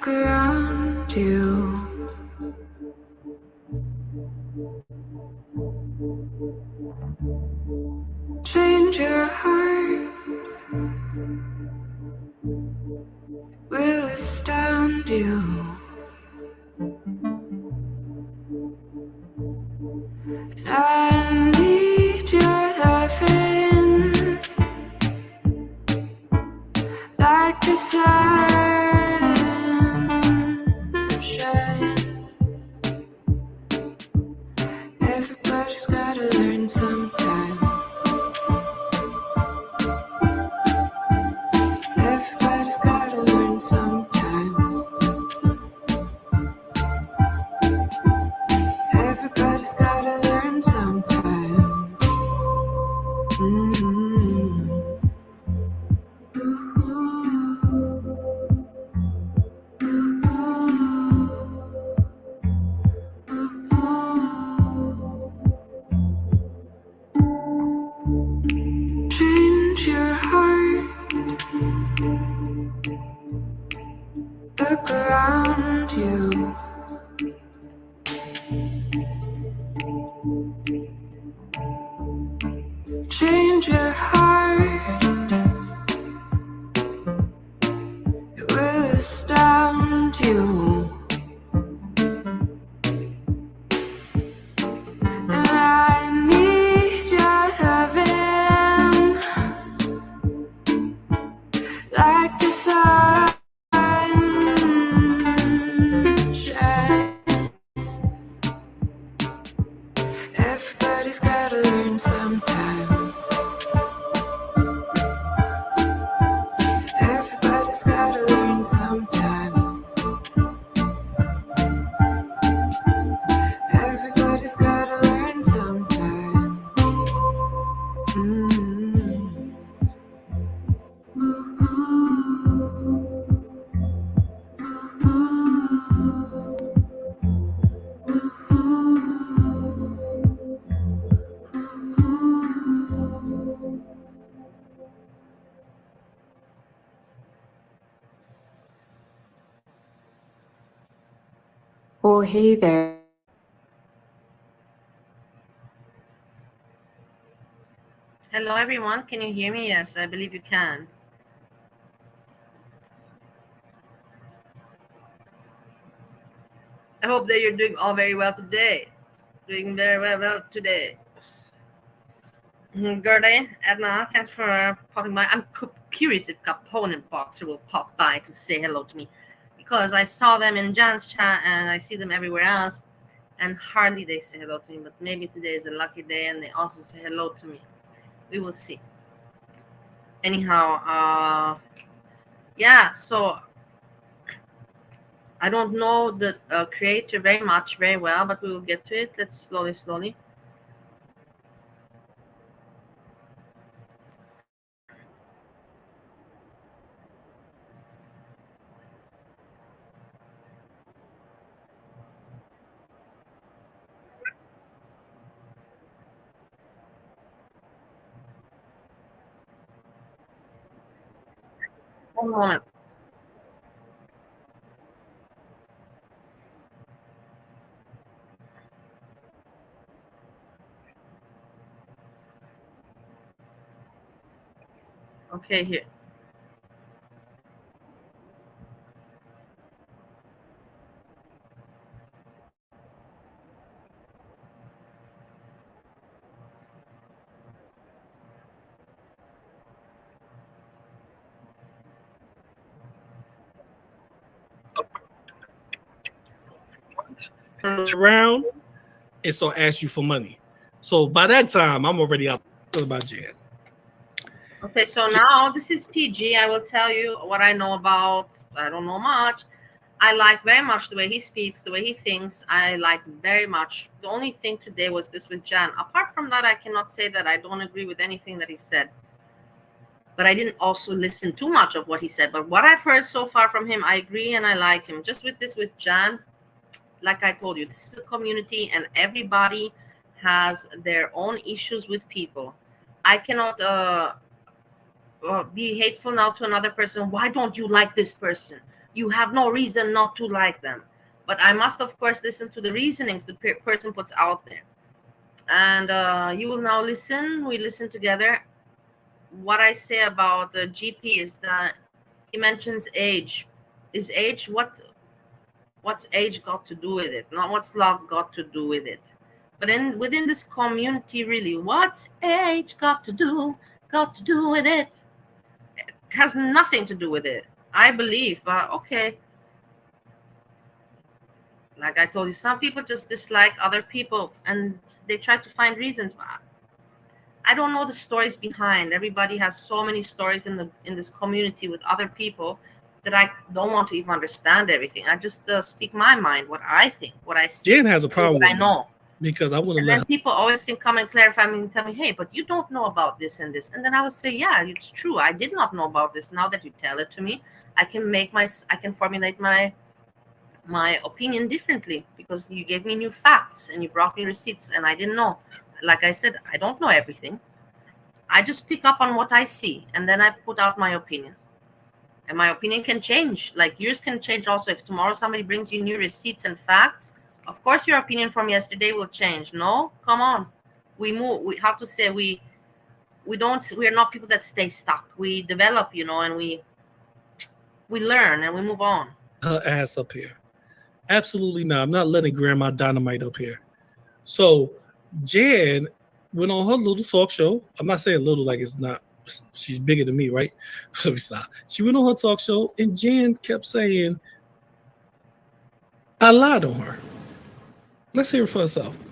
Look around you. Change your heart will astound you. And I need your loving like the sunshine. Everybody's gotta learn sometime. Everybody's gotta learn sometime. Everybody's gotta learn sometime. Mm-hmm. Ooh, ooh, ooh, ooh. Change your heart. Look around you. Change your heart. It will astound you. And I need your loving like the sunshine. Everybody's gotta learn sometime. Everybody's gotta learn sometime. Everybody's gotta learn sometime. Mm-hmm. Ooh, ooh, ooh, ooh. Oh, hey there. Hello, everyone. Can you hear me? Yes, I believe you can. I hope that you're doing all very well today. Doing very well today. Gertie, Edna, thanks for popping by. I'm curious if Component Boxer will pop by to say hello to me, because I saw them in Jan's chat and I see them everywhere else, and hardly they say hello to me. But maybe today is a lucky day and they also say hello to me. We will see. Anyhow, yeah, so I don't know the creator very well, but we will get to it. Let's slowly. One moment. Okay, here. Around, and so ask you for money. So by that time, I'm already out about Jan. Okay, so now this is PG. I will tell you what I know about. I don't know much. I like very much the way he speaks, the way he thinks. I like very much. The only thing today was this with Jan. Apart from that, I cannot say that I don't agree with anything that he said. But I didn't also listen too much of what he said. But what I've heard so far from him, I agree and I like him. Just with this with Jan, like I told you, this is a community and everybody has their own issues with people. I cannot be hateful now to another person. Why don't you like this person? you have no reason not to like them. But I must, of course, listen to the reasonings the person puts out there. And you will now listen. We listen together. What I say about the GP is that he mentions age. Is age what's age got to do with it? Not what's love got to do with it. But within this community, really, what's age got to do with it? It has nothing to do with it, I believe. But okay, like I told you, some people just dislike other people and they try to find reasons. But I don't know the stories behind. Everybody has so many stories in this community with other people that I don't want to even understand everything. I just speak my mind, what I think, what I see. Jen has a problem what with I know. Because I want to And let then people always can come and clarify me and tell me, hey, but you don't know about this and this. And then I would say, yeah, it's true. I did not know about this. Now that you tell it to me, I can formulate my opinion differently because you gave me new facts and you brought me receipts and I didn't know. Like I said, I don't know everything. I just pick up on what I see and then I put out my opinion. And my opinion can change. Like yours can change also. If tomorrow somebody brings you new receipts and facts, of course your opinion from yesterday will change. No, come on. We move. We have to say we are not people that stay stuck. We develop, and we learn and we move on. her ass up here. Absolutely not. I'm not letting Grandma Dynamite up here. So Jan went on her little talk show. I'm not saying little like it's not. She's bigger than me, right? So we stop. She went on her talk show and Jan kept saying, I lied on her. Let's hear it for herself.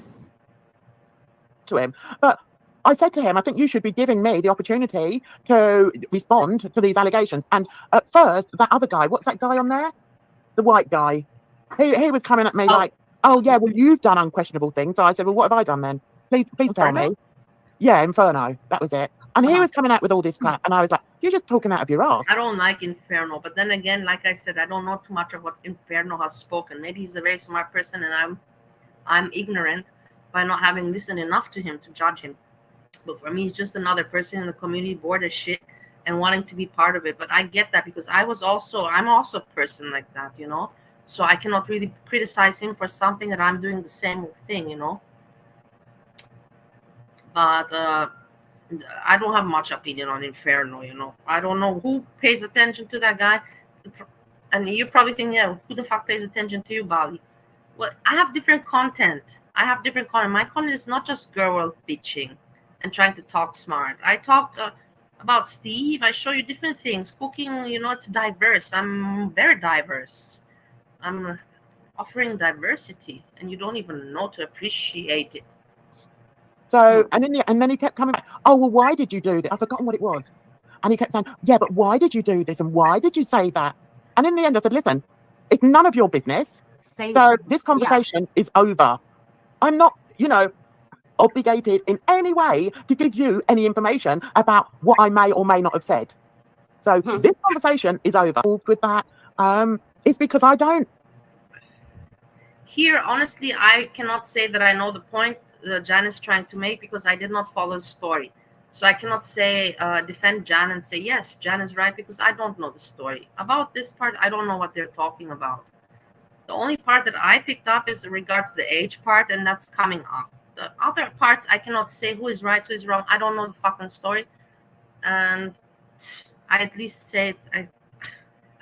To him. But I said to him, I think you should be giving me the opportunity to respond to these allegations. And at first, that other guy, what's that guy on there? The white guy. He was coming at me like, oh, yeah, well, you've done unquestionable things. So I said, well, what have I done then? Please tell me. Yeah, Inferno. That was it. And he was coming out with all this crap. And I was like, you're just talking out of your ass. I don't like Inferno. But then again, like I said, I don't know too much of what Inferno has spoken. Maybe he's a very smart person and I'm ignorant by not having listened enough to him to judge him. But for me, he's just another person in the community, bored as shit and wanting to be part of it. But I get that because I'm also a person like that, So I cannot really criticize him for something that I'm doing the same thing, But I don't have much opinion on Inferno, I don't know who pays attention to that guy. And you probably think, yeah, who the fuck pays attention to you, Bali? Well, I have different content. My content is not just girl bitching and trying to talk smart. I talk about Steve. I show you different things. Cooking, it's diverse. I'm very diverse. I'm offering diversity, and you don't even know to appreciate it. So, and then he kept coming back. Oh, well, why did you do that? I've forgotten what it was. And he kept saying, yeah, but why did you do this? And why did you say that? And in the end, I said, listen, it's none of your business. So this conversation is over. I'm not, obligated in any way to give you any information about what I may or may not have said. So this conversation is over. With that, it's because I don't. Here, honestly, I cannot say that I know the point that Jan is trying to make because I did not follow the story. So I cannot say, defend Jan and say, yes, Jan is right because I don't know the story. About this part, I don't know what they're talking about. The only part that I picked up is regards the age part, and that's coming up. The other parts, I cannot say who is right, who is wrong. I don't know the fucking story. And I at least say it,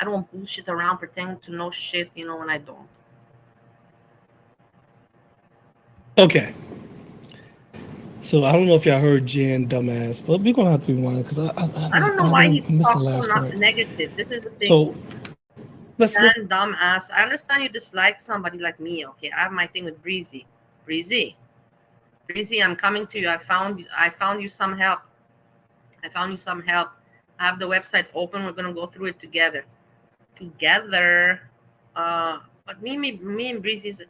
I don't bullshit around pretending to know shit, when I don't. Okay. So I don't know if y'all heard Jan dumbass, but we're gonna have to rewind because I don't know why he's talking so negative. This is the thing. So let's dumbass. I understand you dislike somebody like me. Okay, I have my thing with Breezy. Breezy, I'm coming to you. I found you some help. I have the website open. We're gonna go through it together. But me and Breezy's.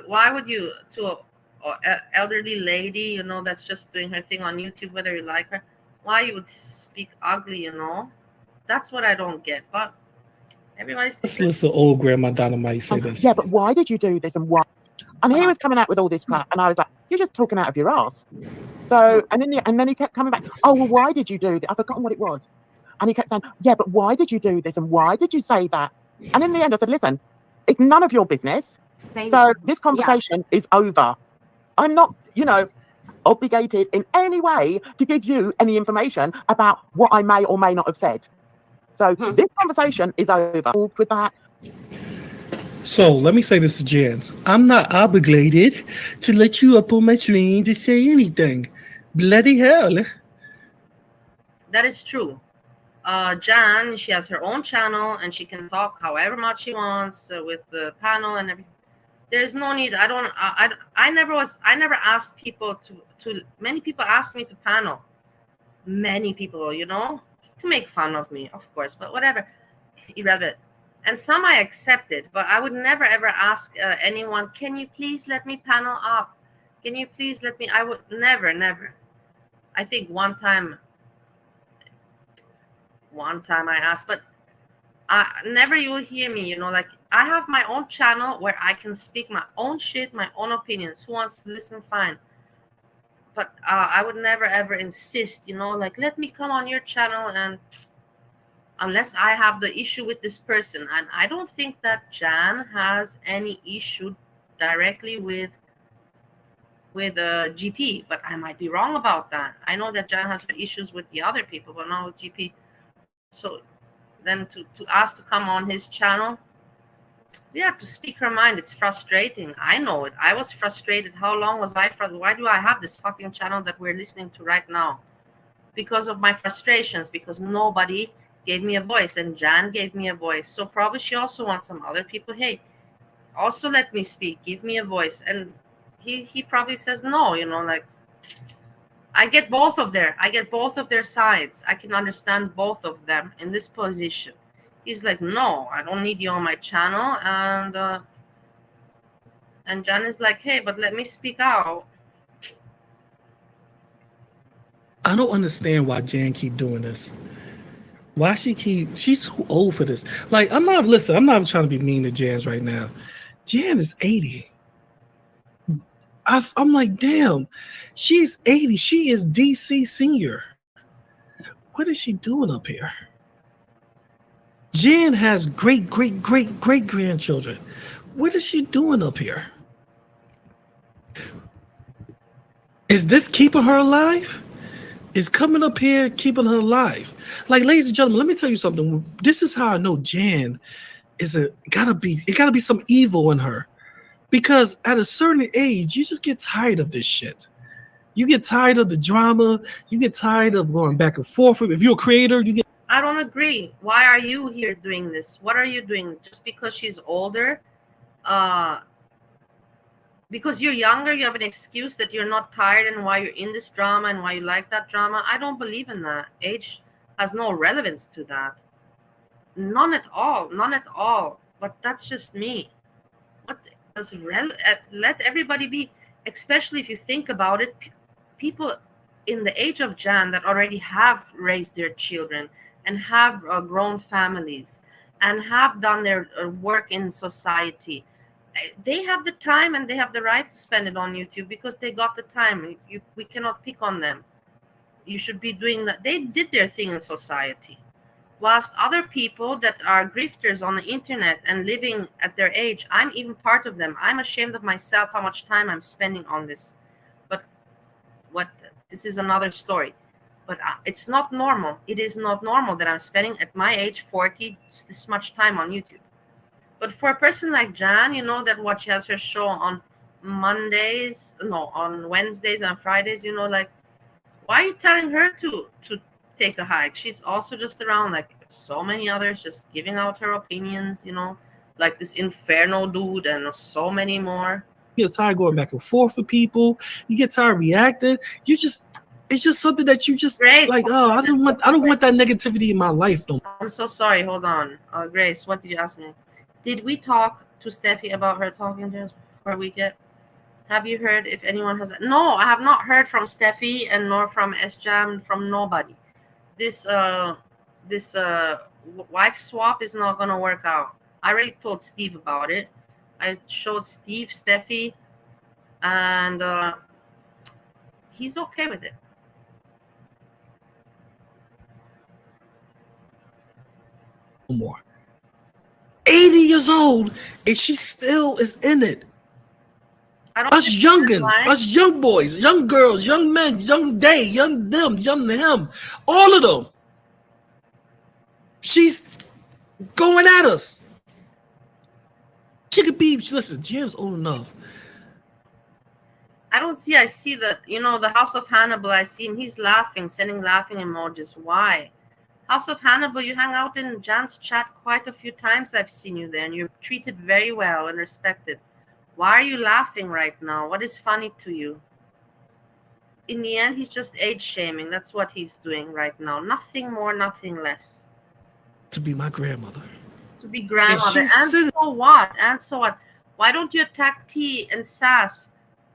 Why would you to an elderly lady, that's just doing her thing on YouTube, whether you like her, why you would speak ugly, That's what I don't get. But everybody's. Let's listen to old Grandma Dynamite say this. Yeah, but why did you do this and why? And he was coming out with all this crap, and I was like, you're just talking out of your ass. So, and then he kept coming back. Oh, well, why did you do that? I've forgotten what it was. And he kept saying, yeah, but why did you do this and why did you say that? And in the end, I said, listen, it's none of your business. So this conversation is over. I'm not, obligated in any way to give you any information about what I may or may not have said. So this conversation is over. With that. So let me say this to Jans. I'm not obligated to let you up on my screen to say anything. Bloody hell. That is true. Jan, she has her own channel and she can talk however much she wants with the panel and everything. There's no need. I never asked people to many people asked me to panel. Many people, to make fun of me, of course, but whatever, irrelevant. And some I accepted, but I would never ever ask anyone, can you please let me panel up? Can you please let me? I would never. I think one time I asked, but never you will hear me, like I have my own channel where I can speak my own shit, my own opinions. Who wants to listen, fine. But I would never ever insist, like let me come on your channel, and unless I have the issue with this person. And I don't think that Jan has any issue directly with GP, but I might be wrong about that. I know that Jan has issues with the other people, but not with GP. So then to ask to come on his channel, yeah, to speak her mind, it's frustrating. I know it. I was frustrated. How long was I frustrated? Why do I have this fucking channel that we're listening to right now? Because of my frustrations, because nobody gave me a voice, and Jan gave me a voice. So probably she also wants some other people, hey, also let me speak, give me a voice. And he probably says no, like I get both of their sides. I can understand both of them in this position. He's like, no, I don't need you on my channel. And Jan is like, hey, but let me speak out. I don't understand why Jan keep doing this. Why she's too old for this. Like, I'm not trying to be mean to Jans right now. Jan is 80. I'm like, damn, she's 80. She is DC senior. What is she doing up here? Jan has great grandchildren. What is she doing up here? Is this keeping her alive? Is coming up here keeping her alive? Like, ladies and gentlemen, let me tell you something. This is how I know Jan gotta be some evil in her. Because at a certain age, you just get tired of this shit. You get tired of the drama. You get tired of going back and forth. If you're a creator, you get. I don't agree. Why are you here doing this? What are you doing? Just because she's older? Because you're younger, you have an excuse that you're not tired and why you're in this drama and why you like that drama. I don't believe in that. Age has no relevance to that. None at all. But that's just me. What does let everybody be, especially if you think about it, people in the age of Jan that already have raised their children and have grown families and have done their work in society. They have the time and they have the right to spend it on YouTube because they got the time. We cannot pick on them. You should be doing that. They did their thing in society. Whilst other people that are grifters on the internet and living at their age, I'm even part of them. I'm ashamed of myself how much time I'm spending on this. But this is another story. But it's not normal. It is not normal that I'm spending at my age, 40, this much time on YouTube. But for a person like Jan, that watches her show on on Wednesdays and Fridays, like, why are you telling her to take a hike? She's also just around like so many others, just giving out her opinions, like this Inferno dude and so many more. You get tired going back and forth with people. You get tired reacting. It's just something that you just Grace, like. Oh, I don't want that negativity in my life. No. I'm so sorry. Hold on, Grace. What did you ask me? Did we talk to Steffi about her talking to us before we get? Have you heard if anyone has? No, I have not heard from Steffi and nor from SJam, from nobody. This wife swap is not gonna work out. I already told Steve about it. I showed Steve, Steffi, and he's okay with it. More. 80 years old, and she still is in it. I don't Us understand youngins, why. us young boys, young girls, young men, young they, young them, young him, all of them. She's going at us. She could be, listen, Jim's old enough. I see the, the House of Hannibal. I see him. He's laughing, sending laughing emojis. Why? House of Hannibal, you hang out in Jan's chat quite a few times. I've seen you there, and you're treated very well and respected. Why are you laughing right now? What is funny to you? In the end, he's just age shaming. That's what he's doing right now. Nothing more, nothing less. To be my grandmother. To be grandmother. And said, so what? And so what? Why don't you attack T and Sass?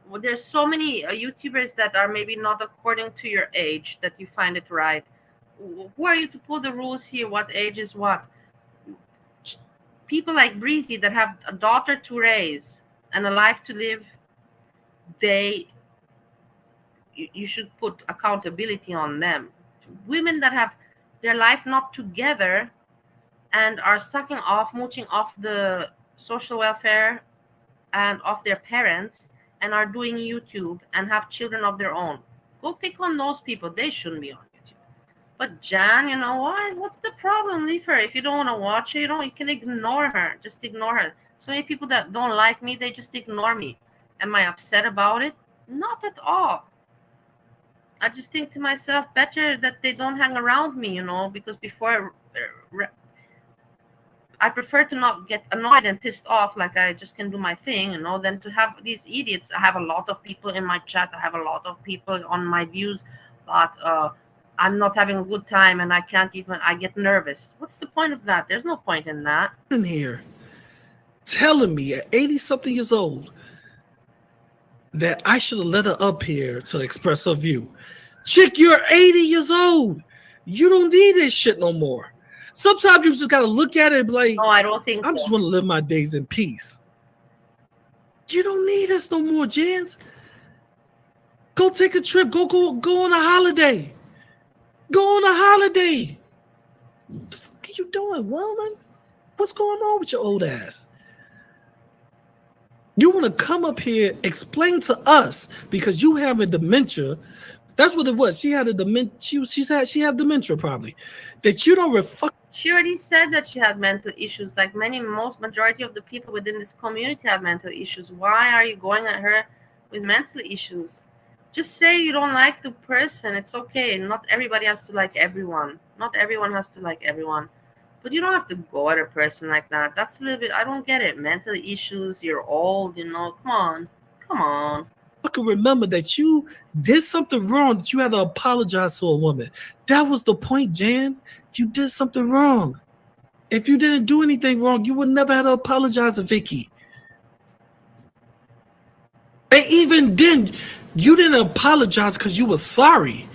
Well, there's so many YouTubers that are maybe not according to your age that you find it right. Who are you to pull the rules here? What age is what? People like Breezy that have a daughter to raise and a life to live, you should put accountability on them. Women that have their life not together and are sucking off, mooching off the social welfare and of their parents and are doing YouTube and have children of their own. Go pick on those people. They shouldn't be on YouTube. But Jan, you know what? What's the problem? Leave her. If you don't want to watch her, you can ignore her. Just ignore her. So many people that don't like me, they just ignore me. Am I upset about it? Not at all. I just think to myself, better that they don't hang around me, because before I prefer to not get annoyed and pissed off, like I just can do my thing, than to have these idiots. I have a lot of people in my chat. I have a lot of people on my views, but I'm not having a good time and I get nervous. What's the point of that? There's no point in that. In here, telling me at 80-something years old that I should have let her up here to express her view. Chick, you're 80 years old. You don't need this shit no more. Sometimes you just gotta look at it and be like, no, I don't think I just want to live my days in peace. You don't need us no more, Jans. Go take a trip. Go on a holiday. Go on a holiday. What the fuck are you doing, woman? What's going on with your old ass? You want to come up here, explain to us because you have a dementia. That's what it was. She had a dementia. She had dementia probably. That you don't reflect. She already said that she had mental issues. Like majority of the people within this community have mental issues. Why are you going at her with mental issues? Just say you don't like the person. It's okay. Not everybody has to like everyone. Not everyone has to like everyone. But you don't have to go at a person like that. That's a little bit, I don't get it. Mental issues, you're old, Come on. I can remember that you did something wrong, that you had to apologize to a woman. That was the point, Jan. You did something wrong. If you didn't do anything wrong, you would never have to apologize to Vicky. And even then, you didn't apologize because you were sorry.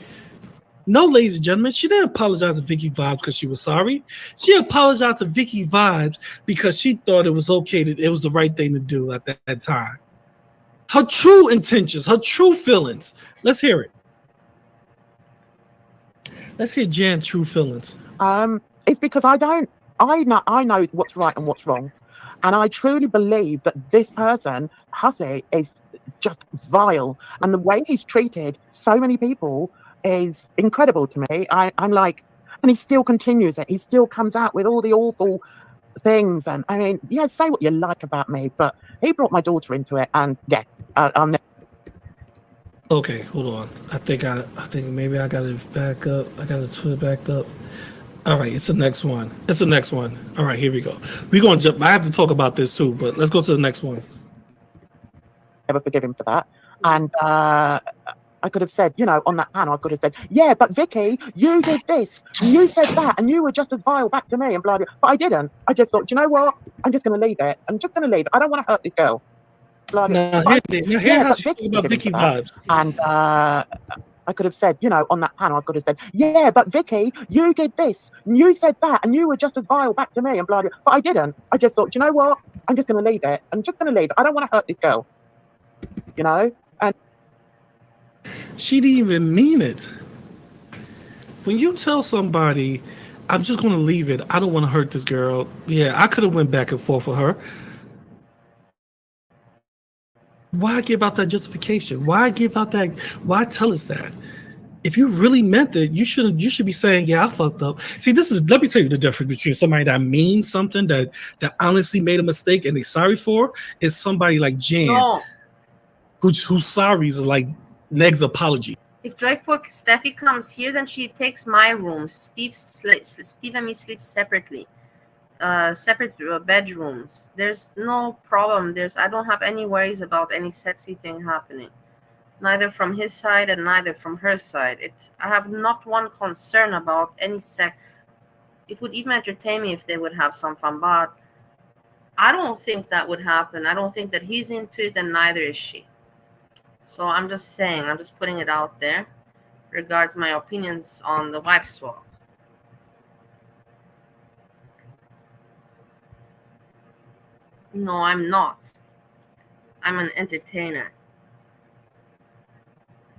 No, ladies and gentlemen, she didn't apologize to Vicky Vibes because she was sorry. She apologized to Vicky Vibes because she thought it was okay, that it was the right thing to do at that time. Her true intentions, her true feelings. Let's hear it. Let's hear Jan's true feelings. It's because I know what's right and what's wrong. And I truly believe that this person, Hussey, is just vile. And the way he's treated so many people is incredible to me. I'm like, and he still continues it. He still comes out with all the awful things. And I mean, yeah, say what you like about me, but he brought my daughter into it. And yeah, I'm okay, hold on. I think maybe I got it back up. I got it put back up. All right, it's the next one. All right, here we go. We're going to jump. I have to talk about this too, but let's go to the next one. never forgive him for that. And I could have said, on that panel, I could have said, yeah, but Vicky, you did this, you said that, and you were just as vile back to me and blah, blah. But I didn't. I just thought, you know what? I'm just going to leave it. I don't want to hurt this girl. Blah, blah. Now, here how she talk about Vicky Vibes. And I could have said, on that panel, I could have said, yeah, but Vicky, you did this, you said that, and you were just as vile back to me and blah, blah. But I didn't. I just thought, you know what? I'm just going to leave it. I don't want to hurt this girl. And she didn't even mean it. When you tell somebody, I'm just gonna leave it. I don't want to hurt this girl. Yeah, I could have went back and forth with her. Why give out that justification? Why give out that? Why tell us that? If you really meant it, you should be saying, yeah, I fucked up. See, let me tell you the difference between somebody that means something that honestly made a mistake and they sorry for is somebody like Jan, No. whose sorries is like Neg's apology. If Joyful Steffi comes here, then she takes my room. Steve and me sleep separately. Separate bedrooms. There's no problem. I don't have any worries about any sexy thing happening. Neither from his side and neither from her side. I have not one concern about any sex. It would even entertain me if they would have some fun, but I don't think that would happen. I don't think that he's into it, and neither is she. So I'm just saying, I'm just putting it out there. Regards my opinions on the wife swap. No, I'm not. I'm an entertainer.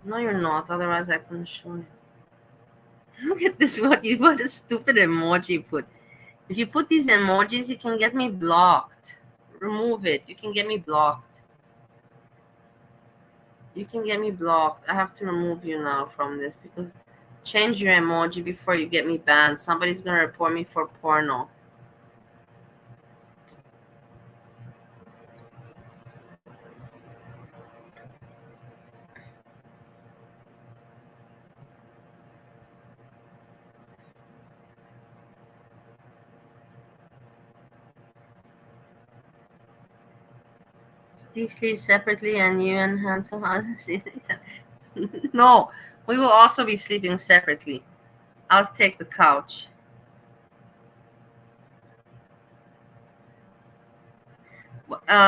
No, you're not. Otherwise, I couldn't show you. Look at this. What a stupid emoji you put. If you put these emojis, you can get me blocked. Remove it. You can get me blocked. You can get me blocked. I have to remove you now from this because change your emoji before you get me banned. Somebody's going to report me for porno. Steve sleeps separately and you and Handsome honestly. No, we will also be sleeping separately. I'll take the couch.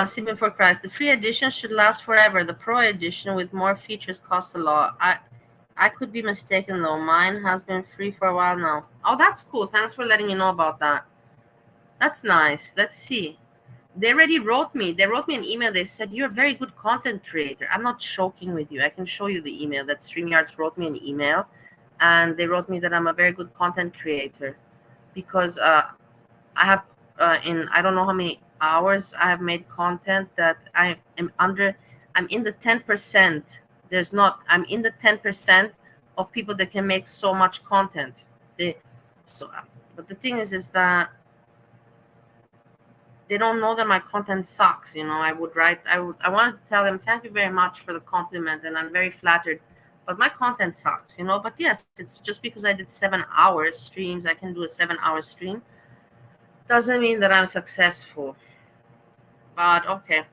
Sleeping for Christ. The free edition should last forever. The pro edition with more features costs a lot. I could be mistaken though. Mine has been free for a while now. Oh, that's cool. Thanks for letting me know about that. That's nice. Let's see. They already wrote me. They wrote me an email. They said, you're a very good content creator. I'm not joking with you. I can show you the email. That StreamYards wrote me an email. And they wrote me that I'm a very good content creator. Because I have, in I don't know how many hours I have made content that I'm in the 10%. I'm in the 10% of people that can make so much content. But the thing is that they don't know that my content sucks. I wanted to tell them thank you very much for the compliment and I'm very flattered, but my content sucks, but yes, it's just because I did 7 hours streams. I can do a 7-hour stream doesn't mean that I'm successful, but okay,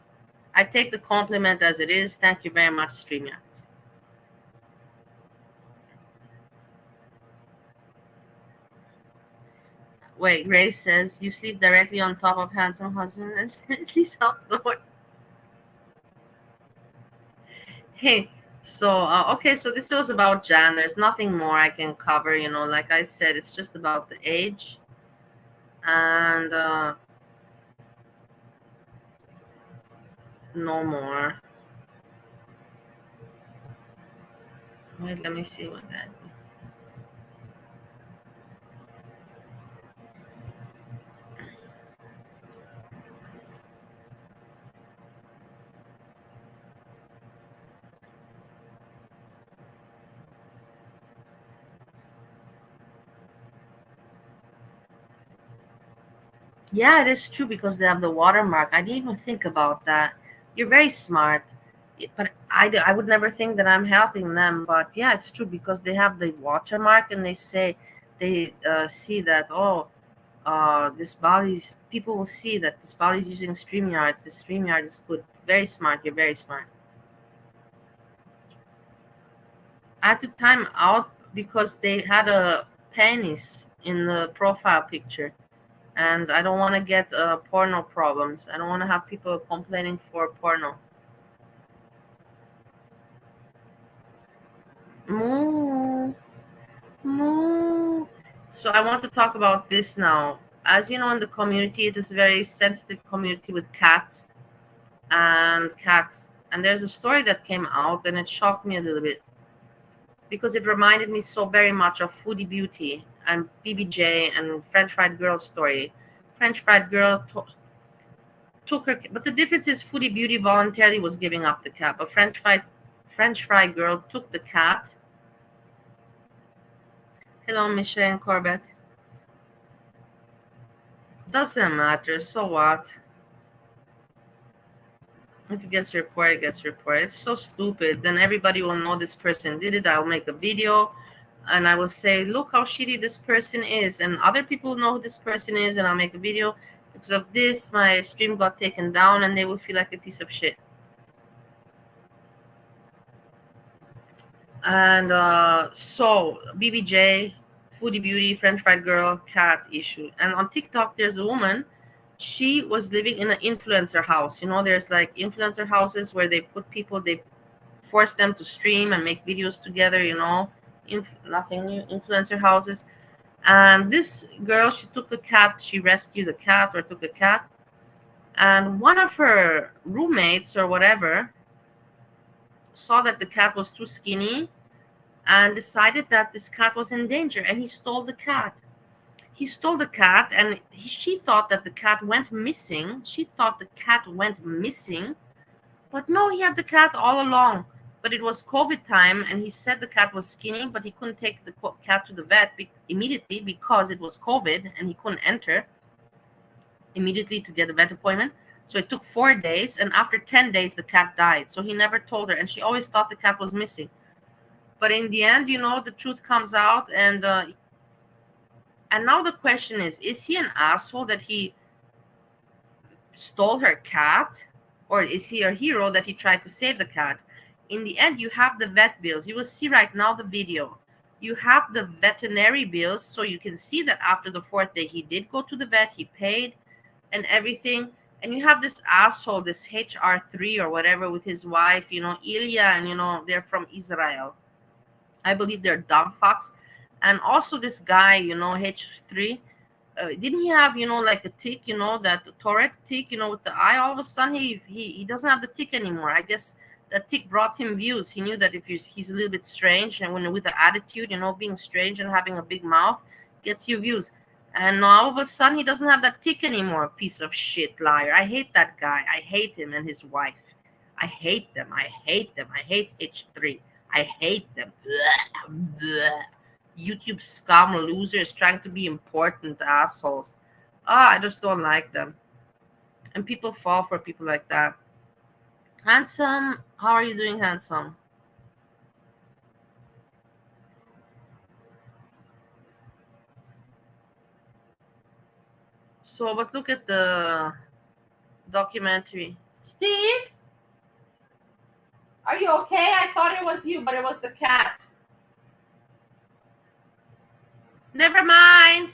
I take the compliment as it is. Thank you very much, StreamYard. Wait, Grace says you sleep directly on top of handsome husband and sleeps outdoors. Hey, so okay, so this was about Jan. There's nothing more I can cover. Like I said, it's just about the age, and no more. Wait, let me see what that. Yeah, it is true because they have the watermark. I didn't even think about that. You're very smart. But I would never think that I'm helping them. But yeah, it's true because they have the watermark and they say they see that, people will see that this body's using StreamYard. The StreamYard is good. Very smart. You're very smart. I had to time out because they had a penis in the profile picture. And I don't want to get porno problems. I don't want to have people complaining for porno. Moo. Moo. So I want to talk about this now. As you know, in the community, it is a very sensitive community with cats. And there's a story that came out and it shocked me a little bit because it reminded me so very much of Foodie Beauty. and BBJ and French Fried Girl story. French Fried Girl took her, but the difference is Foodie Beauty voluntarily was giving up the cat, but French Fried Girl took the cat. Hello, Michelle and Corbett. Doesn't matter, so what? If it gets reported, it gets reported. It's so stupid. Then everybody will know this person did it. I'll make a video and I will say, look how shitty this person is. And other people know who this person is, and I'll make a video. Because of this, my stream got taken down, and they will feel like a piece of shit. And so, BBJ, Foodie Beauty, French Fried Girl, cat issue. And on TikTok, there's a woman. She was living in an influencer house. You know, there's like influencer houses where they put people, they force them to stream and make videos together, you know, nothing new, influencer houses. And this girl, she took a cat, she rescued a cat or took a cat. And one of her roommates or whatever saw that the cat was too skinny and decided that this cat was in danger, and he stole the cat. He stole the cat, and she thought that the cat went missing. She thought the cat went missing, but no, he had the cat all along. But it was COVID time, and he said the cat was skinny, but he couldn't take the cat to the vet immediately because it was COVID, and he couldn't enter immediately to get a vet appointment. So it took 4 days, and after 10 days, the cat died. So he never told her, and she always thought the cat was missing. But in the end, you know, the truth comes out, and now the question is he an asshole that he stole her cat, or is he a hero that he tried to save the cat? In the end, you have the vet bills. You will see right now the video. You have the veterinary bills, so you can see that after the 4th day, he did go to the vet, he paid and everything. And you have this asshole, this HR3 or whatever with his wife, you know, Ilya, and, you know, they're from Israel. I believe they're dumb fucks. And also this guy, you know, H3, didn't he have, you know, like a tick, you know, that Tourette tick, you know, with the eye? All of a sudden, he doesn't have the tick anymore. I guess that tick brought him views. He knew that if he's a little bit strange, and when with the attitude, you know, being strange and having a big mouth gets you views. And all of a sudden, he doesn't have that tick anymore. Piece of shit liar. I hate that guy. I hate him and his wife. I hate them. I hate them. I hate H3. I hate them. Blah, blah. YouTube scum losers trying to be important assholes. I just don't like them. And people fall for people like that. Handsome, how are you doing, Handsome? So, but look at the documentary. Steve? Are you okay? I thought it was you, but it was the cat. Never mind.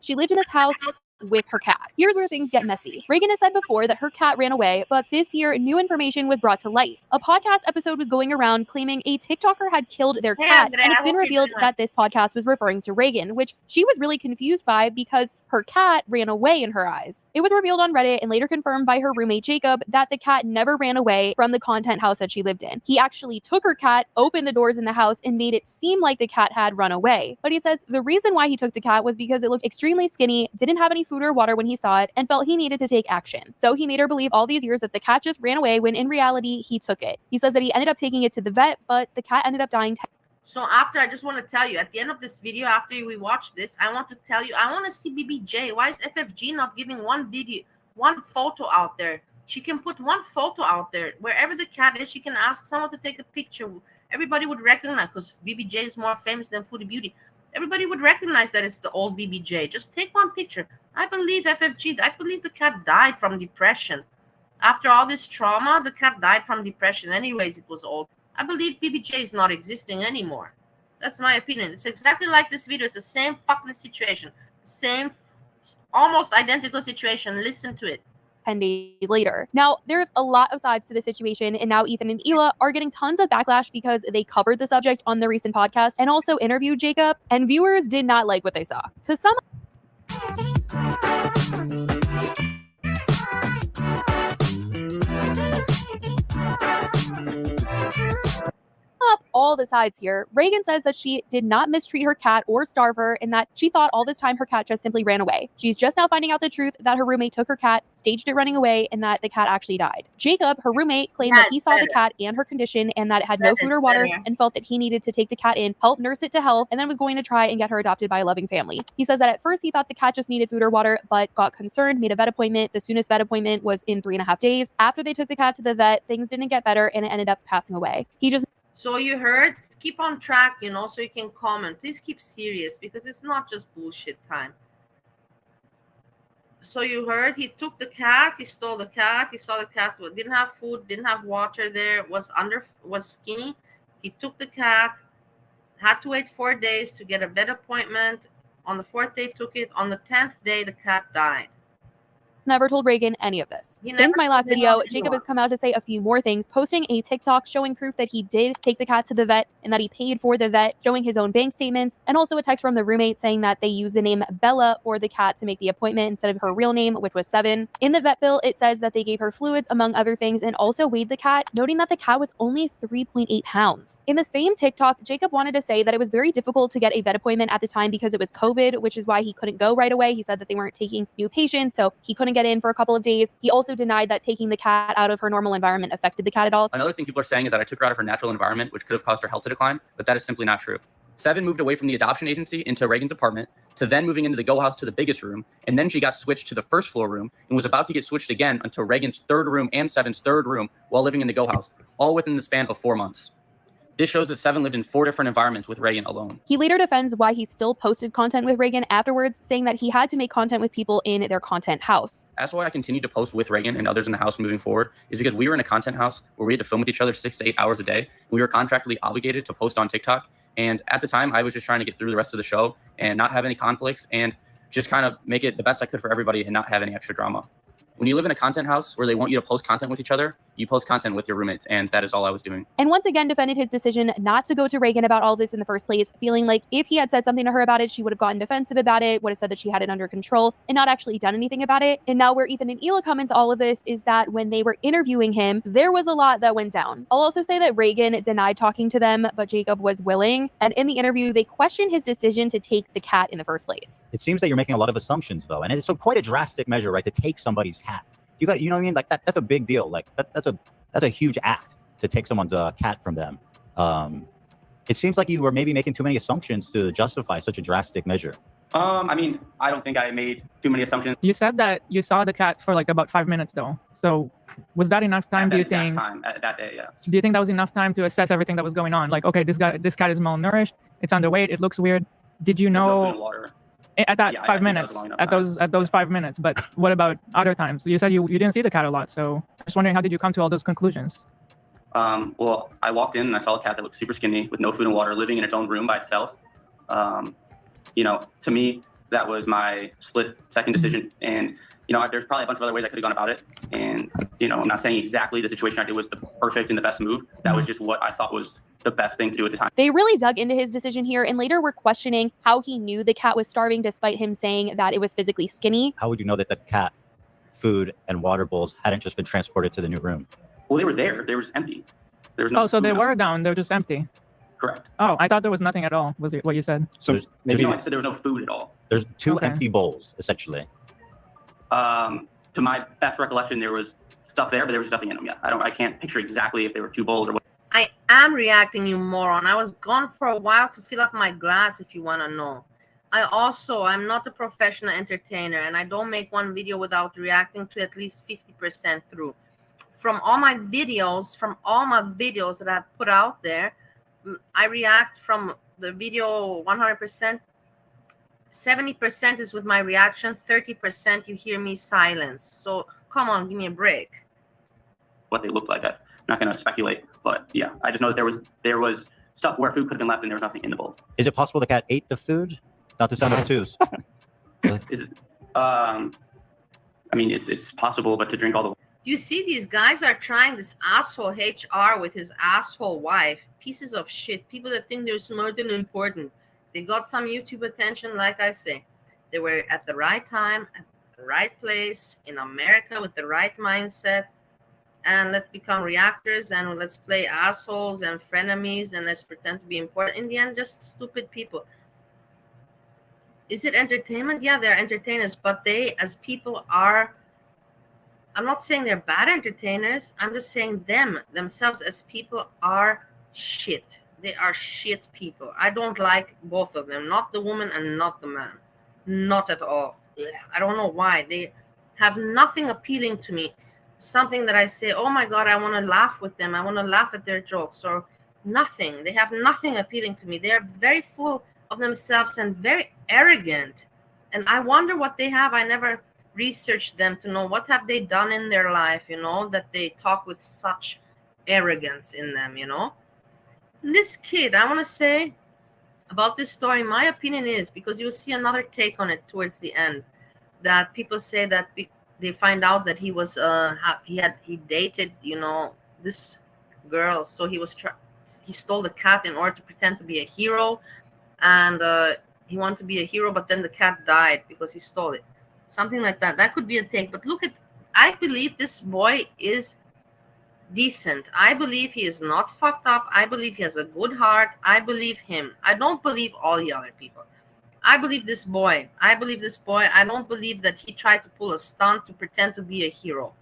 She lived in this house with her cat. Here's where things get messy. Reagan has said before that her cat ran away, but this year, new information was brought to light. A podcast episode was going around claiming a TikToker had killed their cat, and it's been revealed that this podcast was referring to Reagan, which she was really confused by because her cat ran away in her eyes. It was revealed on Reddit and later confirmed by her roommate Jacob that the cat never ran away from the content house that she lived in. He actually took her cat, opened the doors in the house, and made it seem like the cat had run away. But he says the reason why he took the cat was because it looked extremely skinny, didn't have any food or water when he saw it, and felt he needed to take action. So he made her believe all these years that the cat just ran away when in reality he took it. He says that he ended up taking it to the vet, but the cat ended up dying. So after, I just want to tell you, at the end of this video, after we watch this, I want to tell you, I want to see BBJ. Why is FFG not giving one photo out there? She can put one photo out there. Wherever the cat is, she can ask someone to take a picture. Everybody would recognize, because BBJ is more famous than Foodie Beauty. Everybody would recognize that it's the old BBJ. Just take one picture. I believe FFG, I believe the cat died from depression. After all this trauma, the cat died from depression. Anyways, it was old. I believe BBJ is not existing anymore. That's my opinion. It's exactly like this video. It's the same fucking situation. Same, almost identical situation. Listen to it. 10 days later. Now, there's a lot of sides to the situation, and now Ethan and Hila are getting tons of backlash because they covered the subject on the recent podcast and also interviewed Jacob, and viewers did not like what they saw. To sum up all the sides here, Reagan says that she did not mistreat her cat or starve her, and that she thought all this time her cat just simply ran away. She's just now finding out the truth that her roommate took her cat, staged it running away, and that the cat actually died. Jacob, her roommate, claimed that he saw the cat and her condition and that it had no food or water, and felt that he needed to take the cat in, help nurse it to health, and then was going to try and get her adopted by a loving family. He says that at first he thought the cat just needed food or water, but got concerned, made a vet appointment. The soonest vet appointment was in 3.5 days. After they took the cat to the vet, things didn't get better and it ended up passing away. He just So you heard? Keep on track, so you can comment. Please keep serious because it's not just bullshit time. So you heard he took the cat, he stole the cat, he saw the cat didn't have food, didn't have water there, was skinny. He took the cat, had to wait 4 days to get a vet appointment. On the 4th day, took it. On the 10th day, the cat died. Never told Reagan any of this. Since my last video, Jacob has come out to say a few more things, posting a TikTok showing proof that he did take the cat to the vet and that he paid for the vet, showing his own bank statements, and also a text from the roommate saying that they used the name Bella for the cat to make the appointment instead of her real name, which was Seven. In the vet bill, it says that they gave her fluids, among other things, and also weighed the cat, noting that the cat was only 3.8 pounds. In the same TikTok, Jacob wanted to say that it was very difficult to get a vet appointment at the time because it was COVID, which is why he couldn't go right away. He said that they weren't taking new patients, so he couldn't get in for a couple of days. He also denied that taking the cat out of her normal environment affected the cat at all. Another thing people are saying is that I took her out of her natural environment, which could have caused her health to decline, but that is simply not true. Seven moved away from the adoption agency into Reagan's apartment, to then moving into the go house to the biggest room, and then she got switched to the first floor room and was about to get switched again until Reagan's third room and Seven's third room while living in the go house, all within the span of 4 months. This shows that Seven lived in 4 different environments with Reagan alone. He later defends why he still posted content with Reagan afterwards, saying that he had to make content with people in their content house. That's why I continued to post with Reagan and others in the house moving forward, is because we were in a content house where we had to film with each other 6 to 8 hours a day. We were contractually obligated to post on TikTok. And at the time, I was just trying to get through the rest of the show and not have any conflicts and just kind of make it the best I could for everybody and not have any extra drama. When you live in a content house where they want you to post content with each other, you post content with your roommates, and that is all I was doing. And once again defended his decision not to go to Reagan about all this in the first place, feeling like if he had said something to her about it, she would have gotten defensive about it, would have said that she had it under control, and not actually done anything about it. And now where Ethan and Hila come into all of this is that when they were interviewing him, there was a lot that went down. I'll also say that Reagan denied talking to them, but Jacob was willing. And in the interview, they questioned his decision to take the cat in the first place. It seems that you're making a lot of assumptions, though, and it's quite a drastic measure, right, to take somebody's cat. You know what I mean? Like that's a big deal. Like that's a huge act to take someone's cat from them. It seems like you were maybe making too many assumptions to justify such a drastic measure. I mean, I don't think I made too many assumptions. You said that you saw the cat for like about 5 minutes, though. So was that enough time? Do you think? That day, yeah. Do you think that was enough time to assess everything that was going on? Like, okay, this cat is malnourished. It's underweight. It looks weird. Did you know? There's no food and water. At that 5 minutes, at those 5 minutes, but what about other times? You said you didn't see the cat a lot, so I'm just wondering, how did you come to all those conclusions? Well, I walked in and I saw a cat that looked super skinny with no food and water, living in its own room by itself. To me, that was my split second decision. And, there's probably a bunch of other ways I could have gone about it. And, I'm not saying exactly the situation I did was the perfect and the best move. That was just what I thought was the best thing to do at the time. They really dug into his decision here and later were questioning how he knew the cat was starving despite him saying that it was physically skinny. How would you know that the cat food and water bowls hadn't just been transported to the new room? Well, they were there. They were just empty. There was no so they food were down. They were just empty. Correct. Oh, I thought there was nothing at all, was what you said. So maybe I said there was no food at all. There's two empty bowls, essentially. To my best recollection, there was stuff there, but there was nothing in them yet. I can't picture exactly if there were 2 bowls or what. I am reacting, you moron. I was gone for a while to fill up my glass, if you want to know. I'm not a professional entertainer, and I don't make one video without reacting to at least 50% through. From all my videos that I've put out there, I react from the video 100%. 70% is with my reaction, 30% you hear me silence. So come on, give me a break. What they look like, I'm not going to speculate, but yeah, I just know that there was stuff where food could have been left and there was nothing in the bowl. Is it possible the cat ate the food? Not to sound obtuse. Is it? I mean, it's possible, but to drink all the You see, these guys are trying this asshole HR with his asshole wife. Pieces of shit. People that think they're smart and important. They got some YouTube attention, like I say. They were at the right time, at the right place, in America with the right mindset. And let's become reactors and let's play assholes and frenemies and let's pretend to be important. In the end, just stupid people. Is it entertainment? Yeah, they're entertainers, but they, as people, are... I'm not saying they're bad entertainers. I'm just saying themselves as people are shit. They are shit people. I don't like both of them. Not the woman and not the man. Not at all. I don't know why. They have nothing appealing to me. Something that I say, oh my God, I want to laugh with them. I want to laugh at their jokes or nothing. They have nothing appealing to me. They are very full of themselves and very arrogant. And I wonder what they have. I never researched them to know what have they done in their life, that they talk with such arrogance in them, And this kid, I want to say about this story, my opinion is, because you'll see another take on it towards the end, that people say that they find out that he was he dated this girl, so he stole the cat in order to pretend to be a hero, and he wanted to be a hero, but then the cat died because he stole it. Something like that. That could be a take. But I believe this boy is decent. I believe he is not fucked up. I believe he has a good heart. I believe him. I don't believe all the other people. I believe this boy. I don't believe that he tried to pull a stunt to pretend to be a hero.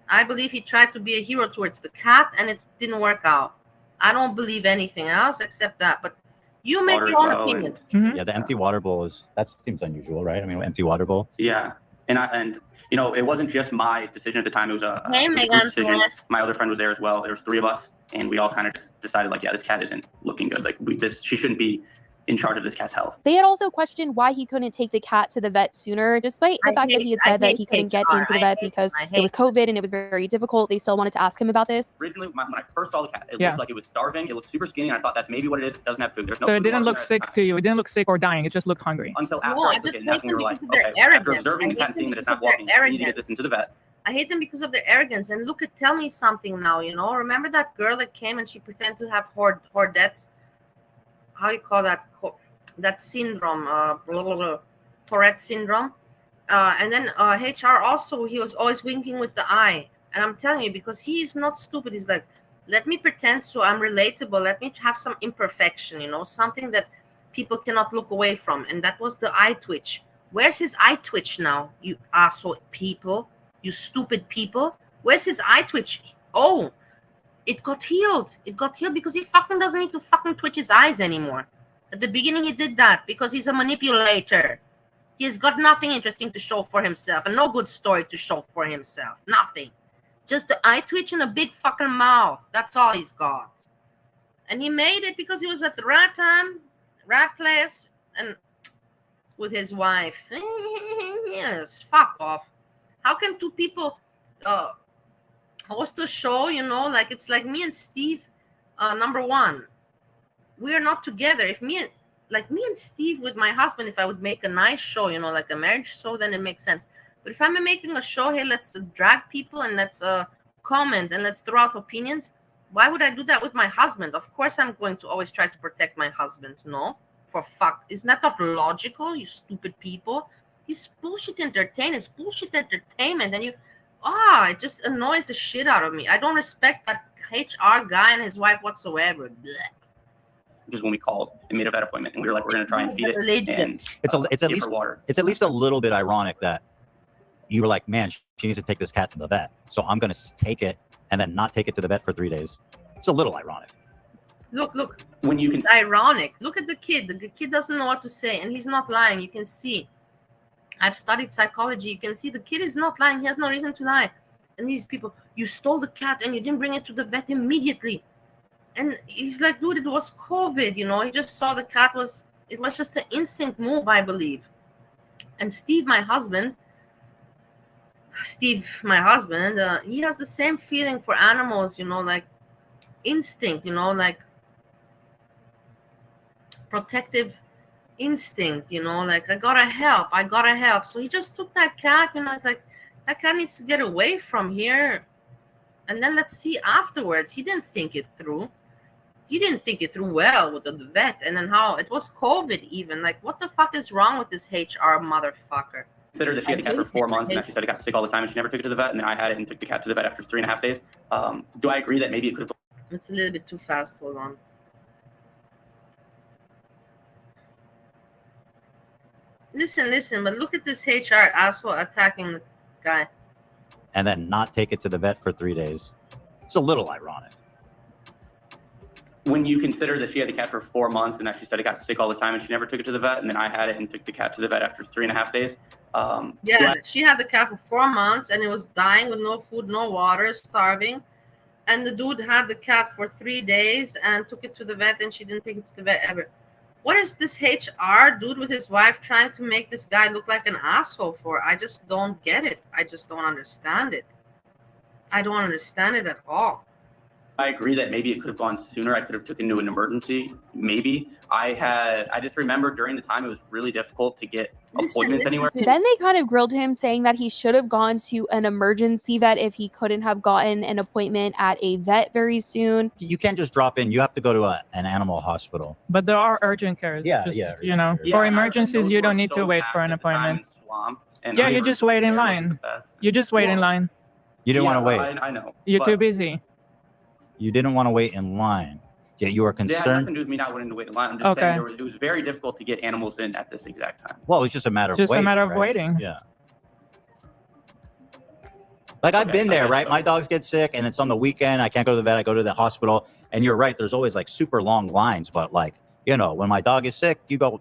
I believe he tried to be a hero towards the cat and it didn't work out. I don't believe anything else except that. But you make your own opinion. Yeah, the empty water bowl that seems unusual, right? I mean, empty water bowl. Yeah. And it wasn't just my decision at the time. It was a group decision. My other friend was there as well. There was 3 of us, and we all kind of decided, like, yeah, this cat isn't looking good. Like, she shouldn't be in charge of this cat's health. They had also questioned why he couldn't take the cat to the vet sooner, despite the fact that he had said that he couldn't get into the vet because it was COVID and it was very difficult. They still wanted to ask him about this. Originally, when I first saw the cat, it looked like it was starving. It looked super skinny, and I thought that's maybe what it is. It doesn't have food. There's no so food it didn't look sick to you. It didn't look sick or dying. It just looked hungry. Until after I took it, and that's when we were like, okay, after observing the cat and seeing that it's not walking, we need to get this into the vet. I hate them because of their arrogance. And tell me something now, Remember that girl that came and she pretended to have Tourette? How you call that? That syndrome, Tourette syndrome. And then HR also, he was always winking with the eye. And I'm telling you, because he is not stupid. He's like, let me pretend so I'm relatable. Let me have some imperfection, something that people cannot look away from. And that was the eye twitch. Where's his eye twitch now, you asshole people? You stupid people. Where's his eye twitch? Oh, it got healed. It got healed because he fucking doesn't need to fucking twitch his eyes anymore. At the beginning, he did that because he's a manipulator. He's got nothing interesting to show for himself and no good story to show for himself. Nothing. Just the eye twitch and a big fucking mouth. That's all he's got. And he made it because he was at the right time, right place, and with his wife. Yes, fuck off. How can 2 people host a show, like it's like me and Steve, number 1. We're not together. If me and Steve with my husband, if I would make a nice show, like a marriage show, then it makes sense. But if I'm making a show, hey, let's drag people and let's comment and let's throw out opinions. Why would I do that with my husband? Of course, I'm going to always try to protect my husband. No, for fuck. Isn't that not logical, you stupid people? He's bullshit entertainment. It's bullshit entertainment. And it just annoys the shit out of me. I don't respect that HR guy and his wife whatsoever. Blech. Because when we called and made a vet appointment, and we were like, we're going to try and feed it, and it's at least a little bit ironic that you were like, man, she needs to take this cat to the vet, so I'm going to take it and then not take it to the vet for 3 days. It's a little ironic. Look. It's ironic. Look at the kid. The kid doesn't know what to say, and he's not lying. You can see. I've studied psychology. You can see the kid is not lying. He has no reason to lie. And these people, you stole the cat and you didn't bring it to the vet immediately. And he's like, dude, it was COVID, he just saw the cat it was just an instinct move, I believe. And Steve, my husband, he has the same feeling for animals, like instinct, like protective instinct, like I gotta help. So he just took that cat, it's like, That cat needs to get away from here. And then let's see afterwards. He didn't think it through. He didn't think it through well with the vet. And then how it was COVID even. Like, what the fuck is wrong with this HR motherfucker? Consider that she had the cat for 4 months, and that she said it got sick all the time, and she never took it to the vet. And then I had it and took the cat to the vet after 3.5 days. Do I agree that maybe it could have? It's a little bit too fast. Hold on. Listen, but look at this HR asshole attacking the guy. And then not take it to the vet for 3 days. It's a little ironic. When you consider that she had the cat for 4 months and that she said it got sick all the time and she never took it to the vet, and then I had it and took the cat to the vet after 3.5 days. Yeah, she had the cat for 4 months and it was dying with no food, no water, starving. And the dude had the cat for 3 days and took it to the vet, and she didn't take it to the vet ever. What is this HR dude with his wife trying to make this guy look like an asshole for? I just don't get it. I just don't understand it. I don't understand it at all. I agree that maybe it could have gone sooner. I could have taken to an emergency. Maybe I just remember during the time it was really difficult to get appointments anywhere. Then they kind of grilled him, saying that he should have gone to an emergency vet if he couldn't have gotten an appointment at a vet very soon. You can't just drop in. You have to go to an animal hospital. But there are urgent cares. Yeah, just, yeah. You know, Yeah, for and emergencies, those you were don't need so to wait for an packed at the time appointment. and swamped, and Yeah, I you remember just wait in care wasn't line. the best. You just wait in Well, line. You didn't want to Yeah, wait. I know. You're but too busy. You didn't want to wait in line. Yet you were It had nothing concerned. to do with me not wanting to wait in line. I'm just Okay. saying it was very difficult to get animals in at this exact time. Well, it was just a matter of Just a waiting. matter of right? waiting. Yeah. Like I've been there, Okay, right? so- My dogs get sick and it's on the weekend. I can't go to the vet. I go to the hospital. And you're right. There's always like super long lines. But like, you know, when my dog is sick, you go,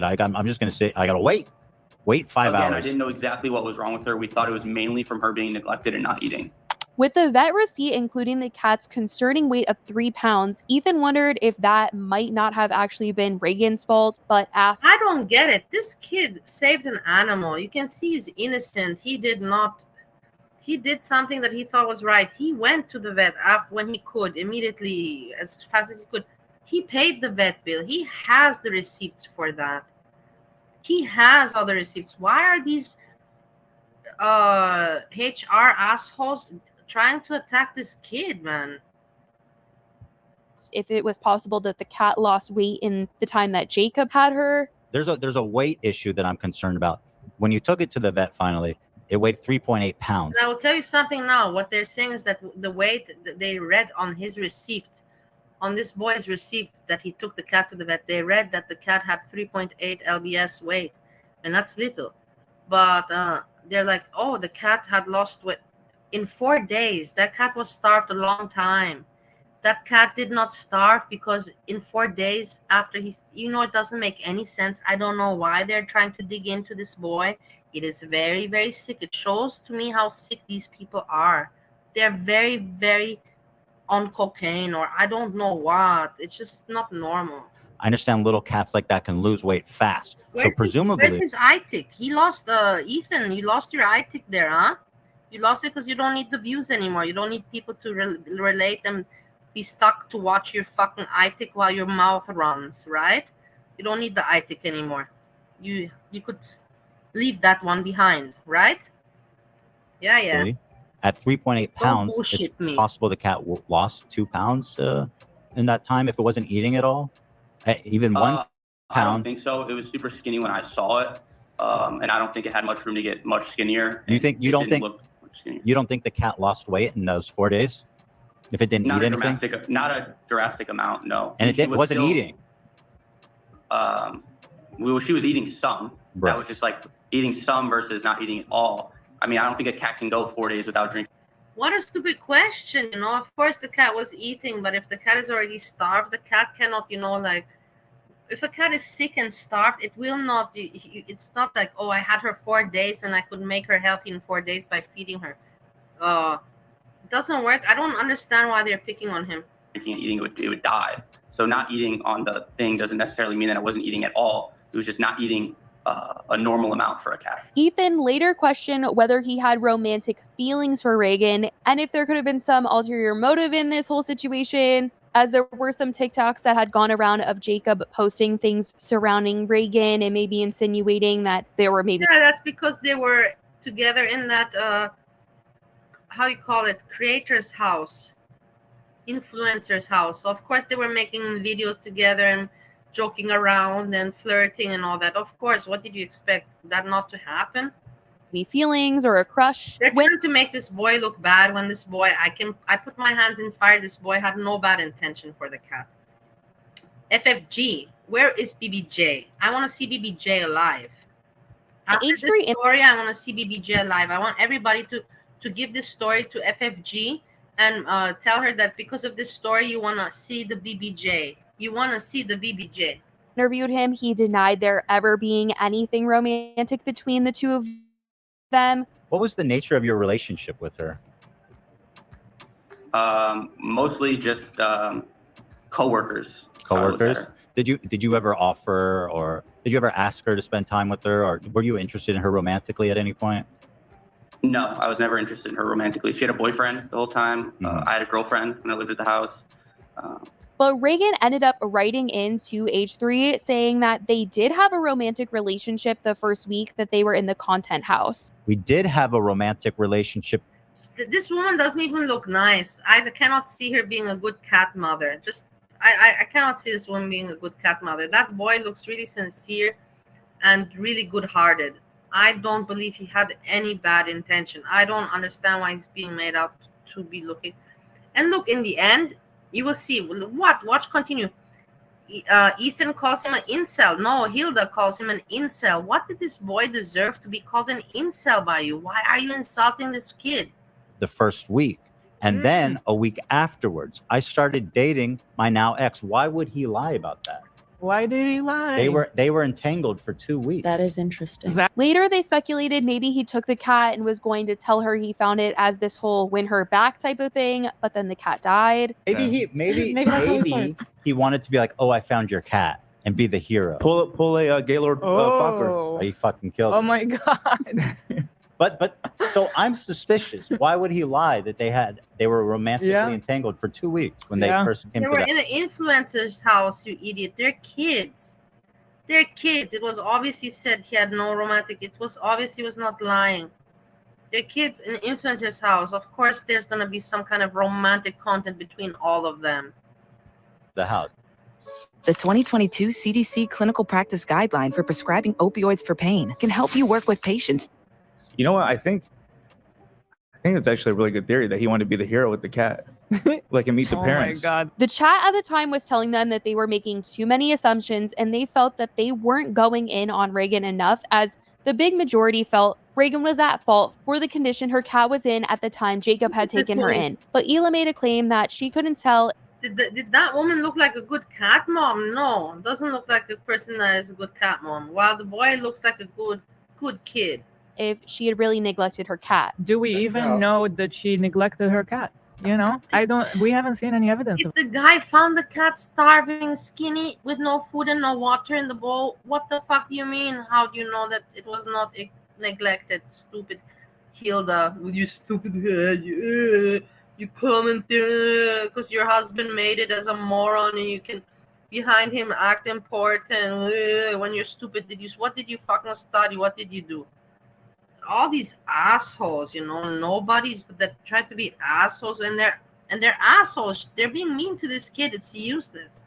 I'm just going to say, I got to wait 5 Again, I hours. didn't know exactly what was wrong with her. We thought it was mainly from her being neglected and not eating. With the vet receipt including the cat's concerning weight of 3 pounds, Ethan wondered if that might not have actually been Reagan's fault, but asked, I don't get it. This kid saved an animal. You can see he's innocent. He did something that he thought was right. He went to the vet when he could, immediately, as fast as he could. He paid the vet bill. He has the receipts for that. He has all the receipts. Why are these HR assholes trying to attack this kid, man? if it was possible that the cat lost weight in the time that Jacob had her. There's a weight issue that I'm concerned about. When you took it to the vet finally, it weighed 3.8 pounds. And I will tell you something now. What they're saying is that the weight that they read on his receipt, on this boy's receipt that he took the cat to the vet, they read that the cat had 3.8 lbs weight, and that's little. But they're like, oh, the cat had lost weight in 4 days. That cat was starved a long time. That cat did not starve because in 4 days after it doesn't make any sense. I don't know why they're trying to dig into this boy. It is very, very sick. It shows to me how sick these people are. They're very, very on cocaine, or I don't know what. It's just not normal. I understand little cats like that can lose weight fast. So presumably, where's his eye tick? He lost Ethan. You lost your eye tick there, huh? You lost it because you don't need the views anymore. You don't need people to relate and be stuck to watch your fucking eye tick while your mouth runs, right? You don't need the eye tick anymore. You could leave that one behind, right? Yeah. at 3.8 pounds, it's bullshit me. possible the cat lost 2 pounds in that time if it wasn't eating at all. Even 1 I don't pound. think so. It was super skinny when I saw it, and I don't think it had much room to get much skinnier. You think you It don't didn't think look much skinnier. you don't think the cat lost weight in those 4 days if it didn't Not eat a anything? not a drastic amount, no. And She it was wasn't still, eating. She was eating some. Right. That was just like eating some versus not eating at all. I mean, I don't think a cat can go 4 days without drinking. What a stupid question, Of course the cat was eating, but if the cat is already starved, the cat cannot, if a cat is sick and starved, it will not, it's not like, oh, I had her 4 days and I could make her healthy in 4 days by feeding her. It doesn't work. I don't understand why they're picking on him. Drinking and eating, it would die. So not eating on the thing doesn't necessarily mean that I wasn't eating at all. It was just not eating a normal amount for a cat. Ethan later questioned whether he had romantic feelings for Reagan and if there could have been some ulterior motive in this whole situation, as there were some TikToks that had gone around of Jacob posting things surrounding Reagan and maybe insinuating that there were maybe... Yeah, that's because they were together in that how you call it, creator's house, influencer's house. So of course they were making videos together and joking around and flirting and all that. Of course, what did you expect that not to happen? Be feelings or a crush. They're When trying to make this boy look bad when this boy, I put my hands in fire. This boy had no bad intention for the cat. FFG, where is BBJ? I want to see BBJ alive. After this H3 story, I want to see BBJ alive. I want everybody to give this story to FFG and tell her that because of this story, you want to see the BBJ. You want to see the BBJ. interviewed him, he denied there ever being anything romantic between the two of them. What was the nature of your relationship with her? Mostly just coworkers. Coworkers? Did you ever offer, or did you ever ask her to spend time with her, or were you interested in her romantically at any point? No, I was never interested in her romantically. She had a boyfriend the whole time. I had a girlfriend when I lived at the house. But Reagan ended up writing into H3 saying that they did have a romantic relationship the first week that they were in the content house. We did have a romantic relationship. This woman doesn't even look nice. I cannot see her being a good cat mother. I cannot see this woman being a good cat mother. That boy looks really sincere and really good-hearted. I don't believe he had any bad intention. I don't understand why he's being made out to be looking. And look, in the end, you will see. Watch, continue. Ethan calls him an incel. No, Hilda calls him an incel. What did this boy deserve to be called an incel by you? Why are you insulting this kid? The first week. And then a week afterwards, I started dating my now ex. Why would he lie about that? Why did he lie? They were entangled for 2 weeks. That is interesting. Later, they speculated maybe he took the cat and was going to tell her he found it as this whole win her back type of thing, but then the cat died. Maybe Maybe that's how he starts. he wanted to be like, oh, I found your cat, and be the hero. Pull a Gaylord Fokker. Oh. He fucking killed Oh him. my God. But so I'm suspicious. Why would he lie that they were romantically entangled for 2 weeks when they first came They to were that? in an influencer's house, you idiot. They're kids. They're kids. It was obviously said he had no romantic. It was obvious he was not lying. They're kids in an influencer's house. Of course, there's going to be some kind of romantic content between all of them. The house. The 2022 CDC Clinical Practice Guideline for prescribing opioids for pain can help you work with patients. You know what? I think it's actually a really good theory that he wanted to be the hero with the cat, like and meet the parents. Oh my God. The chat at the time was telling them that they were making too many assumptions and they felt that they weren't going in on Reagan enough, as the big majority felt Reagan was at fault for the condition her cat was in at the time Jacob had taken her in. But Hila made a claim that she couldn't tell Did that woman look like a good cat mom? No, it doesn't look like a person that is a good cat mom. While the boy looks like a good kid. if she had really neglected her cat. Do we even know that she neglected her cat? You know, we haven't seen any evidence If of the guy found the cat starving, skinny, with no food and no water in the bowl, what the fuck do you mean? How do you know that it was not neglected? Stupid Hilda, you stupid head. You comment there because your husband made it as a moron and you can behind him act important when you're stupid. What did you fucking study? What did you do? All these assholes, you know, nobodies that try to be assholes, and they're assholes. They're being mean to this kid. It's useless.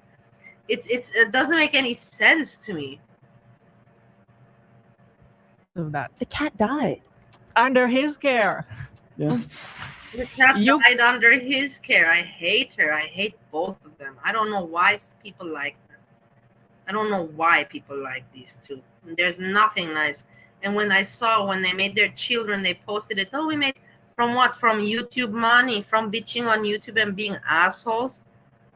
It doesn't make any sense to me. that. The cat died. Under his care. Yeah. The cat died under his care. I hate her. I hate both of them. I don't know why people like them. I don't know why people like these two. There's nothing nice. And when I saw when they made their children, they posted it. Oh, we made from what? From YouTube money, from bitching on YouTube and being assholes.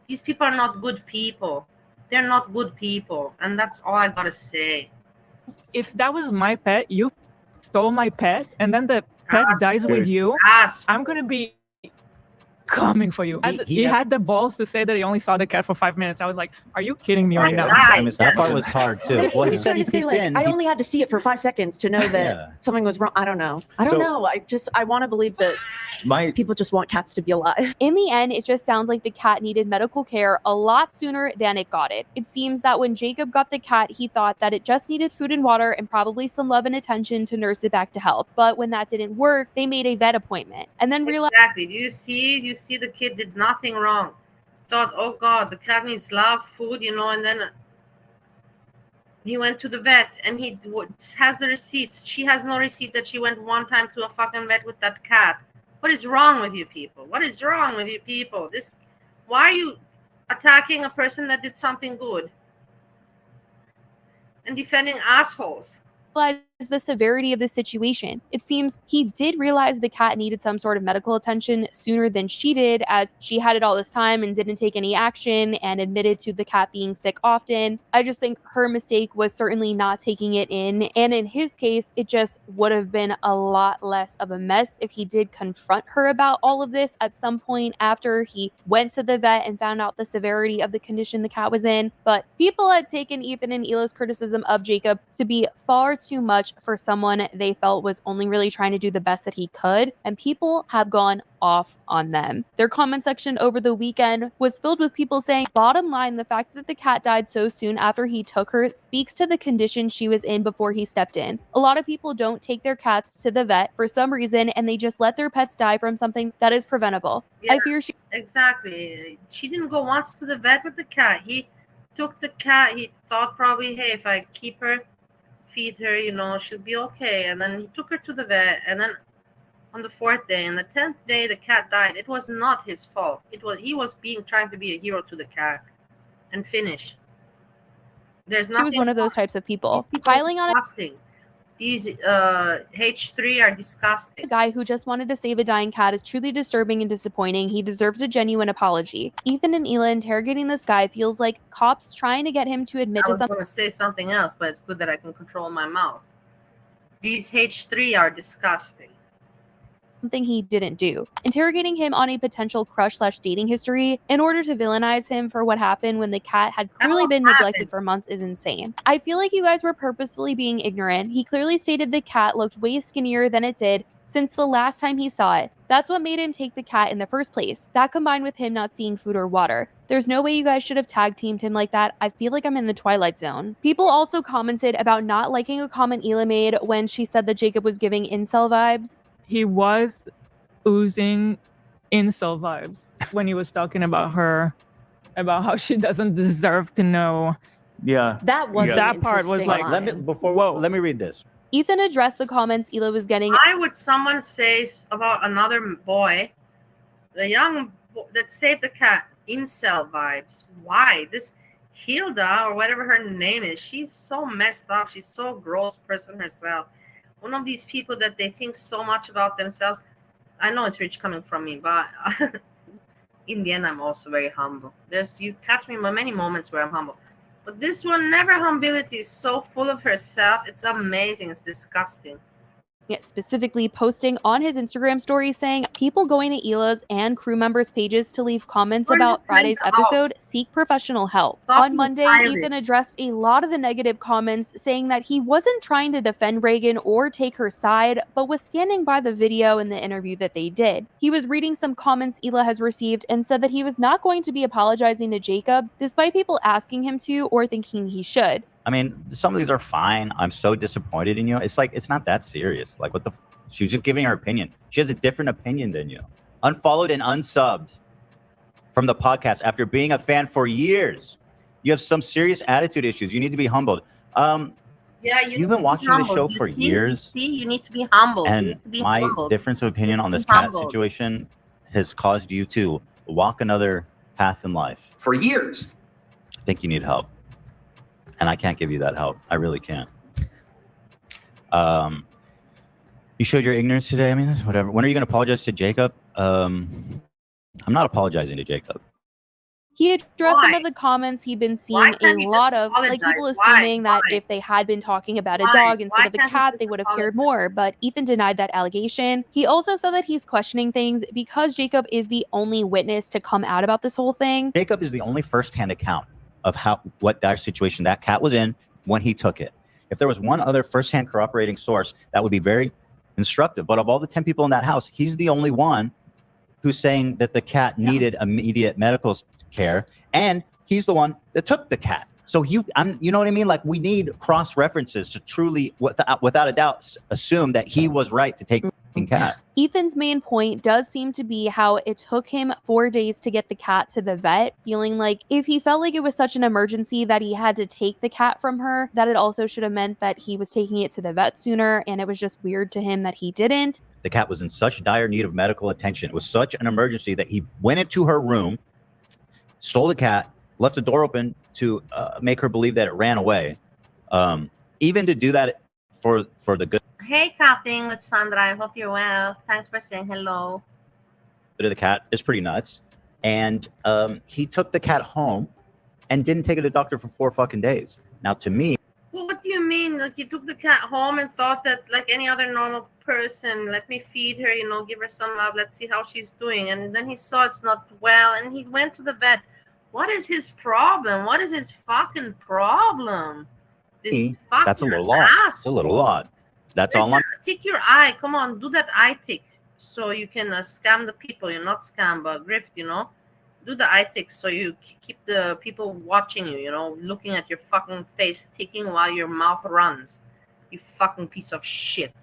These people are not good people. They're not good people. And that's all I gotta say. If that was my pet, you stole my pet, and then the pet dies with you, I'm gonna be coming for you. He had the balls to say that he only saw the cat for 5 minutes. I was like, are you kidding me right now? That part was hard too. Well, he He's said trying he to say, peeked like, in. I only had to see it for 5 seconds to know that something was wrong. I don't know. I don't know. I want to believe that people just want cats to be alive. In the end, it just sounds like the cat needed medical care a lot sooner than it got it. It seems that when Jacob got the cat, he thought that it just needed food and water and probably some love and attention to nurse it back to health. But when that didn't work, they made a vet appointment and then realized— Exactly. You see the kid did nothing wrong. Thought, oh God, the cat needs love, food, and then he went to the vet and he has the receipts. She has no receipt that she went one time to a fucking vet with that cat. What is wrong with you people? What is wrong with you people? Why are you attacking a person that did something good and defending assholes? the severity of the situation. It seems he did realize the cat needed some sort of medical attention sooner than she did, as she had it all this time and didn't take any action and admitted to the cat being sick often. I just think her mistake was certainly not taking it in, and in his case, it just would have been a lot less of a mess if he did confront her about all of this at some point after he went to the vet and found out the severity of the condition the cat was in. But people had taken Ethan and Hila's criticism of Jacob to be far too much for someone they felt was only really trying to do the best that he could, and people have gone off on them. Their comment section over the weekend was filled with people saying, bottom line, the fact that the cat died so soon after he took her speaks to the condition she was in before he stepped in. A lot of people don't take their cats to the vet for some reason, and they just let their pets die from something that is preventable. Yeah, I fear exactly. She didn't go once to the vet with the cat. He took the cat. He thought probably, hey, if I keep her, feed her, she'll be okay. And then he took her to the vet, and then on the 4th day and the 10th day the cat died. It was not his fault. He was trying to be a hero to the cat and finish. There's nothing. She was one of those types of people. These people Piling on these H3 are disgusting. A guy who just wanted to save a dying cat is truly disturbing and disappointing. He deserves a genuine apology. Ethan and Hila interrogating this guy feels like cops trying to get him to admit I to was going to say something else, but it's good that I can control my mouth. These H3 are disgusting. Something he didn't do. Interrogating him on a potential crush/dating history in order to villainize him for what happened when the cat had clearly been neglected for months is insane. I feel like you guys were purposefully being ignorant. He clearly stated the cat looked way skinnier than it did since the last time he saw it. That's what made him take the cat in the first place. That combined with him not seeing food or water. There's no way you guys should have tag teamed him like that. I feel like I'm in the Twilight Zone. People also commented about not liking a comment Hila made when she said that Jacob was giving incel vibes. He was oozing incel vibes when he was talking about her, about how she doesn't deserve to know. Yeah. That was that part was like, let me read this. Ethan addressed the comments Hila was getting. Why would someone say about another boy, the young that saved the cat, incel vibes? Why? This Hilda, or whatever her name is, she's so messed up. She's so gross person herself. One of these people that they think so much about themselves. I know it's rich coming from me, but in the end, I'm also very humble. You catch me in many moments where I'm humble. But this one, never humility, is so full of herself. It's amazing. It's disgusting. Specifically posting on his Instagram story saying, people going to Hila's and crew members' pages to leave comments about Friday's episode seek professional help. On Monday, Ethan addressed a lot of the negative comments, saying that he wasn't trying to defend Reagan or take her side, but was standing by the video and the interview that they did. He was reading some comments Hila has received and said that he was not going to be apologizing to Jacob, despite people asking him to or thinking he should. I mean, some of these are fine. I'm so disappointed in you. It's like, it's not that serious. Like, what the? She was just giving her opinion. She has a different opinion than you. Unfollowed and unsubbed from the podcast after being a fan for years. You have some serious attitude issues. You need to be humbled. Yeah, you've been watching the show for years. You need to be humble. And my difference of opinion on this cat situation has caused you to walk another path in life. For years. I think you need help. And I can't give you that help. I really can't. You showed your ignorance today. I mean, that's whatever. When are you going to apologize to Jacob? I'm not apologizing to Jacob. He addressed some Why? of the comments he'd been Why seeing can't a he lot just of, like people apologize? Why? assuming that Why? if they had been talking about a Why? dog instead Why of a can't he cat, just they would have apologize? cared more. But Ethan denied that allegation. He also said that he's questioning things because Jacob is the only witness to come out about this whole thing. Jacob is the only firsthand account of what that situation that cat was in when he took it. If there was one other firsthand corroborating source, that would be very instructive. But of all the 10 people in that house, he's the only one who's saying that the cat needed immediate medical care, and he's the one that took the cat. So you know what I mean? Like, we need cross references to truly, without a doubt, assume that he was right to take the cat. Ethan's main point does seem to be how it took him 4 days to get the cat to the vet, feeling like if he felt like it was such an emergency that he had to take the cat from her, that it also should have meant that he was taking it to the vet sooner, and it was just weird to him that he didn't. The cat was in such dire need of medical attention. It was such an emergency that he went into her room, stole the cat, left the door open to make her believe that it ran away. Even to do that for the good Hey, Crafting with Sandra. I hope you're well. Thanks for saying hello. of the cat is pretty nuts. And he took the cat home and didn't take it to the doctor for 4 fucking days. Now, to me, Well, what do you mean? Like, you took the cat home and thought that, like any other normal person, let me feed her, give her some love, let's see how she's doing. And then he saw it's not well, and he went to the vet. What is his problem? What is his fucking problem? that's a little odd. It's a little odd. That's all I'm. Tick your eye. Come on, do that eye tick so you can scam the people. You're not scam, but grift, Do the eye tick so you keep the people watching you, looking at your fucking face ticking while your mouth runs. You fucking piece of shit.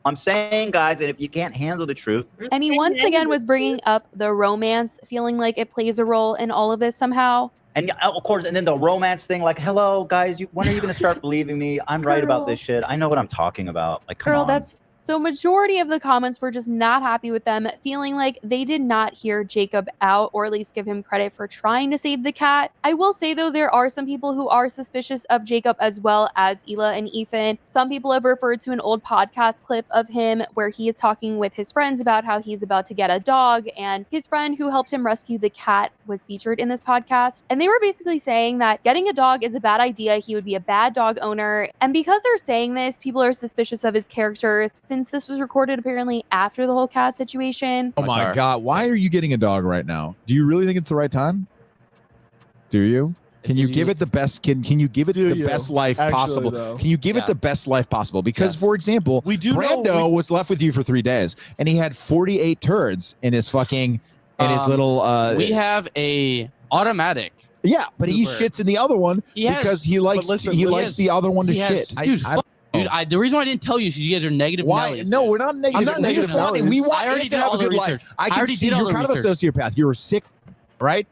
I'm saying, guys, that if you can't handle the truth, And he once again was bringing up the romance, feeling like it plays a role in all of this somehow. and of course, and then the romance thing, like, hello, guys, when are you going to start believing me? I'm right about this shit. I know what I'm talking about. Like, come on. So majority of the comments were just not happy with them, feeling like they did not hear Jacob out or at least give him credit for trying to save the cat. I will say, though, there are some people who are suspicious of Jacob as well as Hila and Ethan. Some people have referred to an old podcast clip of him where he is talking with his friends about how he's about to get a dog, and his friend who helped him rescue the cat was featured in this podcast. And they were basically saying that getting a dog is a bad idea. He would be a bad dog owner. And because they're saying this, people are suspicious of his character, since this was recorded apparently after the whole cat situation. Oh my God. Why are you getting a dog right now? Do you really think it's the right time? Do you? Can you give it the best? Can you give it the best life possible? though. Can you give it the best life possible? Because, for example, Brando was left with you for 3 days, and he had 48 turds in his fucking his little. We have a automatic. Yeah, but he shits in the other one because he likes the other one to shit. Dude, the reason why I didn't tell you is you guys are negative. Why? Nellies, No, we're not negative. I'm not negative. We want I already to did have all a the good research. life. I can see did all you're the kind of a research. sociopath. You're sick, right?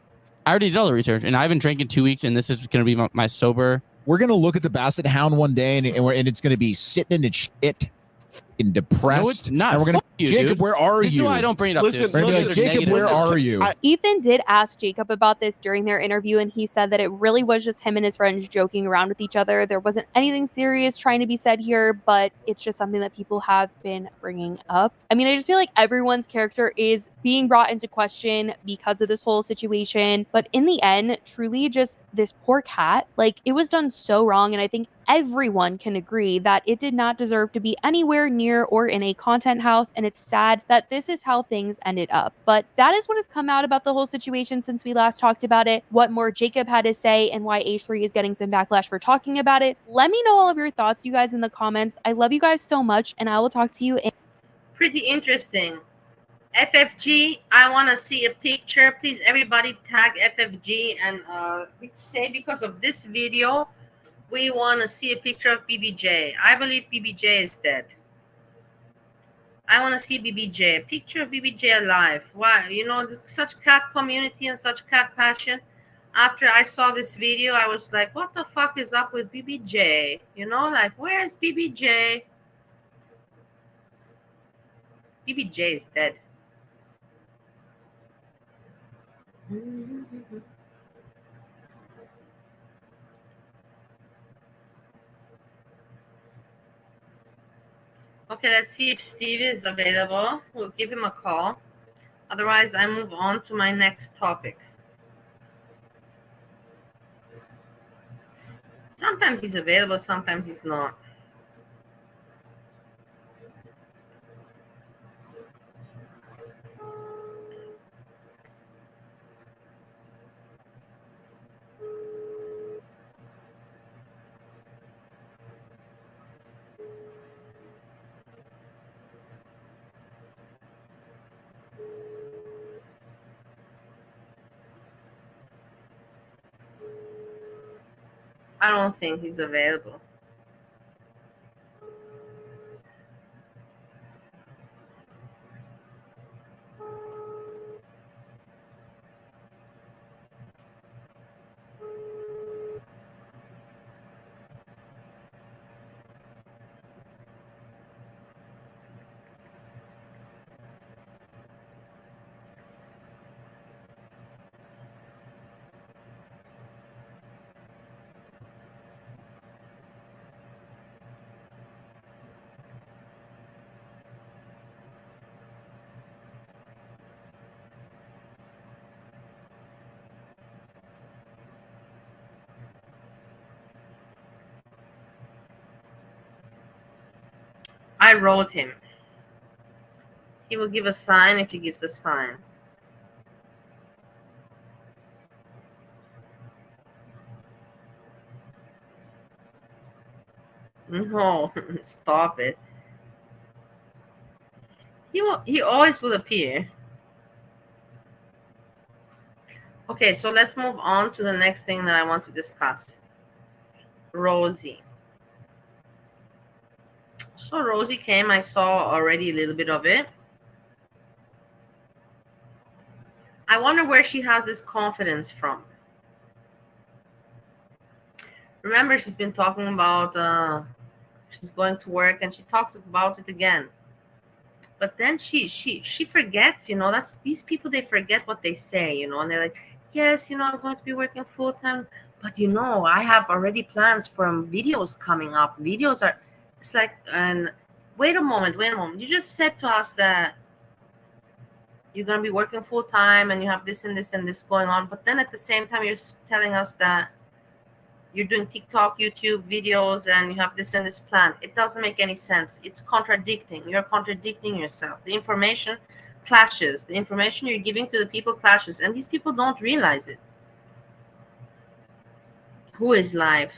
I already did all the research, and I haven't drank in 2 weeks, and this is going to be my sober. We're gonna look at the Basset Hound one day, and it's gonna be sitting in its shit, fucking depressed. No, it's not. And we're gonna, Fuck you, Jacob, dude. where are This you? is why I don't bring it up, dude. We're gonna be like, Jacob, where are you? Ethan did ask Jacob about this during their interview, and he said that it really was just him and his friends joking around with each other. There wasn't anything serious trying to be said here, but it's just something that people have been bringing up. I mean, I just feel like everyone's character is being brought into question because of this whole situation. But in the end, truly just this poor cat, like, it was done so wrong. And I think everyone can agree that it did not deserve to be anywhere near or in a content house, and it's sad that this is how things ended up. But that is what has come out about the whole situation since we last talked about it, what more Jacob had to say, and why H3 is getting some backlash for talking about it. Let me know all of your thoughts, you guys, in the comments. I love you guys so much, and I will talk to you in Pretty interesting. FFG, I want to see a picture. Please, everybody tag FFG and say because of this video, we want to see a picture of BBJ. I believe BBJ is dead. I want to see BBJ, a picture of BBJ alive. Why? Such cat community and such cat passion. After I saw this video, I was like, what the fuck is up with BBJ? Like, where's BBJ? BBJ is dead. Okay, let's see if Steve is available. We'll give him a call. Otherwise, I move on to my next topic. Sometimes he's available, sometimes he's not. I don't think he's available. I wrote him. He will give a sign if he gives a sign. No, stop it. He always will appear. Okay, so let's move on to the next thing that I want to discuss. Rosie. So Rosie came, I saw already a little bit of it. I wonder where she has this confidence from. Remember, she's been talking about she's going to work, and she talks about it again. But then she forgets, that's these people, they forget what they say, and they're like, yes, I'm going to be working full time, but I have already plans from videos coming up. Videos are, it's like, and wait a moment. You just said to us that you're going to be working full time and you have this and this and this going on, but then at the same time you're telling us that you're doing TikTok, YouTube videos, and you have this and this plan. It doesn't make any sense. It's contradicting. You're contradicting yourself. The information clashes. The information you're giving to the people clashes, and these people don't realize it. Who is live?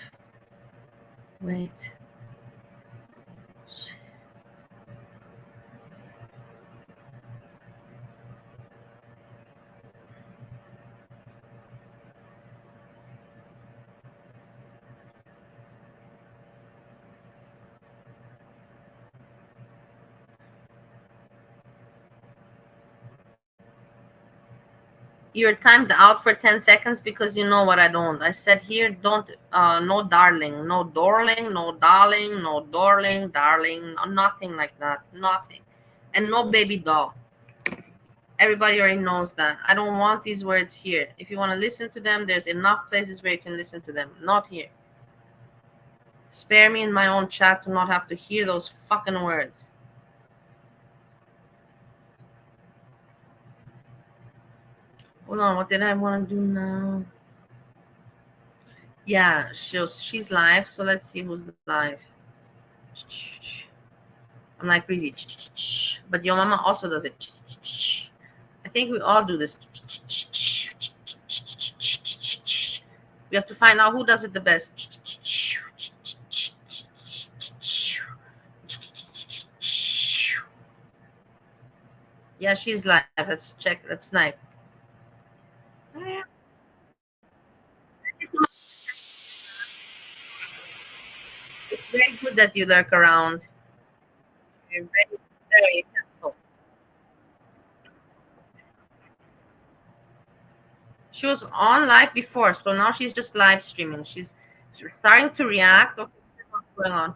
Wait. You're timed out for 10 seconds because you know what I don't. I said here, don't, no darling, no darling, no darling, no darling, darling, nothing like that, nothing. And no baby doll. Everybody already knows that. I don't want these words here. If you want to listen to them, there's enough places where you can listen to them. Not here. Spare me in my own chat to not have to hear those fucking words. Hold on, what did I want to do now? Yeah, she's live, so let's see who's live. I'm like crazy. But your mama also does it. I think we all do this. We have to find out who does it the best. Yeah, she's live. Let's check. Let's snipe. It's very good that you lurk around. You're very, very helpful. She was on live before, so now she's just live streaming. She's starting to react. Okay, this is what's going on.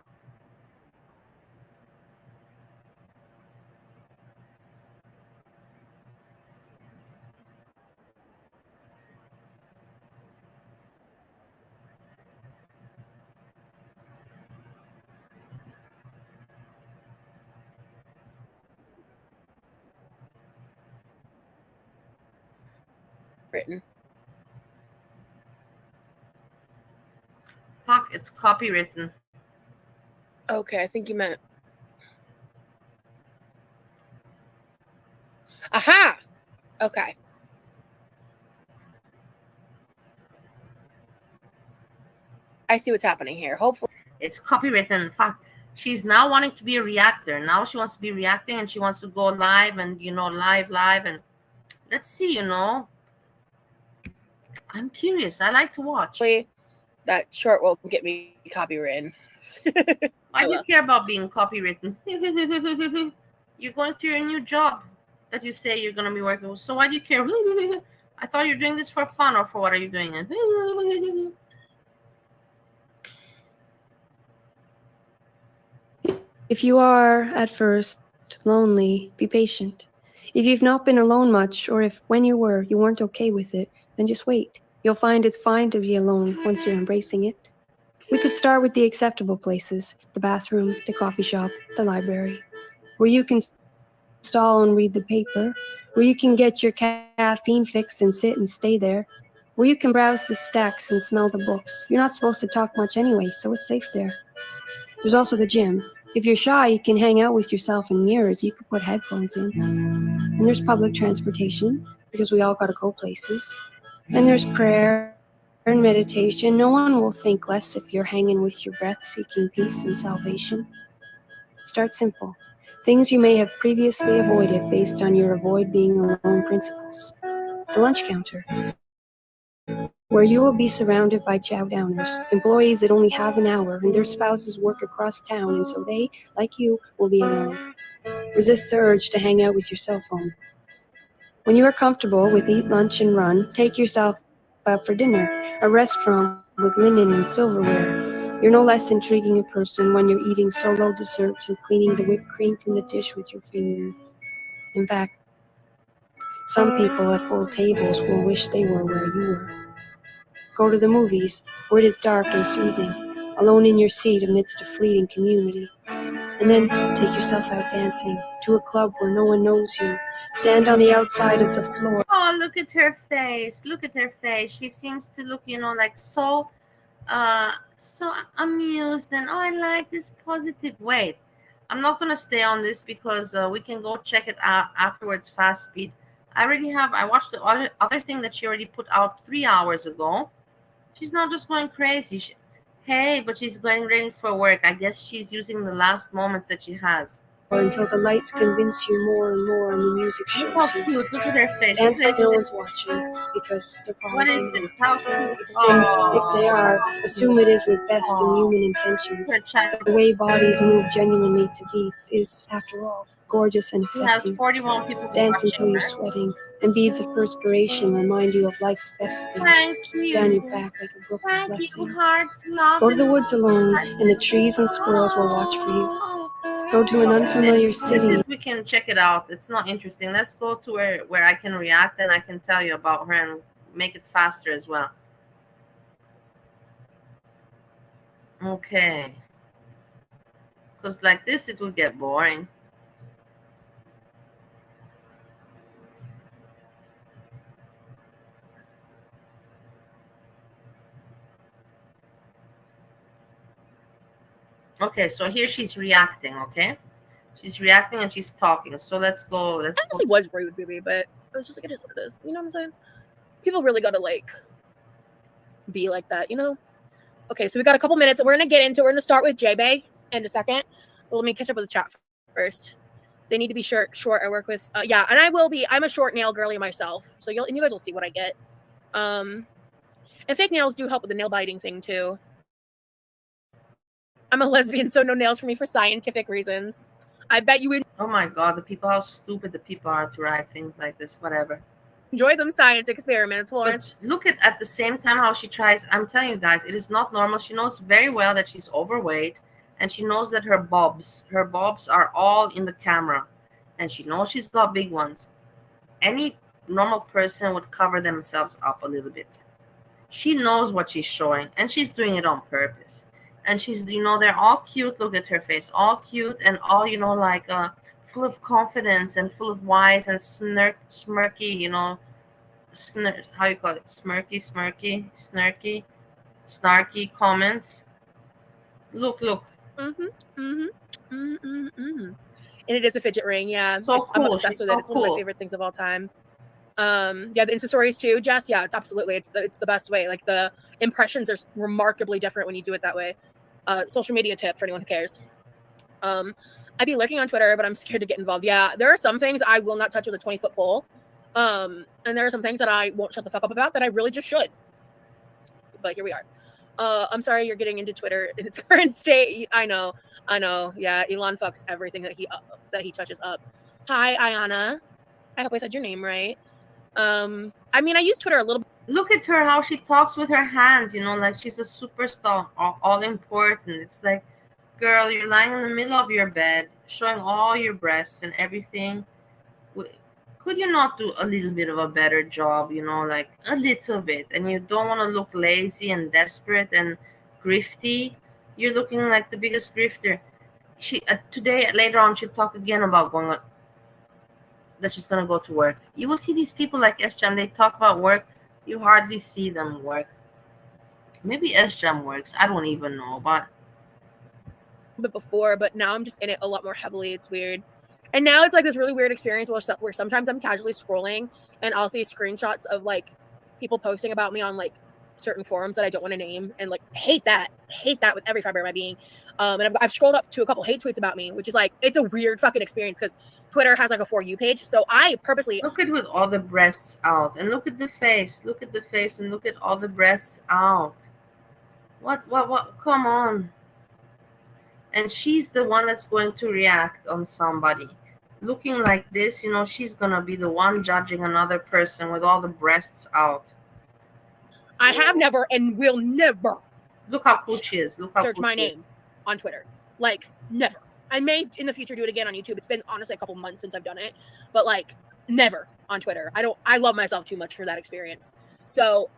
Britain. Fuck Fuck, it's copywritten. Okay, I think you meant. Aha! Okay. I see what's happening here. Hopefully. It's copywritten. Fuck. She's now wanting to be a reactor. Now she wants to be reacting and she wants to go live and, live. And let's see, I'm curious. I like to watch. That short will get me copywritten. Why do you care about being copywritten? You're going to your new job that you say you're going to be working with. So why do you care? I thought you were doing this for fun, or for what are you doing it? If you are, at first, lonely, be patient. If you've not been alone much, or if when you were, you weren't okay with it, then just wait. You'll find it's fine to be alone once you're embracing it. We could start with the acceptable places, the bathroom, the coffee shop, the library, where you can stall and read the paper, where you can get your caffeine fix and sit and stay there, where you can browse the stacks and smell the books. You're not supposed to talk much anyway, so it's safe there. There's also the gym. If you're shy, you can hang out with yourself in mirrors. You can put headphones in. And there's public transportation, because we all gotta go places. And there's prayer and meditation. No one will think less if you're hanging with your breath, seeking peace and salvation. Start simple. Things you may have previously avoided based on your avoid being alone principles. The lunch counter, where you will be surrounded by chow downers, employees that only have an hour and their spouses work across town, and so they, like you, will be alone. Resist the urge to hang out with your cell phone. When you are comfortable with eat lunch and run, take yourself out for dinner, a restaurant with linen and silverware. You're no less intriguing a person when you're eating solo desserts and cleaning the whipped cream from the dish with your finger. In fact, some people at full tables will wish they were where you were. Go to the movies, where it is dark and soothing, alone in your seat amidst a fleeting community. And then take yourself out dancing, to a club where no one knows you. Stand on the outside of the floor. Oh, look at her face. Look at her face. She seems to look, like so amused, and I like this positive. Wait, I'm not going to stay on this because we can go check it out afterwards, fast speed. I watched the other thing that she already put out 3 hours ago. She's not just going crazy. Hey, but she's going ready for work. I guess she's using the last moments that she has. Until the lights convince you more and more and the music shows Look how cute. Look at her face. Dance like no one's watching, because they're probably What is this? How cute. And if they are, assume it is with best and human intentions. The way bodies move genuinely to beats is, after all, gorgeous and She has effective. 41 people. Dance until you're sweating, and beads of perspiration remind you of life's best things. Thank you. Down your back like a book of Thank blessings. you, heart. Love Go to the woods alone, and the trees and squirrels will watch for you. Go to an unfamiliar city. We can check it out. It's not interesting. Let's go to where I can react and I can tell you about her and make it faster as well. Okay. Because like this, it will get boring. Okay, so here she's reacting, okay? She's reacting and she's talking. So let's go. It honestly was rude, baby, but it was just like, it is what it is. You know what I'm saying? People really gotta be like that, Okay, so we got a couple minutes that we're gonna get into. We're gonna start with J-Bay in a second. But let me catch up with the chat first. They need to be short. I work with yeah, and I will be. I'm a short nail girly myself, so you guys will see what I get. And fake nails do help with the nail biting thing too. I'm a lesbian, so no nails for me for scientific reasons. I bet you would. Oh my God, how stupid the people are to write things like this. Whatever. Enjoy them science experiments, Florence. But look at the same time how she tries. I'm telling you guys, it is not normal. She knows very well that she's overweight, and she knows that her bobs are all in the camera, and she knows she's got big ones. Any normal person would cover themselves up a little bit. She knows what she's showing, and she's doing it on purpose. And she's, they're all cute. Look at her face, all cute and all, full of confidence and full of wise and smirky, how you call it? Snarky comments. Look. And it is a fidget ring. Yeah, So I'm cool. obsessed She's with so it. It's one of my cool. favorite things of all time. Yeah, the Insta stories too, Jess. Yeah, it's absolutely. It's the best way. Like the impressions are remarkably different when you do it that way. Social media tip for anyone who cares. I'd be lurking on Twitter, but I'm scared to get involved. Yeah, there are some things I will not touch with a 20-foot pole. And there are some things that I won't shut the fuck up about that I really just should. But here we are. I'm sorry you're getting into Twitter in its current state. I know. Yeah, Elon fucks everything that he touches up. Hi, Ayana. I hope I said your name right. I mean, I use Twitter a little bit. Look at her, how she talks with her hands, like she's a superstar, all important. It's like, girl, you're lying in the middle of your bed, showing all your breasts and everything. Could you not do a little bit of a better job, like a little bit? And you don't want to look lazy and desperate and grifty. You're looking like the biggest grifter. She today, later on, she'll talk again about that she's going to go to work. You will see these people like S-Jam, they talk about work. You hardly see them work. Maybe S-Jam works. I don't even know, but before, but now I'm just in it a lot more heavily. It's weird. And now it's like this really weird experience where sometimes I'm casually scrolling and I'll see screenshots of like people posting about me on like certain forums that I don't want to name, and like hate that with every fiber of my being. And I've scrolled up to a couple hate tweets about me, which is like, it's a weird fucking experience because Twitter has like a For You page. So I purposely look at with all the breasts out, and look at the face, and look at all the breasts out. What? Come on. And she's the one that's going to react on somebody. Looking like this, she's going to be the one judging another person with all the breasts out. I have never and will never. Look how cool she is. Look how search cool my she name is. On Twitter. Like, never. I may in the future do it again on YouTube. It's been honestly a couple months since I've done it, but like never on Twitter. I love myself too much for that experience. So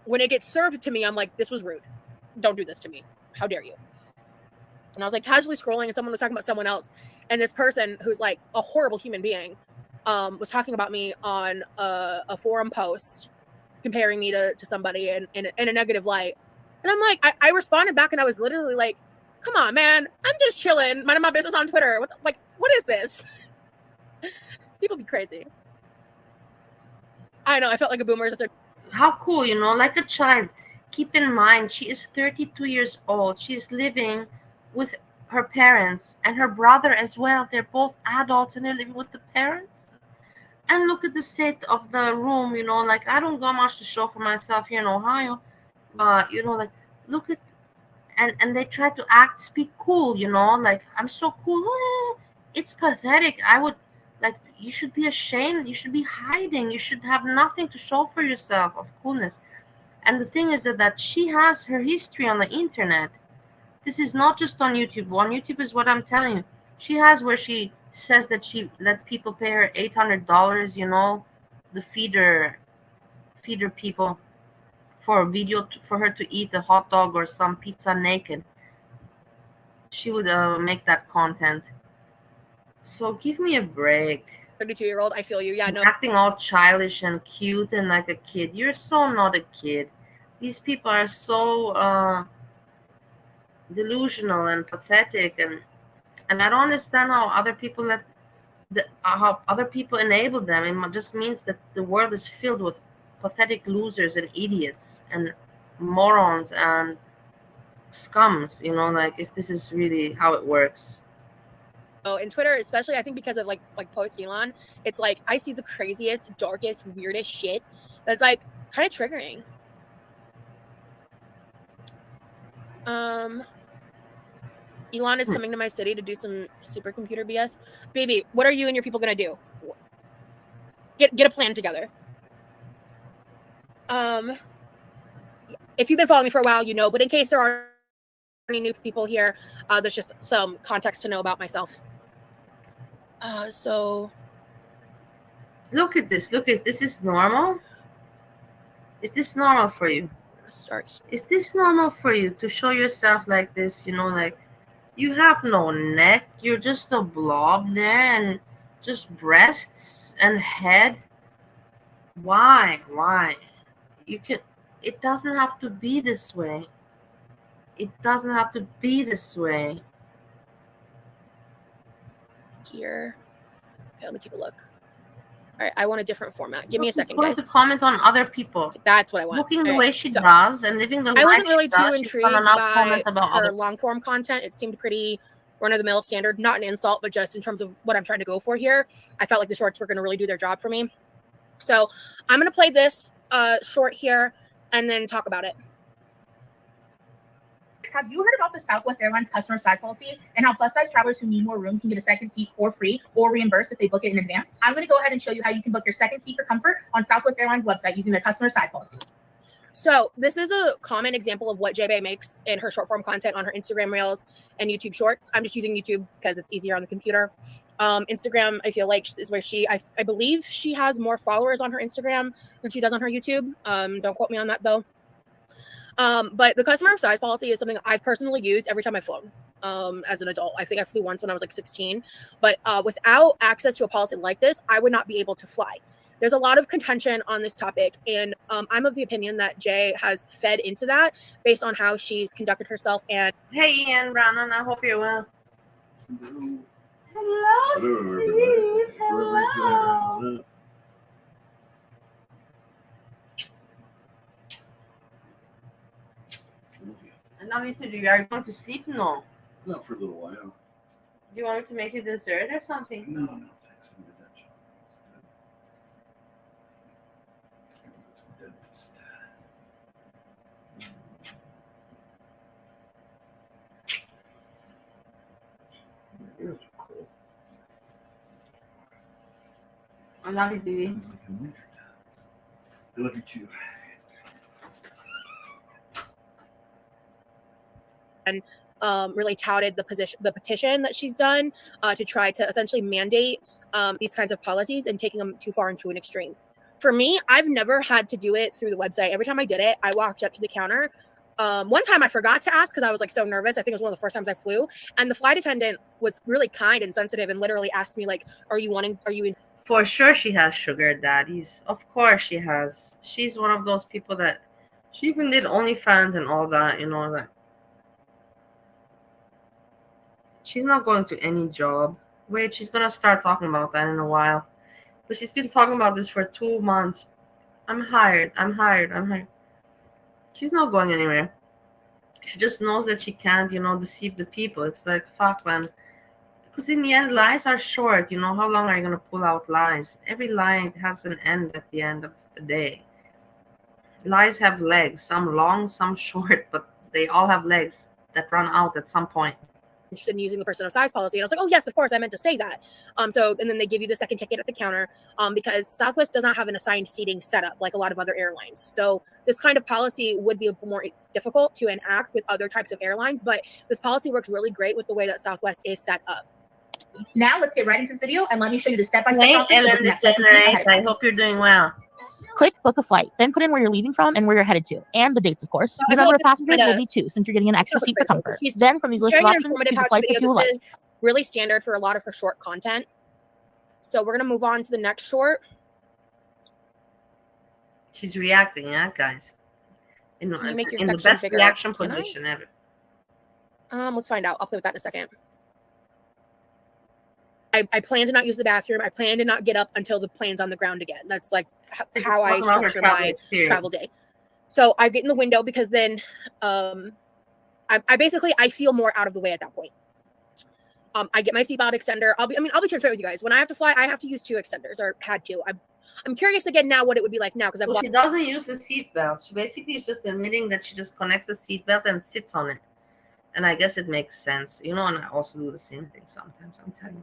when it gets served to me, I'm like, this was rude. Don't do this to me. How dare you? And I was like casually scrolling and someone was talking about someone else. And this person who's like a horrible human being was talking about me on a forum post, comparing me to somebody in a negative light. And I'm like, I responded back and I was literally like, come on, man. I'm just chilling, minding my business on Twitter. What is this? People be crazy. I know, I felt like a boomer. How cool, like a child. Keep in mind, she is 32 years old. She's living with her parents and her brother as well. They're both adults and they're living with the parents. And look at the state of the room, like I don't got much to show for myself here in Ohio, but like look at, and they try to speak cool, like I'm so cool. It's pathetic. I would like, you should be ashamed. You should be hiding. You should have nothing to show for yourself of coolness. And the thing is that she has her history on the internet. This is not just on YouTube. On YouTube is what I'm telling you. She has where she says that she let people pay her $800, the feeder people, for a video for her to eat a hot dog or some pizza naked. She would make that content. So give me a break. 32-year-old, I feel you. Yeah, no. Acting all childish and cute and like a kid. You're so not a kid. These people are so delusional and pathetic, and I don't understand how other people how other people enable them. It just means that the world is filled with pathetic losers and idiots and morons and scums, like if this is really how it works. Oh, and Twitter, especially, I think because of like post Elon, it's like I see the craziest, darkest, weirdest shit that's like kind of triggering. Elon is coming to my city to do some supercomputer BS. Baby, what are you and your people gonna do? Get a plan together. If you've been following me for a while, but in case there are any new people here, there's just some context to know about myself. So look at this. This is normal. Is this normal for you? Sorry. Is this normal for you to show yourself like this? Like you have no neck. You're just a blob there and just breasts and head. Why? It doesn't have to be this way. It doesn't have to be this way. Here. Okay, let me take a look. All right, I want a different format. Give me a second, Going guys. to comment on other people. That's what I want. Looking the All way right, she so does and living the life I wasn't really she too does, she's gonna intrigued not by comment about her other long form content. It seemed pretty run-of-the-mill standard, not an insult, but just in terms of what I'm trying to go for here. I felt like the shorts were going to really do their job for me. So I'm going to play this short here and then talk about it. Have you heard about the Southwest Airlines customer size policy and how plus-size travelers who need more room can get a second seat for free or reimbursed if they book it in advance? I'm going to go ahead and show you how you can book your second seat for comfort on Southwest Airlines website using their customer size policy. So this is a common example of what J-Bay makes in her short form content on her Instagram Reels and YouTube Shorts. I'm just using YouTube because it's easier on the computer. Instagram, I feel like, is where I believe she has more followers on her Instagram than she does on her YouTube. Don't quote me on that though. But the customer size policy is something I've personally used every time I've flown as an adult. I think I flew once when I was like 16. But without access to a policy like this, I would not be able to fly. There's a lot of contention on this topic, and I'm of the opinion that Jay has fed into that based on how she's conducted herself. And hey, Ian, Brandon, I hope you're well. Hello. Hello, Steve. Hello. Allow me to do. Are you going to sleep? No. Not for a little while. Do you want me to make you dessert or something? No, thanks. I'm good at that job. I love you, baby. I love you too. And really touted the petition that she's done to try to essentially mandate these kinds of policies and taking them too far into an extreme. For me, I've never had to do it through the website. Every time I did it, I walked up to the counter. One time I forgot to ask because I was like so nervous. I think it was one of the first times I flew, and the flight attendant was really kind and sensitive and literally asked me like, "Are you in?" For sure, she has sugar daddies. Of course, she has. She's one of those people that she even did OnlyFans and all that. You know that. She's not going to any job. Wait, she's gonna start talking about that in a while. But she's been talking about this for 2 months. I'm hired. She's not going anywhere. She just knows that she can't, deceive the people. It's like, fuck, man. Because in the end, lies are short. How long are you gonna pull out lies? Every lie has an end at the end of the day. Lies have legs, some long, some short, but they all have legs that run out at some point. Interested in using the person of size policy, and I was like, oh yes, of course, I meant to say that. And then they give you the second ticket at the counter because Southwest does not have an assigned seating setup like a lot of other airlines. So this kind of policy would be more difficult to enact with other types of airlines, but this policy works really great with the way that Southwest is set up. Now let's get right into this video and let me show you the step-by-step Hey, process. Ellen DeGenerate, I hope you're doing well. Click book a flight, then put in where you're leaving from and where you're headed to, and the dates, of course. The number of passengers will be 2, since you're getting an extra seat for comfort. Then from these list of options, choose the flights that you will like. This is really standard for a lot of her short content. So we're gonna move on to the next short. She's reacting, yeah, guys. In the best bigger? reaction position ever. Let's find out. I'll play with that in a second. I plan to not use the bathroom. I plan to not get up until the plane's on the ground again. That's like how I structure my travel day. So I get in the window because then I feel more out of the way at that point. I get my seatbelt extender. I'll be transparent with you guys. When I have to fly, I have to use 2 extenders, or had to. I'm curious again now what it would be like now because she doesn't use the seatbelt. She basically is just admitting that she just connects the seatbelt and sits on it. And I guess it makes sense, and I also do the same thing sometimes. I'm telling you.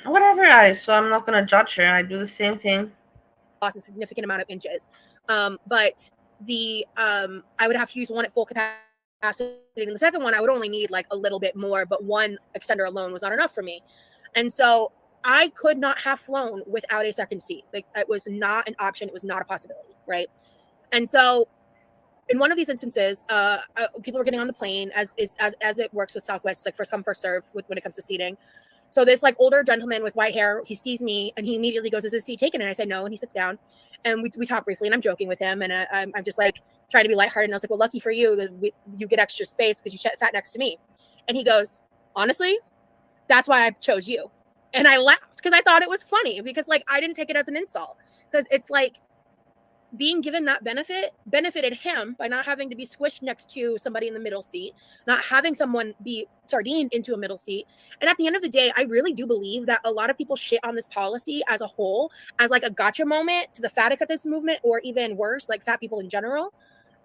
Whatever, so I'm not gonna judge her. I do the same thing. Lost a significant amount of inches, but I would have to use one at full capacity, and the second one I would only need like a little bit more, but one extender alone was not enough for me, and so I could not have flown without a second seat. Like it was not an option. It was not a possibility, right? And so in one of these instances, people were getting on the plane as it works with Southwest, like first come first serve when it comes to seating. So this like older gentleman with white hair, he sees me and he immediately goes, "Is his seat taken?" And I say no, and he sits down, and we talk briefly, and I'm joking with him, and I'm just like, trying to be lighthearted. And I was like, well, lucky for you that you get extra space because you sat next to me. And he goes, honestly, that's why I chose you. And I laughed because I thought it was funny because like I didn't take it as an insult because it's like being given that benefited him by not having to be squished next to somebody in the middle seat, not having someone be sardined into a middle seat. And at the end of the day, I really do believe that a lot of people shit on this policy as a whole as like a gotcha moment to the fat acceptance movement, or even worse, like fat people in general.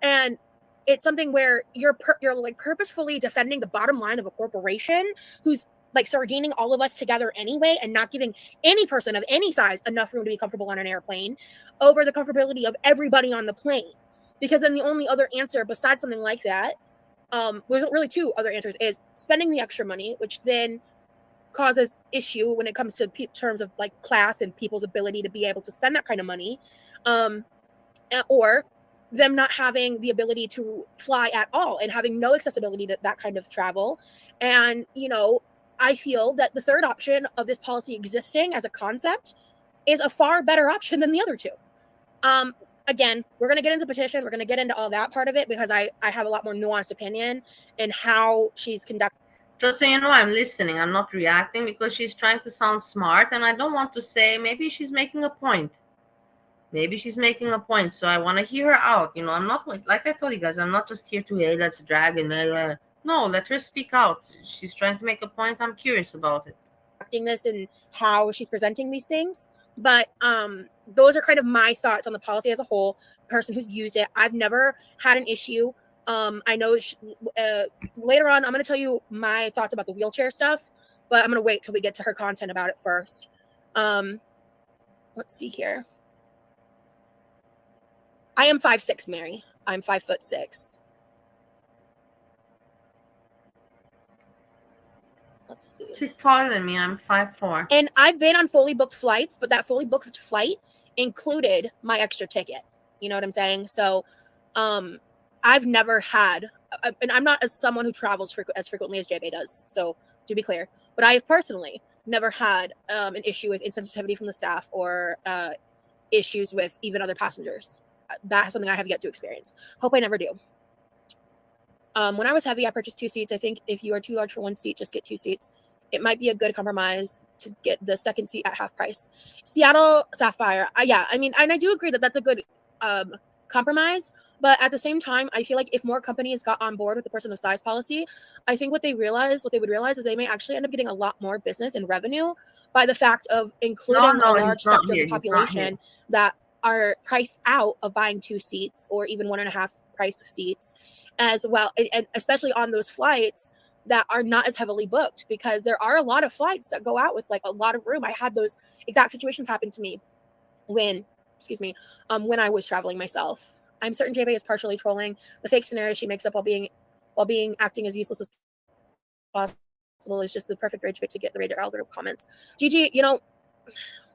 And it's something where you're like purposefully defending the bottom line of a corporation who's like sardining all of us together anyway and not giving any person of any size enough room to be comfortable on an airplane over the comfortability of everybody on the plane. Because then the only other answer besides something like that, there's really two other answers, is spending the extra money, which then causes issue when it comes to terms of like class and people's ability to be able to spend that kind of money, or them not having the ability to fly at all and having no accessibility to that kind of travel. And, you know, I feel that the third option of this policy existing as a concept is a far better option than the other two. Again, we're going to get into petition. We're going to get into all that part of it because I have a lot more nuanced opinion in how she's conducting. Just so you know, I'm listening. I'm not reacting because she's trying to sound smart. And I don't want to say, maybe she's making a point. Maybe she's making a point. So I want to hear her out. You know, I'm not, like I told you guys, I'm not just here to, hey, let's drag and no, let her speak out. She's trying to make a point. I'm curious about it. This and how she's presenting these things. But those are kind of my thoughts on the policy as a whole. Person who's used it, I've never had an issue. I know later on I'm going to tell you my thoughts about the wheelchair stuff, but I'm going to wait till we get to her content about it first. Let's see here. I am 5'6", Mary. I'm 5'6". Let's see. She's taller than me. I'm 5'4". And I've been on fully booked flights, but that fully booked flight included my extra ticket. You know what I'm saying? So I've never had, and I'm not as someone who travels as frequently as JB does, so to be clear, but I have personally never had an issue with insensitivity from the staff or issues with even other passengers. That's something I have yet to experience. Hope I never do. When I was heavy, I purchased 2 seats. I think if you are too large for 1 seat, just get 2 seats. It might be a good compromise to get the second seat at half price. Seattle Sapphire. Yeah, I mean, and I do agree that that's a good compromise. But at the same time, I feel like if more companies got on board with the person of size policy, I think what they would realize is they may actually end up getting a lot more business and revenue by the fact of including a large sector of the population that are priced out of buying 2 seats or even 1.5 priced seats as well. And especially on those flights that are not as heavily booked, because there are a lot of flights that go out with like a lot of room. I had those exact situations happen to me when I was traveling myself. I'm certain JB is partially trolling the fake scenario she makes up while acting as useless as possible is just the perfect rage bit to get the rage algorithm comments. Gigi, you know,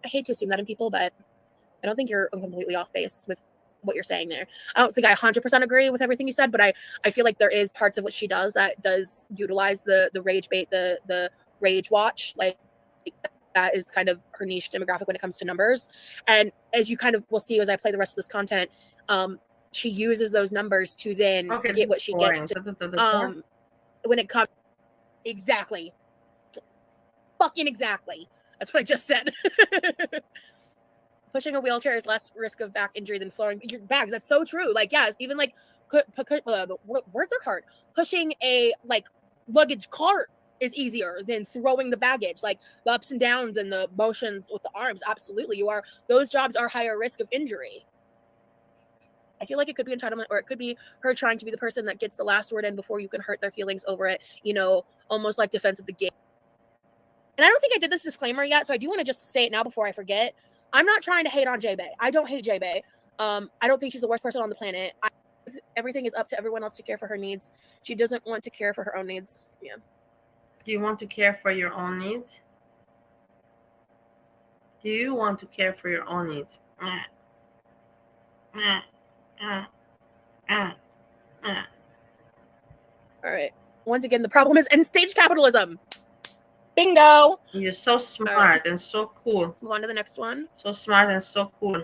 I hate to assume that in people, but I don't think you're completely off base with what you're saying there. I don't think I 100% agree with everything you said, but I feel like there is parts of what she does that does utilize the rage bait, the rage watch. Like that is kind of her niche demographic when it comes to numbers. And as you kind of will see as I play the rest of this content, she uses those numbers to then get what she gets to. When it comes, exactly. Fucking exactly. That's what I just said. Pushing a wheelchair is less risk of back injury than throwing your bags. That's so true. Like, yes, even like words are hard. Pushing a like luggage cart is easier than throwing the baggage. Like the ups and downs and the motions with the arms. Absolutely, those jobs are higher risk of injury. I feel like it could be entitlement, or it could be her trying to be the person that gets the last word in before you can hurt their feelings over it. You know, almost like defense of the game. And I don't think I did this disclaimer yet, so I do want to just say it now before I forget. I'm not trying to hate on J-Bay. I don't hate J-Bay. I don't think she's the worst person on the planet. Everything is up to everyone else to care for her needs. She doesn't want to care for her own needs. Yeah. Do you want to care for your own needs? Do you want to care for your own needs? All right. Once again, the problem is end stage capitalism. Bingo. You're so smart and so cool. Let's move on to the next one. So smart and so cool.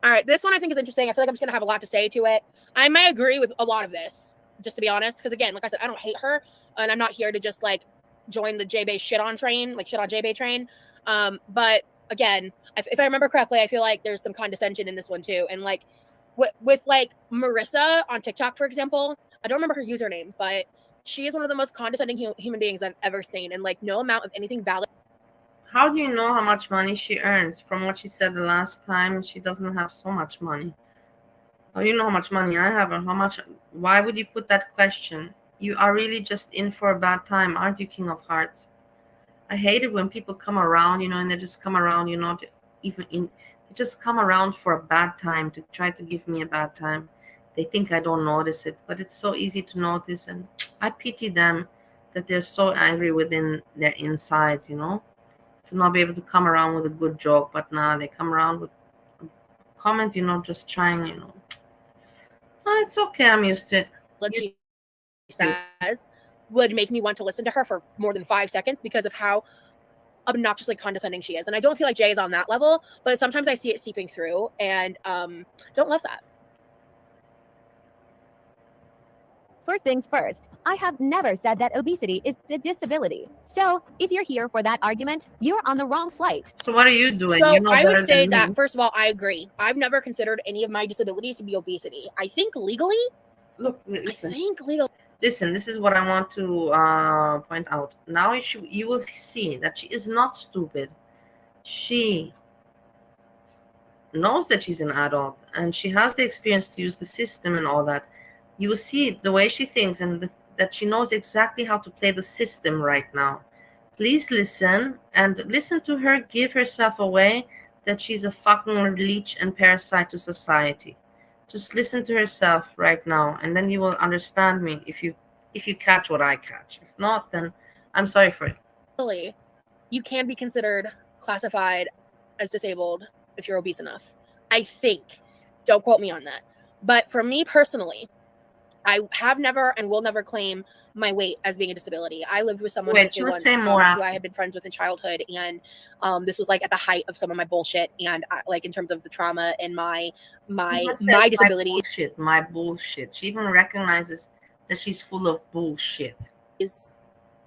All right, this one I think is interesting. I feel like I'm just gonna have a lot to say to it. I may agree with a lot of this, just to be honest, because again, like I said, I don't hate her, and I'm not here to just like join the J-Bay shit on J-Bay train. But again, if I remember correctly, I feel like there's some condescension in this one too, and like with like Marissa on TikTok, for example, I don't remember her username, but she is one of the most condescending human beings I've ever seen, and like no amount of anything valid. How do you know how much money she earns? From what she said the last time, she doesn't have so much money. Oh, you know how much money I have and how much. Why would you put that question? You are really just in for a bad time, aren't you, King of Hearts? I hate it when people come around, and they just come around, not even in. They just come around for a bad time to try to give me a bad time. They think I don't notice it, but it's so easy to notice, and I pity them that they're so angry within their insides, to not be able to come around with a good joke, but now they come around with a comment, just trying, Oh, it's okay, I'm used to it. She says would make me want to listen to her for more than 5 seconds because of how obnoxiously condescending she is. And I don't feel like Jay is on that level, but sometimes I see it seeping through, and don't love that. First things first, I have never said that obesity is a disability. So if you're here for that argument, you're on the wrong flight. So what are you doing? So I would say that, first of all, I agree. I've never considered any of my disabilities to be obesity. I think legally, Listen, this is what I want to point out. Now you will see that she is not stupid. She knows that she's an adult and she has the experience to use the system and all that. You will see the way she thinks and that she knows exactly how to play the system right now. Please listen and listen to her give herself away that she's a fucking leech and parasite to society. Just listen to herself right now, and then you will understand me if you catch what I catch. If not, then I'm sorry for it. Really, you can be considered classified as disabled if you're obese enough. I think. Don't quote me on that. But for me personally, I have never and will never claim my weight as being a disability. I lived with someone who I had been friends with in childhood, and this was like at the height of some of my bullshit, and like in terms of the trauma and my disability. My bullshit. She even recognizes that she's full of bullshit. Is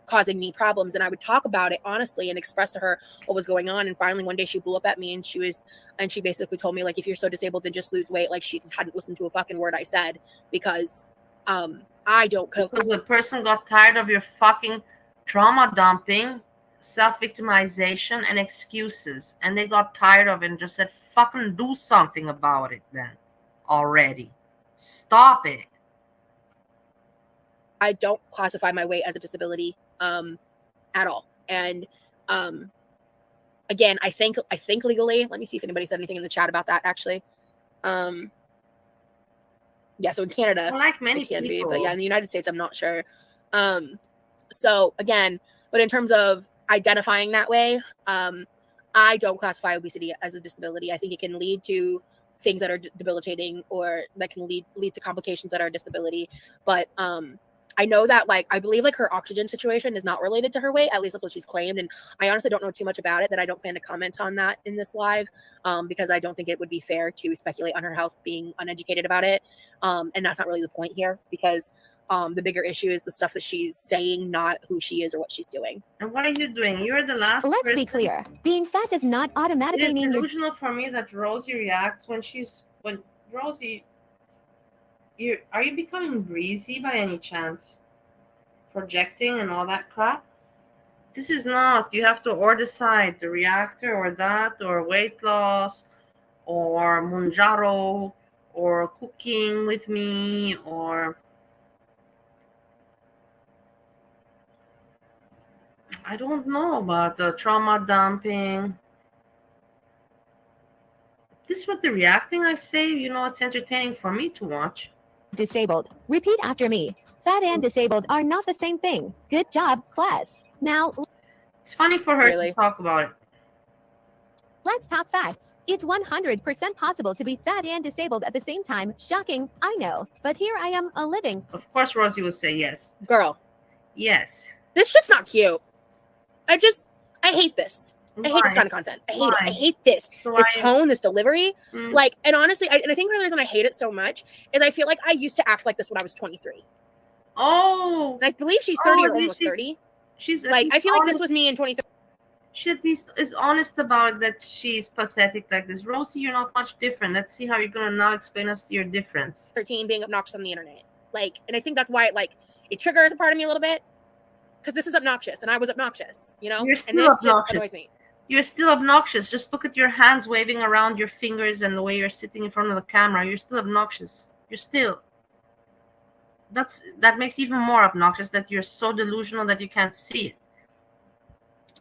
causing me problems, and I would talk about it honestly and express to her what was going on. And finally one day she blew up at me, and she basically told me, like, if you're so disabled, then just lose weight. Like she hadn't listened to a fucking word I said because I don't cope. Because the person got tired of your fucking trauma dumping, self-victimization, and excuses. And they got tired of it and just said, fucking do something about it then already. Stop it. I don't classify my weight as a disability at all. And again, I think legally, let me see if anybody said anything in the chat about that actually. Yeah, so in Canada, like many it can people. be, but yeah, in the United States, I'm not sure. So again, but in terms of identifying that way, I don't classify obesity as a disability. I think it can lead to things that are debilitating, or that can lead to complications that are a disability. But I know that, like, I believe like her oxygen situation is not related to her weight. At least that's what she's claimed. And I honestly don't know too much about it, that I don't plan to comment on that in this live, because I don't think it would be fair to speculate on her health being uneducated about it. And that's not really the point here, because the bigger issue is the stuff that she's saying, not who she is or what she's doing. And what are you doing? You're the last Let's person. be clear. Being fat does not automatically It is mean you're delusional for me that Rosie reacts when Rosie, are you becoming breezy by any chance? Projecting and all that crap? This is not. You have to decide the reactor or that, or weight loss, or Munjaro, or cooking with me, or I don't know about the trauma dumping. This is what the reacting I say, it's entertaining for me to watch. disabled. Repeat after me. Fat and disabled are not the same thing. Good job, class. Now, it's funny for her to talk about it. Let's talk facts. It's 100% possible to be fat and disabled at the same time. Shocking, I know. But here I am, a living. Of course, Rosie will say yes. Girl. Yes. This shit's not cute. I hate this. I hate this kind of content. I hate it. I hate this tone, this delivery. Like, and honestly, I think the reason I hate it so much is I feel like I used to act like this when I was 23. Oh, and I believe she's 30 or almost 30. She's like, I feel like this was me in 23. She at least is honest about it, that she's pathetic like this. Rosie, you're not much different. Let's see how you're gonna now explain us your difference. 13 being obnoxious on the internet. Like, and I think that's why it triggers a part of me a little bit. Because this is obnoxious, and I was obnoxious, you know? You're still and this obnoxious. just annoys me. You're still obnoxious. Just look at your hands waving around your fingers and the way you're sitting in front of the camera. You're still obnoxious. You're still. That makes even more obnoxious that you're so delusional that you can't see it.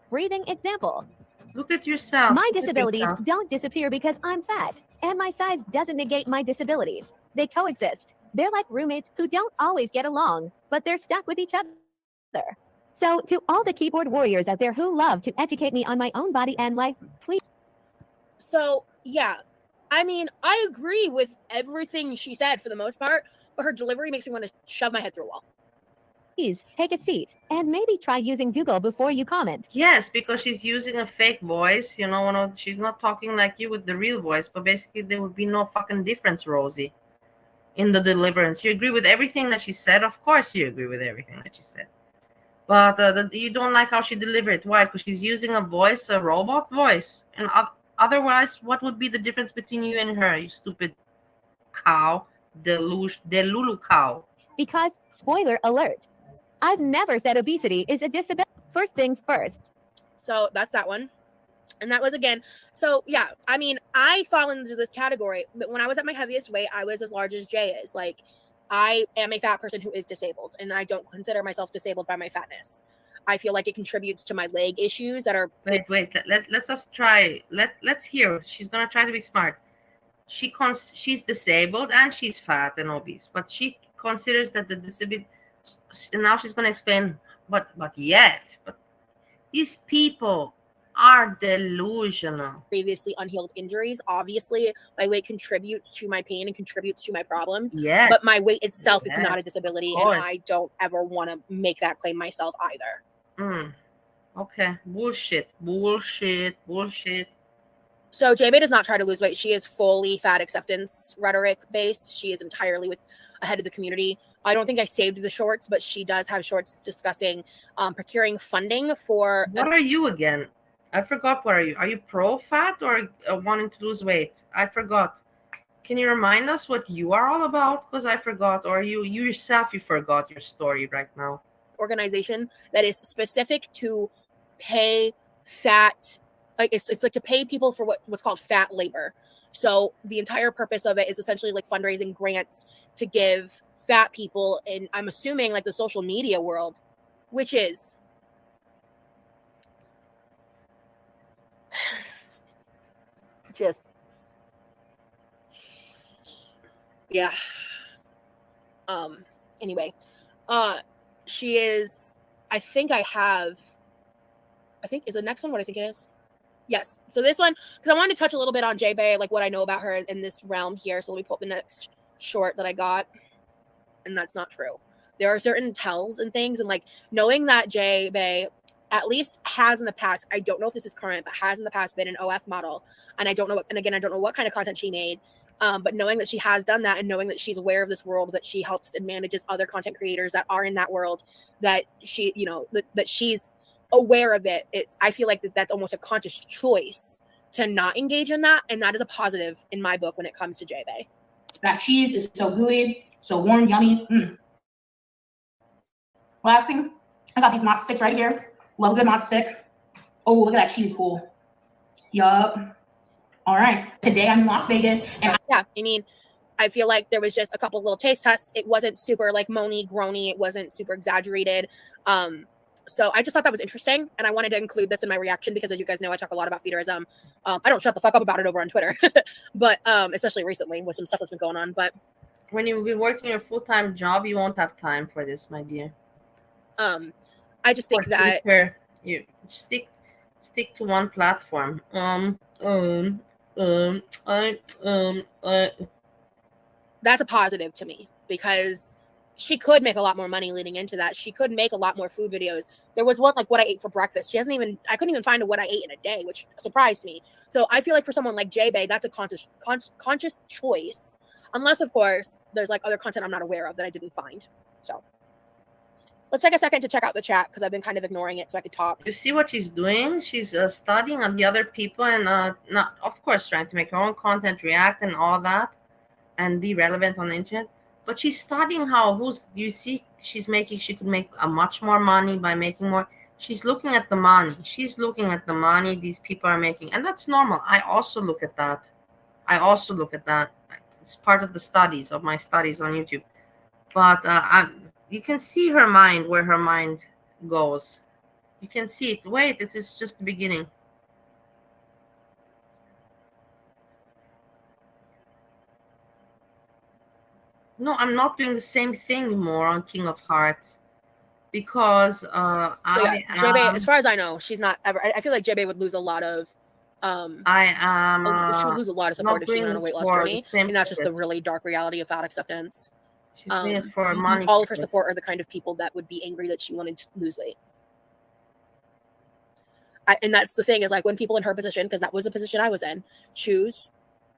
Breathing example. Look at yourself. My disabilities don't disappear because I'm fat, and my size doesn't negate my disabilities. They coexist. They're like roommates who don't always get along, but they're stuck with each other. So, to all the keyboard warriors out there who love to educate me on my own body and life, please. So, yeah. I mean, I agree with everything she said for the most part, but her delivery makes me want to shove my head through a wall. Please take a seat and maybe try using Google before you comment. Yes, because she's using a fake voice. You know, she's not talking like you with the real voice, but basically there would be no fucking difference, Rosie, in the deliverance. You agree with everything that she said? Of course you agree with everything that she said. But you don't like how she delivered it. Why? Because she's using a voice, a robot voice. And otherwise, what would be the difference between you and her, you stupid cow, Delulu cow? Because, spoiler alert, I've never said obesity is a disability. First things first. So that's that one. And that was again. So yeah, I mean, I fall into this category. But when I was at my heaviest weight, I was as large as Jay is. Like, I am a fat person who is disabled, and I don't consider myself disabled by my fatness. I feel like it contributes to my leg issues that are. Wait. Let's just try. Let's hear. She's gonna try to be smart. She's disabled and she's fat and obese, but she considers that the disability. Now she's gonna explain. But these people are delusional. Previously unhealed injuries. Obviously, my weight contributes to my pain and contributes to my problems. Yeah. But my weight itself is not a disability, and I don't ever want to make that claim myself either. Okay. Bullshit. So J-Bay does not try to lose weight. She is fully fat acceptance rhetoric based. She is entirely ahead of the community. I don't think I saved the shorts, but she does have shorts discussing procuring funding for. What are you again? I forgot. What are you? Are you pro-fat or wanting to lose weight? I forgot. Can you remind us what you are all about? Because I forgot. Or you yourself, you forgot your story right now. Organization that is specific to pay fat. Like it's like to pay people for what's called fat labor. So the entire purpose of it is essentially like fundraising grants to give fat people, and I'm assuming like the social media world, which is just yeah. Anyway, she is. I think is the next one what I think it is. Yes. So this one, because I wanted to touch a little bit on J-Bay, like what I know about her in this realm here. So let me pull up the next short that I got. And that's not true. There are certain tells and things. And like knowing that J-Bay at least has in the past, I don't know if this is current, but has in the past been an OF model. And I don't know what kind of content she made. But knowing that she has done that and knowing that she's aware of this world, that she helps and manages other content creators that are in that world, that she, that she's aware of it. I feel like that's almost a conscious choice to not engage in that, and that is a positive in my book when it comes to J-Bay. That cheese is so gooey, so warm, yummy. Last thing, I got these mozz sticks right here. Love a good mozz stick. Oh, look at that cheese pool. Yup. All right. Today I'm in Las Vegas, and yeah, I mean, I feel like there was just a couple little taste tests. It wasn't super like moany, groany. It wasn't super exaggerated. So I just thought that was interesting, and I wanted to include this in my reaction because, as you guys know, I talk a lot about feederism. I don't shut the fuck up about it over on Twitter, but especially recently with some stuff that's been going on. But when you've been working your full-time job, you won't have time for this, my dear. I just think that you stick to one platform. That's a positive to me because she could make a lot more money leading into that. She could make a lot more food videos. There was one like what I ate for breakfast. I couldn't even find what I ate in a day, which surprised me. So I feel like for someone like J-Bay, that's a conscious choice. Unless, of course, there's like other content I'm not aware of that I didn't find. So let's take a second to check out the chat because I've been kind of ignoring it so I could talk. You see what she's doing? She's studying on the other people and not, of course, trying to make her own content, react and all that, and be relevant on the internet. But she's studying you see she could make a much more money by making more. She's looking at the money. She's looking at the money these people are making. And that's normal. I also look at that. It's part of my studies on YouTube. But you can see her mind, where her mind goes. You can see it. Wait, this is just the beginning. No, I'm not doing the same thing anymore on King of Hearts because J-Bay, as far as I know, she's not ever. I feel like J-Bay would lose a lot of. She would lose a lot of support if she went on a weight loss journey, and that's just the really dark reality of fat acceptance. She's doing it for money. All of her support are the kind of people that would be angry that she wanted to lose weight. And that's the thing is like when people in her position, because that was the position I was in, choose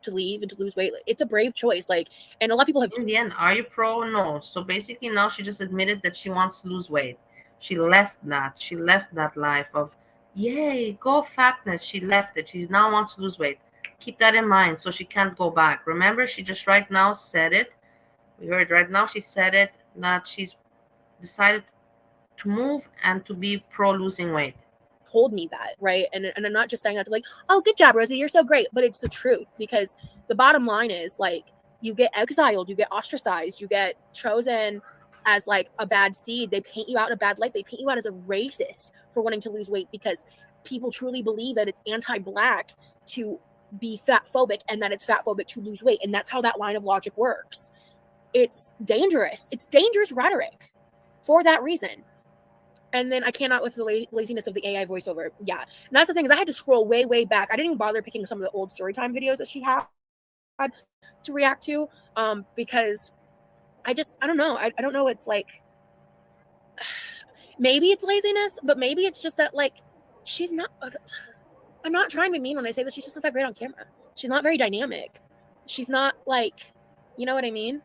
to leave and to lose weight, it's a brave choice. Like, and a lot of people have. In the end, are you pro? No. So basically, now she just admitted that she wants to lose weight. She left that. She left that life of, yay, go fatness. She left it. She now wants to lose weight. Keep that in mind, so she can't go back. Remember, she just right now said it. We heard right now. She said it that she's decided to move and to be pro losing weight. Told me that, right? And I'm not just saying that to like, oh, good job, Rosie, you're so great, but it's the truth, because the bottom line is like you get exiled, you get ostracized, you get chosen as like a bad seed. They paint you out in a bad light. They paint you out as a racist for wanting to lose weight because people truly believe that it's anti-black to be fat phobic and that it's fat phobic to lose weight, and that's how that line of logic works. It's dangerous. It's dangerous rhetoric for that reason. And then I cannot with the laziness of the AI voiceover. Yeah. And that's the thing is I had to scroll way, way back. I didn't even bother picking some of the old Storytime videos that she had to react to because I don't know. I don't know. It's like, maybe it's laziness, but maybe it's just that like, she's not, I'm not trying to be mean when I say that she's just not that great on camera. She's not very dynamic. She's not like, you know what I mean?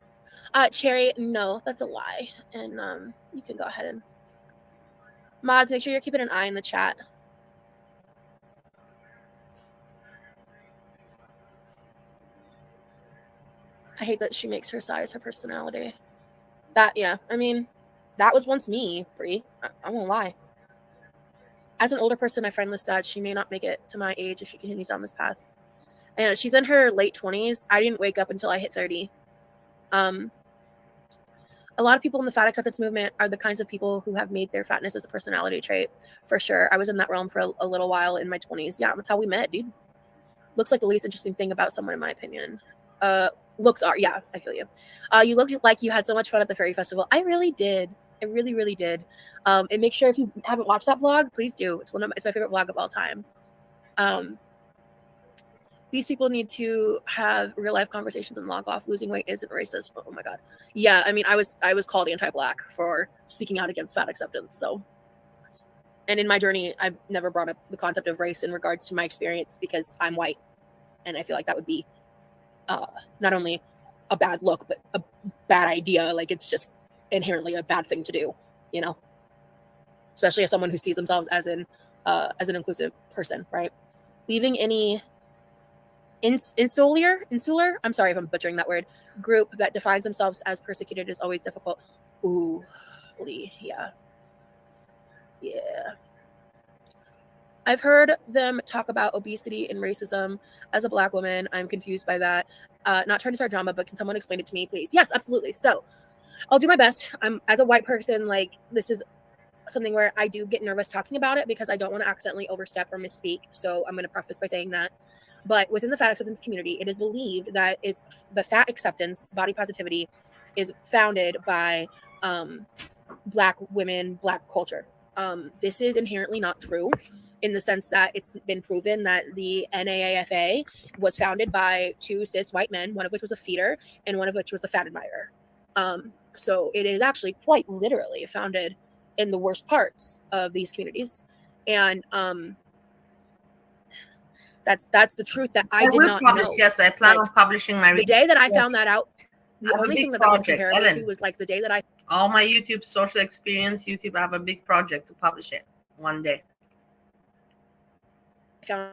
Cherry, no, that's a lie. And you can go ahead and mods, make sure you're keeping an eye in the chat. I hate that she makes her size her personality. Yeah, I mean, that was once me, Brie. I won't lie. As an older person, I find this sad. She may not make it to my age if she continues on this path. And she's in her late 20s. I didn't wake up until I hit 30. A lot of people in the fat acceptance movement are the kinds of people who have made their fatness as a personality trait, for sure. I was in that realm for a little while in my 20s. Yeah, that's how we met, dude. Looks like the least interesting thing about someone, in my opinion. Looks are, yeah, I feel you. You looked like you had so much fun at the fairy festival. I really did. I really, really did. And make sure if you haven't watched that vlog, please do. It's my favorite vlog of all time. These people need to have real life conversations and log off. Losing weight isn't racist. Oh my God. Yeah, I mean, I was called anti-black for speaking out against fat acceptance. So, and in my journey, I've never brought up the concept of race in regards to my experience because I'm white, and I feel like that would be not only a bad look but a bad idea. Like it's just inherently a bad thing to do, you know. Especially as someone who sees themselves as an inclusive person, right? Leaving any insular, I'm sorry if I'm butchering that word, group that defines themselves as persecuted is always difficult. Ooh, yeah. I've heard them talk about obesity and racism. As a Black woman, I'm confused by that. Not trying to start drama, but can someone explain it to me, please? Yes, absolutely. So I'll do my best. As a white person, like this is something where I do get nervous talking about it because I don't want to accidentally overstep or misspeak. So I'm going to preface by saying that. But within the fat acceptance community, it is believed that it's the fat acceptance, body positivity, is founded by Black women, Black culture. This is inherently not true in the sense that it's been proven that the NAAFA was founded by two cis white men, one of which was a feeder and one of which was a fat admirer. So it is actually quite literally founded in the worst parts of these communities. And that's the truth that I did will not publish, know. yes, I plan on publishing my the day that I yes. found that out. The I have a only big thing that was project, comparable to Ellen. was like the day that I all my YouTube social experience, YouTube, I have a big project to publish it one day. found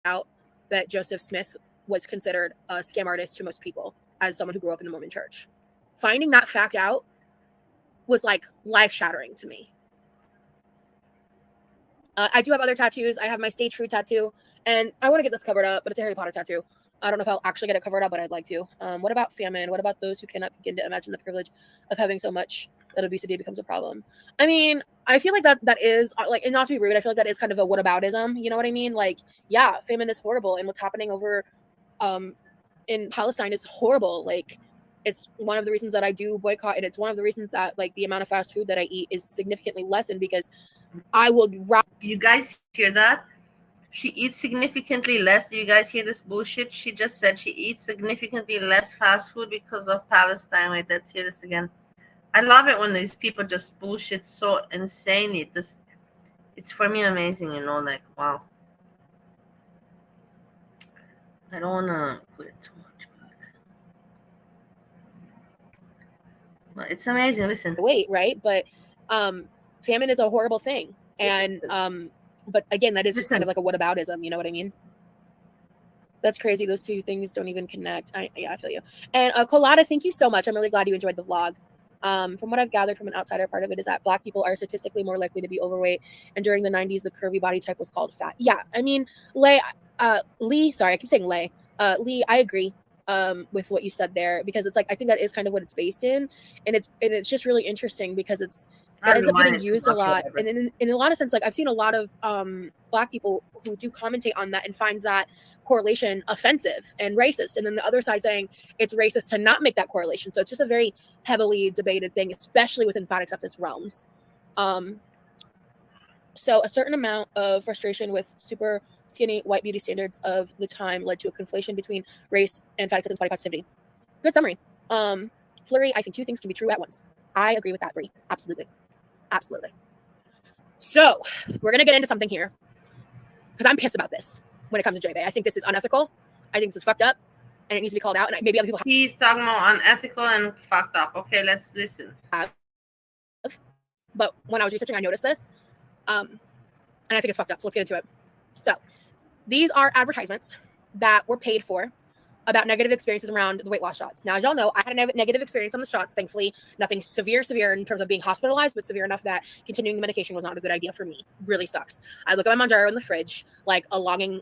out that Joseph Smith was considered a scam artist to most people as someone who grew up in the Mormon church. Finding that fact out was like life-shattering to me. I do have other tattoos. I have my Stay True tattoo, and I want to get this covered up, but it's a Harry Potter tattoo. I don't know if I'll actually get it covered up, but I'd like to. What about famine? What about those who cannot begin to imagine the privilege of having so much that obesity becomes a problem? I mean, I feel like that is like, and not to be rude, I feel like that is kind of a whataboutism. You know what I mean? Like, yeah, famine is horrible, and what's happening over in Palestine is horrible. Like, it's one of the reasons that I do boycott, and it's one of the reasons that like the amount of fast food that I eat is significantly lessened, because I will. Do you guys hear that? She eats significantly less. Do you guys hear this bullshit? She just said she eats significantly less fast food because of Palestine. Wait, let's hear this again. I love it when these people just bullshit so insanely. It's for me amazing, you know, like, wow. I don't want to put it too much back. But it's amazing. Listen. Wait, right? But famine is a horrible thing. And but again, that is just kind of like a whataboutism, you know what I mean? That's crazy. Those two things don't even connect. I feel you. And Colada, thank you so much. I'm really glad you enjoyed the vlog. From what I've gathered from an outsider, part of it is that Black people are statistically more likely to be overweight. And during the 90s, the curvy body type was called fat. Yeah, I mean, Lee, sorry, I keep saying Lee, I agree with what you said there, because it's like, I think that is kind of what it's based in. And it's just really interesting because it ends up getting used a lot. And in a lot of sense, like I've seen a lot of Black people who do commentate on that and find that correlation offensive and racist. And then the other side saying it's racist to not make that correlation. So it's just a very heavily debated thing, especially within fat acceptance realms. So a certain amount of frustration with super skinny white beauty standards of the time led to a conflation between race and fat acceptance body positivity. Good summary. Flurry, I think two things can be true at once. I agree with that, Brie. Absolutely. Absolutely. So we're going to get into something here because I'm pissed about this when it comes to J-Bay. I think this is unethical. I think this is fucked up and it needs to be called out. And maybe other people. He's talking about unethical and fucked up. Okay, let's listen. But when I was researching, I noticed this. And I think it's fucked up. So let's get into it. So these are advertisements that were paid for about negative experiences around the weight loss shots. Now, as y'all know, I had a negative experience on the shots. Thankfully, nothing severe in terms of being hospitalized, but severe enough that continuing the medication was not a good idea for me. Really sucks. I look at my Manjaro in the fridge, like longingly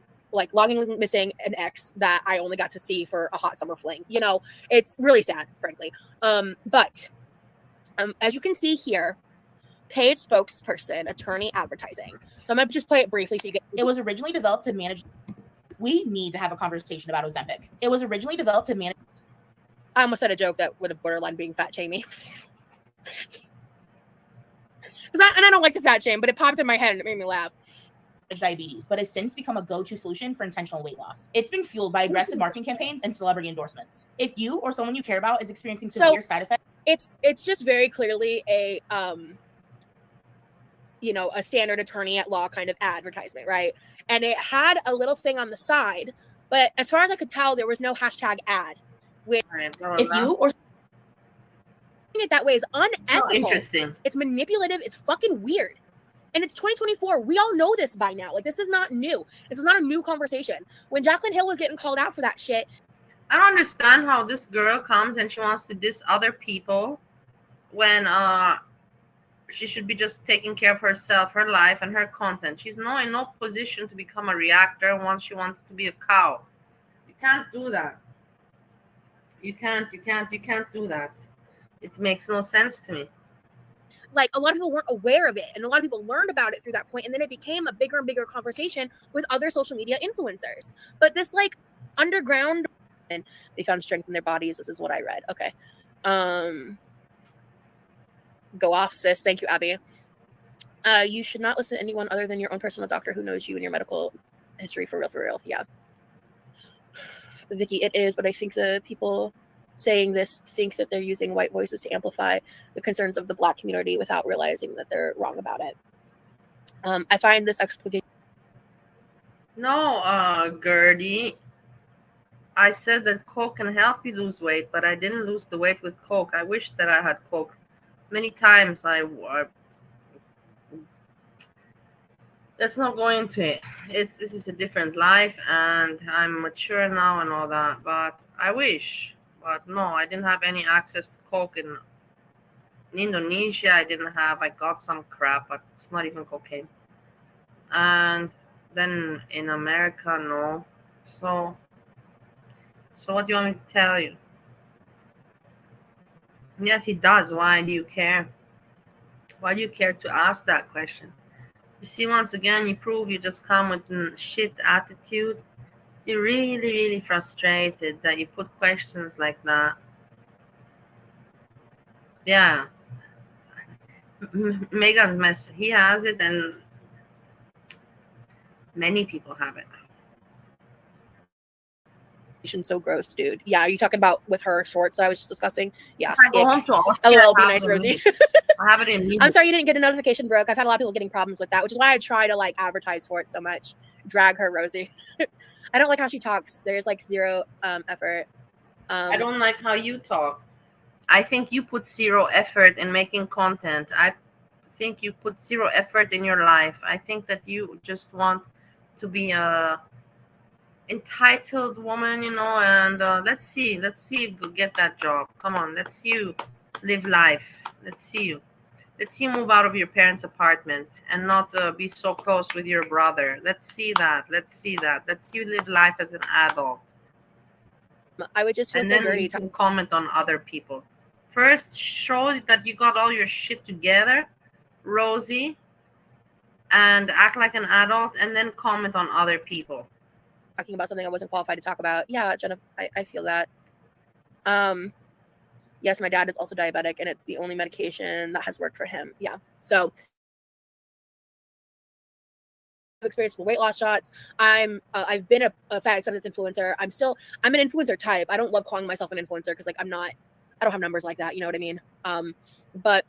missing an ex that I only got to see for a hot summer fling. You know, it's really sad, frankly. But as you can see here, paid spokesperson, attorney, advertising. So I'm going to just play it briefly so you get. It was originally developed to manage. We need to have a conversation about Ozempic. It was originally developed to manage. I almost said a joke that would have borderline being fat shaming. And I don't like to fat shame, but it popped in my head and it made me laugh. Diabetes, but has since become a go-to solution for intentional weight loss. It's been fueled by aggressive marketing campaigns and celebrity endorsements. If you or someone you care about is experiencing severe side effects, it's just very clearly a a standard attorney at law kind of advertisement, right? And it had a little thing on the side, but as far as I could tell, there was no hashtag ad. If you or it that way is unethical. Interesting. It's manipulative. It's fucking weird. And it's 2024. We all know this by now. Like, this is not new. This is not a new conversation. When Jaclyn Hill was getting called out for that shit. I don't understand how this girl comes and she wants to diss other people when she should be just taking care of herself, her life, and her content. She's in no position to become a reactor once she wants to be a cow. You can't do that. You can't do that. It makes no sense to me. Like, a lot of people weren't aware of it, and a lot of people learned about it through that point, and then it became a bigger and bigger conversation with other social media influencers. But this, like, underground, and they found strength in their bodies. This is what I read. Okay. Go off, sis. Thank you, Abby. You should not listen to anyone other than your own personal doctor who knows you and your medical history for real. Yeah. Vicky, it is, but I think the people saying this think that they're using white voices to amplify the concerns of the Black community without realizing that they're wrong about it. I find this explication. No, Gertie. I said that Coke can help you lose weight, but I didn't lose the weight with Coke. I wish that I had Coke. Many times let's not go into it. This is a different life, and I'm mature now and all that. But I wish. But no, I didn't have any access to Coke in Indonesia. I got some crap, but it's not even cocaine. And then in America, no. So what do you want me to tell you? Yes, he does. Why do you care? Why do you care to ask that question? You see, once again, you prove you just come with shit attitude. You're really, really frustrated that you put questions like that. Yeah. Megan's mess. He has it, and many people have it. So gross, dude. Yeah, are you talking about with her shorts that I was just discussing? Yeah. I go home to Austria, LOL, be nice, Rosie. I have it in. I'm sorry you didn't get a notification, Brooke. I've had a lot of people getting problems with that, which is why I try to like advertise for it so much. Drag her, Rosie. I don't like how she talks. There's like zero effort. I don't like how you talk. I think you put zero effort in making content. I think you put zero effort in your life. I think that you just want to be a entitled woman, and let's see if you get that job. Come on, let's see you live life. Let's see you move out of your parents' apartment and not be so close with your brother. Let's see that. Let's you live life as an adult. I would just feel and so then dirty. You can comment on other people. First, show that you got all your shit together, Rosie, and act like an adult, and then comment on other people. Talking about something I wasn't qualified to talk about. Yeah, Jenna, I feel that. Yes, my dad is also diabetic, and it's the only medication that has worked for him. Yeah, so experience with weight loss shots. I've been a fat acceptance influencer. I'm an influencer type. I don't love calling myself an influencer because I don't have numbers like that. You know what I mean? But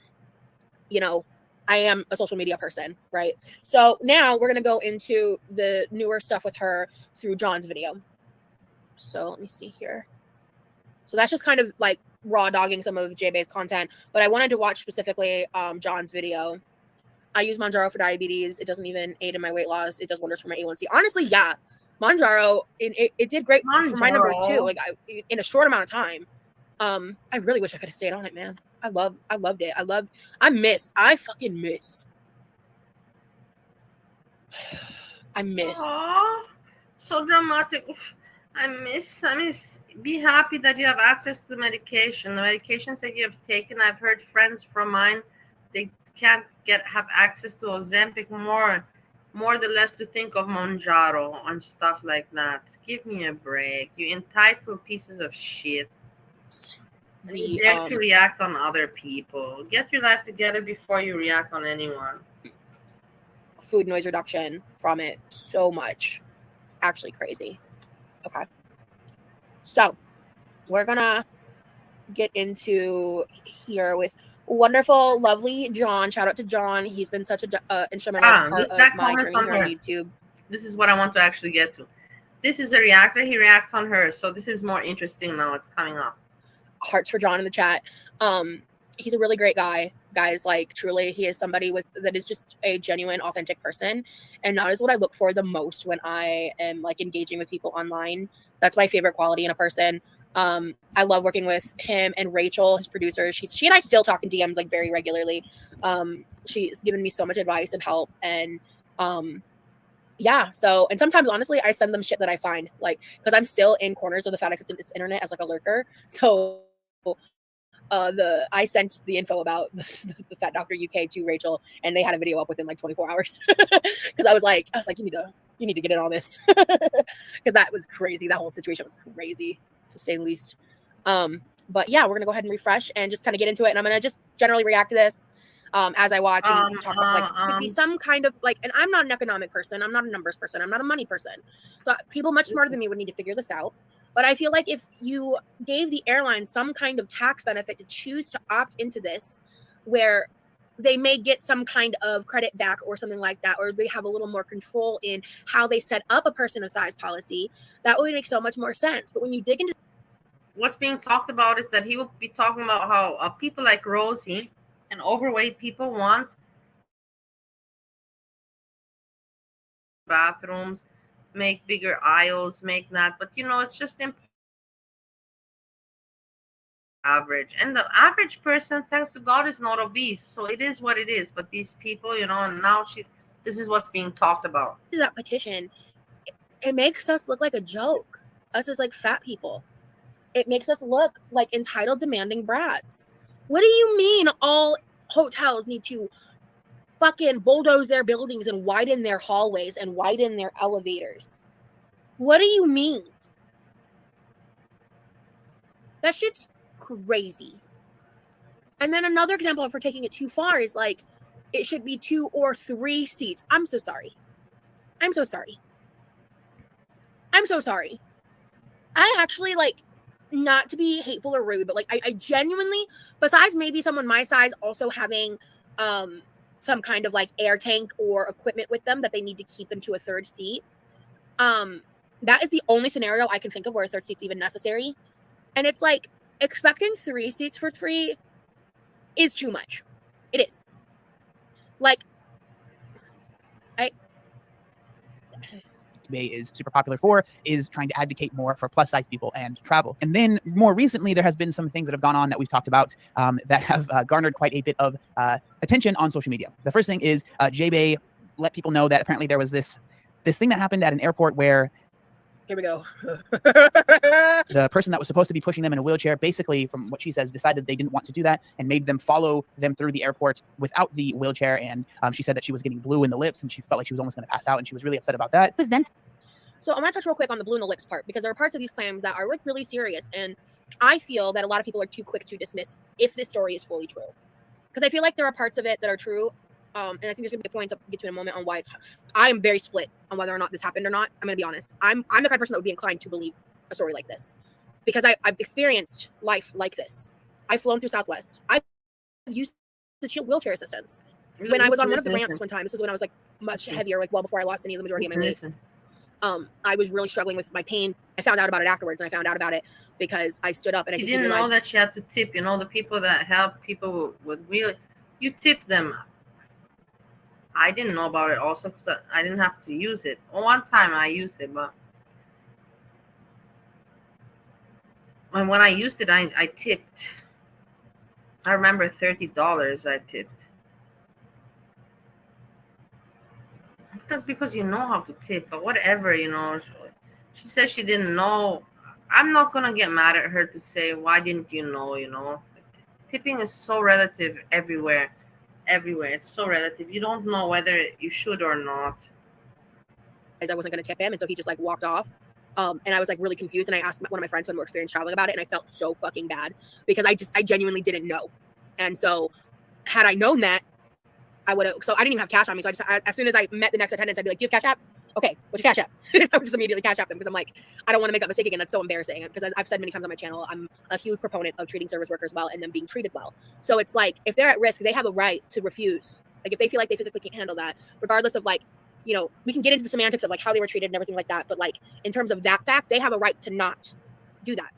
I am a social media person, right? So now we're gonna go into the newer stuff with her through John's video. So let me see here. So that's just kind of like raw dogging some of J-Bay's content, but I wanted to watch specifically John's video. I use Mounjaro for diabetes. It doesn't even aid in my weight loss. It does wonders for my A1C. Honestly, yeah, Mounjaro, it did great for my numbers too. Like in a short amount of time. I really wish I could have stayed on it, man. I loved it. I fucking miss. Aww, so dramatic. I miss. Be happy that you have access to the medication. The medications that you have taken, I've heard friends from mine, they can't have access to Ozempic more the less to think of Mounjaro and stuff like that. Give me a break, you entitled pieces of shit. You dare to react on other people. Get your life together before you react on anyone. Food noise reduction from it so much. Actually crazy. Okay. So we're gonna get into here with wonderful, lovely John. Shout out to John. He's been such a instrumental part of my journey here on YouTube. This is what I want to actually get to. This is a reactor. He reacts on her. So this is more interesting now. It's coming up. Hearts for John in the chat. He's a really great guy, guys. Like truly, he is somebody that is just a genuine, authentic person, and that is what I look for the most when I am like engaging with people online. That's my favorite quality in a person. I love working with him and Rachel, his producer. She and I still talk in DMs like very regularly. She's given me so much advice and help, and yeah. So, and sometimes honestly, I send them shit that I find, like, because I'm still in corners of the fat acceptance internet as like a lurker. So I sent the info about the Fat Doctor UK to Rachel, and they had a video up within like 24 hours because I was like, you need to get in on this because that was crazy. That whole situation was crazy to say the least. But yeah, we're gonna go ahead and refresh and just kind of get into it, and I'm gonna just generally react to this as I watch and talk about like could be some kind of like. And I'm not an economic person. I'm not a numbers person. I'm not a money person. So people much smarter than me would need to figure this out. But I feel like if you gave the airline some kind of tax benefit to choose to opt into this, where they may get some kind of credit back or something like that, or they have a little more control in how they set up a person of size policy, that would make so much more sense. But when you dig into what's being talked about is that he will be talking about how people like Rosie and overweight people want bathrooms, make bigger aisles, make that, but it's just average, and the average person, thanks to God, is not obese, so it is what it is. But these people, and now this is what's being talked about. that petition, it makes us look like a joke, us as like fat people. It makes us look like entitled, demanding brats. What do you mean all hotels need to fucking bulldoze their buildings and widen their hallways and widen their elevators? What do you mean? That shit's crazy. And then another example for taking it too far is like, it should be 2 or 3 seats. I'm so sorry. I'm so sorry. I'm so sorry. I actually, like, not to be hateful or rude, but like I genuinely, besides maybe someone my size also having some kind of like air tank or equipment with them that they need to keep into a 3rd seat, that is the only scenario I can think of where a 3rd seat's even necessary. And it's like, expecting 3 seats for free is too much. It is. Like, is super popular for, is trying to advocate more for plus size people and travel. And then more recently, there has been some things that have gone on that we've talked about that have garnered quite a bit of attention on social media. The first thing is J-Bay let people know that apparently there was this thing that happened at an airport where here we go. The person that was supposed to be pushing them in a wheelchair, basically, from what she says, decided they didn't want to do that and made them follow them through the airport without the wheelchair. And she said that she was getting blue in the lips and she felt like she was almost going to pass out. And she was really upset about that. So I'm going to touch real quick on the blue in the lips part, because there are parts of these claims that are like really serious. And I feel that a lot of people are too quick to dismiss if this story is fully true. Because I feel like there are parts of it that are true. And I think there's going to be points I'll get to in a moment on why I am very split on whether or not this happened or not. I'm going to be honest. I'm the kind of person that would be inclined to believe a story like this, because I've experienced life like this. I've flown through Southwest. I've used the Shield wheelchair assistance. When I was on one of the ramps one time, this was when I was like much heavier, like well before I lost the majority of my weight. I was really struggling with my pain. I found out about it afterwards, and I found out about it because I stood up and I didn't know that she had to tip. The people that help people with wheel, you tip them. I didn't know about it also because I didn't have to use it. One time I used it, but when I used it, I tipped. I remember $30 I tipped. That's because you know how to tip, but whatever, She says she didn't know. I'm not going to get mad at her to say, why didn't you know? Tipping is so relative everywhere. Everywhere. It's so relative. You don't know whether you should or not. I wasn't going to tip him, and so he just like walked off. And I was like really confused, and I asked one of my friends who had more experience traveling about it, and I felt so fucking bad because I genuinely didn't know. And so had I known that, I would have. So I didn't even have cash on me. So as soon as I met the next attendant, I'd be like, "Do you have Cash App? Okay, what's your Cash App?" I would just immediately Cash App them because I'm like, I don't want to make that mistake again. That's so embarrassing. Because as I've said many times on my channel, I'm a huge proponent of treating service workers well and them being treated well. So it's like, if they're at risk, they have a right to refuse. Like if they feel like they physically can't handle that, regardless of like, we can get into the semantics of like how they were treated and everything like that. But like in terms of that fact, they have a right to not do that.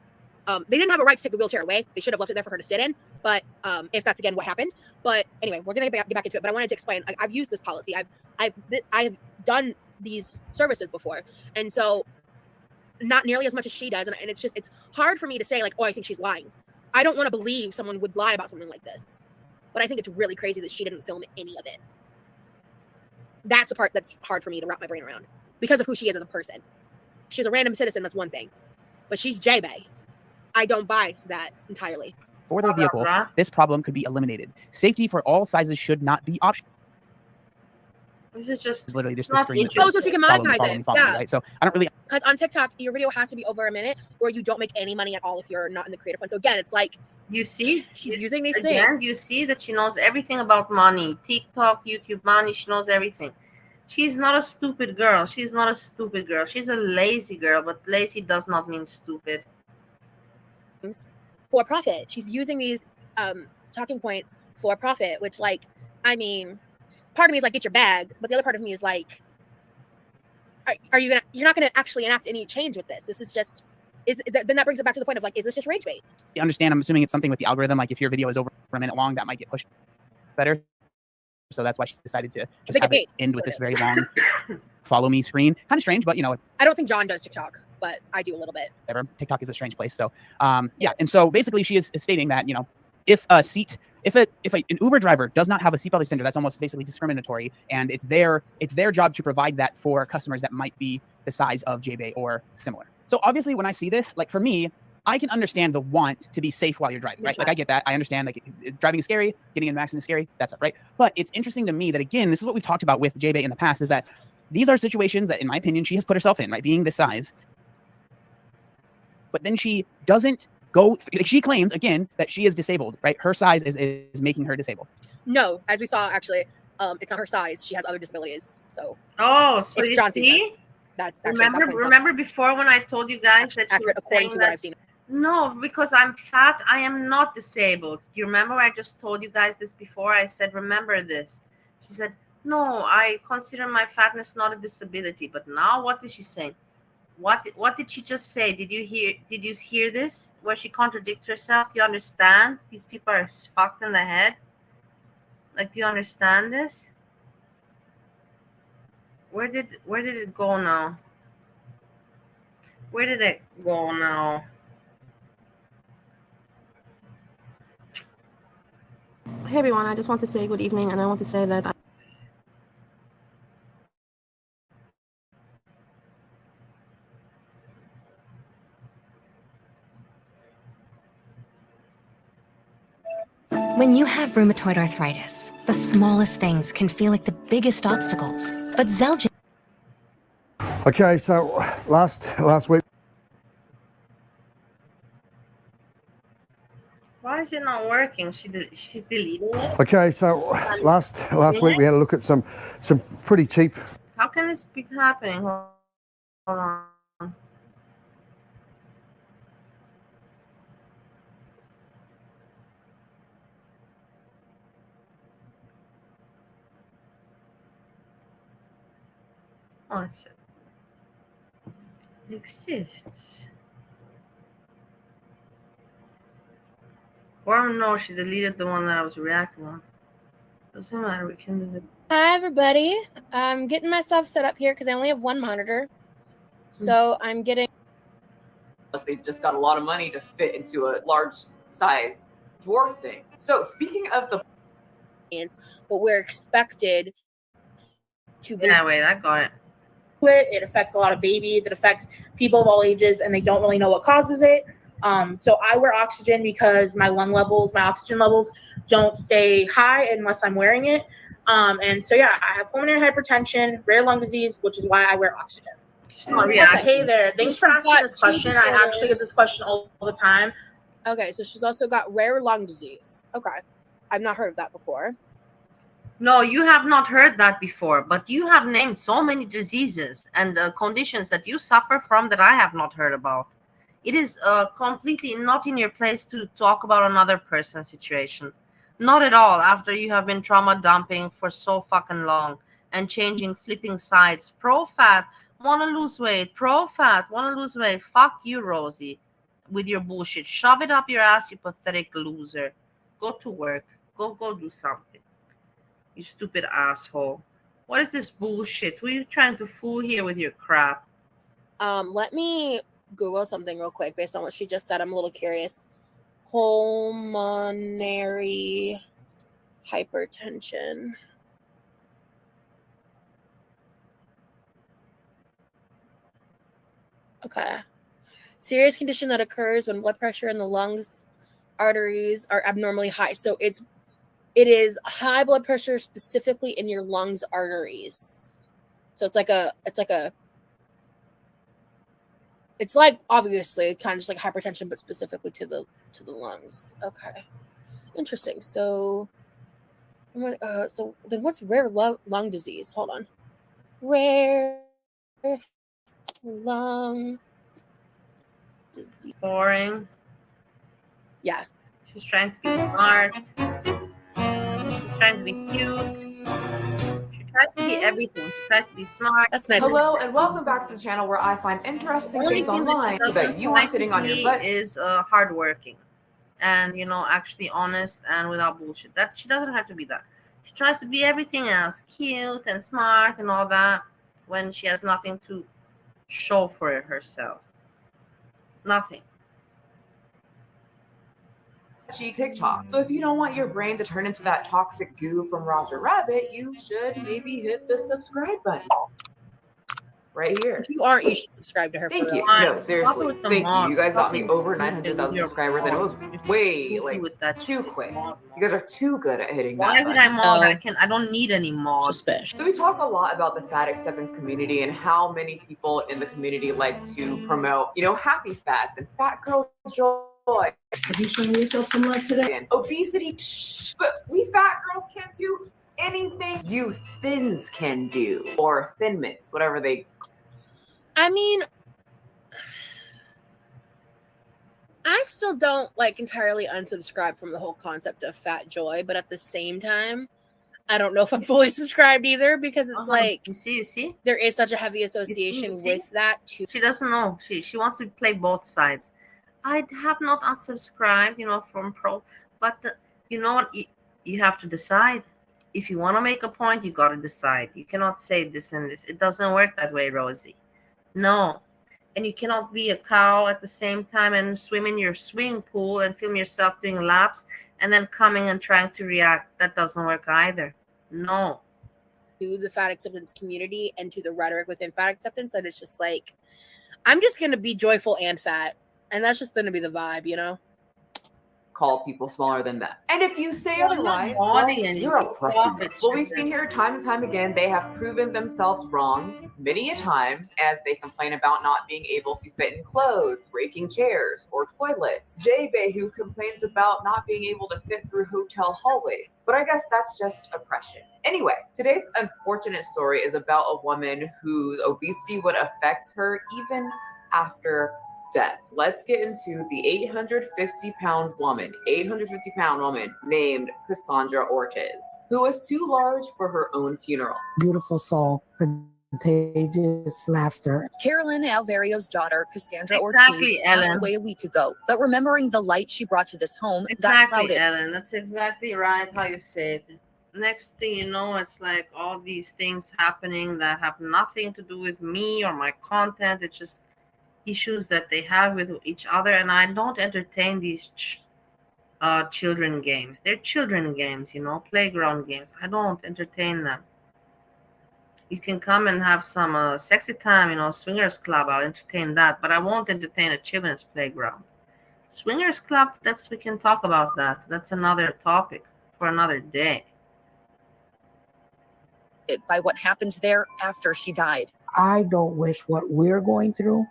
They didn't have a right to take the wheelchair away. They should have left it there for her to sit in. But if that's again what happened. But anyway, we're gonna get back into it. But I wanted to explain. I've used this policy. I've done these services before, and so not nearly as much as she does. And it's hard for me to say like, oh, I think she's lying. I don't want to believe someone would lie about something like this. But I think it's really crazy that she didn't film any of it. That's the part that's hard for me to wrap my brain around because of who she is as a person. She's a random citizen. That's one thing, but she's J-Bay. I don't buy that entirely. For their vehicle, this problem could be eliminated. Safety for all sizes should not be optional. This is just literally just the screen. Oh, so she can monetize it. Yeah. Right? So I don't really. Because on TikTok, your video has to be over a minute, or you don't make any money at all if you're not in the creator fund. So again, it's like you see, she's using these things. things. You see that she knows everything about money. TikTok, YouTube money. She knows everything. She's not a stupid girl. She's not a stupid girl. She's a lazy girl, but lazy does not mean stupid. For profit. She's using these talking points for profit, which, like, I mean, part of me is like, get your bag, but the other part of me is like, are you gonna? You're not gonna actually enact any change with this. This is just. Then that brings it back to the point of like, is this just rage bait? You understand? I'm assuming it's something with the algorithm. Like if your video is over a minute long, that might get pushed better. So that's why she decided to just have it end with this very long follow me screen. Kind of strange, but you know. I don't think John does TikTok, but I do a little bit. TikTok is a strange place. So yeah, and so basically she is stating that, you know, if an Uber driver does not have a seatbelt extender, that's almost basically discriminatory, and it's their job to provide that for customers that might be the size of JBay or similar. So obviously when I see this, like for me, I can understand the want to be safe while you're driving, right? Like I get that. I understand like driving is scary, getting in an accident is scary, that stuff, right? But it's interesting to me that, again, this is what we've talked about with JBay in the past, is that these are situations that, in my opinion, she has put herself in, right? Being this size. But then she doesn't go, like she claims, again, that she is disabled, right? Her size is making her disabled. No, as we saw, actually, it's not her size. She has other disabilities. So. Oh, so if you John see? sees this, that's actually, Remember before when I told you guys that accurate according to what I've seen. No, because I'm fat, I am not disabled. Do you remember I just told you guys this before? I said, remember this. She said, no, I consider my fatness not a disability. But now what is she saying? What did she just say? Did you hear this? Where she contradicts herself? Do you understand? These people are fucked in the head. Like, do you understand this? Where did it go now? Where did it go now? Hey everyone, I just want to say good evening, and I want to say that When you have rheumatoid arthritis, the smallest things can feel like the biggest obstacles. But Xeljanz. Okay, so last week. Why is it not working? She's deleting it. Okay, so last week we had a look at some pretty cheap. How can this be happening? Hold on. Oh, it exists. Or no, she deleted the one that I was reacting on. Doesn't matter, we can do it. Hi everybody. I'm getting myself set up here because I only have one monitor. So I'm getting. They just got a lot of money to fit into a large size drawer thing. So speaking of the, but we're expected to. Yeah, wait, I got it. It affects a lot of babies. It affects people of all ages, and they don't really know what causes it. So I wear oxygen because my oxygen levels don't stay high unless I'm wearing it. And so, yeah, I have pulmonary hypertension, rare lung disease, which is why I wear oxygen. Hey there. Thanks for asking this question. I actually get this question all the time. Okay, so she's also got rare lung disease. Okay. I've not heard of that before. No, you have not heard that before, but you have named so many diseases and conditions that you suffer from that I have not heard about. It is completely not in your place to talk about another person's situation. Not at all, after you have been trauma dumping for so fucking long and flipping sides. Pro-fat, want to lose weight. Pro-fat, want to lose weight. Fuck you, Rosie, with your bullshit. Shove it up your ass, you pathetic loser. Go to work. Go do something. You stupid asshole. What is this bullshit? Who are you trying to fool here with your crap? Let me Google something real quick based on what she just said. I'm a little curious. Pulmonary hypertension. Okay. Serious condition that occurs when blood pressure in the lungs, arteries are abnormally high. So it is high blood pressure specifically in your lungs arteries. So it's like obviously kind of just like hypertension, but specifically to the lungs. Okay, interesting. So then what's rare lung disease? Hold on. Rare. Long. Boring. Yeah. She's trying to be smart. She's trying to be cute. She tries to be everything. She tries to be smart. That's nice. Hello and welcome back to the channel where I find interesting The only things thing that online she so that doesn't you like aren't sitting to on your be butt. is hardworking and actually honest and without bullshit. That she doesn't have to be that. She tries to be everything else, cute and smart and all that, when she has nothing to show for it herself. Nothing. TikTok. So if you don't want your brain to turn into that toxic goo from Roger Rabbit, you should maybe hit the subscribe button. Right here. If you aren't, you should subscribe to her. Thank for you. real. No, seriously. Thank you. You guys got me over 900,000 subscribers, and it was way too quick. You guys are too good at hitting that Why would button. I mod? I don't need any mod. So we talk a lot about the fat acceptance community and how many people in the community like to promote, happy fats and fat girl joy. Have you shown yourself some love today? And obesity, but we fat girls can't do anything you thins can do, or thin mints, whatever they. I mean, I still don't entirely unsubscribe from the whole concept of fat joy, but at the same time, I don't know if I'm fully subscribed either, because it's you see there is such a heavy association see? with that too. She doesn't know. She wants to play both sides. I have not unsubscribed, from pro, but you know what? You have to decide. If you want to make a point, you got to decide. You cannot say this and this. It doesn't work that way, Rosie. No. And you cannot be a cow at the same time and swim in your swimming pool and film yourself doing laps and then coming and trying to react. That doesn't work either. No. To the fat acceptance community and to the rhetoric within fat acceptance, that it's just I'm just going to be joyful and fat. And that's just going to be the vibe, Call people smaller than them. And if you say Well, otherwise, not body and you're you oppressing stop them. it, Well, we've sugar. seen here time and time again, they have proven themselves wrong many a times as they complain about not being able to fit in clothes, breaking chairs, or toilets. J-Bay, who complains about not being able to fit through hotel hallways. But I guess that's just oppression. Anyway, today's unfortunate story is about a woman whose obesity would affect her even after death. Let's get into the 850-pound woman named Cassandra Ortiz, who was too large for her own funeral. Beautiful soul, contagious laughter. Carolyn Alvario's daughter, Cassandra Exactly, Ortiz, passed Ellen. away a week ago. But remembering the light she brought to this home, that Exactly, clouded. Ellen. That's exactly right how you say it. Next thing you know, it's like all these things happening that have nothing to do with me or my content. It's just issues that they have with each other, and I don't entertain these children games. They're children games, playground games. I don't entertain them. You can come and have some sexy time, swingers club. I'll entertain that, but I won't entertain a children's playground. Swingers club, we can talk about that. That's another topic for another day. By what happened there after she died. I don't wish what we're going through,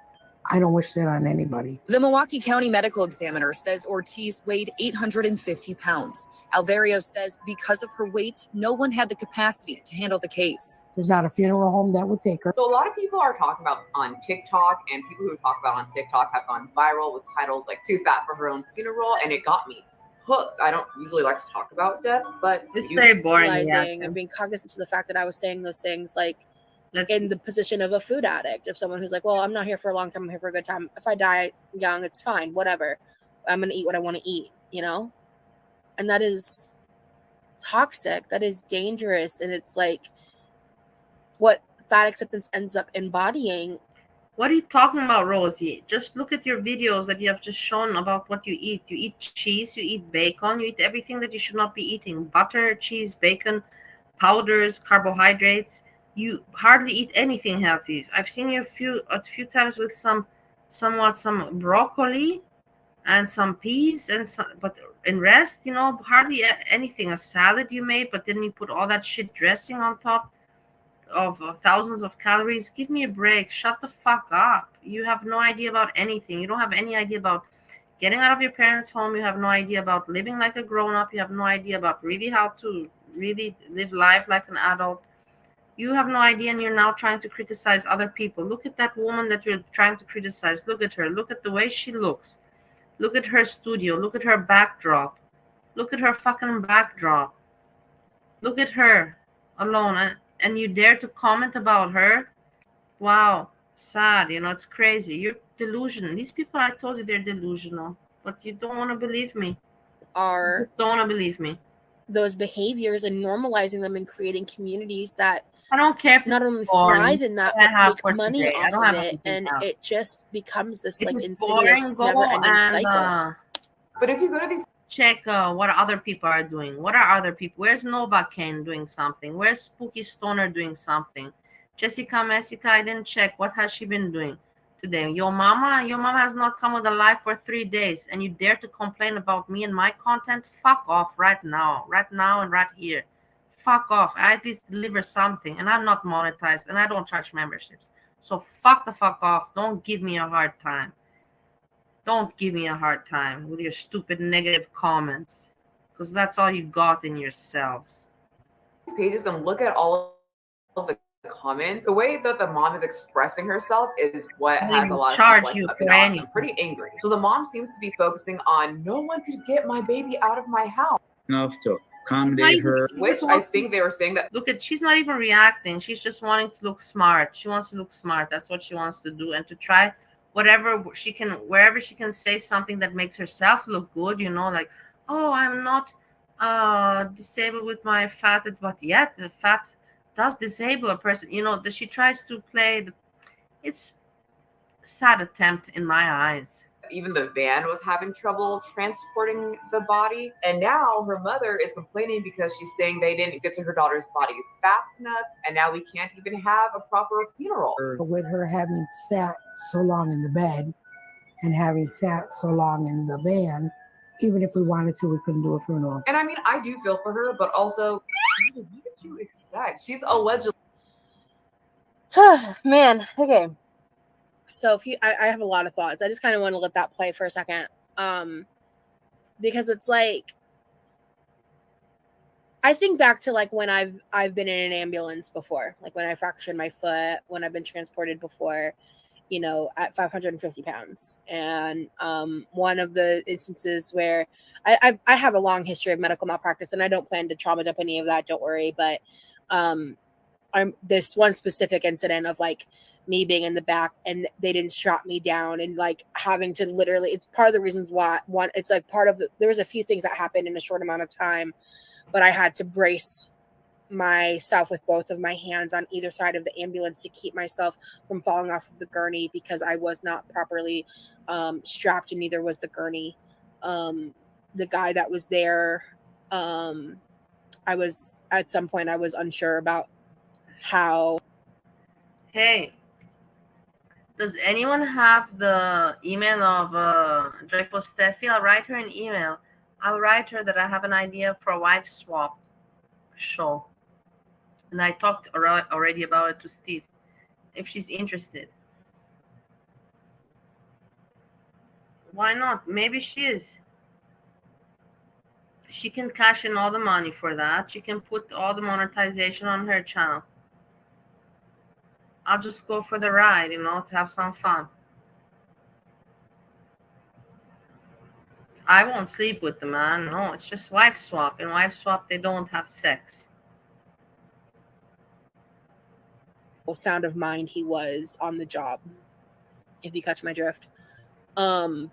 I don't wish that on anybody. The Milwaukee County medical examiner says Ortiz weighed 850 pounds. Alvario says because of her weight, no one had the capacity to handle the case. There's not a funeral home that would take her. So a lot of people are talking about this on TikTok, and people who talk about it on TikTok have gone viral with titles like "Too Fat for Her Own Funeral," and it got me hooked. I don't usually like to talk about death, but it's very boring. And being cognizant to the fact that I was saying those things in the position of a food addict, of someone who's well, I'm not here for a long time, I'm here for a good time. If I die young, it's fine, whatever. I'm going to eat what I want to eat, And that is toxic. That is dangerous. And it's what fat acceptance ends up embodying. What are you talking about, Rosie? Just look at your videos that you have just shown about what you eat. You eat cheese, you eat bacon, you eat everything that you should not be eating. Butter, cheese, bacon, powders, carbohydrates. You hardly eat anything healthy. I've seen you a few times with some broccoli and some peas but in rest, hardly anything. A salad you made, but then you put all that shit dressing on top of thousands of calories. Give me a break. Shut the fuck up. You have no idea about anything. You don't have any idea about getting out of your parents' home. You have no idea about living like a grown-up. You have no idea about really how to really live life like an adult. You have no idea, and you're now trying to criticize other people. Look at that woman that you're trying to criticize. Look at her. Look at the way she looks. Look at her studio. Look at her backdrop. Look at her fucking backdrop. Look at her alone, and you dare to comment about her? Wow, sad. It's crazy. You're delusional. These people, I told you, they're delusional, but you don't want to believe me. Don't want to believe me. Those behaviors and normalizing them and creating communities that I don't care if not only boring. thrive in that, I have but for make money today. I off don't of have it, anything and else. it just becomes this If like it's boring, insidious, go never-ending and cycle. But if you go to these, check what other people are doing. What are other people? Where's Nova Kane doing something? Where's Spooky Stoner doing something? Jessica Messica, I didn't check. What has she been doing today? Your mama has not come with a live for 3 days, and you dare to complain about me and my content? Fuck off right now and right here. Fuck off. I at least deliver something, and I'm not monetized, and I don't charge memberships. So fuck the fuck off. Don't give me a hard time. Don't give me a hard time with your stupid negative comments, because that's all you got in yourselves. pages and look at all of the comments, the way that the mom is expressing herself is what They has a lot charge of you people for like, anything. I'm pretty angry. So the mom seems to be focusing on no one could get my baby out of my house. Enough to accommodate her. Which I think they were saying that. Look at, she's not even reacting. She's just wanting to look smart. She wants to look smart. That's what she wants to do, and to try whatever she can, wherever she can say something that makes herself look good. Like, oh, I'm not disabled with my fat, but yet the fat does disable a person. That she tries to play it's sad attempt in my eyes. Even the van was having trouble transporting the body. And now her mother is complaining because she's saying they didn't get to her daughter's bodies fast enough. And now we can't even have a proper funeral. With her having sat so long in the bed and having sat so long in the van, even if we wanted to, we couldn't do a funeral. And I mean, I do feel for her, but also, what did you expect? She's allegedly. Man, okay. So I have a lot of thoughts. I just kind of want to let that play for a second. Because it's like, I think back to like when I've been in an ambulance before, like when I fractured my foot, when I've been transported before, at 550 pounds. And one of the instances where I have a long history of medical malpractice, and I don't plan to trauma dump any of that, don't worry. But I'm this one specific incident of like me being in the back and they didn't strap me down, and like having to literally, it's part of the reasons why it's like part of there was a few things that happened in a short amount of time, but I had to brace myself with both of my hands on either side of the ambulance to keep myself from falling off of the gurney, because I was not properly strapped, and neither was the gurney. The guy that was there, at some point I was unsure about how. Hey, does anyone have the email of Joyful Steffi? I'll write her an email. I'll write her that I have an idea for a wife swap show. And I talked already about it to Steve, if she's interested. Why not? Maybe she is. She can cash in all the money for that. She can put all the monetization on her channel. I'll just go for the ride, to have some fun. I won't sleep with the man. No, it's just wife swap. In wife swap, they don't have sex. Sound of mind he was on the job, if you catch my drift. But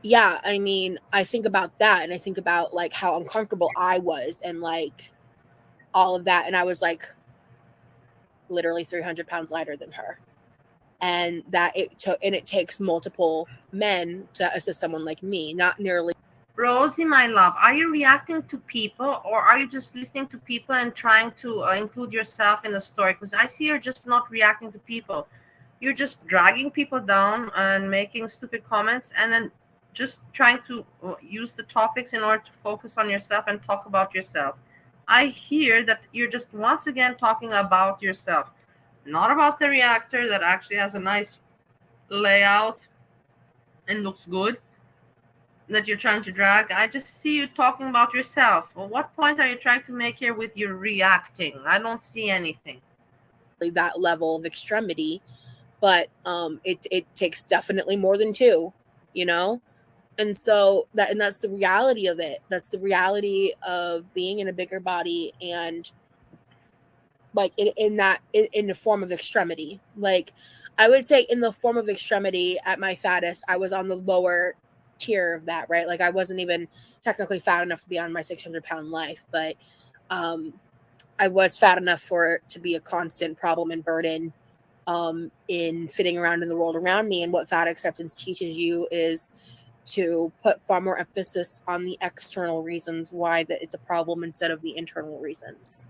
yeah, I mean, I think about that, and I think about like how uncomfortable I was, and like all of that, and I was like literally 300 pounds lighter than her, and that it takes multiple men to assist someone like me, not nearly. Rosie, my love, are you reacting to people, or are you just listening to people and trying to include yourself in the story? Because I see you're just not reacting to people. You're just dragging people down and making stupid comments, and then just trying to use the topics in order to focus on yourself and talk about yourself. I hear that you're just once again talking about yourself, not about the reactor that actually has a nice layout and looks good. that you're trying to drag. I just see you talking about yourself. Well, what point are you trying to make here with your reacting? I don't see anything. That level of extremity, but it takes definitely more than two, you know? And so that's the reality of it. That's the reality of being in a bigger body, and like in the form of extremity. Like I would say in the form of extremity at my fattest, I was on the lower tier of that, right? Like I wasn't even technically fat enough to be on my 600-pound life, but I was fat enough for it to be a constant problem and burden in fitting around in the world around me. And what fat acceptance teaches you is to put far more emphasis on the external reasons why that it's a problem instead of the internal reasons.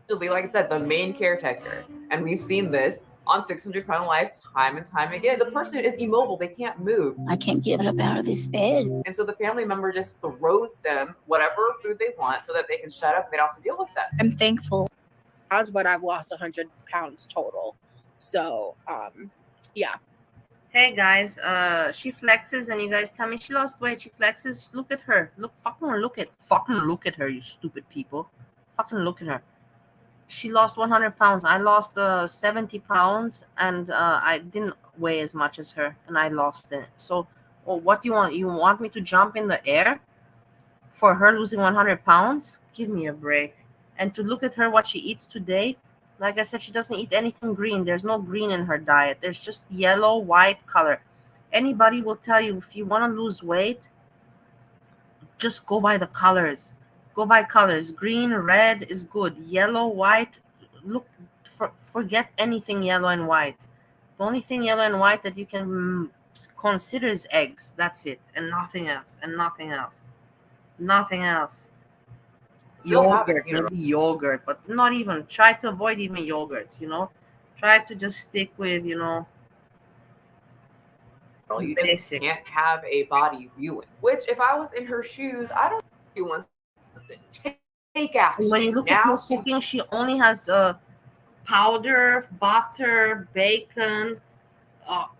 Like I said, the main caretaker, and we've seen this on 600-Pound Life time and time again. The person is immobile; they can't move. I can't get up out of this bed. And so the family member just throws them whatever food they want so that they can shut up and they don't have to deal with that. I'm thankful. That's what I've lost 100 pounds total. So, yeah. Hey guys, she flexes and you guys tell me she lost weight. She flexes. Look at her. Fucking look at her, you stupid people. Fucking look at her. She lost 100 pounds. I lost 70 pounds and I didn't weigh as much as her and I lost it. So, well, what do you want? You want me to jump in the air for her losing 100 pounds? Give me a break. And to look at her, what she eats today, like I said, she doesn't eat anything green. There's no green in her diet. There's just yellow, white color. Anybody will tell you if you want to lose weight, just go by the colors. Go by colors. Green, red is good. Yellow, white, forget anything yellow and white. The only thing yellow and white that you can consider is eggs. That's it. And nothing else. And nothing else. Nothing else. Yogurt, maybe yogurt, but not even. Try to avoid even yogurts, Try to just stick with, You just can't have a body viewing. Which, if I was in her shoes, I don't think she wants to take action. When you look at her cooking, she only has powder, butter, bacon,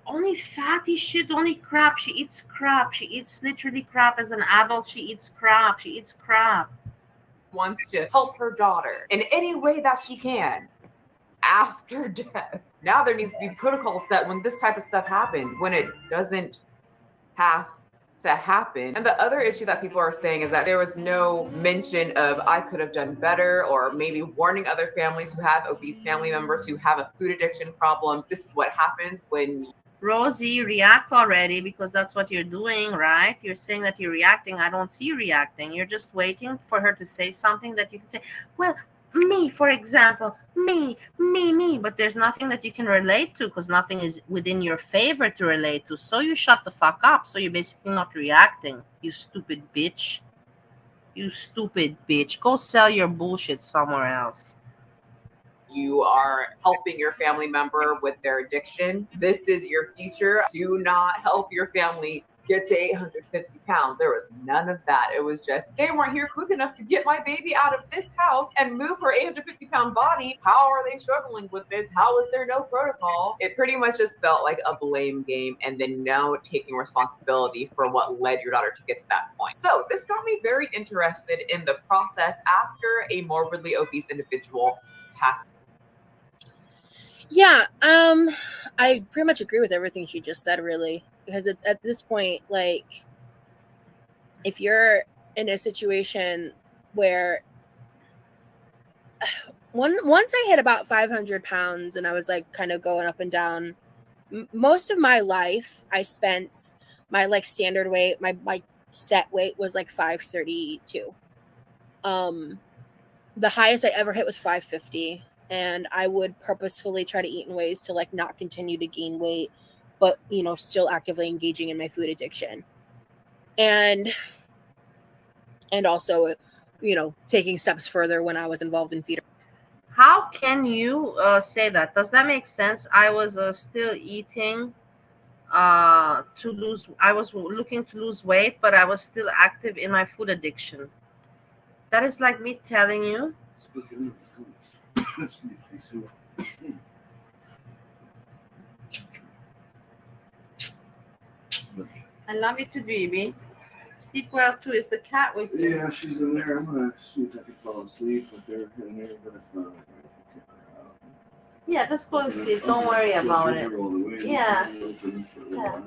only fatty shit, only crap. She eats crap. She eats literally crap. As an adult, she eats crap. She eats crap. Wants to help her daughter in any way that she can after death. Now there needs to be protocol set when this type of stuff happens, when it doesn't have to happen. And the other issue that people are saying is that there was no mention of I could have done better, or maybe warning other families who have obese family members who have a food addiction problem. This is what happens when Rosie, react already, because that's what you're doing, right? You're saying that you're reacting. I don't see you reacting. You're just waiting for her to say something that you can say, well, me, for example, me. But there's nothing that you can relate to because nothing is within your favor to relate to. So you shut the fuck up. So you're basically not reacting, you stupid bitch. You stupid bitch. Go sell your bullshit somewhere else. You are helping your family member with their addiction. This is your future. Do not help your family get to 850 pounds. There was none of that. It was just, they weren't here quick enough to get my baby out of this house and move her 850-pound body. How are they struggling with this? How is there no protocol? It pretty much just felt like a blame game, and then no taking responsibility for what led your daughter to get to that point. So this got me very interested in the process after a morbidly obese individual passed. Yeah, I pretty much agree with everything she just said, really, because it's at this point, like, if you're in a situation where once I hit about 500 pounds and I was like kind of going up and down, most of my life I spent my like standard weight, my set weight was like 532. The highest I ever hit was 550. And I would purposefully try to eat in ways to like not continue to gain weight, but still actively engaging in my food addiction, and also taking steps further when I was involved in feeder. How can you say that? Does that make sense? I was still eating to lose. I was looking to lose weight, but I was still active in my food addiction. That is like me telling you. I love you too, baby. Sleep well too. Is the cat with you? Yeah, she's in there. I'm gonna see if I can fall asleep with her in there, but if not, Yeah, just go to sleep. Don't worry about it. Yeah. Yeah.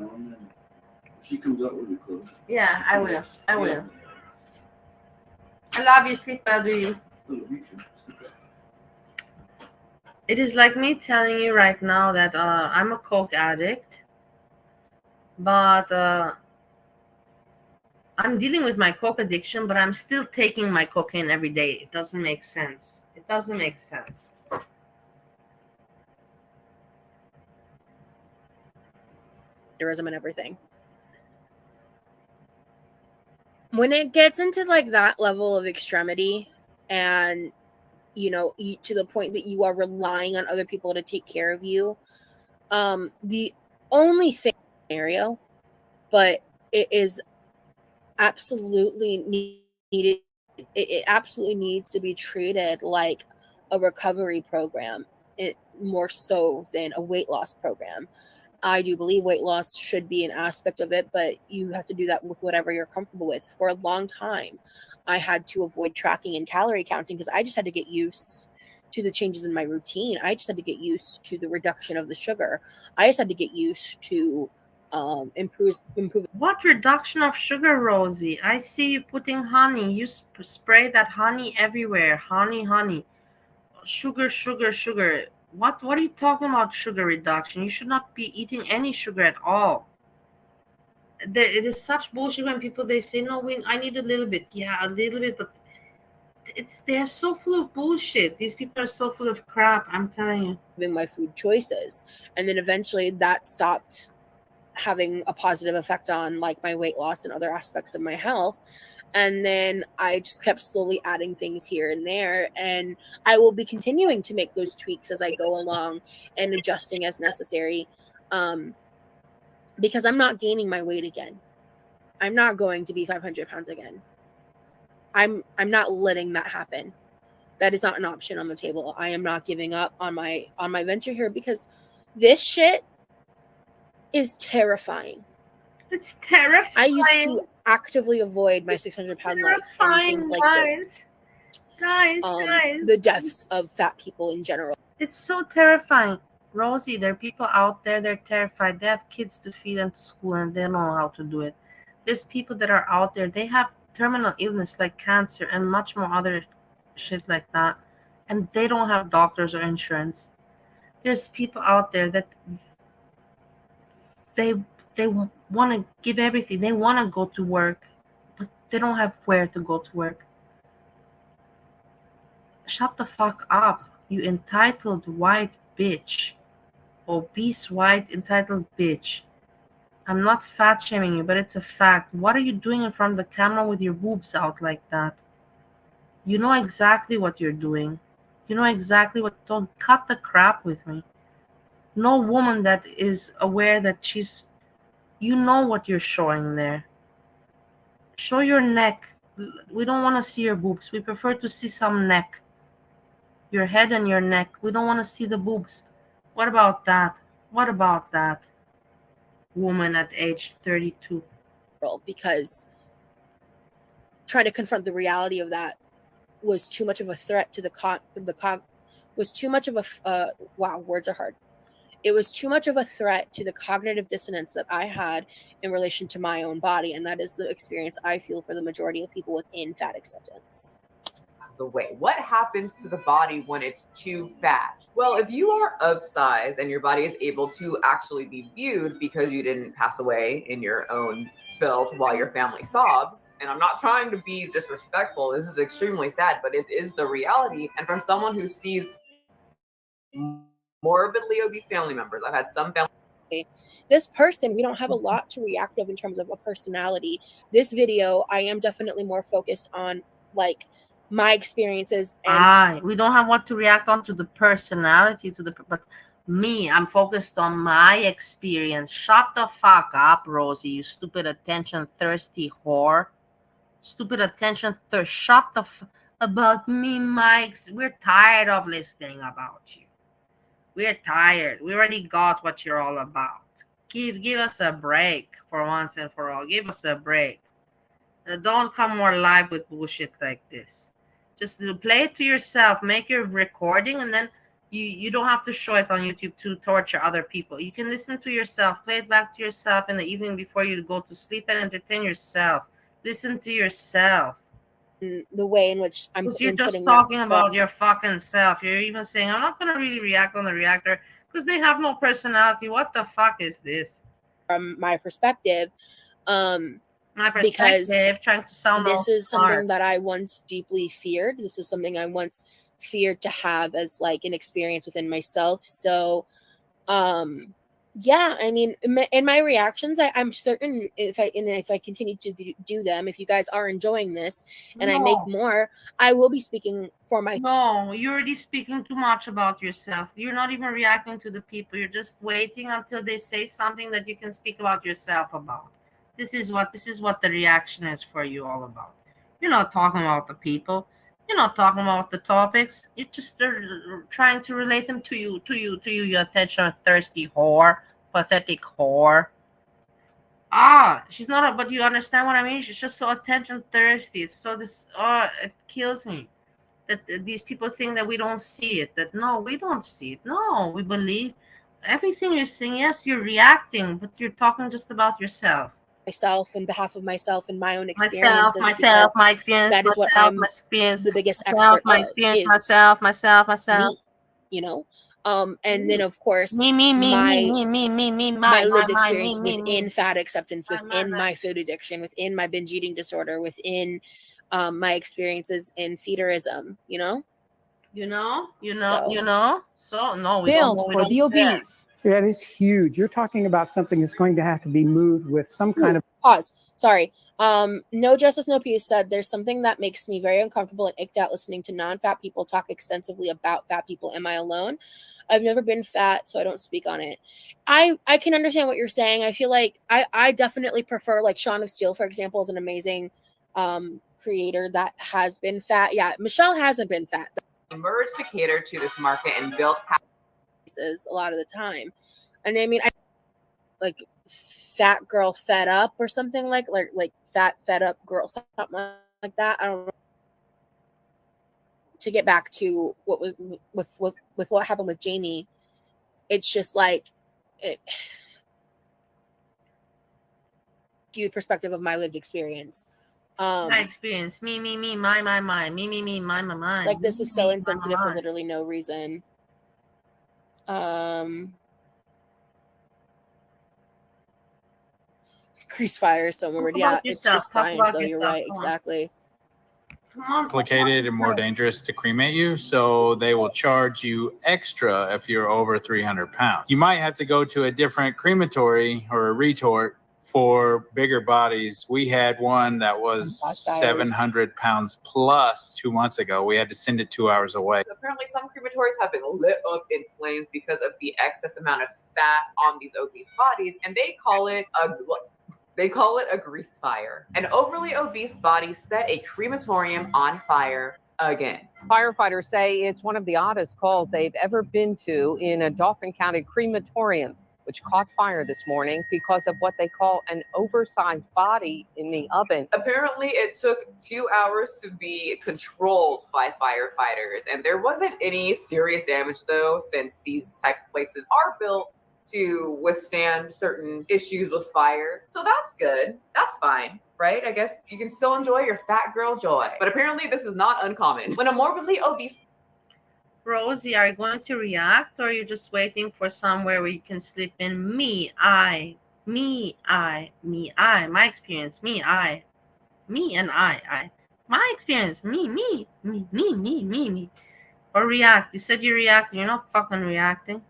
If she comes up, we'll be close. Yeah, I will. I will. I love you. Sleep well, baby. It is like me telling you right now that I'm a coke addict, but I'm dealing with my coke addiction, but I'm still taking my cocaine every day. It doesn't make sense. It doesn't make sense. And everything. When it gets into like that level of extremity and to the point that you are relying on other people to take care of you, the only scenario, but it is absolutely needed. It absolutely needs to be treated like a recovery program, more so than a weight loss program. I do believe weight loss should be an aspect of it, but you have to do that with whatever you're comfortable with. For a long time, I had to avoid tracking and calorie counting because I just had to get used to the changes in my routine. I just had to get used to the reduction of the sugar. I just had to get used to improve. What reduction of sugar, Rosie? I see you putting honey. You spray that honey everywhere. Honey. Sugar. What are you talking about sugar reduction? You should not be eating any sugar at all. It is such bullshit when people they say, no, I need a little bit. Yeah, a little bit, but they're so full of bullshit. These people are so full of crap, I'm telling you. In my food choices. And then eventually that stopped having a positive effect on like my weight loss and other aspects of my health. And then I just kept slowly adding things here and there. And I will be continuing to make those tweaks as I go along and adjusting as necessary. Because I'm not gaining my weight again. I'm not going to be 500 pounds again. I'm not letting that happen. That is not an option on the table. I am not giving up on my venture here because this shit is terrifying. It's terrifying. I used to actively avoid my 600-pound life and things like this. Guys. The deaths of fat people in general. It's so terrifying. Rosie, there are people out there, they're terrified. They have kids to feed and to school and they don't know how to do it. There's people that are out there, they have terminal illness like cancer and much more other shit like that. And they don't have doctors or insurance. There's people out there that they want to give everything. They want to go to work, but they don't have where to go to work. Shut the fuck up, you entitled white bitch. Obese white entitled bitch. I'm not fat shaming you, but it's a fact. What are you doing in front of the camera with your boobs out like that? You know exactly what you're doing. You know exactly what. Don't cut the crap with me. No woman that is aware that she's. You know what you're showing there. Show your neck. We don't want to see your boobs. We prefer to see some neck. Your head and your neck. We don't want to see the boobs. What about that? What about that? Woman at age 32. Because trying to confront the reality of that was too much of a threat to was too much of a wow, words are hard. It was too much of a threat to the cognitive dissonance that I had in relation to my own body, and that is the experience I feel for the majority of people within fat acceptance. Away. What happens to the body when it's too fat? Well, if you are of size and your body is able to actually be viewed because you didn't pass away in your own filth while your family sobs, and I'm not trying to be disrespectful, this is extremely sad, but it is the reality. And from someone who sees morbidly obese family members, I've had some family. This person, we don't have a lot to react of in terms of a personality. This video, I am definitely more focused on like my experiences. And we don't have what to react on to the personality, but me, I'm focused on my experience. Shut the fuck up, Rosie, you stupid attention thirsty whore. Stupid attention thirst. Shut the about me, Mike. We're tired of listening about you. We're tired. We already got what you're all about. Give us a break for once and for all. Give us a break. Don't come more live with bullshit like this. Just play it to yourself. Make your recording, and then you don't have to show it on YouTube to torture other people. You can listen to yourself. Play it back to yourself in the evening before you go to sleep and entertain yourself. Listen to yourself. The way in which I'm You're just talking about your fucking self. You're even saying, I'm not going to really react on the reactor because they have no personality. What the fuck is this? From my perspective, because trying to sound this is smart. something that I once deeply feared. This is something I once feared to have as like an experience within myself. So, yeah, I mean, in my reactions, I'm certain if I continue to do them, if you guys are enjoying this and I make more, I will be speaking for my. No, you're already speaking too much about yourself. You're not even reacting to the people. You're just waiting until they say something that you can speak about yourself about. This is what the reaction is for you all about. You're not talking about the people. You're not talking about the topics. You're just trying to relate them to you, you attention-thirsty whore, pathetic whore. She's not, but you understand what I mean? She's just so attention-thirsty. It's so it kills me. That these people think that we don't see it. That no, we don't see it. No, we believe everything you're saying. Yes, you're reacting, but you're talking just about yourself. Myself, in behalf of myself and my own experiences. My experience. That is what I'm the biggest expert my of. Experience. Is myself. Me, you know. And then of course me. My lived experience within fat acceptance, within my food addiction, within my binge eating disorder, within my experiences in feederism. You know. So no, we Built don't, for the obese. That is huge. You're talking about something that's going to have to be moved with some kind of pause. Sorry. No Justice, No Peace said there's something that makes me very uncomfortable and icked out listening to non-fat people talk extensively about fat people. Am I alone? I've never been fat, so I don't speak on it. I can understand what you're saying. I feel like I definitely prefer, like Shaun of Steel, for example, is an amazing creator that has been fat. Yeah, Michelle hasn't been fat. Emerged to cater to this market and built a lot of the time. And I mean, like fat girl fed up or something like fat fed up girl, something like that. I don't know. To get back to what was with what happened with Jamie, it's just like skewed perspective of my lived experience. My experience. Me, my, me, my. Like this is so insensitive for literally no reason. Grease fire is so weird. Yeah, it's just science though. You're right. Exactly. Complicated and more dangerous to cremate you, so they will charge you extra if you're over 300 pounds. You might have to go to a different crematory or a retort for bigger bodies. We had one that was 700 pounds plus 2 months ago. We had to send it 2 hours away. Apparently, some crematories have been lit up in flames because of the excess amount of fat on these obese bodies, and they call it a grease fire. An overly obese body set a crematorium on fire again. Firefighters say it's one of the oddest calls they've ever been to in a Dauphin County crematorium, which caught fire this morning because of what they call an oversized body in the oven. Apparently, it took 2 hours to be controlled by firefighters, and there wasn't any serious damage though, since these type of places are built to withstand certain issues with fire. So that's good. That's fine, right? I guess you can still enjoy your fat girl joy. But apparently this is not uncommon. When a morbidly obese... Rosie, are you going to react, or are you just waiting for somewhere where you can slip in my experience, my experience, me. Or react. You said you react. You're not fucking reacting.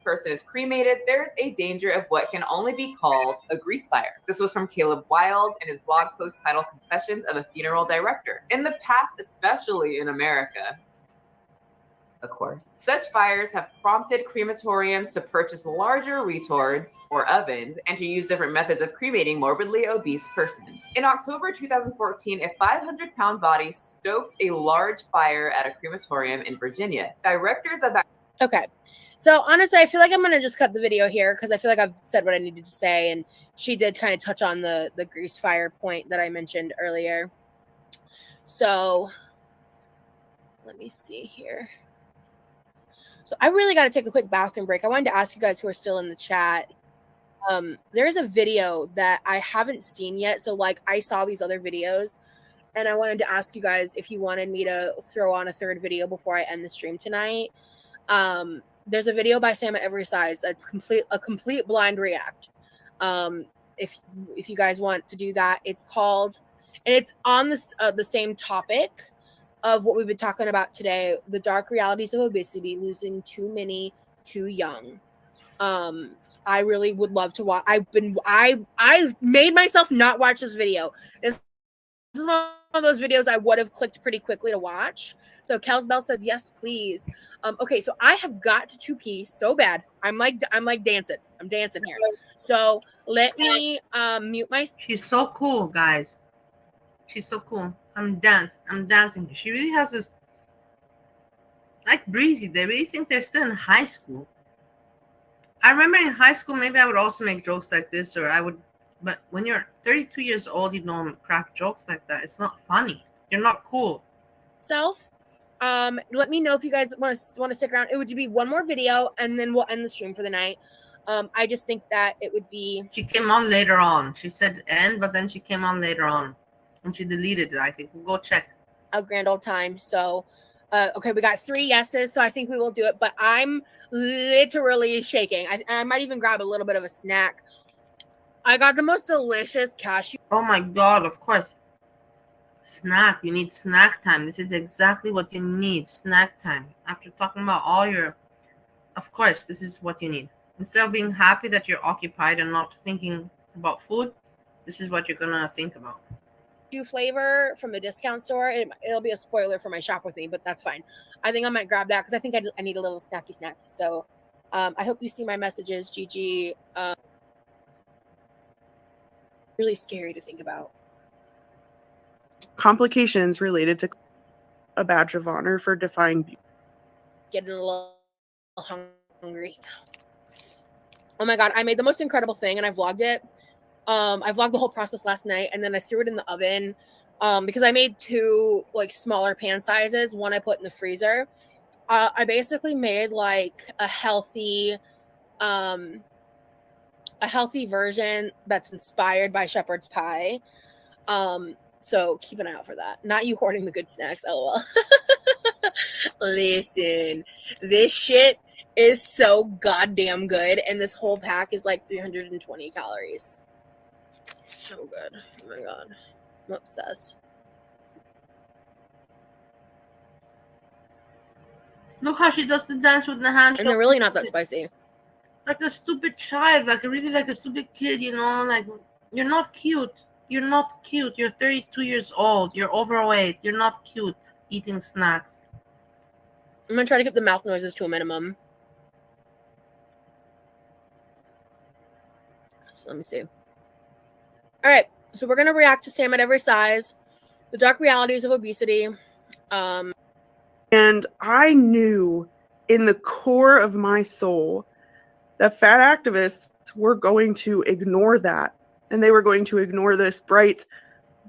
Person is cremated, there's a danger of what can only be called a grease fire. This was from Caleb Wild in his blog post titled Confessions of a Funeral Director. In the past, especially in America, of course, such fires have prompted crematoriums to purchase larger retorts or ovens and to use different methods of cremating morbidly obese persons. In October 2014, a 500-pound body stoked a large fire at a crematorium in Virginia. Directors of Okay. So honestly, I feel like I'm gonna just cut the video here because I feel like I've said what I needed to say, and she did kind of touch on the grease fire point that I mentioned earlier. So let me see here. So I really got to take a quick bathroom break. I wanted to ask you guys who are still in the chat. There's a video that I haven't seen yet. So like I saw these other videos, and I wanted to ask you guys if you wanted me to throw on a third video before I end the stream tonight. There's a video by Sam at Every Size that's a complete blind react. If you guys want to do that, it's called, and it's on this the same topic of what we've been talking about today: the dark realities of obesity, losing too many too young. I really would love to watch. I made myself not watch this video. This is one of those videos I would have clicked pretty quickly to watch. So Kels Bell says yes, please. Okay, so I have got to pee so bad. I'm like dancing. I'm dancing here. So let me mute my. She's so cool, guys. She's so cool. I'm dancing. She really has this, like Breezy. They really think they're still in high school. I remember in high school, maybe I would also make jokes like this, or I would. But when you're 32 years old, you don't crack jokes like that. It's not funny. You're not cool. Let me know if you guys want to stick around. It would be one more video, and then we'll end the stream for the night. I just think that it would be. She came on later on. She said end, but then she came on later on, and she deleted it. I think we'll go check. A grand old time. So, okay, we got 3 yeses, so I think we will do it. But I'm literally shaking. I might even grab a little bit of a snack. I got the most delicious cashew. Oh my god! Of course. Snack. You need snack time. This is exactly what you need. Snack time. After talking about all your, of course, this is what you need. Instead of being happy that you're occupied and not thinking about food, this is what you're gonna think about. Flavor from a discount store. It'll be a spoiler for my shop with me, but that's fine. I think I might grab that because I think I need a little snacky snack. So I hope you see my messages, Gigi. Really scary to think about. Complications related to a badge of honor for defying beauty. Getting a little hungry. Oh my god, I made the most incredible thing and I vlogged it. I vlogged the whole process last night, and then I threw it in the oven because I made 2 like smaller pan sizes. One I put in the freezer. I basically made like a healthy version that's inspired by shepherd's pie. So keep an eye out for that. Not you hoarding the good snacks, lol. Listen, this shit is so goddamn good, and this whole pack is like 320 calories. So good. Oh my god. I'm obsessed. Look how she does the dance with the hand. And they're really not that spicy. Like a stupid child, like a stupid kid, you know, like you're not cute. You're not cute. You're 32 years old. You're overweight. You're not cute eating snacks. I'm gonna try to keep the mouth noises to a minimum. So let me see. All right, so we're gonna react to Sam at Every Size, the dark realities of obesity. And I knew in the core of my soul that fat activists were going to ignore that, and they were going to ignore this bright,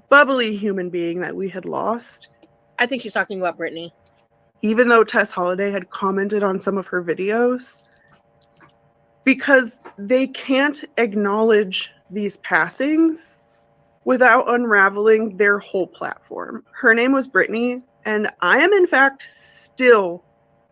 bubbly human being that we had lost. I think she's talking about Brittany. Even though Tess Holliday had commented on some of her videos, because they can't acknowledge these passings without unraveling their whole platform. Her name was Brittany, and I am in fact still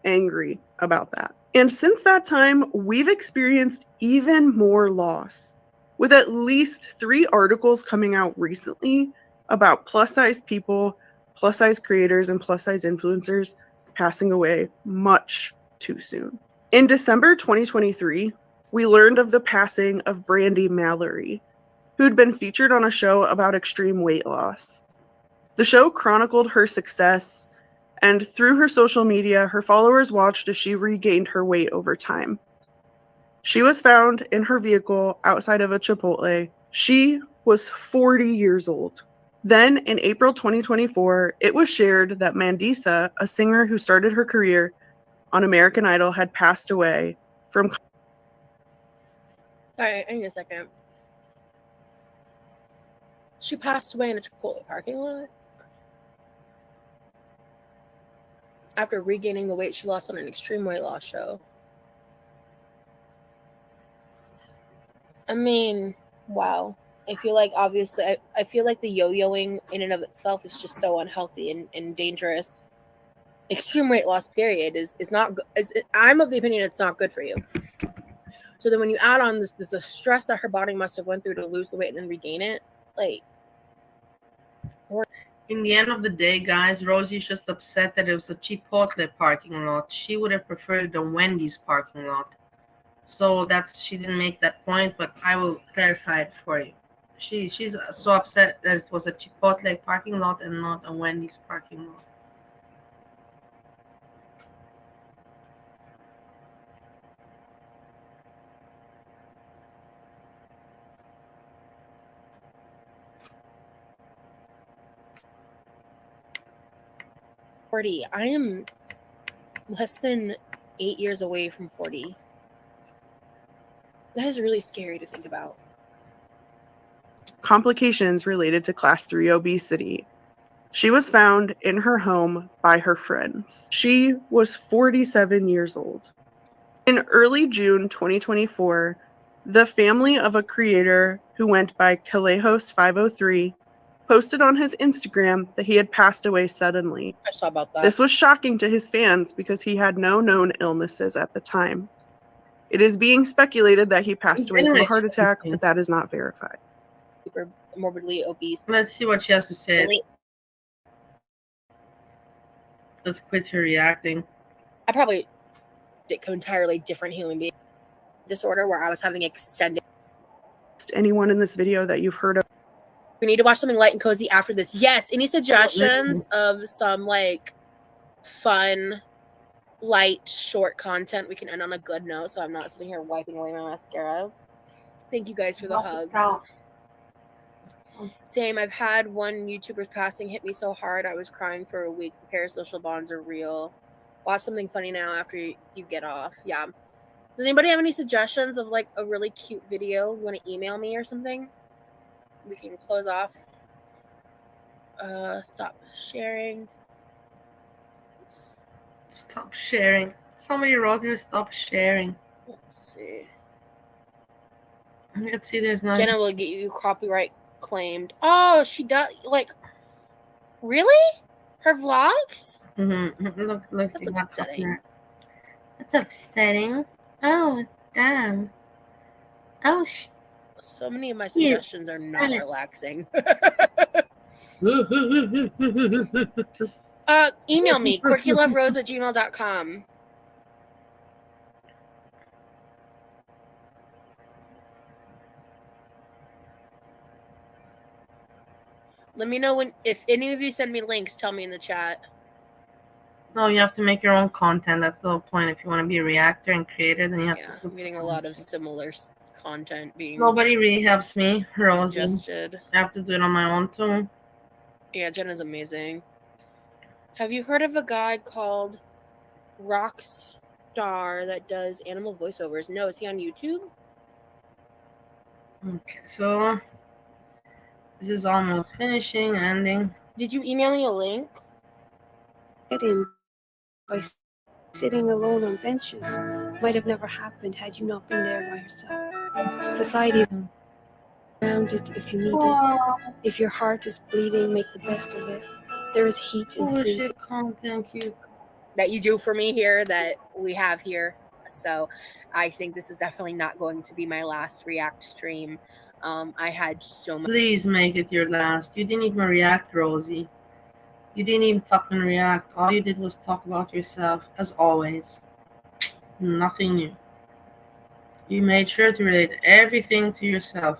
angry about that. And since that time, we've experienced even more loss, with at least 3 articles coming out recently about plus-size people, plus-size creators, and plus-size influencers passing away much too soon. In December 2023, we learned of the passing of Brandy Mallory, who'd been featured on a show about extreme weight loss. The show chronicled her success, and through her social media, her followers watched as she regained her weight over time. She was found in her vehicle outside of a Chipotle. She was 40 years old. Then, in April 2024, it was shared that Mandisa, a singer who started her career on American Idol had passed away from. All right, I need a second. She passed away in a Chipotle parking lot after regaining the weight she lost on an extreme weight loss show. I mean, wow. I feel like obviously, I feel like the yo-yoing in and of itself is just so unhealthy and dangerous. Extreme weight loss period is not good. I'm of the opinion it's not good for you. So then when you add on the stress that her body must have went through to lose the weight and then regain it, like. In the end of the day, guys, Rosie's just upset that it was a Chipotle parking lot. She would have preferred the Wendy's parking lot. So she didn't make that point, but I will clarify it for you. She's so upset that it was a Chipotle parking lot and not a Wendy's parking lot. I am less than 8 years away from 40. That is really scary to think about. Complications related to class 3 obesity. She was found in her home by her friends. She was 47 years old. In early June 2024, the family of a creator who went by Calejos503 posted on his Instagram that he had passed away suddenly. I saw about that. This was shocking to his fans because he had no known illnesses at the time. It is being speculated that he passed away from a heart attack, but that is not verified. Super morbidly obese. Let's see what she has to say. Really? Let's quit her reacting. I probably did an entirely different human being disorder where I was having extended. Anyone in this video that you've heard of? We need to watch something light and cozy after this. Yes. Any suggestions of some like fun, light, short content we can end on a good note so I'm not sitting here wiping away my mascara? Thank you guys for the hugs. Same. I've had one YouTuber's passing hit me so hard I was crying for a week. The parasocial bonds are real. Watch something funny now after you get off. Yeah. Does anybody have any suggestions of like a really cute video? You want to email me or something? We can close off. Stop sharing. Stop sharing. Somebody wrote here, stop sharing. Let's see. Let's see, there's no. Jenna will get you copyright claimed. Oh, she does. Like, really? Her vlogs? Mm-hmm. Look, that's upsetting. That's upsetting. Oh, damn. Oh, so many of my suggestions are not relaxing. Email me, quirkyloverose@gmail.com. Let me know if any of you send me links, tell me in the chat. No, you have to make your own content. That's the whole point. If you want to be a reactor and creator, then you have to. I'm getting a lot of similar content being. Nobody really helps me, Rosie. Suggested. I have to do it on my own too. Yeah, Jenna's amazing. Have you heard of a guy called Rockstar that does animal voiceovers? No, is he on YouTube? Okay, so this is almost finishing, ending. Did you email me a link? By sitting alone on benches might have never happened had you not been there by yourself. Society is around it if you need it. If your heart is bleeding, make the best of it. There is heat in prison. Thank you. That you do for me here, that we have here. So I think this is definitely not going to be my last React stream. I had so much. Please make it your last. You didn't even react, Rosie. You didn't even fucking react. All you did was talk about yourself, as always. Nothing new. You made sure to relate everything to yourself.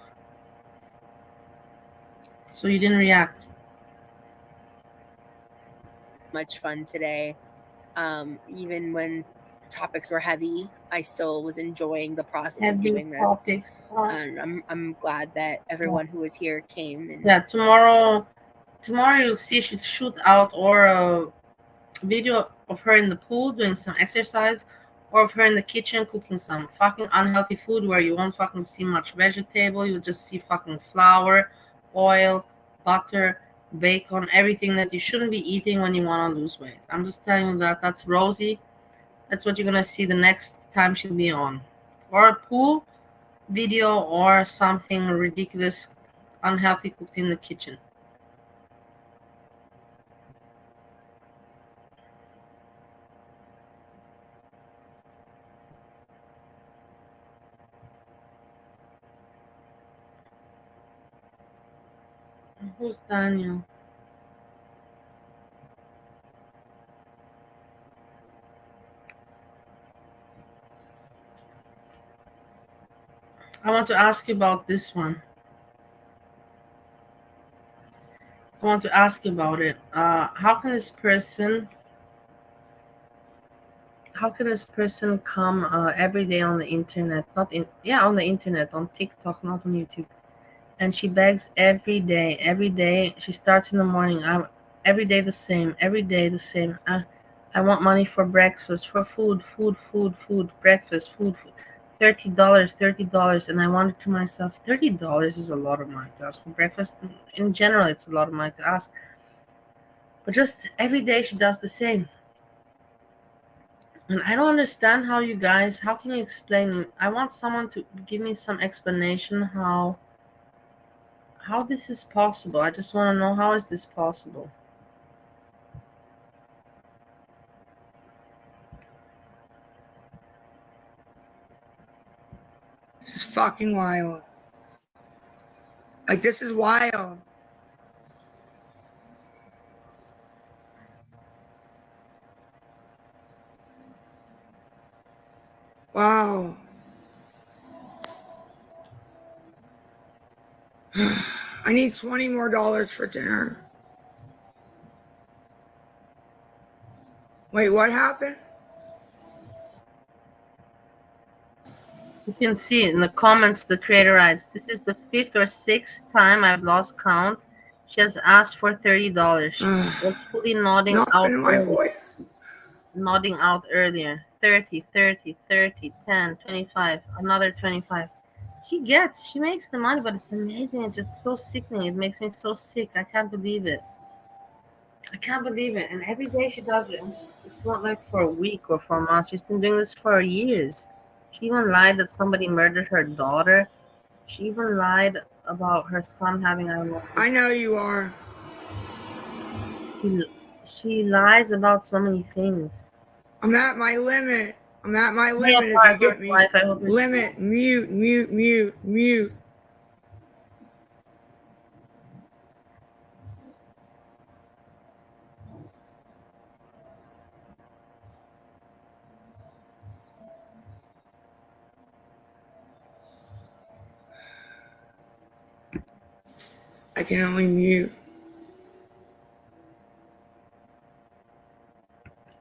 So you didn't react. Much fun today. Even when the topics were heavy, I still was enjoying the process of doing this. And I'm glad that everyone who was here came. And yeah, tomorrow you'll see she shoot out or a video of her in the pool doing some exercise, or of her in the kitchen cooking some fucking unhealthy food where you won't fucking see much vegetable, you'll just see fucking flour, oil, butter, bacon, everything that you shouldn't be eating when you want to lose weight. I'm just telling you that. That's Rosie. That's what you're gonna see the next time she'll be on, or a pool video, or something ridiculous, unhealthy cooked in the kitchen. Who's Daniel? I want to ask you about this one. I want to ask you about it. How can this person come every day on the internet, on the internet, on TikTok, not on YouTube, and she begs every day. She starts in the morning. Every day the same. I want money for breakfast, for food, breakfast, food. $30, and I wanted to myself, $30 is a lot of money to ask for breakfast. In general, it's a lot of money to ask. But just every day she does the same. And I don't understand how can you explain? I want someone to give me some explanation how this is possible. I just want to know, how is this possible? This is fucking wild. Like, this is wild. Wow. I need $20 more for dinner. Wait, what happened? You can see in the comments, the creator writes, "This is the 5th or 6th time I've lost count. She has asked for $30. She was fully nodding out earlier. 30, 10, 25, another 25. She makes the money, but it's amazing. It's just so sickening. It makes me so sick. I can't believe it. And every day she does it. It's not like for a week or for a month. She's been doing this for years. She even lied that somebody murdered her daughter. She even lied about her son having, I know you are. She lies about so many things. I'm at my limit. If you get me. Limit. Mute. I can only mute.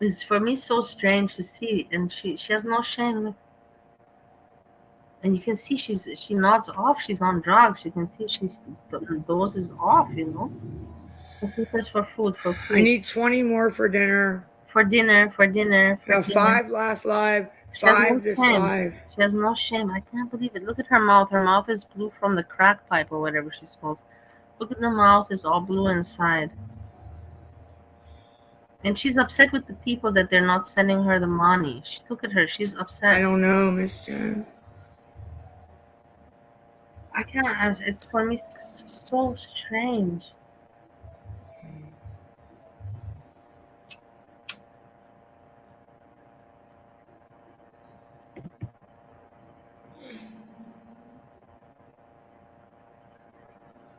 It's for me so strange to see, and she has no shame. And you can see she nods off. She's on drugs. You can see the dose is off. She says for food. I need 20 more for dinner. For dinner. 5 last live. 5 this live. She has no shame. I can't believe it. Look at her mouth. Her mouth is blue from the crack pipe or whatever she smokes. Look at the mouth. It's all blue inside. And she's upset with the people that they're not sending her the money. Look at her. She's upset. I don't know, Miss Jen. I can't. It's for me so strange.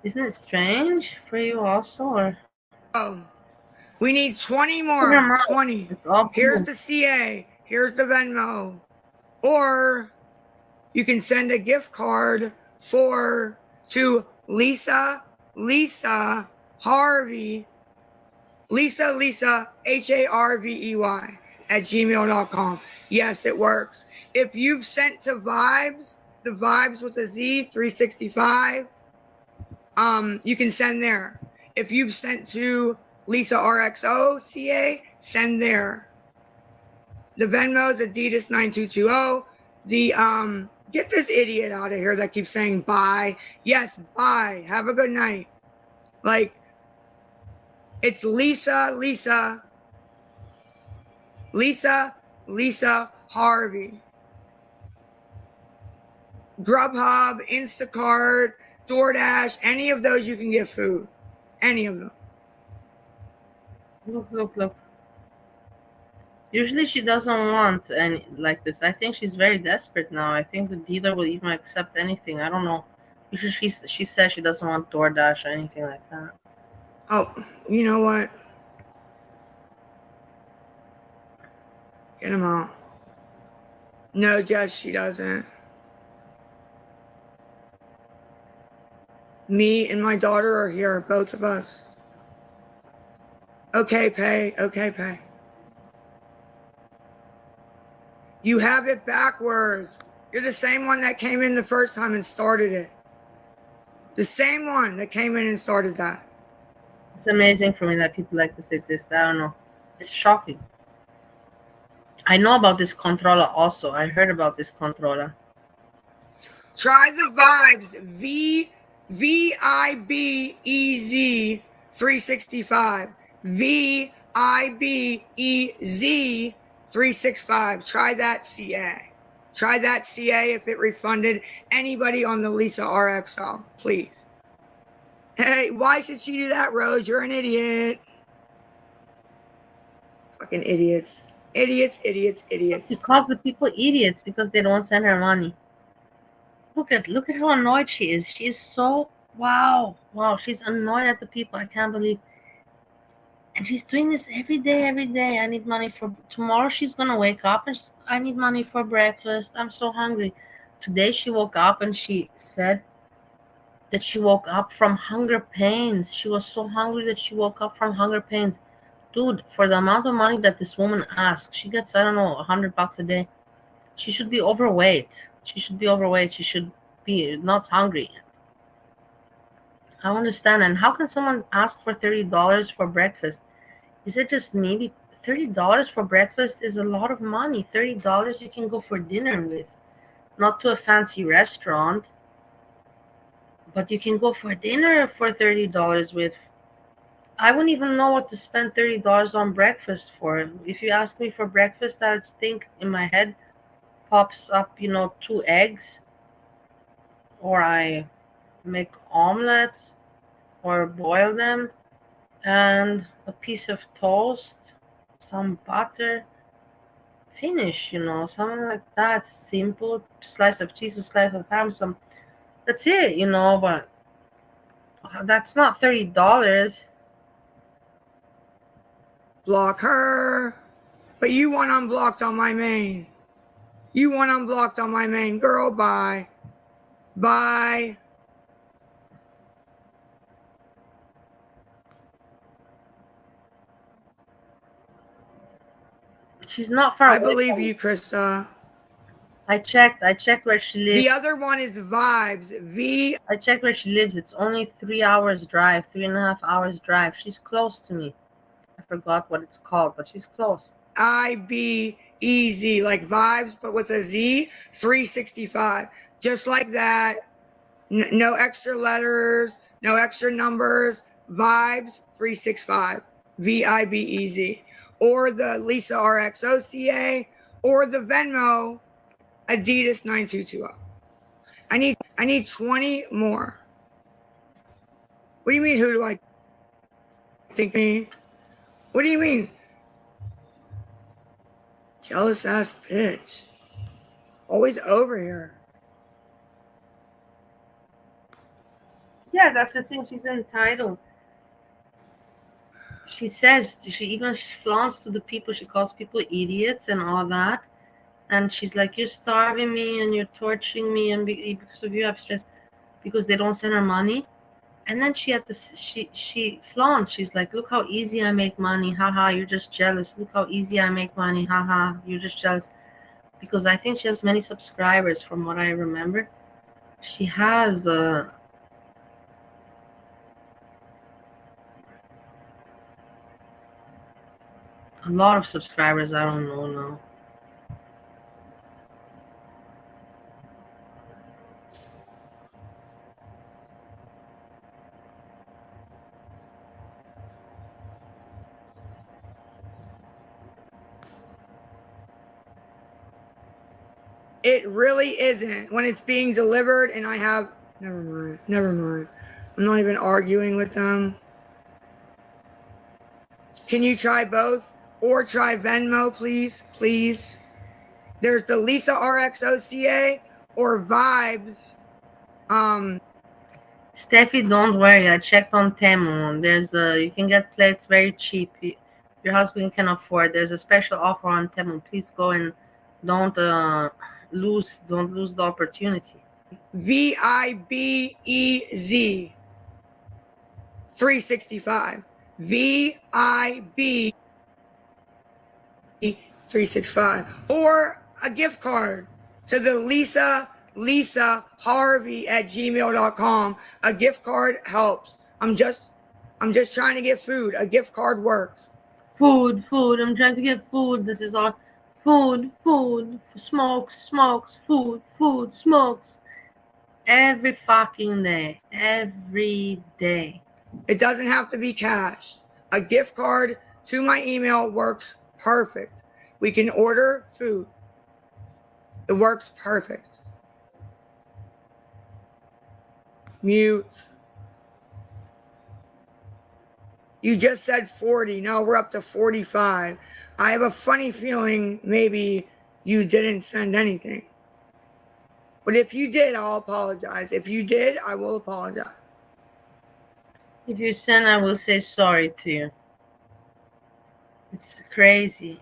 Isn't it strange for you also? Or? Oh, we need 20 more. 20. Here's the CA. Here's the Venmo. Or you can send a gift card to Lisa Harvey. Lisa Harvey @gmail.com. Yes, it works. If you've sent to Vibes, the Vibes with a Z 365, you can send there. If you've sent to Lisa RXO CA, send there. The Venmo's Adidas 9220. The get this idiot out of here that keeps saying bye. Yes, bye. Have a good night. Like, it's Lisa Harvey. Grubhub, Instacart, DoorDash, any of those you can get food. Any of them. Look. Usually she doesn't want any like this. I think she's very desperate now. I think the dealer will even accept anything. I don't know. Usually she says she doesn't want DoorDash or anything like that. Oh, you know what? Get him out. No, Jess, she doesn't. Me and my daughter are here, both of us. Okay, Pay. You have it backwards. You're the same one that came in the first time and started it. The same one that came in and started that. It's amazing for me that people like this exist. I don't know. It's shocking. I know about this controller also. I heard about this controller. Try the Vibes VIBEZ 365. VIBEZ 365. Try that CA. Try that CA if it refunded anybody on the Lisa RXL, please. Hey, why should she do that, Rose? You're an idiot. Fucking idiots. Idiots. She calls the people idiots because they don't send her money. Look at how annoyed she is. She is so wow. She's annoyed at the people. I can't believe. And she's doing this every day. I need money for tomorrow. She's gonna wake up and I need money for breakfast. I'm so hungry. Today she woke up and she said that she woke up from hunger pains. She was so hungry that she woke up from hunger pains. Dude, for the amount of money that this woman asks, she gets, I don't know, $100 a day. She should be overweight. She should be not hungry. I don't understand. And how can someone ask for $30 for breakfast? Is it just maybe $30 for breakfast is a lot of money. $30 you can go for dinner with. Not to a fancy restaurant, but you can go for dinner for $30 with. I wouldn't even know what to spend $30 on breakfast for. If you ask me for breakfast, I would think in my head pops up, 2 eggs, or I make omelet or boil them, and a piece of toast, some butter, finish, something like that. Simple slice of cheese, a slice of ham, that's it, but that's not $30. Block her. But you want unblocked on my main. Girl, bye. Bye. She's not far I away. believe you, Krista. I checked where she lives. The other one is Vibes. I checked where she lives. It's only 3 hours drive, 3.5 hours drive. She's close to me. I forgot what it's called, but she's close. IBEZ, like Vibes, but with a Z, 365. Just like that. No extra letters, no extra numbers. Vibes, 365. VIBEZ. Or the Lisa RXOCA, or the Venmo, Adidas 9220. I need 20 more. What do you mean, who do I think me? What do you mean? Jealous ass bitch. Always over here. Yeah, that's the thing. She's entitled. She says, she even flaunts to the people. She calls people idiots and all that. And she's like, you're starving me and you're torturing me, and because of you I have stress, because they don't send her money. And then she flaunts. She's like, look how easy I make money. Haha, you're just jealous. Look how easy I make money. Haha, you're just jealous. Because I think she has many subscribers from what I remember. She has a lot of subscribers. I don't know now. It really isn't when it's being delivered and I have, never mind. I'm not even arguing with them. Can you try both or try Venmo, please? Please. There's the Lisa RXOCA or Vibes. Steffi, don't worry. I checked on Temu. You can get plates very cheap. Your husband can afford. There's a special offer on Temu. Please go and don't lose the opportunity. VIBEZ 365. VIB 365. Or a gift card to the Lisa Harvey at gmail.com. A gift card helps. I'm just trying to get food. A gift card works. Food. I'm trying to get food. This is all food. Smokes, food, smokes. Every fucking day. Every day. It doesn't have to be cash. A gift card to my email works perfect. We can order food. It works perfect. Mute. You just said 40. Now we're up to 45. I have a funny feeling maybe you didn't send anything. But if you did, I'll apologize. If you did, I will apologize. If you send, I will say sorry to you. It's crazy.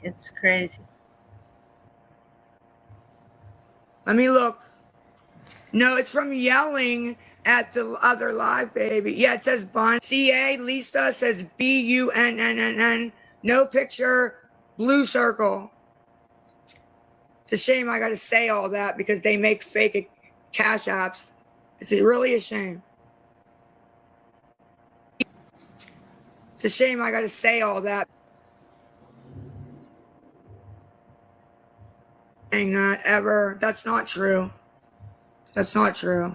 Let me look. No, it's from yelling at the other live, baby. Yeah, it says Bun. CA, Lisa says BUNNNN. No picture, blue circle. It's a shame I got to say all that because they make fake cash apps. It's really a shame. It's a shame I got to say all that. Saying that ever. That's not true. That's not true.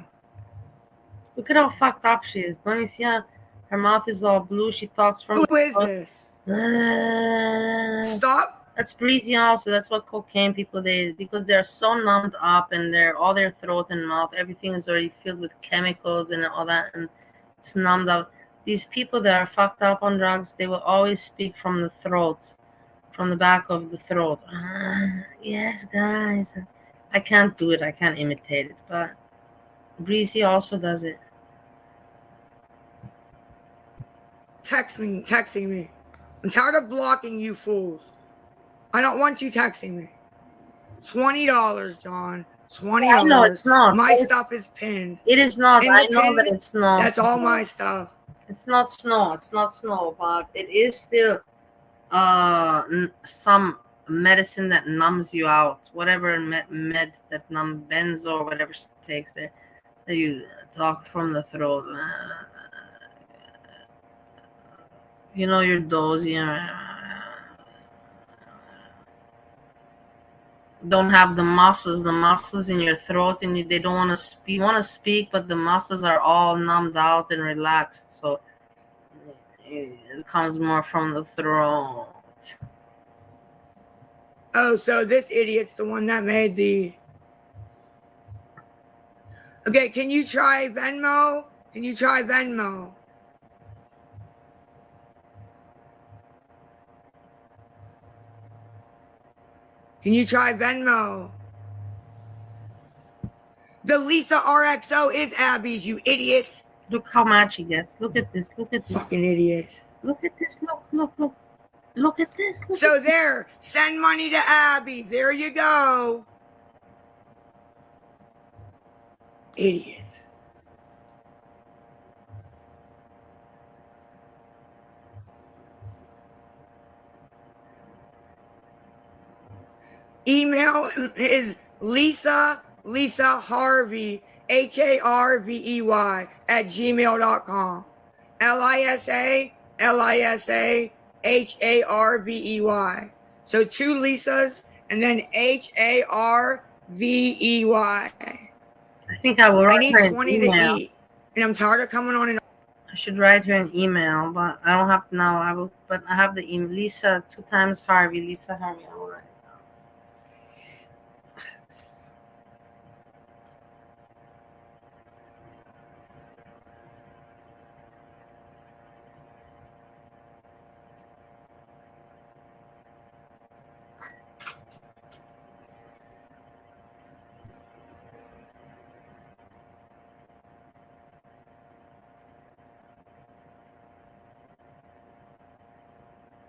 Look at how fucked up she is. Don't you see her mouth is all blue? She talks from. Who is this? Stop. That's breezy also. That's what cocaine people because they're so numbed up and all their throat and mouth, everything is already filled with chemicals and all that, and it's numbed up. These people that are fucked up on drugs, they will always speak from the throat, from the back of the throat. Yes, guys. I can't do it. I can't imitate it, but Breezy also does it. Texting me. I'm tired of blocking you fools. I don't want you texting me. $20, John. $20. No, it's not. My stuff is pinned. It is not. I know that it's not. That's all my stuff. It's not snow. It's not snow, but it is still some medicine that numbs you out. Whatever med that benzo or whatever she takes there. That you talk from the throat. You know you're dozy. Don't have the muscles in your throat, and they don't want to speak. You want to speak, but the muscles are all numbed out and relaxed, so it comes more from the throat. Oh, so this idiot's the one that made the. Okay, can you try Venmo? Can you try Venmo? Can you try Venmo? The Lisa RXO is Abby's, you idiot. Look how much he gets. Look at this. Fucking idiot. Look at this. Look. Look at this. So there, send money to Abby. There you go. Idiot. Email is Lisa Harvey, HARVEY at gmail.com. LISA HARVEY. So 2 Lisas and then HARVEY. I think I will write I need her 20 an to email. eat. And I'm tired of coming on and I should write her an email, but I don't have to now. I will, but I have the email. Lisa 2 times Harvey. Lisa Harvey. I will write it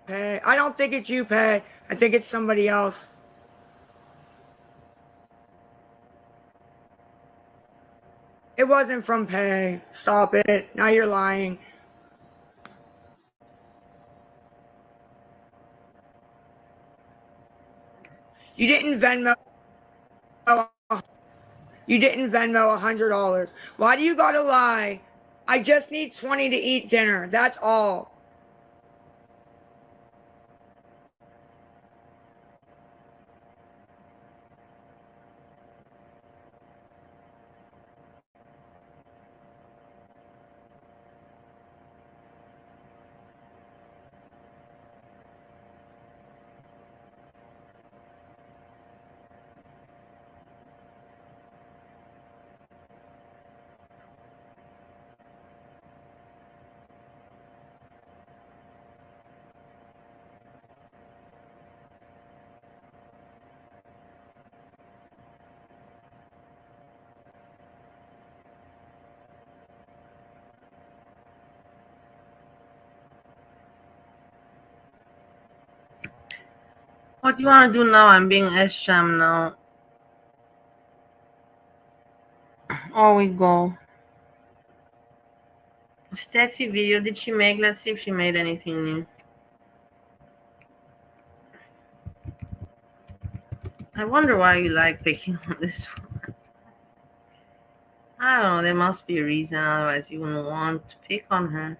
Pay. I don't think it's you, Pay. I think it's somebody else. It wasn't from Pay. Stop it. Now you're lying. You didn't Venmo. You didn't Venmo $100. Why do you gotta lie? I just need 20 to eat dinner. That's all. What do you want to do now? I'm being S-Sham now. Or we go. Steffi video did she make? Let's see if she made anything new. I wonder why you like picking on this one. I don't know, there must be a reason, otherwise you wouldn't want to pick on her.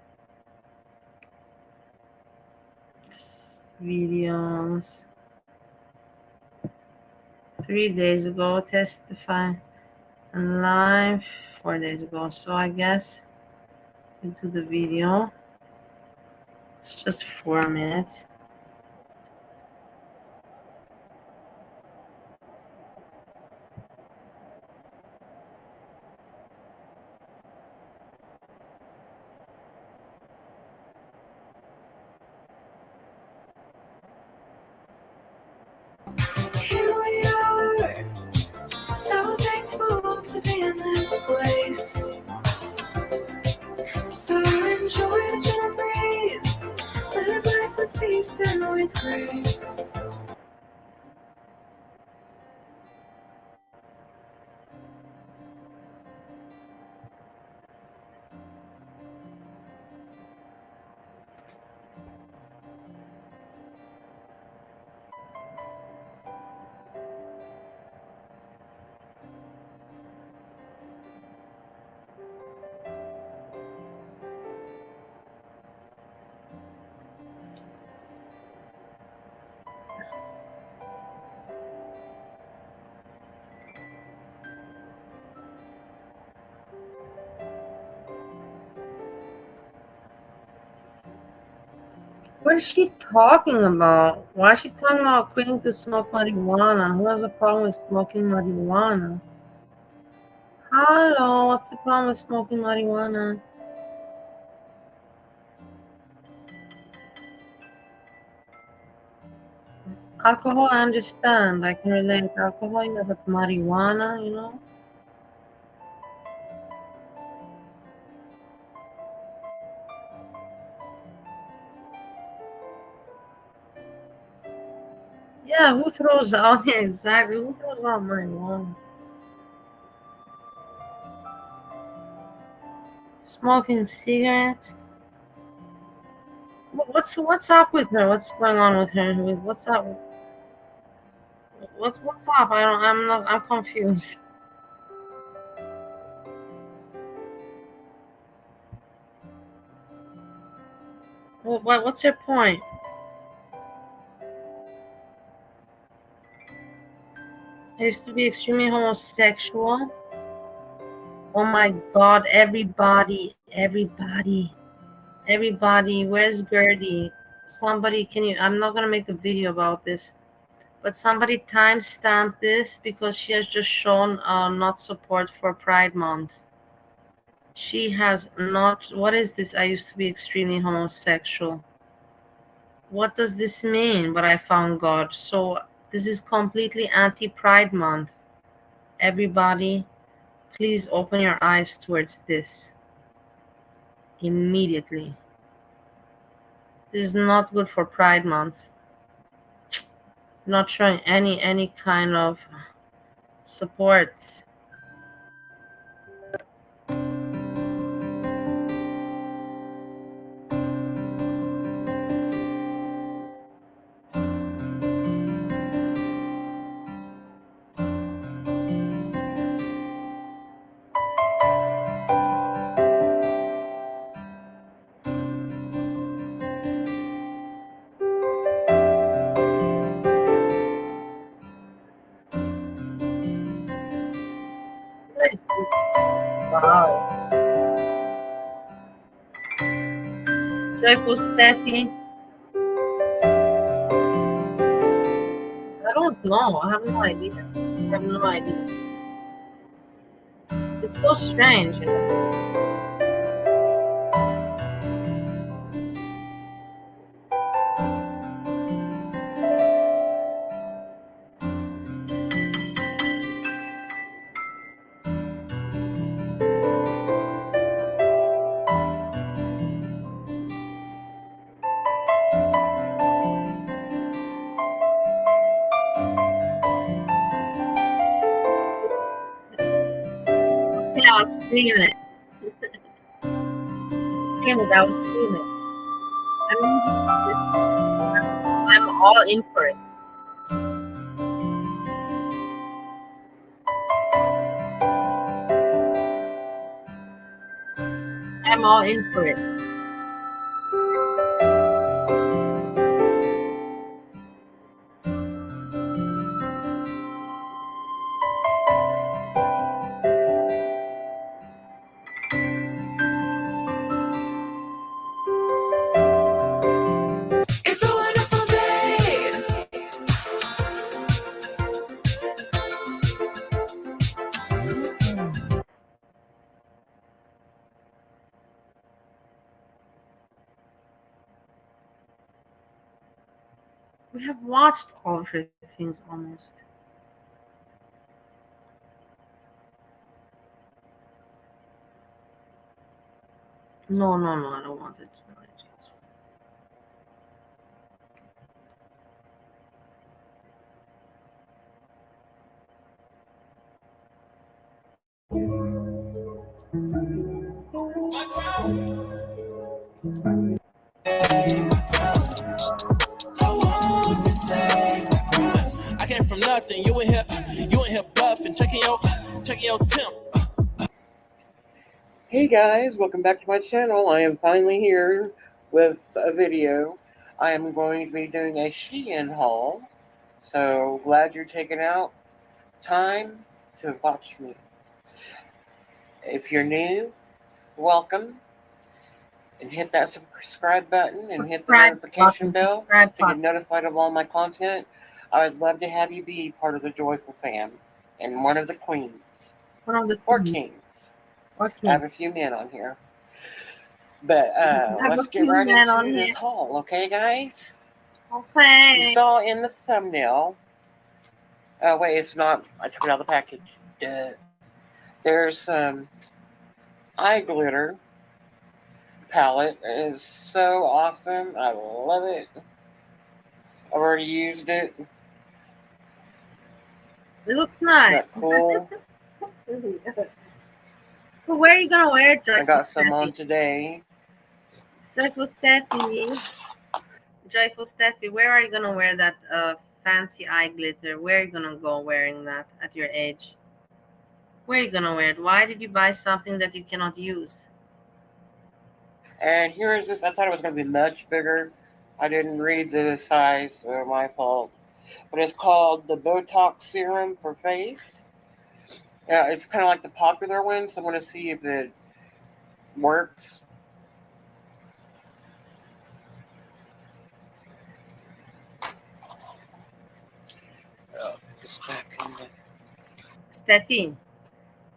Videos. 3 days ago, testify and live 4 days ago. So I guess into the video. It's just 4 minutes. Here we are, so thankful to be in this place. So enjoy the gentle breeze, live life with peace and with grace. What is she talking about? Why is she talking about quitting to smoke marijuana? Who has a problem with smoking marijuana? Hello, what's the problem with smoking marijuana? Alcohol, I understand. I can relate. Alcohol, yeah, but marijuana, you know? Yeah, who throws out? Yeah, exactly. Who throws out marijuana? Smoking cigarettes? What's up with her? What's going on with her? What's up? What's up? I'm confused. What's her point? I used to be extremely homosexual. Oh my god, everybody, where's Gertie? Somebody, I'm not gonna make a video about this, but somebody timestamp this because she has just shown not support for Pride Month. She has not, what is this? I used to be extremely homosexual. What does this mean? But I found God. So this is completely anti-Pride Month. Everybody, please open your eyes towards this immediately. This is not good for Pride Month. Not showing any kind of support. What is this? Wow. Joyful Steffi. I don't know. I have no idea. I have no idea. It's so strange, you know. Yeah, I was feeling it. I was feeling it. I'm all in for it. I'm all in for it. It's a wonderful day. We have watched all of her things almost. No, I don't want it. I came from nothing. You in here buffing, checking your temp. Hey guys, welcome back to my channel. I am finally here with a video. I am going to be doing a Shein haul. So glad you're taking out time to watch me. If you're new, welcome. And hit that subscribe button and hit the notification bell to get notified of all my content. I would love to have you be part of the Joyful fam and one of the queens. Or kings. I have a few men on here. But let's get right into this haul, okay guys? Okay. You saw in the thumbnail. Oh wait, it's not. I took it out of the package. There's some eye glitter palette. It is so awesome. I love it. I've already used it. It looks nice. That's cool. So where are you gonna wear it, Joyful I got some Steffi? on today. Joyful Steffi. Joyful Steffi, where are you gonna wear that fancy eye glitter? Where are you gonna go wearing that at your age? Where are you gonna wear it? Why did you buy something that you cannot use? And here is this. I thought it was going to be much bigger. I didn't read the size, so my fault. But it's called the Botox Serum for Face. Yeah, it's kind of like the popular one, so I want to see if it works. Oh, it's back in the... Steffi,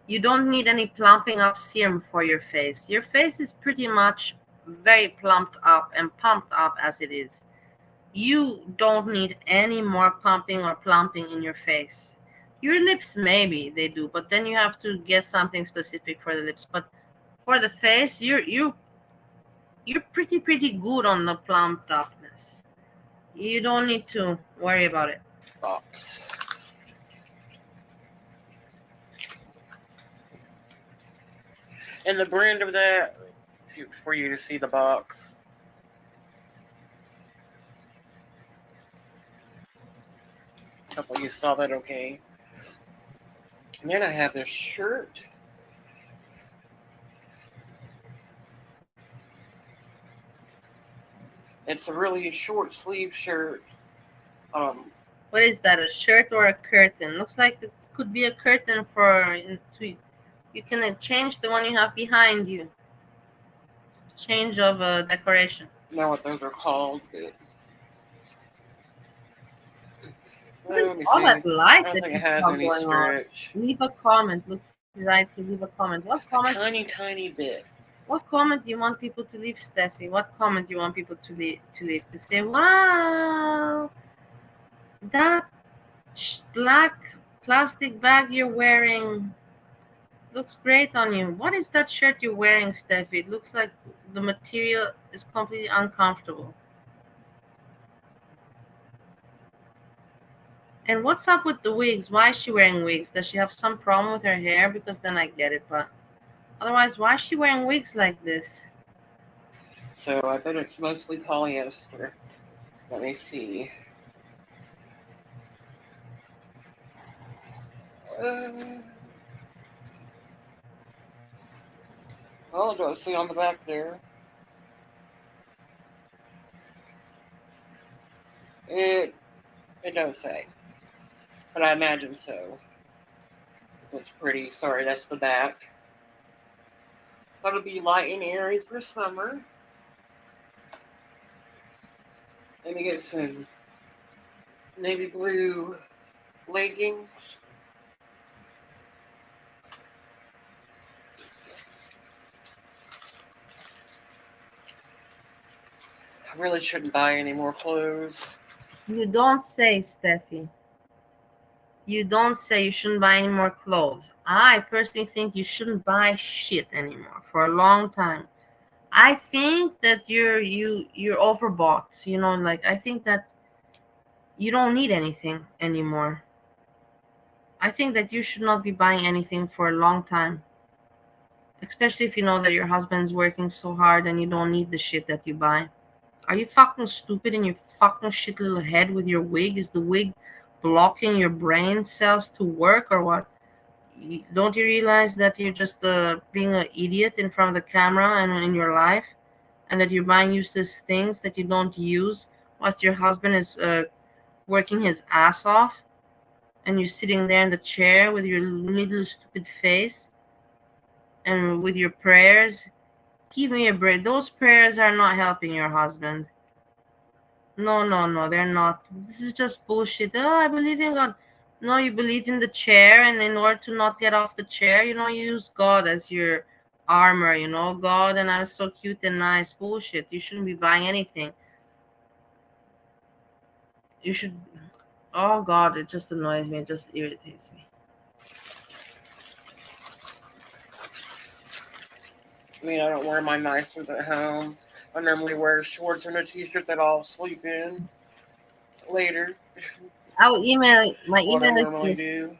you don't need any plumping up serum for your face. Your face is pretty much very plumped up and pumped up as it is. You don't need any more pumping or plumping in your face. Your lips, maybe they do, but then you have to get something specific for the lips. But for the face, you you're pretty good on the plump upness. You don't need to worry about it. Box. And the brand of that, for you to see the box. Hopefully you saw that okay. And then I have this shirt. It's a really short sleeve shirt. What is that? A shirt or a curtain? Looks like it could be a curtain for. You can change the one you have behind you. Change of decoration. I don't know what those are called, but What is let me all see. that light I don't that think you it has have any going on? stretch. Leave a comment. Look right to leave a comment. What comment? A tiny bit. What comment do you want people to leave, Steffi? What comment do you want people to leave? To say, wow, that black plastic bag you're wearing looks great on you. What is that shirt you're wearing, Steffi? It looks like the material is completely uncomfortable. And what's up with the wigs? Why is she wearing wigs? Does she have some problem with her hair? Because then I get it, but otherwise, why is she wearing wigs like this? So I bet it's mostly polyester. Let me see. Well, do I see on the back there? It does say, but I imagine so. It's pretty. Sorry, that's the back. So it'll be light and airy for summer. Let me get some navy blue leggings. I really shouldn't buy any more clothes. You don't say, Steffi. You don't say you shouldn't buy any more clothes. I personally think you shouldn't buy shit anymore for a long time. I think that you're overbought. You know, like I think that you don't need anything anymore. I think that you should not be buying anything for a long time. Especially if you know that your husband's working so hard and you don't need the shit that you buy. Are you fucking stupid in your fucking shit little head with your wig? Is the wig blocking your brain cells to work or what? Don't you realize that you're just being an idiot in front of the camera and in your life? And that you're buying useless things that you don't use whilst your husband is working his ass off? And you're sitting there in the chair with your little stupid face and with your prayers. Give me a break. Those prayers are not helping your husband. No, they're not. This is just bullshit. Oh, I believe in God. No, you believe in the chair, and in order to not get off the chair, you use God as your armor, God, and I'm so cute and nice. Bullshit. You shouldn't be buying anything. You should. Oh, God, it just annoys me. It just irritates me. I mean, I don't wear my nice ones at home. I normally wear shorts and a t-shirt that I'll sleep in later. I'll email my What I email normally is do.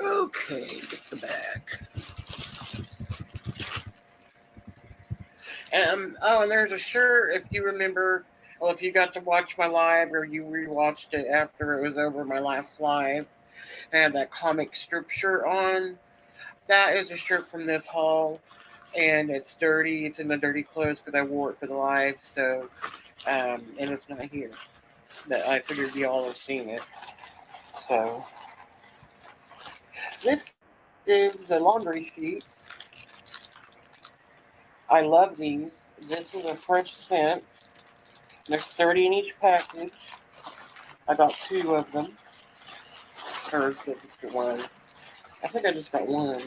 Okay, get the bag. And there's a shirt, if you remember, well, if you got to watch my live or you rewatched it after it was over, my last live, I had that comic strip shirt on. That is a shirt from this haul, and it's dirty. It's in the dirty clothes because I wore it for the live, so, and it's not here. But I figured y'all have seen it. So, this is the laundry sheets. I love these. This is a French scent. There's 30 in each package. I got 2 of them. Or just one. I think I just got one.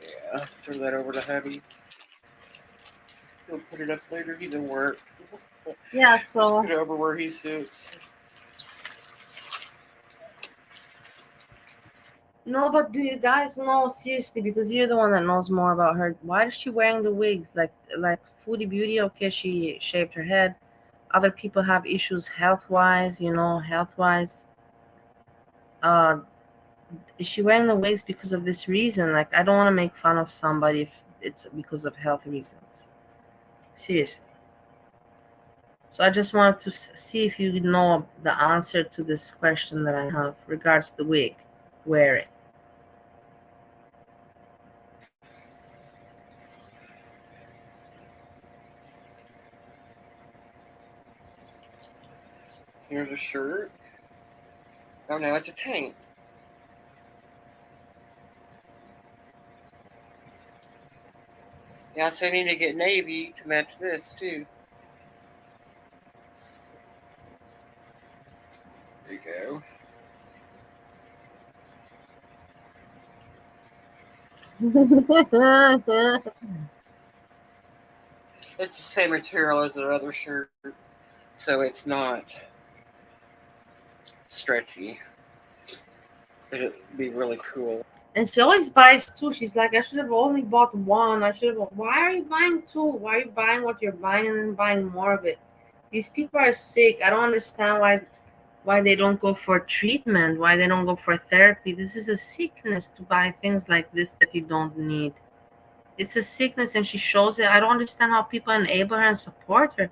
Yeah, throw that over to hubby. He'll put it up later. He's at work. Yeah, so put it over where he sits. No, but do you guys know seriously? Because you're the one that knows more about her. Why is she wearing the wigs? Like Foodie Beauty, okay, she shaved her head. Other people have issues health-wise, health-wise. Uh, is she wearing the wigs because of this reason? Like, I don't want to make fun of somebody if it's because of health reasons. Seriously. So I just wanted to see if you know the answer to this question that I have regards the wig wearing. Here's a shirt. Oh no, it's a tank. Yeah, so I need to get navy to match this too. There you go. It's the same material as the other shirt, so it's not stretchy. It'd be really cool. And she always buys two. She's like, I should have only bought one. Why are you buying two? Why are you buying what you're buying and then buying more of it? These people are sick. I don't understand why they don't go for treatment, why they don't go for therapy. This is a sickness to buy things like this that you don't need. It's a sickness and she shows it. I don't understand how people enable her and support her.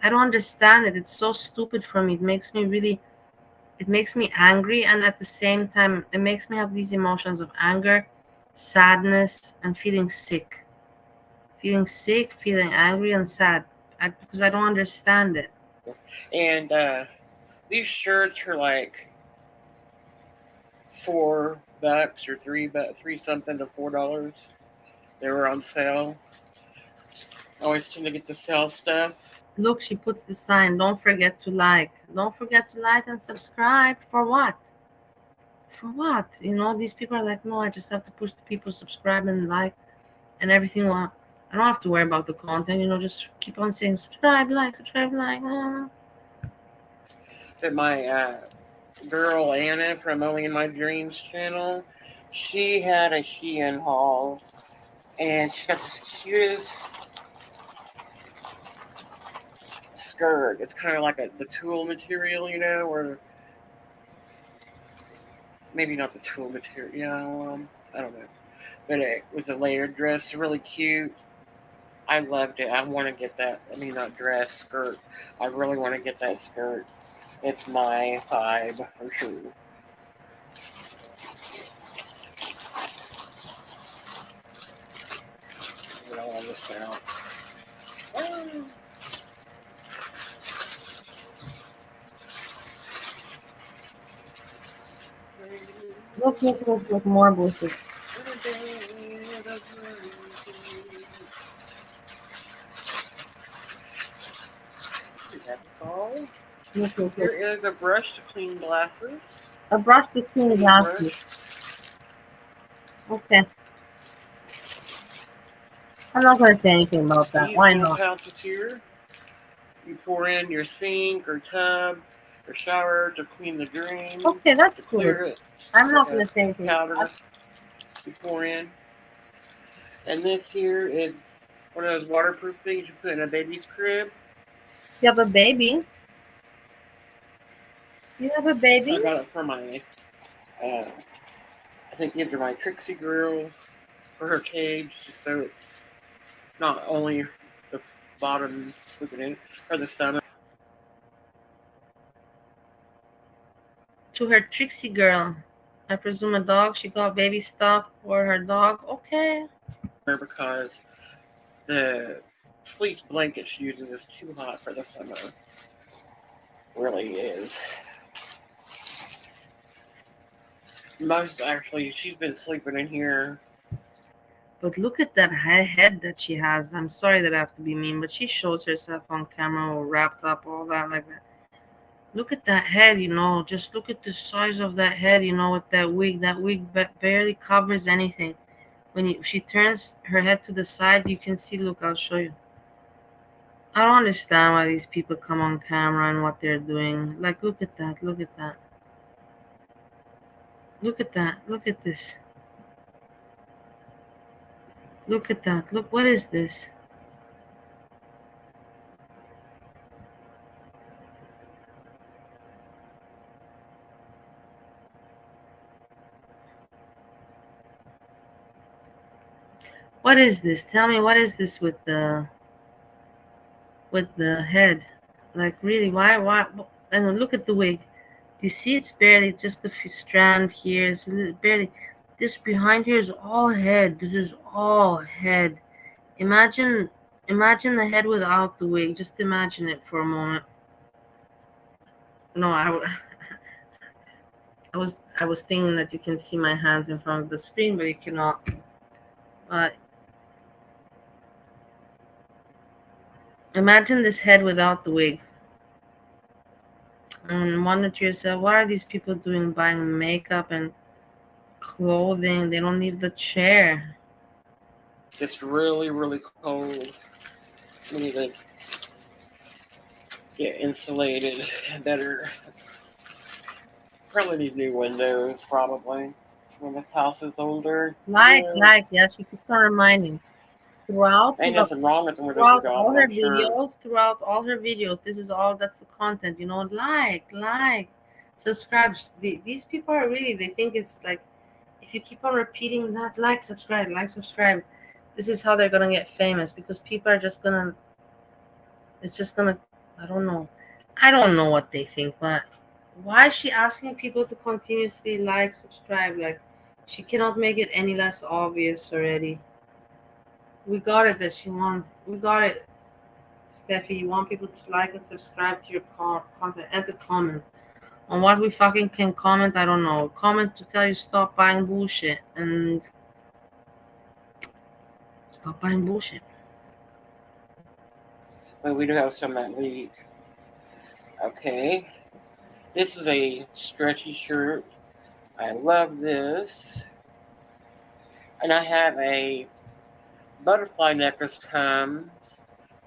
I don't understand it. It's so stupid for me. It makes me angry, and at the same time it makes me have these emotions of anger, sadness, and feeling sick, feeling angry and sad because I don't understand it. And these shirts are like $4 or three something to $4. They were on sale. I always tend to get the sale stuff. Look, she puts the sign, don't forget to like and subscribe. For what? These people are like, no, I just have to push the people subscribe and like and everything. Well, I don't have to worry about the content, just keep on saying subscribe, like. But my girl Anna from Only in My Dreams channel, she had a Shein haul, and she got this cutest skirt. It's kind of like the tulle material, or maybe not the tulle material. I don't know, but it was a layered dress, really cute. I loved it. I want to get that. I mean, not dress, skirt. I really want to get that skirt. It's my vibe for sure. Get all this out. Look, more boosters. Look. There is a brush to clean glasses. A brush to clean glasses. Okay. I'm not going to say anything about that. These Why little not? pouches here, you pour in your sink or tub or shower to clean the drain. Okay, that's cool. Clear it. I'm not going to say anything. Powder you pour in. And this here is one of those waterproof things you put in a baby's crib. You have a baby? You have a baby? I got it for my, I think these are my Trixie girl for her cage, just so it's not only the bottom sleeping in, or the stomach. To her Trixie girl. I presume a dog. She got baby stuff for her dog. Okay. Because the fleece blanket she uses is too hot for the summer. Really is. Actually, she's been sleeping in here. But look at that head that she has. I'm sorry that I have to be mean, but she shows herself on camera all wrapped up, all that like that. Look at that head, just look at the size of that head, with that wig. That wig barely covers anything. When she turns her head to the side, you can see, look, I'll show you. I don't understand why these people come on camera and what they're doing. Like, look at that. Look at that. Look at this. Look at that. Look, what is this? What is this? Tell me, what is this with the head? Like, really, why? And look at the wig. You see, it's barely just a strand here. It's barely. This behind here is all head. This is all head. Imagine the head without the wig. Just imagine it for a moment. No, I was thinking that you can see my hands in front of the screen, but you cannot. But imagine this head without the wig. And wonder to yourself, what are these people doing buying makeup and clothing? They don't leave the chair. It's really, really cold. We need to get insulated better. Probably need new windows, probably, when this house is older. Yeah, she keeps on reminding. Throughout nothing wrong with the windows. throughout all her videos, this is all that's the content, like, subscribe. These people are really, they think it's like, if you keep on repeating that, like, subscribe, this is how they're gonna get famous, because people are just gonna, it's just gonna, I don't know what they think, but why is she asking people to continuously like, subscribe? Like, she cannot make it any less obvious already. We got it that she wants. We got it, Steffi. You want people to like and subscribe to your content and to comment. On what we fucking can comment, I don't know. Comment to tell you stop buying bullshit and stop buying bullshit. But we do have some that leak. Okay. This is a stretchy shirt. I love this. And I have a butterfly necklace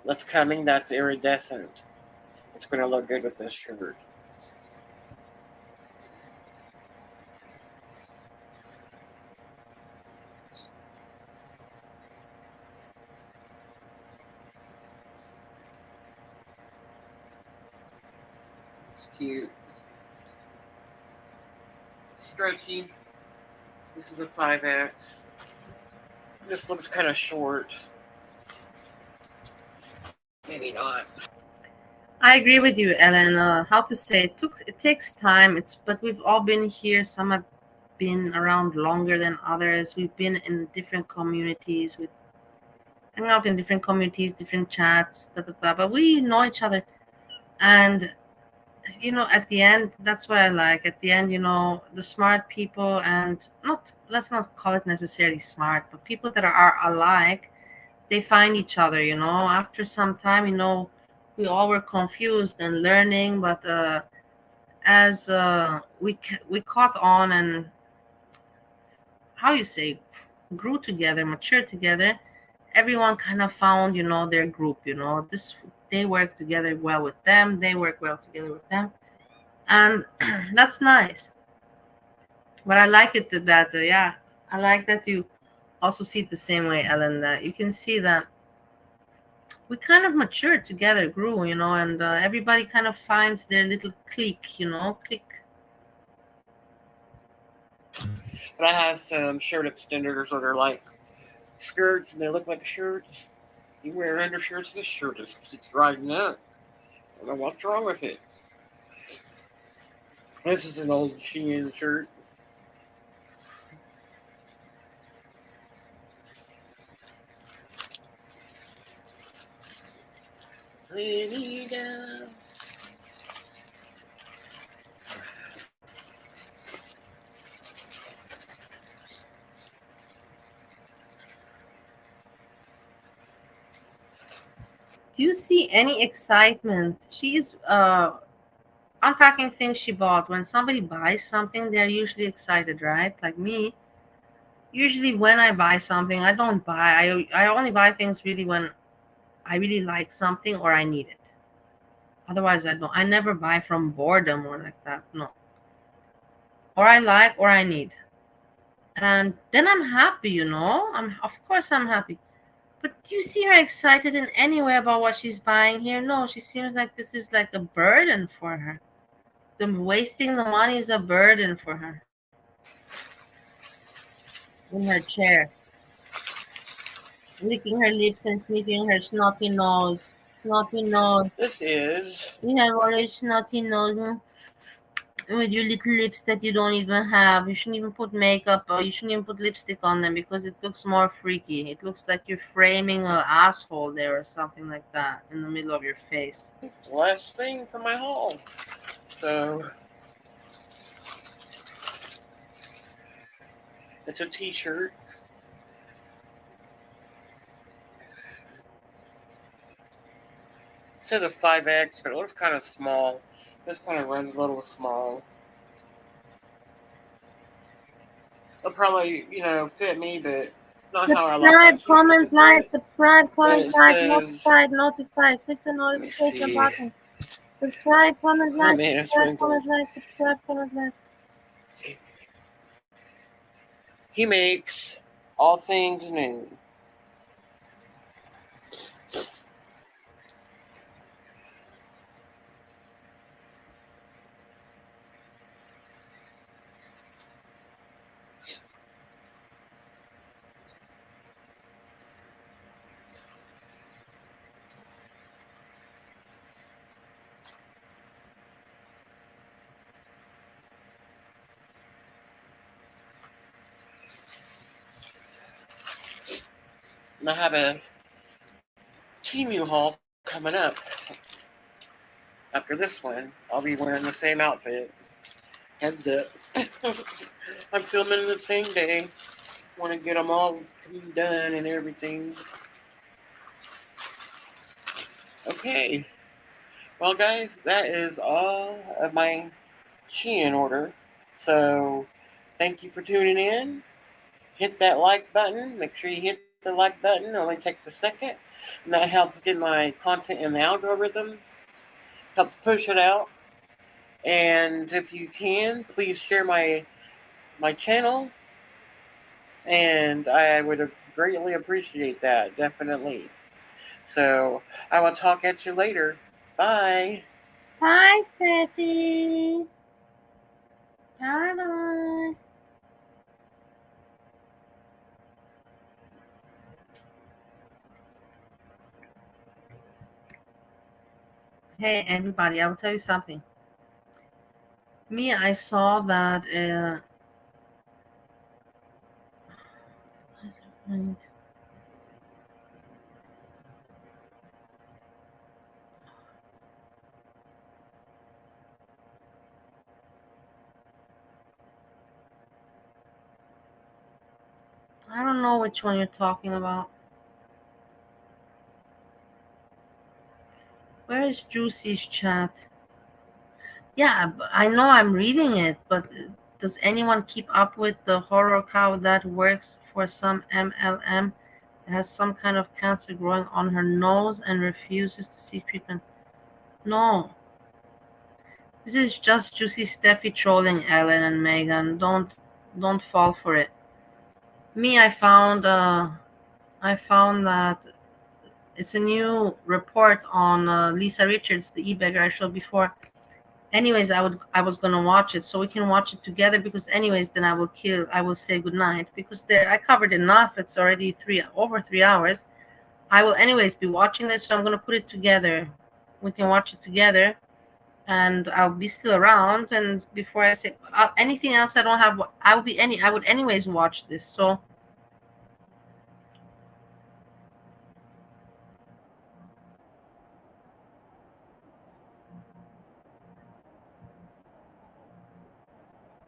that's coming that's iridescent. It's going to look good with this shirt. It's cute. Stretchy. This is a 5X. This looks kind of short. Maybe not. I agree with you, Ellen. How to say it takes time. But we've all been here. Some have been around longer than others. We've been in different communities. We hang out in different communities, different chats, but we know each other. And at the end, that's what I like. At the end, the smart people, and let's not call it necessarily smart, but people that are alike, they find each other, after some time, we all were confused and learning, but as we caught on and, how you say, grew together, matured together, everyone kind of found, their group, they work together well with them, they work well together with them, and that's nice. But I like it that I like that you also see it the same way, Ellen, that you can see that we kind of matured together, grew, and everybody kind of finds their little clique, clique. But I have some shirt extenders that are like skirts, and they look like shirts. You wear undershirts, this shirt it's riding up. I don't know what's wrong with it. This is an old Shein shirt. Lay me down. Do you see any excitement? She's unpacking things she bought. When somebody buys something, they're usually excited, right? Like me. Usually when I buy something, I don't buy. I only buy things really when I really like something or I need it. Otherwise, I never buy from boredom or like that. No. or I like, or I need. And then I'm happy, you know. Of course I'm happy. But do you see her excited in any way about what she's buying here? No, she seems like this is like a burden for her. Wasting the money is a burden for her. In her chair, licking her lips and sniffing her snotty nose. Snotty nose. This is. You have all a snotty nose with your little lips that you don't even have. You shouldn't even put makeup or you shouldn't even put lipstick on them because it looks more freaky. It looks like you're framing an asshole there or something like that in the middle of your face. Last thing for my haul. So it's a t-shirt. It says a 5X, but it looks kind of small. This kind of runs a little small. It'll probably, fit me, but not how I like Subscribe, it. comment, like, subscribe, comment, like, says, notify. Click the notification button. Subscribe, comment, like, subscribe, comment, like, subscribe, comment, like. He makes all things new. And I have a Temu haul coming up. After this one, I'll be wearing the same outfit. Heads up. I'm filming the same day. Want to get them all done and everything. Okay. Well, guys, that is all of my Shein order. So, thank you for tuning in. Hit that like button. Make sure you hit the like button. It only takes a second. And that helps get my content in the algorithm. Helps push it out. And if you can, please share my channel. And I would greatly appreciate that. Definitely. So, I will talk at you later. Bye. Hi, Steffi. Bye-bye. Hey, everybody, I will tell you something. I saw that I don't know which one you're talking about. Where is Juicy's chat? Yeah, I know I'm reading it, but does anyone keep up with the horror cow that works for some MLM? It has some kind of cancer growing on her nose and refuses to seek treatment. No. This is just Juicy Steffi trolling Ellen and Megan. Don't fall for it. I found that it's a new report on Lisa Richards, the e-beggar I showed before. Anyways, I was gonna watch it so we can watch it together because anyways then I will say goodnight because I covered enough. It's already over 3 hours. I will anyways be watching this, so I'm gonna put it together. We can watch it together and I'll be still around, and before I say anything else I don't have, I would anyways watch this. So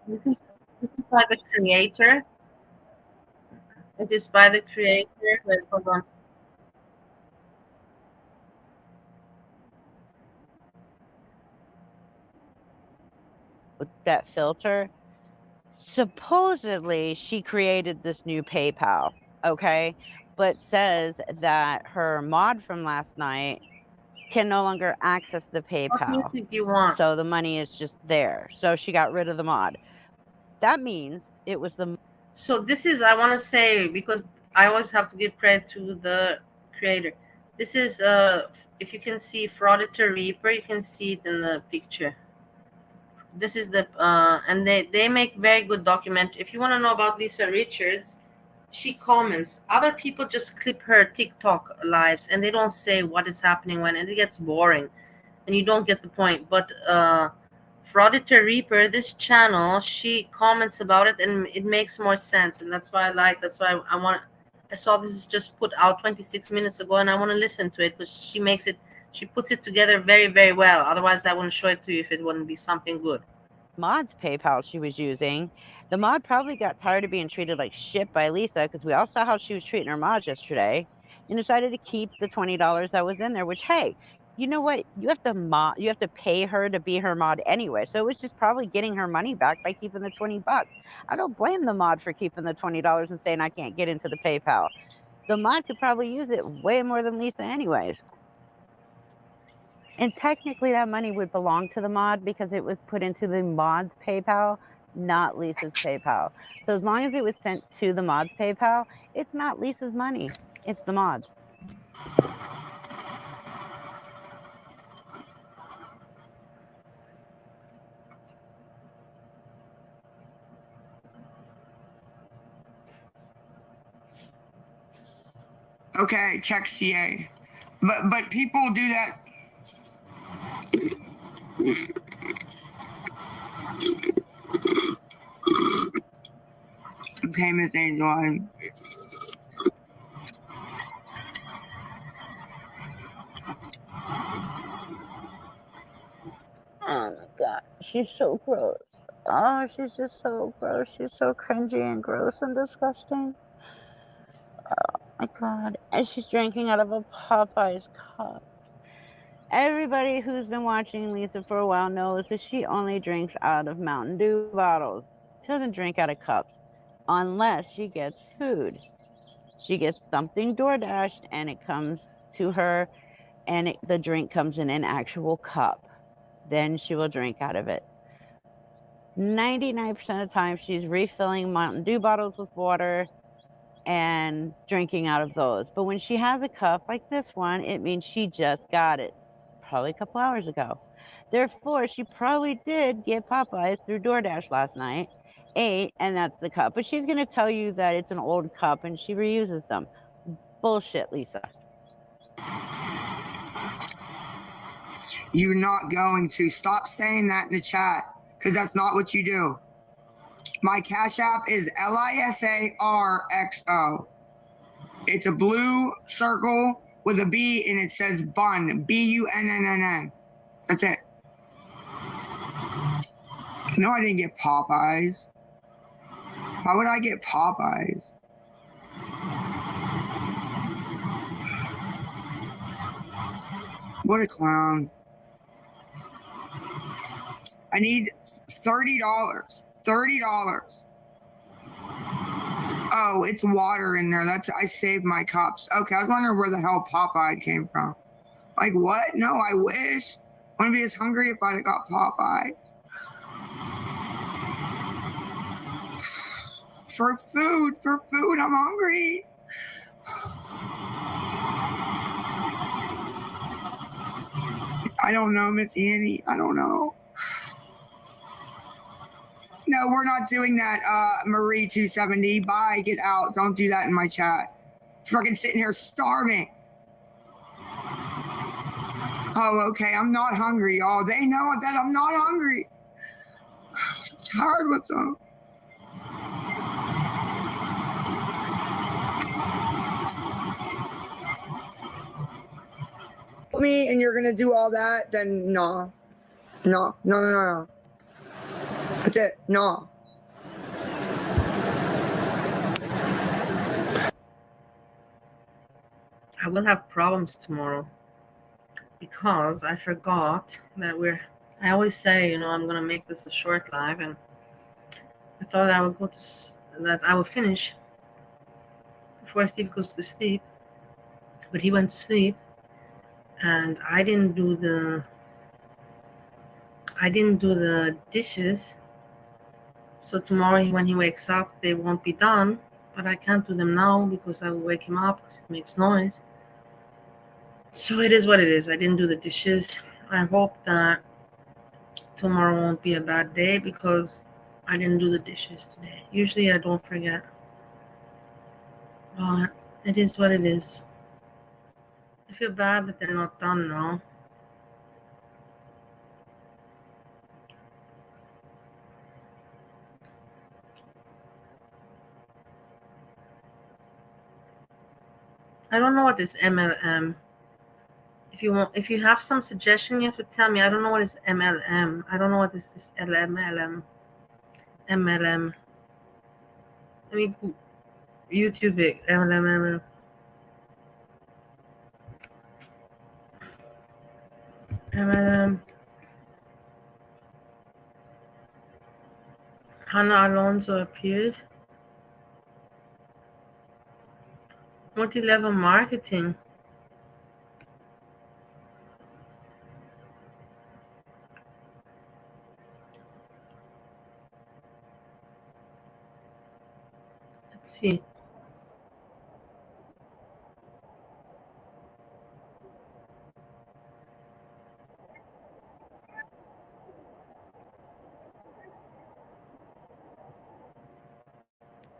this is by the creator. It is by the creator. Wait, hold on. With that filter, supposedly she created this new PayPal, okay, but says that her mod from last night can no longer access the PayPal. What music do you want? So the money is just there. So she got rid of the mod. That means it was the. So this is, I want to say, because I always have to give credit to the creator. This is, if you can see Frauditor Reaper, you can see it in the picture. This is the, and they make very good document. If you want to know about Lisa Richards, she comments. Other people just clip her TikTok lives and they don't say what is happening when, and it gets boring and you don't get the point. But Frauditor Reaper, this channel, she comments about it and it makes more sense, and that's why I like. That's why I saw this is just put out 26 minutes ago, and I want to listen to it because she puts it together very, very well. Otherwise, I wouldn't show it to you if it wouldn't be something good. Mod's PayPal she was using. The mod probably got tired of being treated like shit by Lisa, because we all saw how she was treating her mods yesterday, and decided to keep the $20 that was in there. Which, hey, you know what? You have to pay her to be her mod anyway. So it was just probably getting her money back by keeping the $20. I don't blame the mod for keeping the $20 and saying I can't get into the PayPal. The mod could probably use it way more than Lisa anyways. And technically that money would belong to the mod because it was put into the mod's PayPal, not Lisa's PayPal. So as long as it was sent to the mod's PayPal, it's not Lisa's money. It's the mod's. Okay, check CA. But people do that. Okay, Miss Angel. Oh my god, she's so gross. Oh, she's just so gross. She's so cringy and gross and disgusting. Oh my god. And she's drinking out of a Popeye's cup. Everybody who's been watching Lisa for a while knows that she only drinks out of Mountain Dew bottles. She doesn't drink out of cups unless she gets food. She gets something DoorDashed and it comes to her, and the drink comes in an actual cup. Then she will drink out of it. 99% of the time, she's refilling Mountain Dew bottles with water and drinking out of those. But when she has a cup like this one, it means she just got it probably a couple hours ago. Therefore, she probably did get Popeyes through DoorDash last night, ate, and that's the cup. But she's going to tell you that it's an old cup and she reuses them. Bullshit, Lisa. You're not going to. Stop saying that in the chat, because that's not what you do. My Cash App is LISARXO. It's a blue circle with a B and it says Bun. BUNNNN. That's it. No, I didn't get Popeyes. Why would I get Popeyes? What a clown. I need $30. $30. Oh, it's water in there. I saved my cups. Okay, I was wondering where the hell Popeye came from. Like, what? No, I wish. I wouldn't be as hungry if I'd have got Popeyes. For food, I'm hungry. I don't know, Miss Annie. I don't know. No, we're not doing that, Marie 270. Bye, get out. Don't do that in my chat. Fucking sitting here starving. Oh, okay, I'm not hungry. Oh, they know that I'm not hungry. I'm tired with them. Me and you're gonna do all that, then no. No. That's it. No. I will have problems tomorrow because I forgot that I always say, I'm going to make this a short live, and I thought I would that I would finish before Steve goes to sleep, but he went to sleep, and I didn't do the dishes So tomorrow when he wakes up, they won't be done. But I can't do them now because I will wake him up because it makes noise. So it is what it is. I didn't do the dishes. I hope that tomorrow won't be a bad day because I didn't do the dishes today. Usually I don't forget. But it is what it is. I feel bad that they're not done now. I don't know what is MLM. If you have some suggestion, you have to tell me. I don't know what is MLM. I don't know what is this MLM. Let me YouTube it. MLM. Hanah Alonzo appeared. Multi-level marketing. Let's see.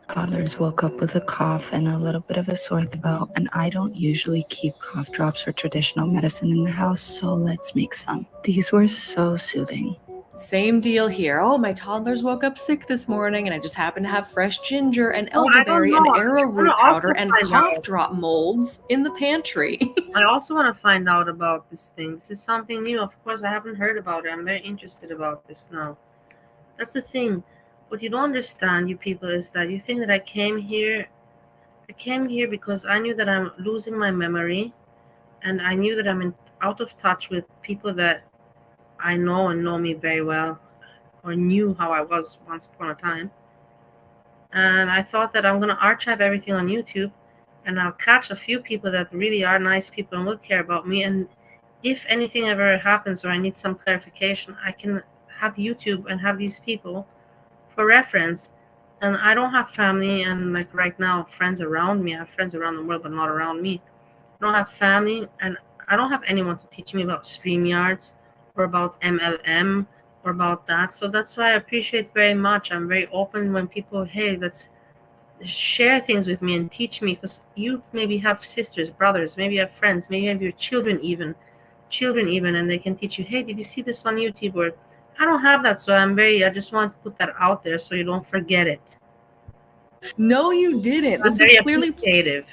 Toddlers woke up with a cough and a little bit of a sore throat, and I don't usually keep cough drops or traditional medicine in the house, so let's make some. These were so soothing. Same deal here. Oh, my toddlers woke up sick this morning and I just happened to have fresh ginger and Oh, I don't elderberry and know. I arrowroot wanna powder also and find cough out. drop molds in the pantry. I also want to find out about this thing. This is something new. Of course, I haven't heard about it. I'm very interested about this now. That's the thing. What you don't understand, you people, is that you think that I came here because I knew that I'm losing my memory, and I knew that I'm out of touch with people that I know and know me very well, or knew how I was once upon a time. And I thought that I'm going to archive everything on YouTube, and I'll catch a few people that really are nice people and will care about me. And if anything ever happens or I need some clarification, I can have YouTube and have these people for reference. And I don't have family and, like, right now, friends around me. I have friends around the world, but not around me. I don't have family, and I don't have anyone to teach me about StreamYards or about MLM or about that. So that's why I appreciate very much. I'm very open when people, hey, let's share things with me and teach me, because you maybe have sisters, brothers, maybe you have friends, maybe you have your children even, and they can teach you, hey, did you see this on YouTube? Or I don't have that, so I just want to put that out there so you don't forget it. No, you didn't. I'm This was very clearly appreciative.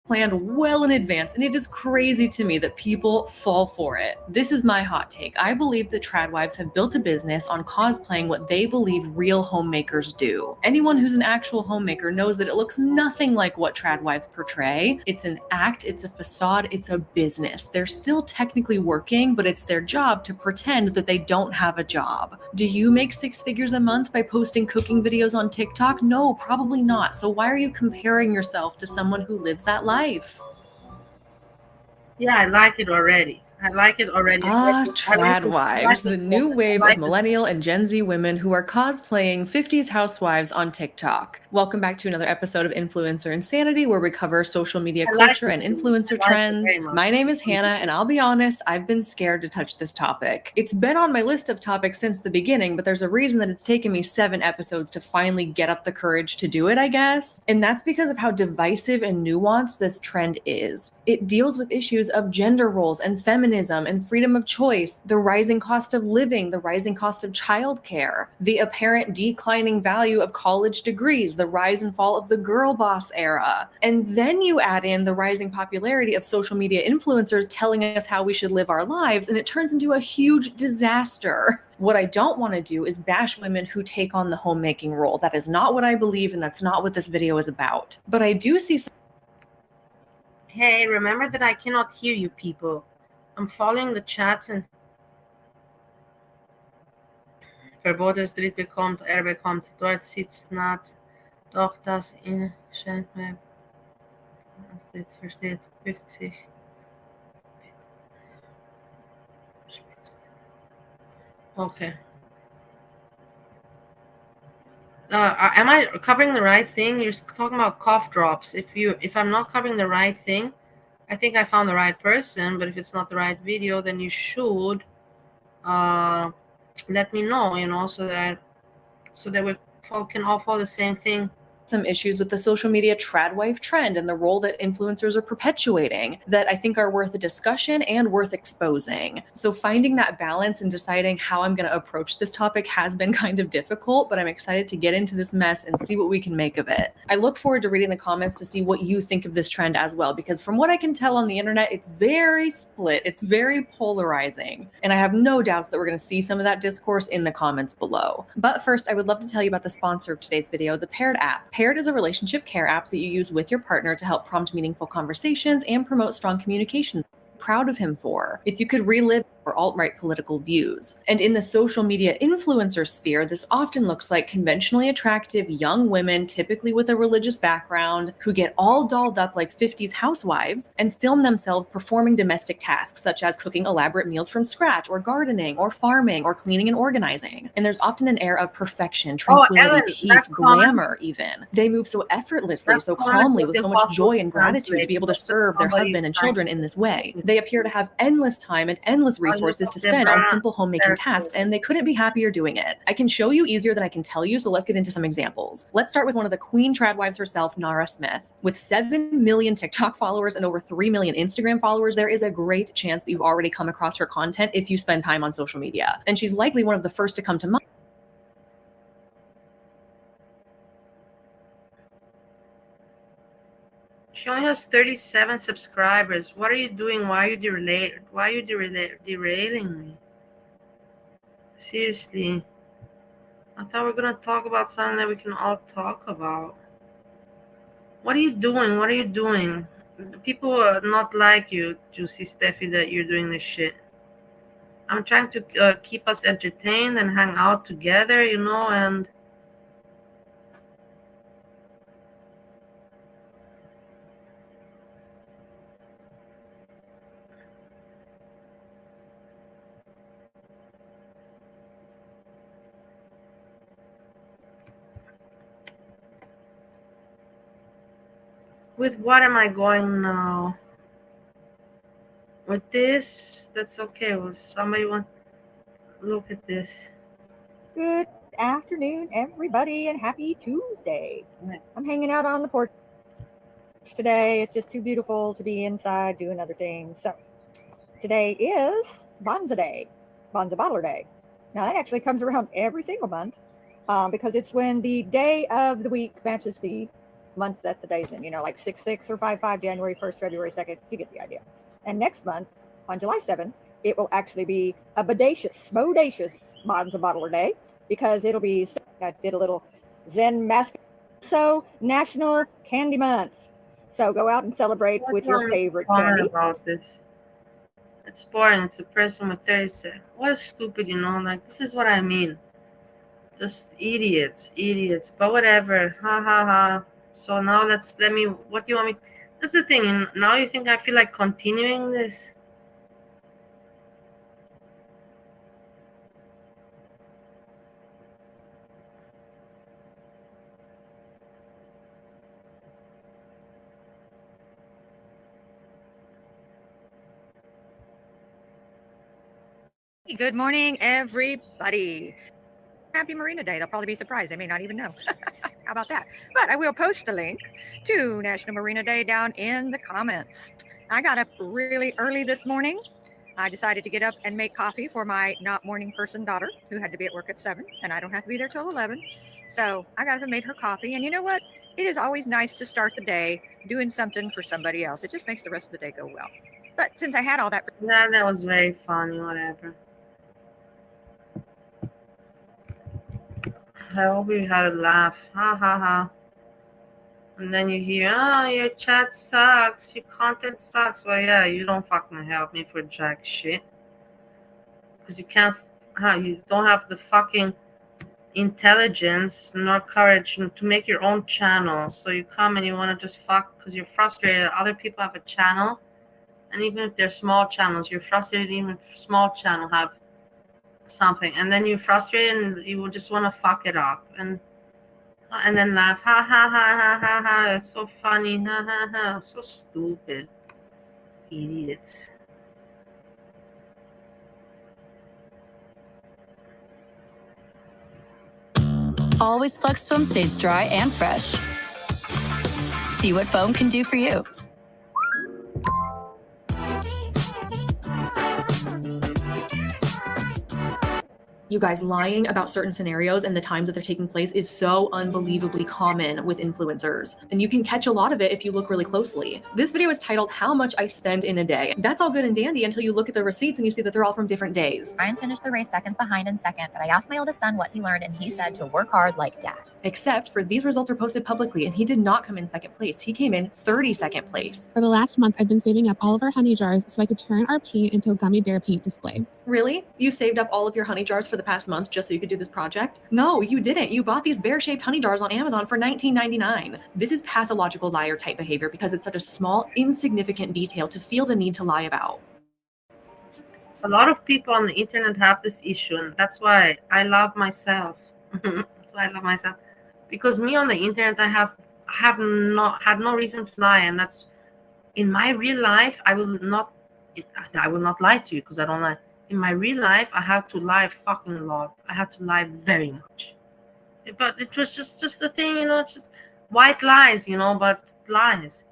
planned well in advance, and it is crazy to me that people fall for it. This is my hot take. I believe that tradwives have built a business on cosplaying what they believe real homemakers do. Anyone who's an actual homemaker knows that it looks nothing like what tradwives portray. It's an act, it's a facade, it's a business. They're still technically working, but it's their job to pretend that they don't have a job. Do you make 6 figures a month by posting cooking videos on TikTok? No, probably not. So why are you comparing yourself to someone who lives that life? Yeah, I like it already. Tradwives, the new wave of millennial and Gen Z women who are cosplaying 50s housewives on TikTok. Welcome back to another episode of Influencer Insanity, where we cover social media culture and influencer trends. My name is Hannah, and I'll be honest, I've been scared to touch this topic. It's been on my list of topics since the beginning, but there's a reason that it's taken me 7 episodes to finally get up the courage to do it, I guess. And that's because of how divisive and nuanced this trend is. It deals with issues of gender roles and feminism and freedom of choice, the rising cost of living, the rising cost of childcare, the apparent declining value of college degrees, the rise and fall of the girl boss era. And then you add in the rising popularity of social media influencers telling us how we should live our lives, and it turns into a huge disaster. What I don't want to do is bash women who take on the homemaking role. That is not what I believe, and that's not what this video is about. But I do see some. Hey, remember that I cannot hear you people. I'm following the chats and Verbotes dritt bekommt, bekommt. Dort sitzt naht. Doch das in scheint mir. Das versteht 50. Okay. Am I covering the right thing? You're talking about cough drops. If I'm not covering the right thing, I think I found the right person. But if it's not the right video, then you should let me know. So that we can all follow the same thing. Some issues with the social media tradwife trend and the role that influencers are perpetuating that I think are worth a discussion and worth exposing. So finding that balance and deciding how I'm going to approach this topic has been kind of difficult, but I'm excited to get into this mess and see what we can make of it. I look forward to reading the comments to see what you think of this trend as well, because from what I can tell on the internet, it's very split. It's very polarizing. And I have no doubts that we're going to see some of that discourse in the comments below. But first, I would love to tell you about the sponsor of today's video, the Paired app. Paired is a relationship care app that you use with your partner to help prompt meaningful conversations and promote strong communication. Proud of him for. If you could relive or alt-right political views. And in the social media influencer sphere, this often looks like conventionally attractive young women, typically with a religious background, who get all dolled up like 50s housewives and film themselves performing domestic tasks such as cooking elaborate meals from scratch, or gardening, or farming, or cleaning and organizing. And there's often an air of perfection, tranquility, Ellen, peace, glamour even. They move so effortlessly, so calmly, with so much joy and gratitude to be able to serve their husband and children in this way. They appear to have endless time and endless resources to spend on simple homemaking tasks, and they couldn't be happier doing it. I can show you easier than I can tell you, so let's get into some examples. Let's start with one of the queen tradwives herself, Nara Smith. With 7 million TikTok followers and over 3 million Instagram followers, there is a great chance that you've already come across her content if you spend time on social media. And she's likely one of the first to come to mind. She only has 37 subscribers. What are you doing? Why are you derailing me? Seriously. I thought we were going to talk about something that we can all talk about. What are you doing? What are you doing? People are not like you, Juicy Steffi, that you're doing this shit. I'm trying to keep us entertained and hang out together, and with what am I going now? With this? That's okay. Well, somebody want to look at this. Good afternoon, everybody, and happy Tuesday. I'm hanging out on the porch today. It's just too beautiful to be inside doing other things. So today is Bonza Day, Bonza Bottler Day. Now that actually comes around every single month because it's when the day of the week matches the month that the day's in, like 6/6 or 5/5, January 1st, February 2nd. You get the idea. And next month, on July 7th, it will actually be a bodacious Bonza Bottler Day because it'll be, I did a little Zen mask, so National Candy Month. So go out and celebrate with your favorite candy. About this. It's boring. It's a person with 37. What is stupid, like this is what I mean. Just idiots. But whatever. Ha ha ha. So now what do you want me? That's the thing. And now you think I feel like continuing this? Good morning, everybody. Happy Marina Day. They'll probably be surprised. They may not even know. How about that? But I will post the link to National Marina Day down in the comments. I got up really early this morning. I decided to get up and make coffee for my not morning person daughter who had to be at work at 7, and I don't have to be there till 11. So I got up and made her coffee. And you know what? It is always nice to start the day doing something for somebody else. It just makes the rest of the day go well. But since I had all that... Yeah, that was very funny, whatever. I hope you had a laugh. Ha ha ha. And then you hear, your chat sucks. Your content sucks. Well, yeah, you don't fucking help me for jack shit. Because you don't have the fucking intelligence nor courage to make your own channel. So you come and you want to just fuck because you're frustrated. Other people have a channel. And even if they're small channels, you're frustrated even if small channel have something, and then you're frustrated and you will just want to fuck it up, and And then laugh, ha ha ha ha ha ha. It's so funny, ha ha ha. So stupid, idiots. Always Flex Foam stays dry and fresh. See what foam can do for you. You guys, lying about certain scenarios and the times that they're taking place is so unbelievably common with influencers. And you can catch a lot of it if you look really closely. This video is titled How Much I Spend in a Day. That's all good and dandy until you look at the receipts and you see that they're all from different days. Ryan finished the race seconds behind in second, but I asked my oldest son what he learned and he said to work hard like dad. Except for these results are posted publicly and he did not come in second place. He came in 32nd place. For the last month, I've been saving up all of our honey jars so I could turn our paint into a gummy bear paint display. Really? You saved up all of your honey jars for the past month just so you could do this project? No, you didn't. You bought these bear-shaped honey jars on Amazon for $19.99. This is pathological liar type behavior because it's such a small, insignificant detail to feel the need to lie about. A lot of people on the internet have this issue, and that's why I love myself. That's why I love myself. Because me on the internet, I have had no reason to lie, and that's in my real life. I will not lie to you because I don't lie. In my real life, I have to lie a fucking lot. I have to lie very much. But it was just the thing, just white lies, but lies.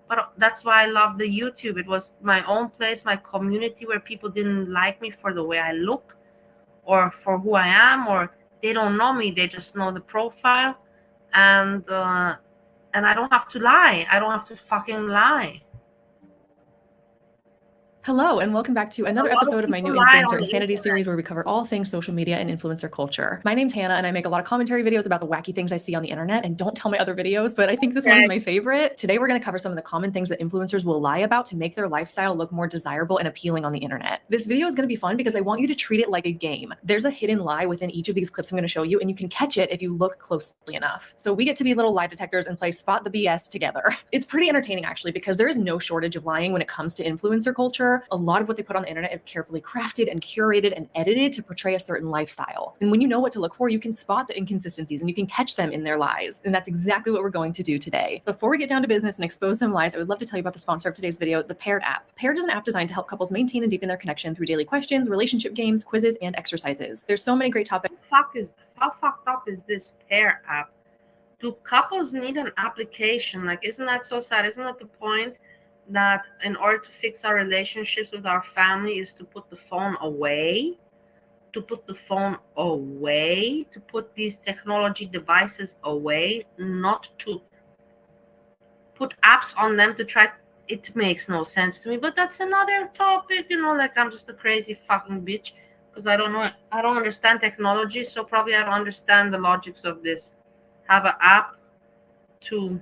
But that's why I love the YouTube. It was my own place, my community where people didn't like me for the way I look or for who I am, or they don't know me. They just know the profile. And I don't have to lie. I don't have to fucking lie. Hello, and welcome back to another episode of my new Influencer Insanity series where we cover all things social media and influencer culture. My name's Hannah, and I make a lot of commentary videos about the wacky things I see on the internet, and don't tell my other videos, but I think this one is my favorite. Today, we're going to cover some of the common things that influencers will lie about to make their lifestyle look more desirable and appealing on the internet. This video is going to be fun because I want you to treat it like a game. There's a hidden lie within each of these clips I'm going to show you, and you can catch it if you look closely enough. So we get to be little lie detectors and play Spot the BS together. It's pretty entertaining, actually, because there is no shortage of lying when it comes to influencer culture. A lot of what they put on the internet is carefully crafted and curated and edited to portray a certain lifestyle. And when you know what to look for, you can spot the inconsistencies and you can catch them in their lies. And that's exactly what we're going to do today. Before we get down to business and expose some lies, I would love to tell you about the sponsor of today's video, the Paired app. Paired is an app designed to help couples maintain and deepen their connection through daily questions, relationship games, quizzes, and exercises. There's so many great topics. How fucked up is this Pair app? Do couples need an application? Like, isn't that so sad? Isn't that the point? That in order to fix our relationships with our family is to put the phone away, to put these technology devices away, not to put apps on them to try. It makes no sense to me, but that's another topic, like I'm just a crazy fucking bitch because I don't understand technology, so probably I don't understand the logics of this. Have an app to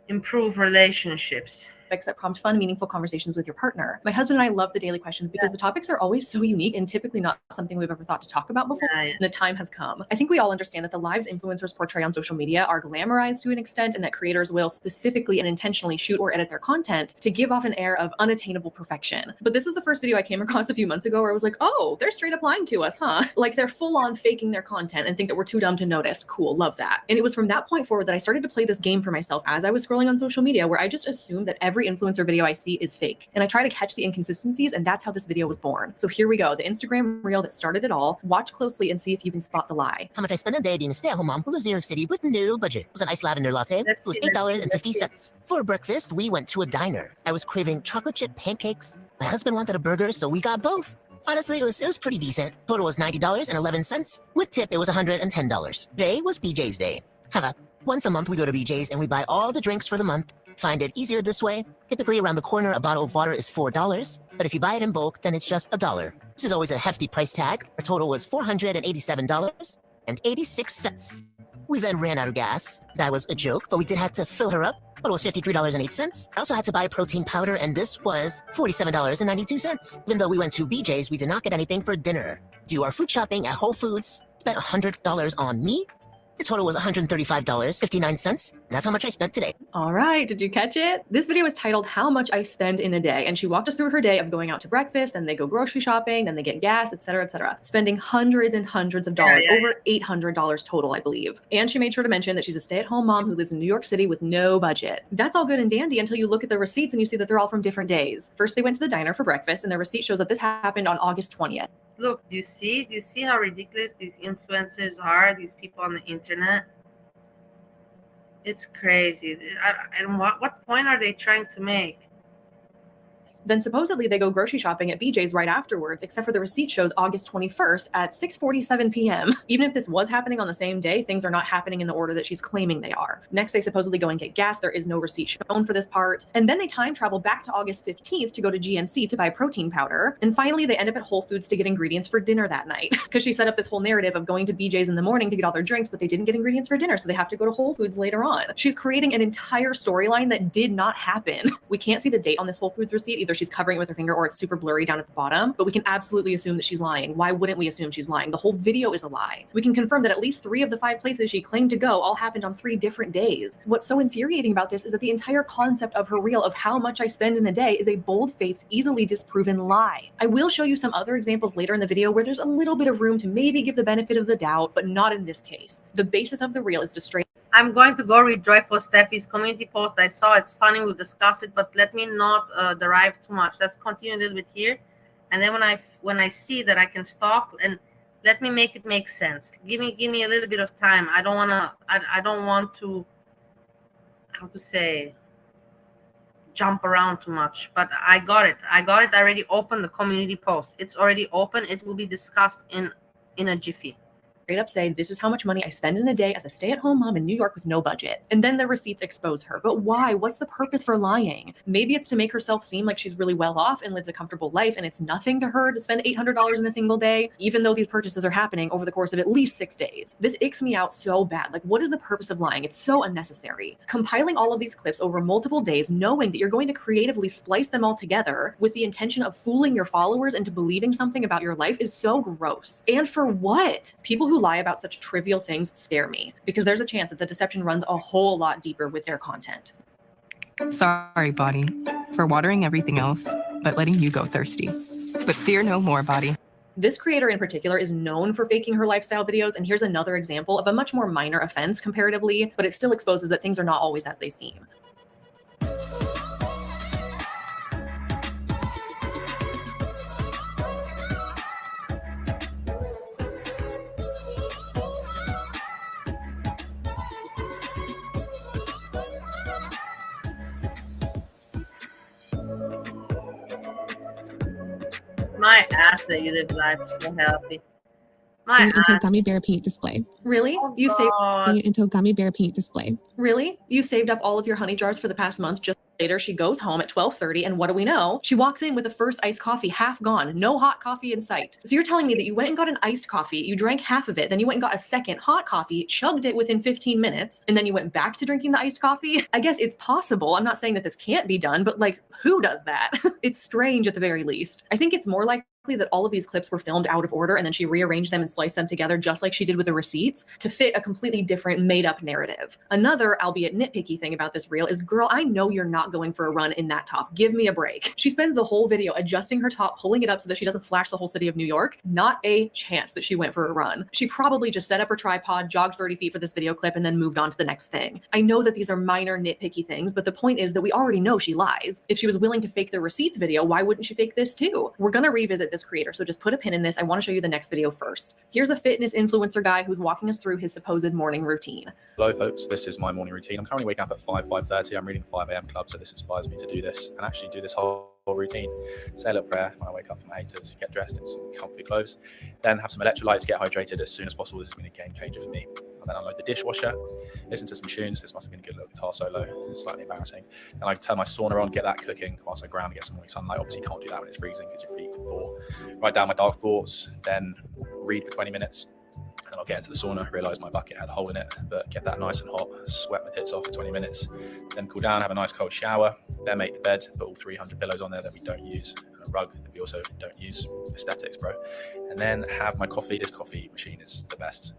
improve relationships. That prompt fun, meaningful conversations with your partner. My husband and I love the daily questions because the topics are always so unique and typically not something we've ever thought to talk about before. And the time has come. I think we all understand that the lives influencers portray on social media are glamorized to an extent, and that creators will specifically and intentionally shoot or edit their content to give off an air of unattainable perfection. But this was the first video I came across a few months ago where I was like, oh, they're straight up lying to us, huh? Like they're full on faking their content and think that we're too dumb to notice. Cool, love that. And it was from that point forward that I started to play this game for myself as I was scrolling on social media, where I just assumed that every influencer video I see is fake. And I try to catch the inconsistencies, and that's how this video was born. So here we go, the Instagram reel that started it all. Watch closely and see if you can spot the lie. How much I spend a day being a stay-at-home mom who lives in New York City with no budget. It was an iced lavender latte. It was $8.50. For breakfast, we went to a diner. I was craving chocolate chip pancakes. My husband wanted a burger, so we got both. Honestly, it was pretty decent. Total was $90.11. With tip, it was $110. Today was BJ's day. Once a month, we go to BJ's and we buy all the drinks for the month. Find it easier this way. Typically, around the corner, a bottle of water is $4. But if you buy it in bulk, then it's just $1. This is always a hefty price tag. Our total was $487.86. We then ran out of gas. That was a joke, but we did have to fill her up. Total was $53.08. I also had to buy protein powder, and this was $47.92. Even though we went to BJ's, we did not get anything for dinner. Do our food shopping at Whole Foods. Spent $100 on me. The total was $135.59. That's how much I spent today. All right, did you catch it? This video is titled How Much I Spend in a Day, and she walked us through her day of going out to breakfast, then they go grocery shopping, then they get gas, etc., spending hundreds and hundreds of dollars, over $800 total, I believe. And she made sure to mention that she's a stay-at-home mom who lives in New York City with no budget. That's all good and dandy until you look at the receipts and you see that they're all from different days. First, they went to the diner for breakfast, and their receipt shows that this happened on August 20th. Look, do you see how ridiculous these influencers are, these people on the internet? It's crazy. And what point are they trying to make? Then supposedly they go grocery shopping at BJ's right afterwards, except for the receipt shows August 21st at 6:47 p.m. Even if this was happening on the same day, things are not happening in the order that she's claiming they are. Next, they supposedly go and get gas. There is no receipt shown for this part. And then they time travel back to August 15th to go to GNC to buy protein powder. And finally, they end up at Whole Foods to get ingredients for dinner that night. Because she set up this whole narrative of going to BJ's in the morning to get all their drinks, but they didn't get ingredients for dinner, so they have to go to Whole Foods later on. She's creating an entire storyline that did not happen. We can't see the date on this Whole Foods receipt. Either she's covering it with her finger or it's super blurry down at the bottom, but we can absolutely assume that she's lying. Why wouldn't we assume she's lying? The whole video is a lie. We can confirm that at least 3 of the 5 places she claimed to go all happened on 3 different days. What's so infuriating about this is that the entire concept of her reel of how much I spend in a day is a bold-faced, easily disproven lie. I will show you some other examples later in the video where there's a little bit of room to maybe give the benefit of the doubt, but not in this case. The basis of the reel is to straight. I'm going to go read Joyful Steffi's community post. I saw it's funny. We'll discuss it, but let me not derive too much. Let's continue a little bit here, and then when I see that I can stop and let me make it make sense. Give me a little bit of time. I don't want to how to say jump around too much. But I got it. I already opened the community post. It's already open. It will be discussed in a jiffy. Straight up say, this is how much money I spend in a day as a stay-at-home mom in New York with no budget. And then the receipts expose her. But why? What's the purpose for lying? Maybe it's to make herself seem like she's really well off and lives a comfortable life, and it's nothing to her to spend $800 in a single day, even though these purchases are happening over the course of at least 6 days. This icks me out so bad. Like, what is the purpose of lying? It's so unnecessary. Compiling all of these clips over multiple days, knowing that you're going to creatively splice them all together with the intention of fooling your followers into believing something about your life is so gross. And for what? People who lie about such trivial things scare me, because there's a chance that the deception runs a whole lot deeper with their content. Sorry, body, for watering everything else, but letting you go thirsty. But fear no more, body. This creator in particular is known for faking her lifestyle videos, and here's another example of a much more minor offense comparatively, but it still exposes that things are not always as they seem. My ass that you live life so healthy. My Into gummy bear paint display. Really? You saved into gummy bear paint display. Really? You saved up all of your honey jars for the past month. Just later, she goes home at 12:30, and what do we know? She walks in with the first iced coffee half gone, no hot coffee in sight. So you're telling me that you went and got an iced coffee, you drank half of it, then you went and got a second hot coffee, chugged it within 15 minutes, and then you went back to drinking the iced coffee? I guess it's possible. I'm not saying that this can't be done, but like, who does that? It's strange at the very least. I think it's more likely that all of these clips were filmed out of order and then she rearranged them and spliced them together just like she did with the receipts to fit a completely different made-up narrative. Another, albeit nitpicky thing about this reel is, girl, I know you're not going for a run in that top. Give me a break. She spends the whole video adjusting her top, pulling it up so that she doesn't flash the whole city of New York. Not a chance that she went for a run. She probably just set up her tripod, jogged 30 feet for this video clip, and then moved on to the next thing. I know that these are minor nitpicky things, but the point is that we already know she lies. If she was willing to fake the receipts video, why wouldn't she fake this too? We're gonna revisit this creator, so just put a pin in this. I want to show you the next video first. Here's a fitness influencer guy who's walking us through his supposed morning routine. Hello folks, this is my morning routine. I'm currently waking up at 5:30. I'm reading the 5 a.m. club, so this inspires me to do this and actually do this whole routine. Say a little prayer when I wake up from my haters, get dressed in some comfy clothes, then have some electrolytes, get hydrated as soon as possible. This has been a game changer for me. And then unload the dishwasher, listen to some tunes. This must have been a good little guitar solo, slightly embarrassing. Then I turn my sauna on, get that cooking whilst I ground and get some morning sunlight. Obviously can't do that when it's freezing because your feet thaw. Write down my dark thoughts, then read for 20 minutes. And I'll get into the sauna, realise my bucket had a hole in it, but get that nice and hot, sweat my tits off for 20 minutes, then cool down, have a nice cold shower, then make the bed, put all 300 pillows on there that we don't use, and a rug that we also don't use. Aesthetics, bro. And then have my coffee. This coffee machine is the best.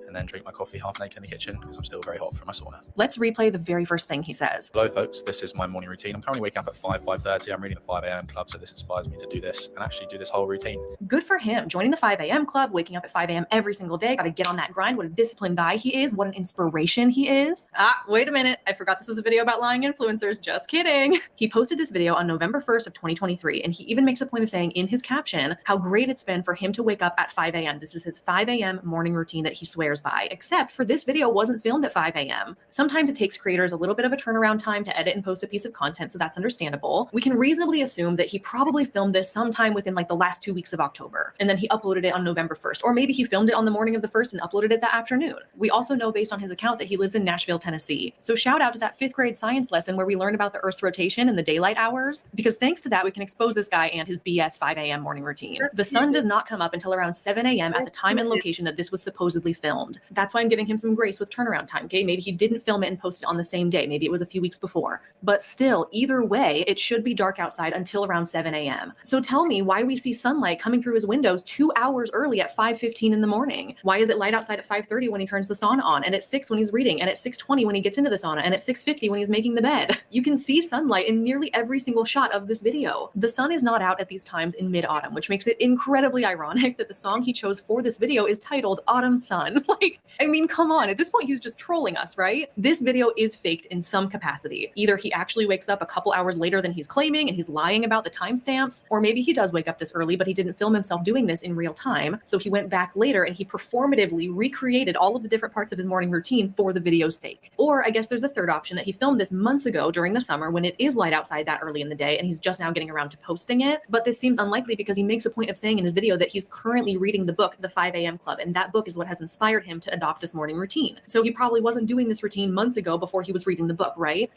And and then drink my coffee half naked in the kitchen because I'm still very hot from my sauna. Let's replay the very first thing he says. Hello folks, this is my morning routine. I'm currently waking up at 5:30. I'm reading the 5 a.m. club, so this inspires me to do this and actually do this whole routine. Good for him. Joining the 5 a.m. club, waking up at 5 a.m. every single day. Got to get on that grind. What a disciplined guy he is. What an inspiration he is. Wait a minute. I forgot this was a video about lying influencers. Just kidding. He posted this video on November 1st of 2023, and he even makes a point of saying in his caption how great it's been for him to wake up at 5 a.m. This is his 5 a.m. morning routine that he swears by, except for this video wasn't filmed at 5 a.m. Sometimes it takes creators a little bit of a turnaround time to edit and post a piece of content, so that's understandable. We can reasonably assume that he probably filmed this sometime within like the last 2 weeks of October, and then he uploaded it on November 1st, or maybe he filmed it on the morning of the 1st and uploaded it that afternoon. We also know based on his account that he lives in Nashville, Tennessee. So shout out to that 5th grade science lesson where we learned about the Earth's rotation and the daylight hours, because thanks to that, we can expose this guy and his BS 5 a.m. morning routine. The sun does not come up until around 7 a.m. at the time and location that this was supposedly filmed. That's why I'm giving him some grace with turnaround time, okay? Maybe he didn't film it and post it on the same day. Maybe it was a few weeks before. But still, either way, it should be dark outside until around 7 a.m. So tell me why we see sunlight coming through his windows 2 hours early at 5:15 in the morning. Why is it light outside at 5:30 when he turns the sauna on, and at 6 when he's reading, and at 6:20 when he gets into the sauna, and at 6:50 when he's making the bed? You can see sunlight in nearly every single shot of this video. The sun is not out at these times in mid-autumn, which makes it incredibly ironic that the song he chose for this video is titled Autumn Sun. Like, I mean, come on. At this point, he's just trolling us, right? This video is faked in some capacity. Either he actually wakes up a couple hours later than he's claiming and he's lying about the timestamps, or maybe he does wake up this early, but he didn't film himself doing this in real time. So he went back later and he performatively recreated all of the different parts of his morning routine for the video's sake. Or I guess there's a third option that he filmed this months ago during the summer when it is light outside that early in the day and he's just now getting around to posting it. But this seems unlikely because he makes a point of saying in his video that he's currently reading the book, The 5 a.m. Club, and that book is what has inspired him to adopt this morning routine. So he probably wasn't doing this routine months ago before he was reading the book, right?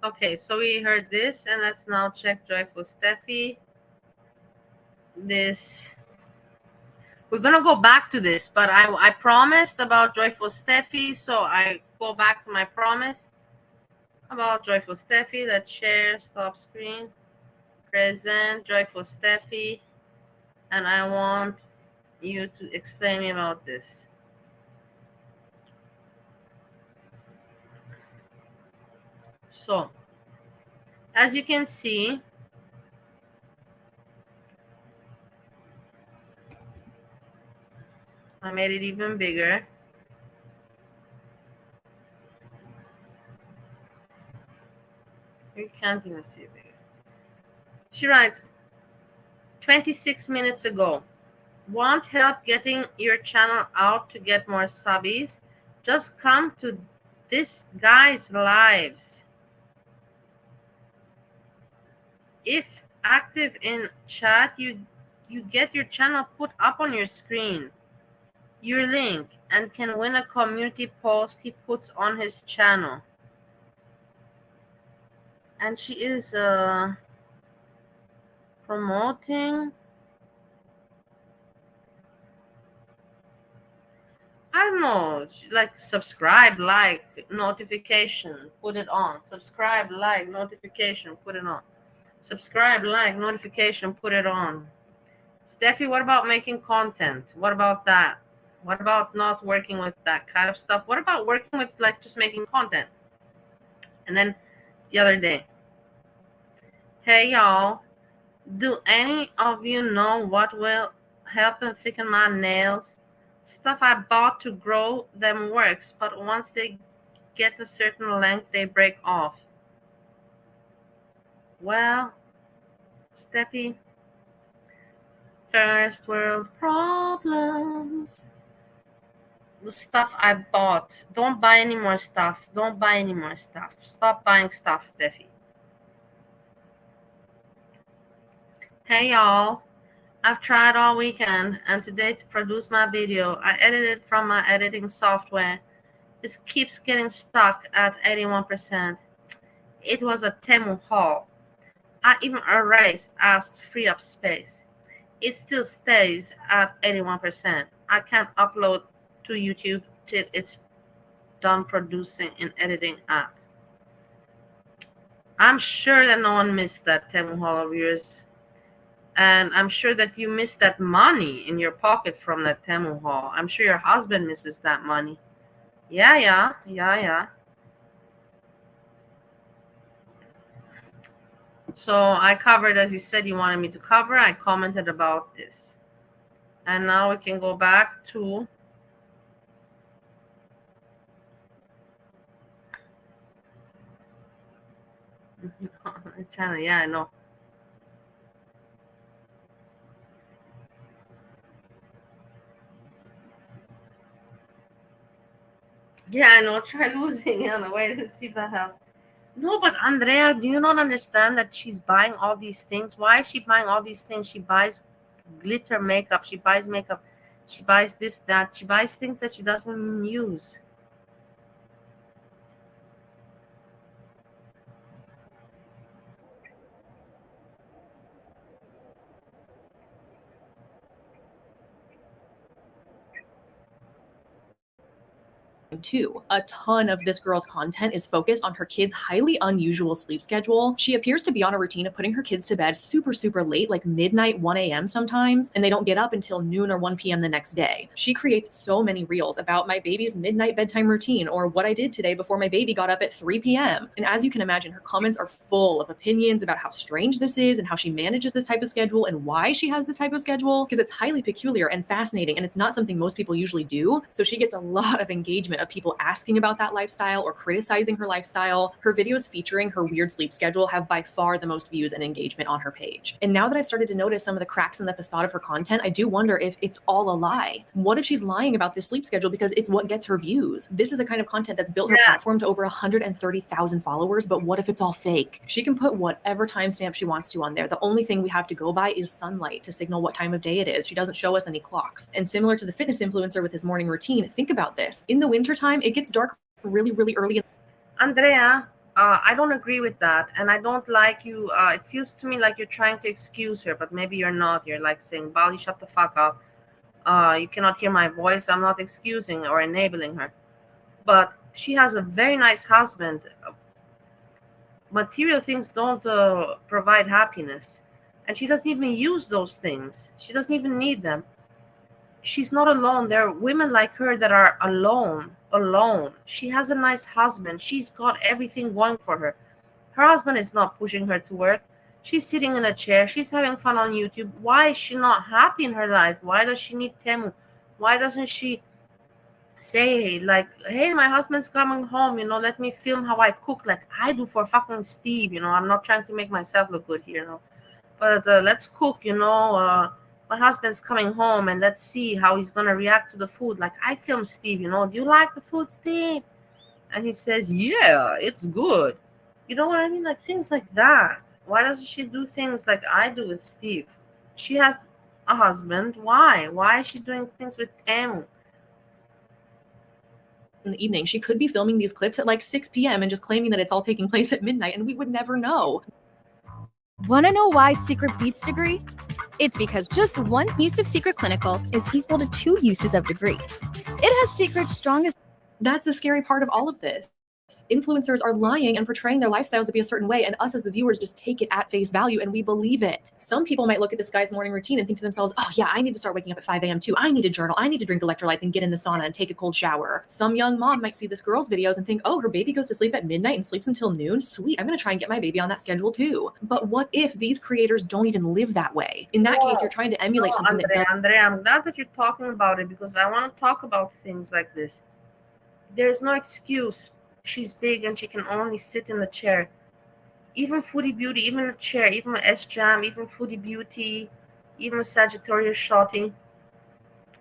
Okay, so we heard this, and let's now check Joyful Steffi. We're gonna go back to this, but I promised about Joyful Steffi, so I go back to my promise about Joyful Steffi. Let's share, stop screen, present, Joyful Steffi, and I want you to explain me about this. So, as you can see, I made it even bigger. You can't even see it bigger. She writes, 26 minutes ago, want help getting your channel out to get more subbies? Just come to this guy's lives. If active in chat, you get your channel put up on your screen, your link, and can win a community post he puts on his channel. And she is promoting, I don't know, like subscribe, like, notification, put it on. Subscribe, like, notification, put it on. Subscribe, like, notification, put it on. Steffi, what about making content? What about that? What about not working with that kind of stuff? What about working with, like, just making content? And then the other day, hey y'all, do any of you know what will help and thicken my nails? Stuff I bought to grow them works, but once they get a certain length, they break off. Well, Steffi, first world problems. The stuff I bought. Don't buy any more stuff. Don't buy any more stuff. Stop buying stuff, Steffi. Hey y'all, I've tried all weekend and today to produce my video. I edited from my editing software. This keeps getting stuck at 81%. It was a Temu haul. I even erased apps to free up space. It still stays at 81%. I can't upload to YouTube till it's done producing and editing app. I'm sure that no one missed that Temu haul of yours. And I'm sure that you miss that money in your pocket from that Temu haul. I'm sure your husband misses that money. Yeah. So I covered, as you said you wanted me to cover. I commented about this. And now we can go back to channel. Yeah, I know. Yeah, I know. Try losing on the way. Let's see if that helps. No, but Andrea, do you not understand that she's buying all these things? Why is she buying all these things? She buys glitter makeup. She buys makeup. She buys this, that. She buys things that she doesn't use. Too. A ton of this girl's content is focused on her kids' highly unusual sleep schedule. She appears to be on a routine of putting her kids to bed super late, like midnight, 1 a.m. sometimes, and they don't get up until noon or 1 p.m. the next day. She creates so many reels about my baby's midnight bedtime routine or what I did today before my baby got up at 3 p.m. And as you can imagine, her comments are full of opinions about how strange this is and how she manages this type of schedule and why she has this type of schedule, because it's highly peculiar and fascinating, and it's not something most people usually do. So she gets a lot of engagement of people asking about that lifestyle or criticizing her lifestyle. Her videos featuring her weird sleep schedule have by far the most views and engagement on her page. And now that I've started to notice some of the cracks in the facade of her content, I do wonder if it's all a lie. What if she's lying about this sleep schedule because it's what gets her views? This is a kind of content that's built her platform to over 130,000 followers, but what if it's all fake? She can put whatever timestamp she wants to on there. The only thing we have to go by is sunlight to signal what time of day it is. She doesn't show us any clocks. And similar to the fitness influencer with his morning routine, think about this. In the wintertime, it gets dark really early. Andrea, I don't agree with that. And I don't like you. It feels to me like you're trying to excuse her, but maybe you're not. You're like saying, Bali, shut the fuck up. You cannot hear my voice. I'm not excusing or enabling her. But she has a very nice husband. Material things don't provide happiness. And she doesn't even use those things. She doesn't even need them. She's not alone. There are women like her that are alone. She has a nice husband. She's got everything going for her. Her husband is not pushing her to work. She's sitting in a chair. She's having fun on YouTube. Why is she not happy in her life? Why does she need Temu? Why doesn't she say, like, hey, my husband's coming home, let me film how I cook like I do for fucking Steve. I'm not trying to make myself look good here, but let's cook, my husband's coming home and let's see how he's gonna react to the food. Like I film Steve, do you like the food, Steve? And he says, yeah, it's good. You know what I mean? Like things like that. Why doesn't she do things like I do with Steve? She has a husband. Why? Why is she doing things with Temu? In the evening, she could be filming these clips at like 6 p.m. and just claiming that it's all taking place at midnight, and we would never know. Want to know why Secret beats degree? It's because just one use of Secret Clinical is equal to 2 uses of degree. It has Secret's strongest. That's the scary part of all of this. Influencers are lying and portraying their lifestyles to be a certain way, and us as the viewers just take it at face value and we believe it. Some people might look at this guy's morning routine and think to themselves, oh yeah, I need to start waking up at 5 a.m. too. I need to journal. I need to drink electrolytes and get in the sauna and take a cold shower. Some young mom might see this girl's videos and think, oh, her baby goes to sleep at midnight and sleeps until noon. Sweet, I'm going to try and get my baby on that schedule too. But what if these creators don't even live that way? In that case, you're trying to emulate something Andrea, I'm glad that you're talking about it because I want to talk about things like this. There's no excuse. She's big and she can only sit in the chair. Even Foodie Beauty, even a chair, even S-Jam, even Foodie Beauty, even Sagittarius Shotting,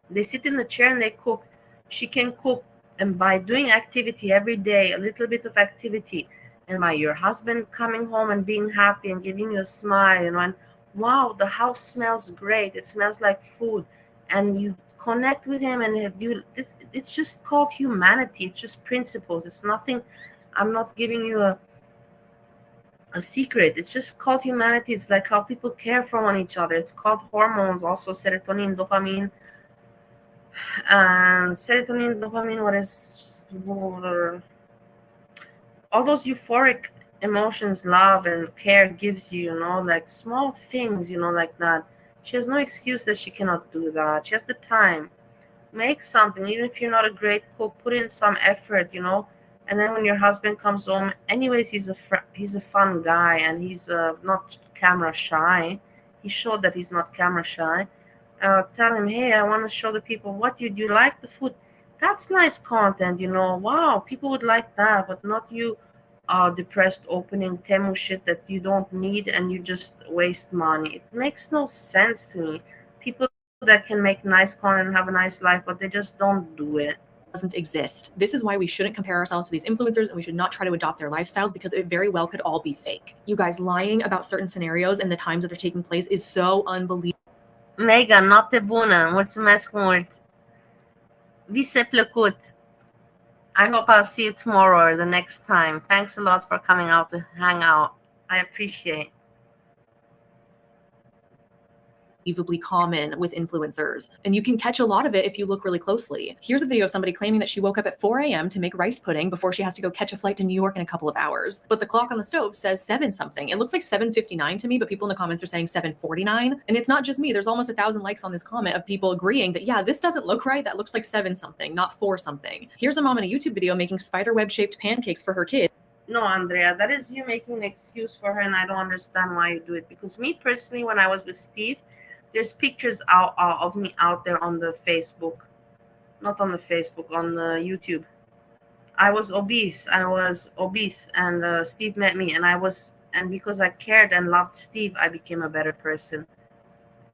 they sit in the chair and they cook. She can cook, and by doing activity every day, a little bit of activity, and by your husband coming home and being happy and giving you a smile, and wow, the house smells great. It smells like food, and you connect with him, and it's just called humanity. It's just principles. It's nothing. I'm not giving you a secret. It's just called humanity. It's like how people care for one each other. It's called hormones, also serotonin, dopamine, and serotonin, dopamine. What is all those euphoric emotions, love, and care gives you, you know, like small things, you know, like that. She has no excuse that she cannot do that. She has the time. Make something, even if you're not a great cook, put in some effort, you know. And then when your husband comes home, anyways, he's a fun guy, and he's not camera shy. He showed that he's not camera shy. Tell him, hey, I want to show the people what you like the food. That's nice content, you know. Wow, people would like that, but not you depressed opening Temu shit that you don't need and you just waste money. It makes no sense to me. People that can make nice content and have a nice life, but they just don't do it. Doesn't exist. This is why we shouldn't compare ourselves to these influencers, and we should not try to adopt their lifestyles, because it very well could all be fake. You guys, lying about certain scenarios and the times that they're taking place is so unbelievable. Mega, noapte bună, mulțumesc mult. Vi plăcut. I hope I'll see you tomorrow or the next time. Thanks a lot for coming out to hang out. I appreciate. Unbelievably common with influencers, and you can catch a lot of it if you look really closely. Here's a video of somebody claiming that she woke up at 4 a.m. to make rice pudding before she has to go catch a flight to New York in a couple of hours. But the clock on the stove says 7 something. It looks like 7:59 to me, but people in the comments are saying 7:49. And it's not just me. There's almost 1,000 likes on this comment of people agreeing that, yeah, this doesn't look right. That looks like 7 something, not 4 something. Here's a mom in a YouTube video making spider web shaped pancakes for her kids. No, Andrea, that is you making an excuse for her, and I don't understand why you do it. Because me personally, when I was with Steve, there's pictures out of me out there on the Facebook, not on the Facebook, on the YouTube. I was obese, and Steve met me, and because I cared and loved Steve, I became a better person.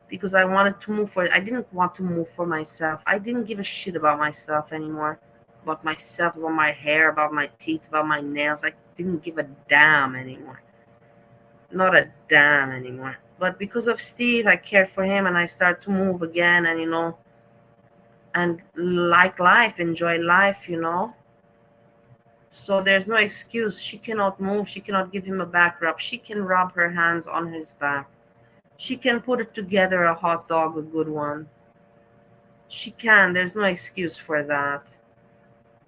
Because I wanted to move I didn't want to move for myself. I didn't give a shit about myself anymore, about myself, about my hair, about my teeth, about my nails. I didn't give a damn anymore. Not a damn anymore. But because of Steve, I cared for him, and I started to move again, and, you know, and like life, enjoy life, you know. So there's no excuse. She cannot move. She cannot give him a back rub. She can rub her hands on his back. She can put it together, a hot dog, a good one. She can. There's no excuse for that.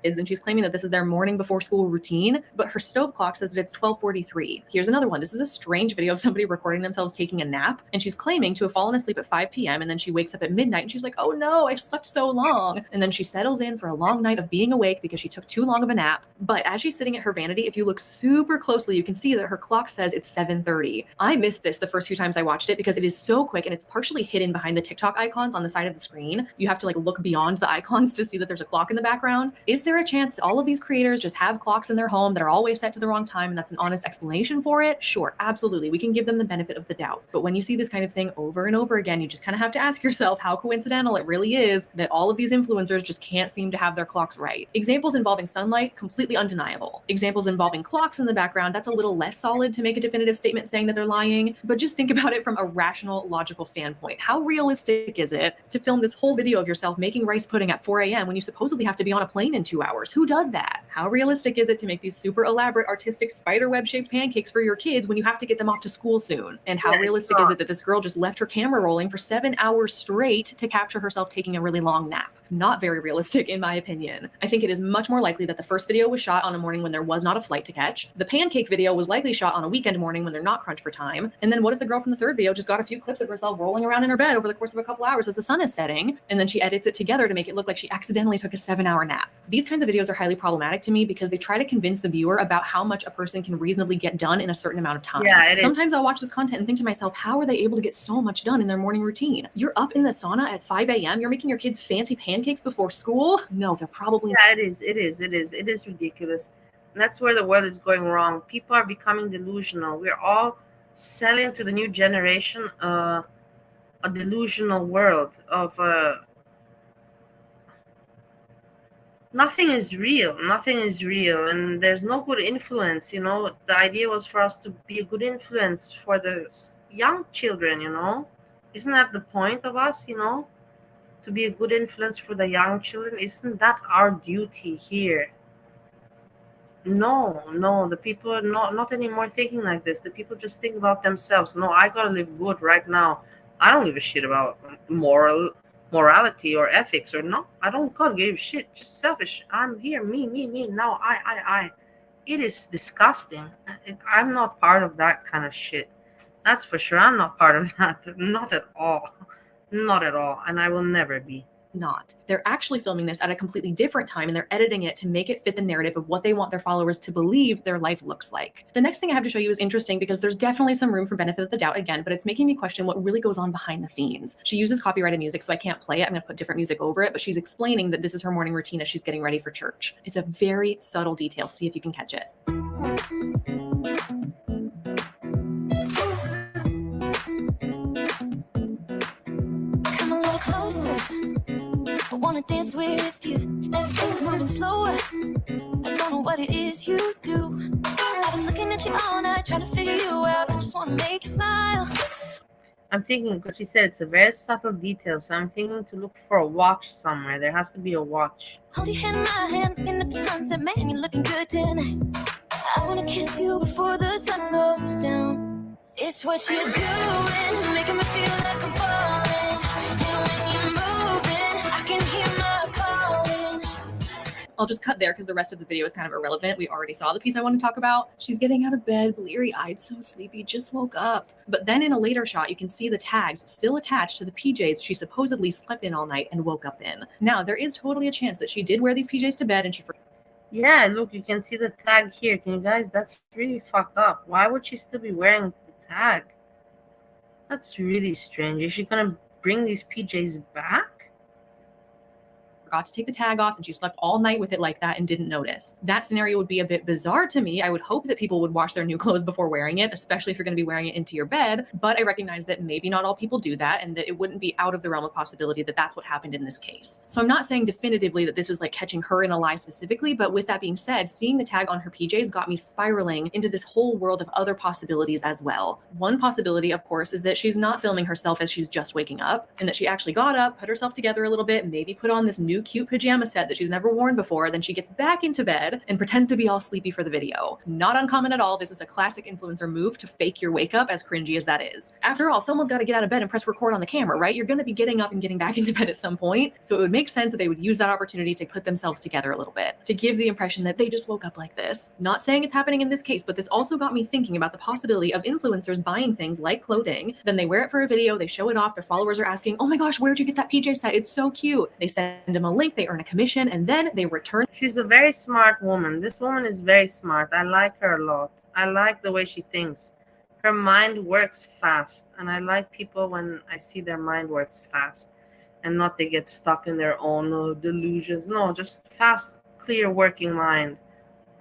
And she's claiming that this is their morning before school routine, but her stove clock says that it's 12:43. Here's another one. This is a strange video of somebody recording themselves taking a nap, and she's claiming to have fallen asleep at 5 p.m. and then she wakes up at midnight and she's like, oh no, I slept so long. And then she settles in for a long night of being awake because she took too long of a nap. But as she's sitting at her vanity, if you look super closely, you can see that her clock says it's 7:30. I missed this the first few times I watched it because it is so quick, and it's partially hidden behind the TikTok icons on the side of the screen. You have to like look beyond the icons to see that there's a clock in the background. Is there a chance that all of these creators just have clocks in their home that are always set to the wrong time, and that's an honest explanation for it? Sure, absolutely. We can give them the benefit of the doubt. But when you see this kind of thing over and over again, you just kind of have to ask yourself how coincidental it really is that all of these influencers just can't seem to have their clocks right. Examples involving sunlight, completely undeniable. Examples involving clocks in the background, that's a little less solid to make a definitive statement saying that they're lying. But just think about it from a rational, logical standpoint. How realistic is it to film this whole video of yourself making rice pudding at 4 a.m. when you supposedly have to be on a plane in 2 hours? Who does that? How realistic is it to make these super elaborate artistic spider web shaped pancakes for your kids when you have to get them off to school soon? And how realistic is it that this girl just left her camera rolling for 7 hours straight to capture herself taking a really long nap? Not very realistic, in my opinion. I think it is much more likely that the first video was shot on a morning when there was not a flight to catch. The pancake video was likely shot on a weekend morning when they're not crunched for time. And then what if the girl from the third video just got a few clips of herself rolling around in her bed over the course of a couple hours as the sun is setting, and then she edits it together to make it look like she accidentally took a 7-hour nap? These kinds of videos are highly problematic to me because they try to convince the viewer about how much a person can reasonably get done in a certain amount of time. Yeah, Sometimes I'll watch this content and think to myself, how are they able to get so much done in their morning routine? You're up in the sauna at 5 a.m. You're making your kids fancy pancakes before school? No, they're probably... Yeah, it is ridiculous. And that's where the world is going wrong. People are becoming delusional. We're all selling to the new generation a delusional world of nothing is real, and there's no good influence. You know, the idea was for us to be a good influence for the young children, you know. Isn't that the point of us, you know, to be a good influence for the young children? Isn't that our duty here? No, the people are not anymore thinking like this. The people just think about themselves. No, I gotta live good right now. I don't give a shit about morality or ethics, or no, I don't gotta give a shit. Just selfish. I'm here, me. Now I. It is disgusting. I'm not part of that kind of shit. That's for sure. I'm not part of that. Not at all. Not at all. And I will never be. Not. They're actually filming this at a completely different time and they're editing it to make it fit the narrative of what they want their followers to believe their life looks like. The next thing I have to show you is interesting because there's definitely some room for benefit of the doubt again, but it's making me question what really goes on behind the scenes. She uses copyrighted music, so I can't play it. I'm going to put different music over it, but she's explaining that this is her morning routine as she's getting ready for church. It's a very subtle detail. See if you can catch it. Come a little closer. I wanna dance with you. Everything's moving slower. I don't know what it is you do. I've been looking at you all night, trying to figure you out. I just wanna make you smile. I'm thinking, because she said it's a very subtle detail, so I'm thinking to look for a watch somewhere. There has to be a watch. Hold your hand in my hand, looking at the sunset, man, you're looking good tonight. I wanna kiss you before the sun goes down. It's what you're doing, making me feel like I'm falling. And when you're moving, I can hear my calling. I'll just cut there because the rest of the video is kind of irrelevant. We already saw the piece I want to talk about. She's getting out of bed, bleary-eyed, so sleepy, just woke up. But then in a later shot, you can see the tags still attached to the PJs she supposedly slept in all night and woke up in. Now, there is totally a chance that she did wear these PJs to bed and she forgot. Yeah, look, you can see the tag here. Can you guys? That's really fucked up. Why would she still be wearing the tag? That's really strange. Is she gonna bring these PJs back? Forgot to take the tag off and she slept all night with it like that and didn't notice. That scenario would be a bit bizarre to me. I would hope that people would wash their new clothes before wearing it, especially if you're going to be wearing it into your bed. But I recognize that maybe not all people do that and that it wouldn't be out of the realm of possibility that that's what happened in this case. So I'm not saying definitively that this is like catching her in a lie specifically, but with that being said, seeing the tag on her PJs got me spiraling into this whole world of other possibilities as well. One possibility, of course, is that she's not filming herself as she's just waking up and that she actually got up, put herself together a little bit, maybe put on this new cute pajama set that she's never worn before, then she gets back into bed and pretends to be all sleepy for the video. Not uncommon at all. This is a classic influencer move to fake your wake up, as cringy as that is. After all, someone's got to get out of bed and press record on the camera, right? You're going to be getting up and getting back into bed at some point. So it would make sense that they would use that opportunity to put themselves together a little bit, to give the impression that they just woke up like this. Not saying it's happening in this case, but this also got me thinking about the possibility of influencers buying things like clothing, then they wear it for a video, they show it off, their followers are asking, oh my gosh, where'd you get that PJ set? It's so cute. They send them a link, they earn a commission, and then they return. She's a very smart woman. This woman is very smart. I like her a lot. I like the way she thinks. Her mind works fast, and I like people when I see their mind works fast and not they get stuck in their own delusions. No, just fast, clear working mind.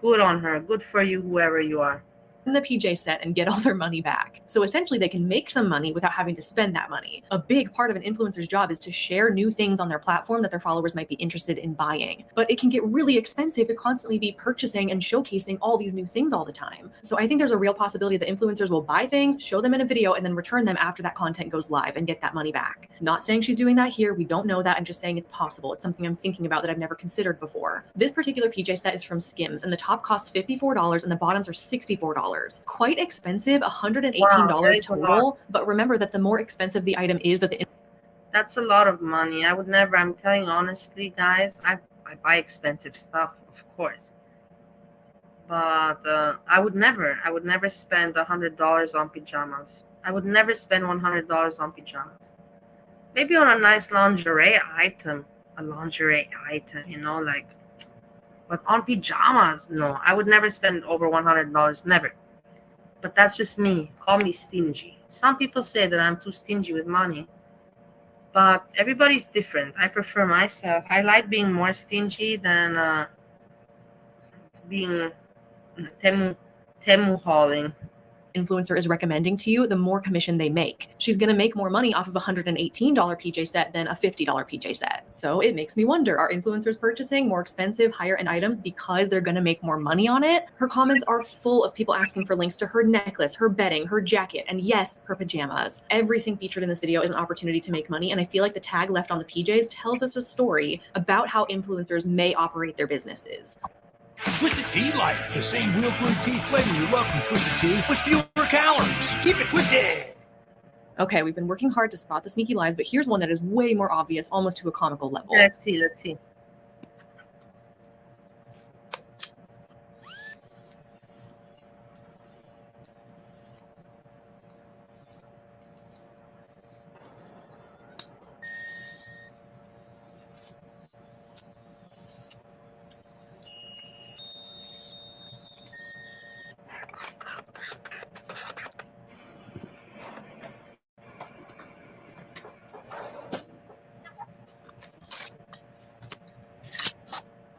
Good on her. Good for you, whoever you are. The PJ set and get all their money back. So essentially they can make some money without having to spend that money. A big part of an influencer's job is to share new things on their platform that their followers might be interested in buying. But it can get really expensive to constantly be purchasing and showcasing all these new things all the time. So I think there's a real possibility that influencers will buy things, show them in a video, and then return them after that content goes live and get that money back. Not saying she's doing that here. We don't know that. I'm just saying it's possible. It's something I'm thinking about that I've never considered before. This particular PJ set is from Skims and the top costs $54 and the bottoms are $64. Quite expensive, $118 total. But remember that the more expensive the item is, that that's a lot of money. I would never, I'm telling you honestly, guys, I buy expensive stuff, of course. But I would never spend $100 on pajamas. I would never spend $100 on pajamas. Maybe on a nice lingerie item, you know, like, but on pajamas, no. I would never spend over $100, never. But that's just me. Call me stingy. Some people say that I'm too stingy with money. But everybody's different. I prefer myself. I like being more stingy than being temu hauling. Influencer is recommending to you, the more commission they make. She's going to make more money off of a $118 PJ set than a $50 PJ set. So it makes me wonder, are influencers purchasing more expensive, higher end items because they're going to make more money on it? Her comments are full of people asking for links to her necklace, her bedding, her jacket, and yes, her pajamas. Everything featured in this video is an opportunity to make money, and I feel like the tag left on the PJs tells us a story about how influencers may operate their businesses. Twisted Tea Light, the same real good tea flavor you love from Twisted Tea with fewer calories. Keep it twisted. Okay, we've been working hard to spot the sneaky lies, but here's one that is way more obvious, almost to a comical level. Let's see.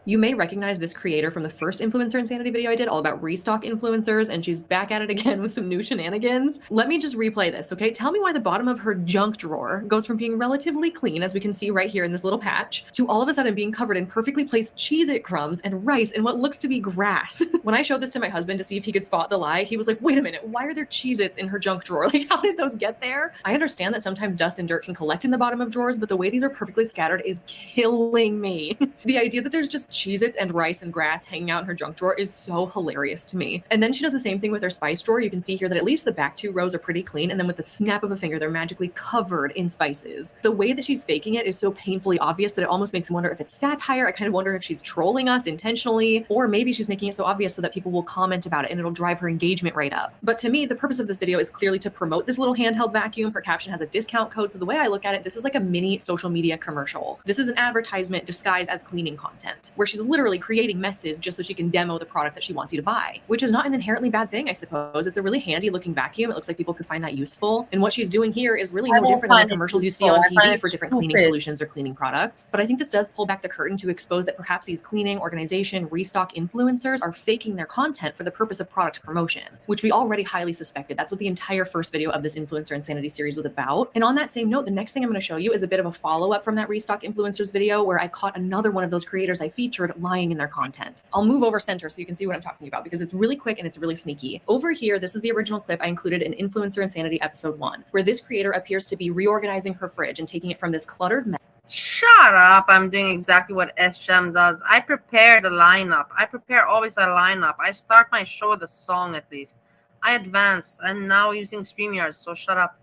You may recognize this creator from the first Influencer Insanity video I did all about restock influencers, and she's back at it again with some new shenanigans. Let me just replay this, okay? Tell me why the bottom of her junk drawer goes from being relatively clean, as we can see right here in this little patch, to all of a sudden being covered in perfectly placed Cheez-It crumbs and rice and what looks to be grass. When I showed this to my husband to see if he could spot the lie, he was like, wait a minute, why are there Cheez-Its in her junk drawer? Like, how did those get there? I understand that sometimes dust and dirt can collect in the bottom of drawers, but the way these are perfectly scattered is killing me. The idea that there's just Cheez-Its and rice and grass hanging out in her junk drawer is so hilarious to me. And then she does the same thing with her spice drawer. You can see here that at least the back 2 rows are pretty clean, and then with the snap of a finger, they're magically covered in spices. The way that she's faking it is so painfully obvious that it almost makes me wonder if it's satire. I kind of wonder if she's trolling us intentionally, or maybe she's making it so obvious so that people will comment about it and it'll drive her engagement rate up. But to me, the purpose of this video is clearly to promote this little handheld vacuum. Her caption has a discount code, so the way I look at it, this is like a mini social media commercial. This is an advertisement disguised as cleaning content, where she's literally creating messes just so she can demo the product that she wants you to buy, which is not an inherently bad thing, I suppose. It's a really handy looking vacuum. It looks like people could find that useful. And what she's doing here is really no different than the commercials you see on TV for different cleaning solutions or cleaning products. But I think this does pull back the curtain to expose that perhaps these cleaning, organization, restock influencers are faking their content for the purpose of product promotion, which we already highly suspected. That's what the entire first video of this Influencer Insanity series was about. And on that same note, the next thing I'm going to show you is a bit of a follow-up from that restock influencers video where I caught another one of those creators I featured lying in their content. I'll move over center so you can see what I'm talking about because it's really quick and it's really sneaky. Over here, this is the original clip I included in Influencer Insanity episode 1, where this creator appears to be reorganizing her fridge and taking it from this cluttered mess. Shut up. I'm doing exactly what SJam does. I prepare the lineup. I prepare always a lineup. I start my show with a song at least. I advance. I'm now using StreamYard, so shut up.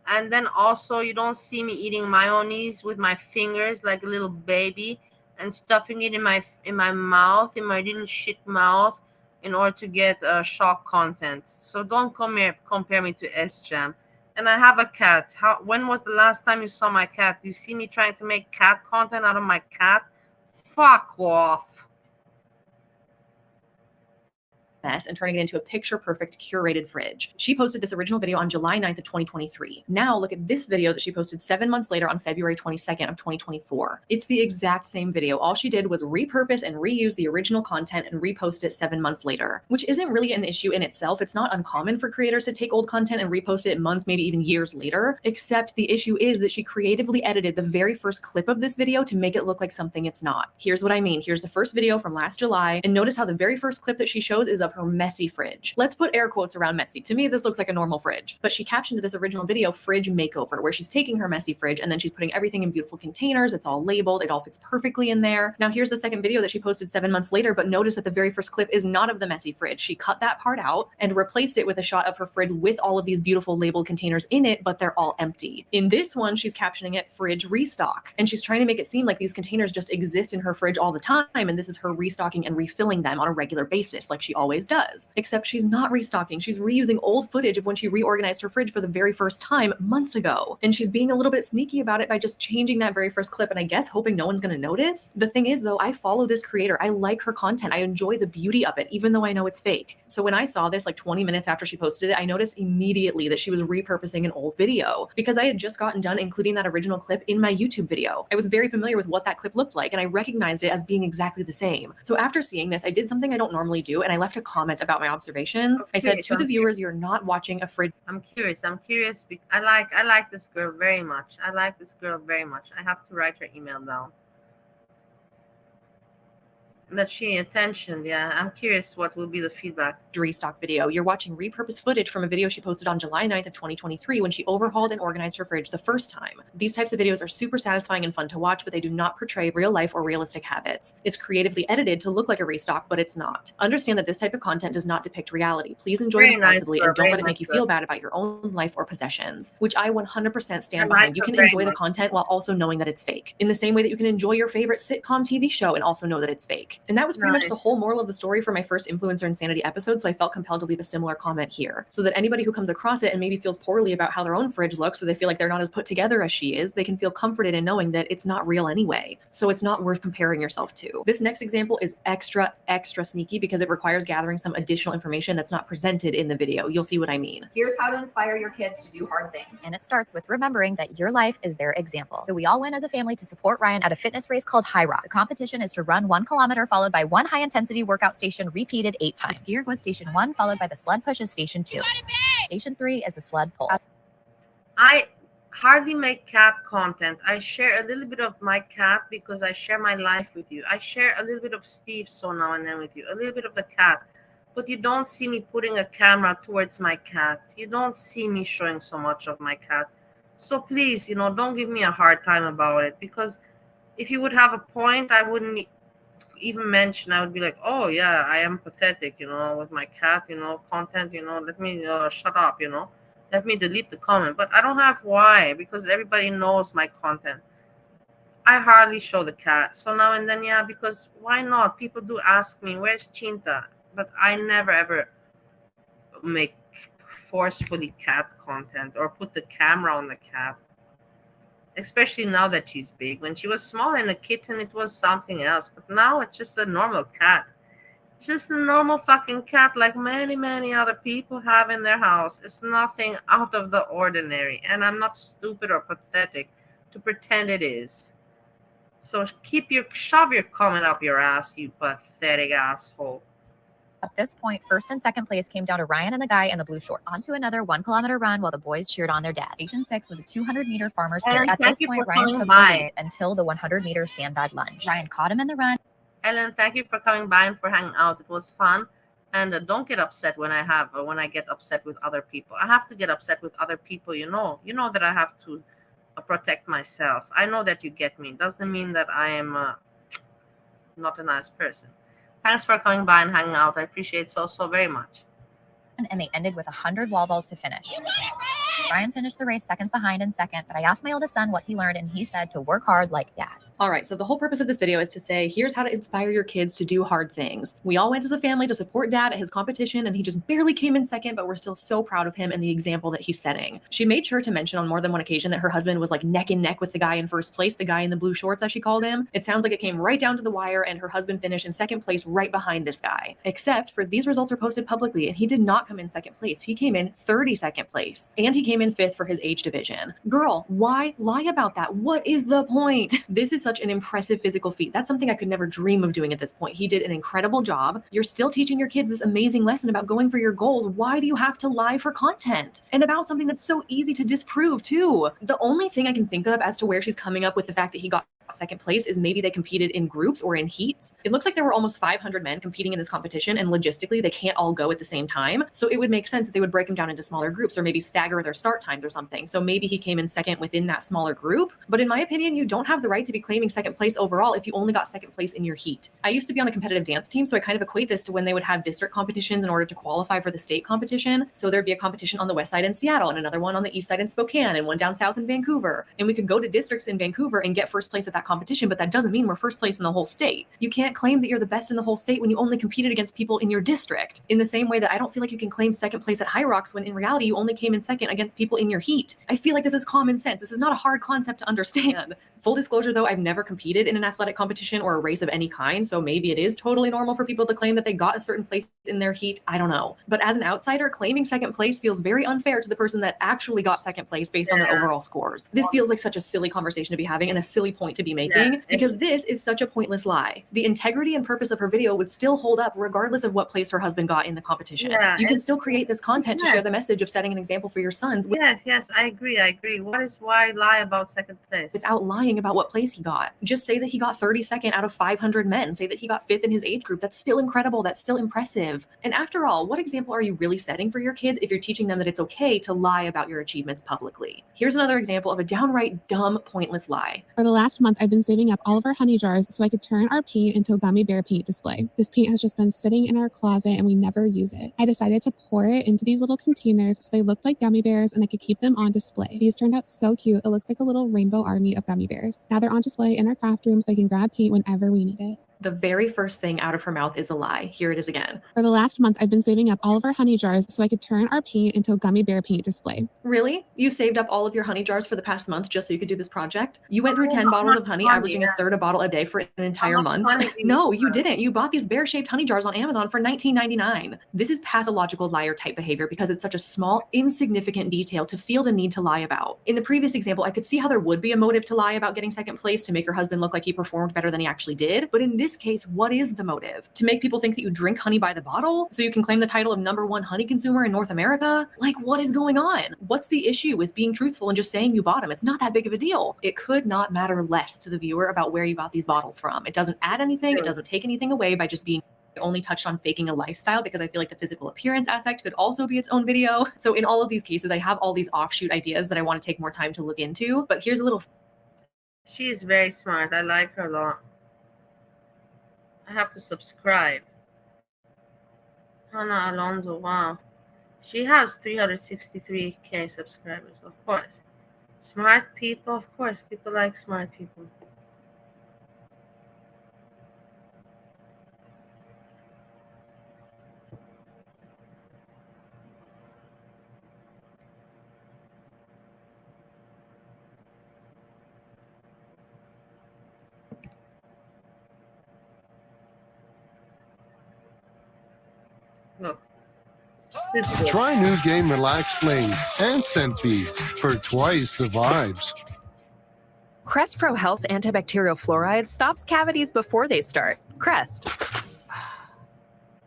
And then also, you don't see me eating mayonnaise with my fingers like a little baby and stuffing it in my mouth, in my little shit mouth, in order to get shock content. So don't compare me to SJam. And I have a cat. When was the last time you saw my cat? Do you see me trying to make cat content out of my cat? Fuck off. Mess and turning it into a picture-perfect curated fridge. She posted this original video on July 9th of 2023. Now look at this video that she posted 7 months later on February 22nd of 2024. It's the exact same video. All she did was repurpose and reuse the original content and repost it 7 months later, which isn't really an issue in itself. It's not uncommon for creators to take old content and repost it months, maybe even years later, except the issue is that she creatively edited the very first clip of this video to make it look like something it's not. Here's what I mean. Here's the first video from last July, and notice how the very first clip that she shows is of her messy fridge. Let's put air quotes around messy. To me, this looks like a normal fridge, but she captioned this original video fridge makeover, where she's taking her messy fridge and then she's putting everything in beautiful containers. It's all labeled. It all fits perfectly in there. Now here's the second video that she posted 7 months later, but notice that the very first clip is not of the messy fridge. She cut that part out and replaced it with a shot of her fridge with all of these beautiful labeled containers in it, but they're all empty. In this one, she's captioning it fridge restock, and she's trying to make it seem like these containers just exist in her fridge all the time, and this is her restocking and refilling them on a regular basis like she always does. Except she's not restocking. She's reusing old footage of when she reorganized her fridge for the very first time months ago. And she's being a little bit sneaky about it by just changing that very first clip and I guess hoping no one's going to notice. The thing is though, I follow this creator. I like her content. I enjoy the beauty of it, even though I know it's fake. So when I saw this like 20 minutes after she posted it, I noticed immediately that she was repurposing an old video because I had just gotten done including that original clip in my YouTube video. I was very familiar with what that clip looked like and I recognized it as being exactly the same. So after seeing this, I did something I don't normally do and I left a comment about my observations. I said to the viewers, you're not watching a fridge. I'm curious. I like this girl very much. I have to write her email down. That she attention. Yeah, I'm curious what will be the feedback. Restock video. You're watching repurposed footage from a video she posted on July 9th of 2023 when she overhauled and organized her fridge the first time. These types of videos are super satisfying and fun to watch, but they do not portray real life or realistic habits. It's creatively edited to look like a restock, but it's not. Understand that this type of content does not depict reality. Please enjoy responsibly and don't let it make you feel bad about your own life or possessions, which I 100% stand behind. You can enjoy the content while also knowing that it's fake. In the same way that you can enjoy your favorite sitcom TV show and also know that it's fake. fake. And that was pretty much Nice. the whole moral of the story for my first Influencer Insanity episode, so I felt compelled to leave a similar comment here, so that anybody who comes across it and maybe feels poorly about how their own fridge looks, so they feel like they're not as put together as she is, they can feel comforted in knowing that it's not real anyway, so it's not worth comparing yourself to. This next example is extra sneaky because it requires gathering some additional information that's not presented in the video. You'll see what I mean. Here's how to inspire your kids to do hard things. And it starts with remembering that your life is their example. So we all went as a family to support Ryan at a fitness race called High Rock. The competition is to run 1 kilometer followed by 1 high-intensity workout station repeated 8 times. The skier was station 1 followed by the sled push is station 2. Station 3 is the sled pull. I hardly make cat content. I share a little bit of my cat because I share my life with you. I share a little bit of Steve so now and then with you, a little bit of the cat. But you don't see me putting a camera towards my cat. You don't see me showing so much of my cat. So please, don't give me a hard time about it, because if you would have a point, I wouldn't even mention. I would be like, oh yeah, I am pathetic, with my cat, content, let me shut up, let me delete the comment. But I don't have why, because everybody knows my content. I hardly show the cat. So now and then, yeah, because why not? People do ask me, where's Chinta? But I never ever make forcefully cat content or put the camera on the cat. Especially now that she's big. When she was small and a kitten, it was something else. But now it's just a normal cat. Just a normal fucking cat like many, many other people have in their house. It's nothing out of the ordinary. And I'm not stupid or pathetic to pretend it is. So shove your comment up your ass, you pathetic asshole. At this point, first and second place came down to Ryan and the guy in the blue shorts. On to another 1 kilometer run while the boys cheered on their dad. Station 6 was a 200-meter farmer's carry. At this point, Ryan took away until the 100-meter sandbag lunge. Ryan caught him in the run. Ellen, thank you for coming by and for hanging out. It was fun. And don't get upset when I get upset with other people. I have to get upset with other people, You know that I have to protect myself. I know that you get me. It doesn't mean that I am not a nice person. Thanks for coming by and hanging out. I appreciate so very much. And they ended with 100 wall balls to finish. Ryan finished the race seconds behind in second, but I asked my oldest son what he learned, and he said to work hard like dad. All right, so the whole purpose of this video is to say, here's how to inspire your kids to do hard things. We all went as a family to support dad at his competition, and he just barely came in second, but we're still so proud of him and the example that he's setting. She made sure to mention on more than one occasion that her husband was like neck and neck with the guy in first place, the guy in the blue shorts, as she called him. It sounds like it came right down to the wire, and her husband finished in second place right behind this guy. Except for these results are posted publicly, and he did not come in second place. He came in 32nd place, and he came in 5th for his age division. Girl, why lie about that? What is the point? This is such an impressive physical feat. That's something I could never dream of doing at this point. He did an incredible job. You're still teaching your kids this amazing lesson about going for your goals. Why do you have to lie for content? And about something that's so easy to disprove too. The only thing I can think of as to where she's coming up with the fact that he got second place is maybe they competed in groups or in heats. It looks like there were almost 500 men competing in this competition, and logistically they can't all go at the same time. So it would make sense that they would break them down into smaller groups or maybe stagger their start times or something. So maybe he came in second within that smaller group. But in my opinion, you don't have the right to be claiming second place overall if you only got second place in your heat. I used to be on a competitive dance team, so I kind of equate this to when they would have district competitions in order to qualify for the state competition. So there'd be a competition on the west side in Seattle and another one on the east side in Spokane and one down south in Vancouver. And we could go to districts in Vancouver and get first place at that competition, but that doesn't mean we're first place in the whole state. You can't claim that you're the best in the whole state when you only competed against people in your district. In the same way that I don't feel like you can claim second place at High Rocks when in reality you only came in second against people in your heat. I feel like this is common sense. This is not a hard concept to understand. Full disclosure though, I've never competed in an athletic competition or a race of any kind, so maybe it is totally normal for people to claim that they got a certain place in their heat. I don't know. But as an outsider, claiming second place feels very unfair to the person that actually got second place based on their overall scores. This feels like such a silly conversation to be having and a silly point to be making because this is such a pointless lie. The integrity and purpose of her video would still hold up regardless of what place her husband got in the competition. You can still create this content to share the message of setting an example for your sons. Yes, I agree. Why lie about second place? Without lying about what place he got. Just say that he got 32nd out of 500 men. Say that he got 5th in his age group. That's still incredible. That's still impressive. And after all, what example are you really setting for your kids if you're teaching them that it's okay to lie about your achievements publicly? Here's another example of a downright dumb, pointless lie. For the last month, I've been saving up all of our honey jars so I could turn our paint into a gummy bear paint display. This paint has just been sitting in our closet and we never use it. I decided to pour it into these little containers so they looked like gummy bears and I could keep them on display. These turned out so cute. It looks like a little rainbow army of gummy bears. Now they're on display in our craft room so I can grab paint whenever we need it. The very first thing out of her mouth is a lie. Here it is again. For the last month, I've been saving up all of our honey jars so I could turn our paint into a gummy bear paint display. Really? You saved up all of your honey jars for the past month just so you could do this project? You went through 10 bottles of honey, averaging a third a bottle a day for an entire month? No, you didn't. You bought these bear-shaped honey jars on Amazon for $19.99. This is pathological liar type behavior because it's such a small, insignificant detail to feel the need to lie about. In the previous example, I could see how there would be a motive to lie about getting second place to make your husband look like he performed better than he actually did. But in this case, what is the motive? To make people think that you drink honey by the bottle so you can claim the title of #1 honey consumer in North America? Like, what is going on? What's the issue with being truthful and just saying you bought them? It's not that big of a deal. It could not matter less to the viewer about where you got these bottles from. It doesn't add anything. It doesn't take anything away by just being only touched on faking a lifestyle, because I feel like the physical appearance aspect could also be its own video. So in all of these cases, I have all these offshoot ideas that I want to take more time to look into. But here's a little. She is very smart. I like her a lot. I have to subscribe. Hanah Alonzo, wow. She has 363k subscribers, of course. Smart people, of course. People like smart people. Look. Try new Game Relax Flings and scent beads for twice the vibes. Crest Pro Health's antibacterial fluoride stops cavities before they start. Crest.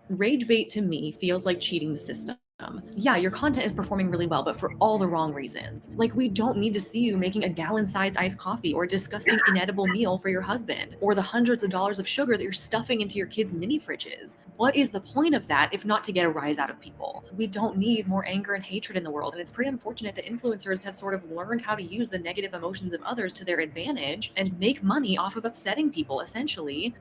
Rage bait to me feels like cheating the system. Yeah, your content is performing really well, but for all the wrong reasons. Like, we don't need to see you making a gallon-sized iced coffee or a disgusting inedible meal for your husband, or the hundreds of dollars of sugar that you're stuffing into your kids' mini fridges. What is the point of that if not to get a rise out of people? We don't need more anger and hatred in the world, and it's pretty unfortunate that influencers have sort of learned how to use the negative emotions of others to their advantage and make money off of upsetting people, essentially.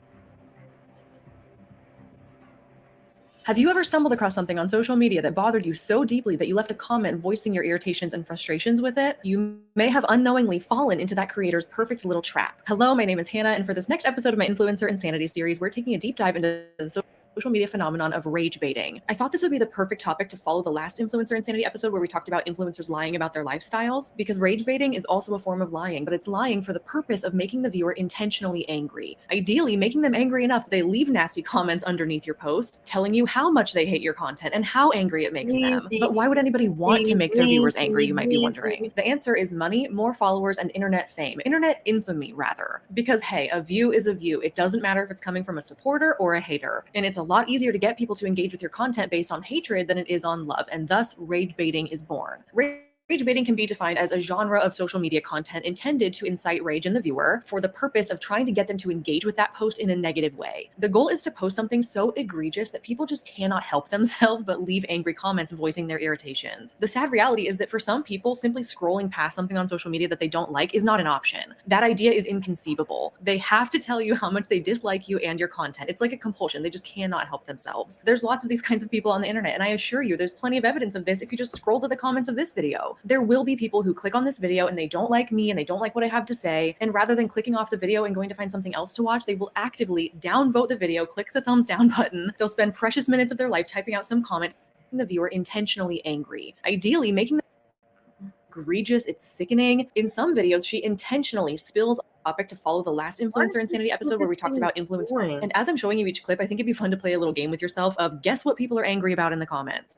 Have you ever stumbled across something on social media that bothered you so deeply that you left a comment voicing your irritations and frustrations with it? You may have unknowingly fallen into that creator's perfect little trap. Hello, my name is Hanah, and for this next episode of my Influencer Insanity series, we're taking a deep dive into the social media phenomenon of rage baiting. I thought this would be the perfect topic to follow the last Influencer Insanity episode where we talked about influencers lying about their lifestyles, because rage baiting is also a form of lying, but it's lying for the purpose of making the viewer intentionally angry. Ideally, making them angry enough that they leave nasty comments underneath your post, telling you how much they hate your content and how angry it makes them. But why would anybody want to make their viewers angry, you might be wondering? The answer is money, more followers, and internet fame. Internet infamy, rather. Because hey, a view is a view. It doesn't matter if it's coming from a supporter or a hater. And it's a lot easier to get people to engage with your content based on hatred than it is on love, and thus rage baiting is born. Rage baiting can be defined as a genre of social media content intended to incite rage in the viewer for the purpose of trying to get them to engage with that post in a negative way. The goal is to post something so egregious that people just cannot help themselves but leave angry comments voicing their irritations. The sad reality is that for some people, simply scrolling past something on social media that they don't like is not an option. That idea is inconceivable. They have to tell you how much they dislike you and your content. It's like a compulsion. They just cannot help themselves. There's lots of these kinds of people on the internet, and I assure you there's plenty of evidence of this if you just scroll to the comments of this video. There will be people who click on this video and they don't like me and they don't like what I have to say, and rather than clicking off the video and going to find something else to watch, they will actively downvote the video, click the thumbs down button. They'll spend precious minutes of their life typing out some comment, making the viewer intentionally angry, ideally making them egregious. It's sickening. In some videos, she intentionally spills topic to follow the last Influencer Insanity episode where we talked about influencers. And as I'm showing you each clip, I think it'd be fun to play a little game with yourself of guess what people are angry about in the comments.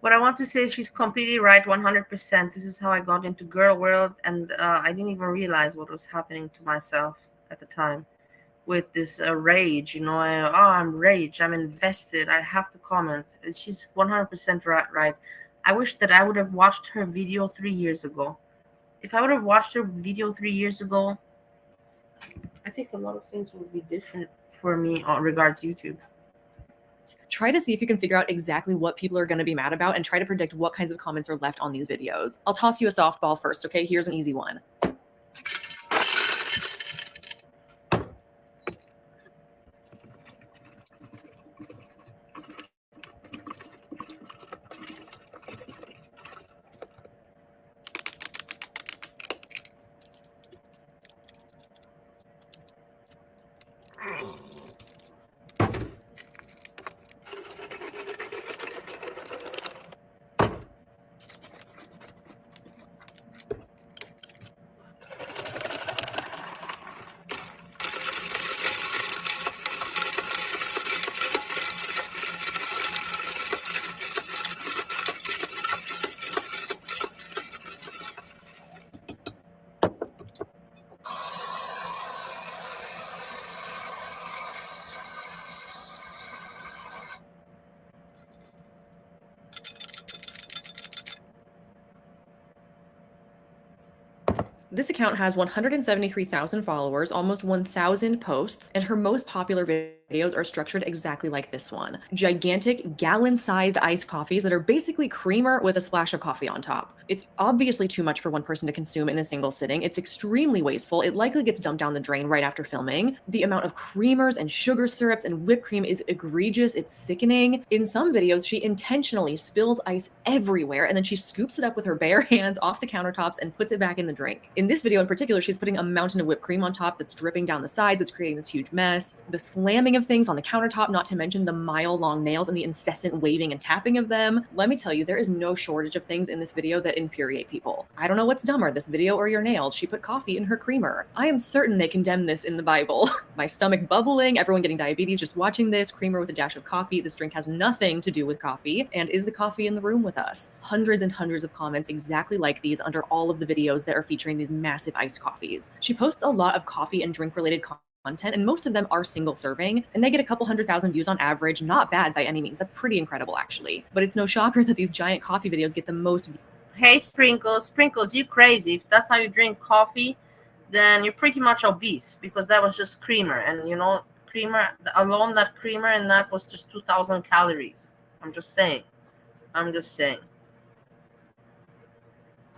What I want to say is she's completely right, 100%. This is how I got into girl world, and I didn't even realize what was happening to myself at the time with this rage. You know, I'm raged, I'm invested, I have to comment. She's 100% right. I wish that I would have watched her video 3 years ago. If I would have watched her video 3 years ago, I think a lot of things would be different for me on regards YouTube. Try to see if you can figure out exactly what people are going to be mad about and try to predict what kinds of comments are left on these videos. I'll toss you a softball first, okay? Here's an easy one. This account has 173,000 followers, almost 1,000 posts, and her most popular videos are structured exactly like this one. Gigantic gallon-sized iced coffees that are basically creamer with a splash of coffee on top. It's obviously too much for one person to consume in a single sitting. It's extremely wasteful. It likely gets dumped down the drain right after filming. The amount of creamers and sugar syrups and whipped cream is egregious. It's sickening. In some videos, she intentionally spills ice everywhere and then she scoops it up with her bare hands off the countertops and puts it back in the drink. In this video in particular, she's putting a mountain of whipped cream on top that's dripping down the sides. It's creating this huge mess. The slamming of things on the countertop, not to mention the mile-long nails and the incessant waving and tapping of them. Let me tell you, there is no shortage of things in this video that infuriate people. I don't know what's dumber, this video or your nails. She put coffee in her creamer. I am certain they condemn this in the Bible. My stomach bubbling, everyone getting diabetes just watching this, creamer with a dash of coffee. This drink has nothing to do with coffee. And is the coffee in the room with us? Hundreds and hundreds of comments exactly like these under all of the videos that are featuring these massive iced coffees. She posts a lot of coffee and drink related content, and most of them are single serving, and they get a couple 100,000 views on average. Not bad by any means. That's pretty incredible, actually. But it's no shocker that these giant coffee videos get the most views. Hey, Sprinkles, you crazy. If that's how you drink coffee, then you're pretty much obese, because that was just creamer. And you know, creamer alone, that creamer and that was just 2,000 calories. I'm just saying.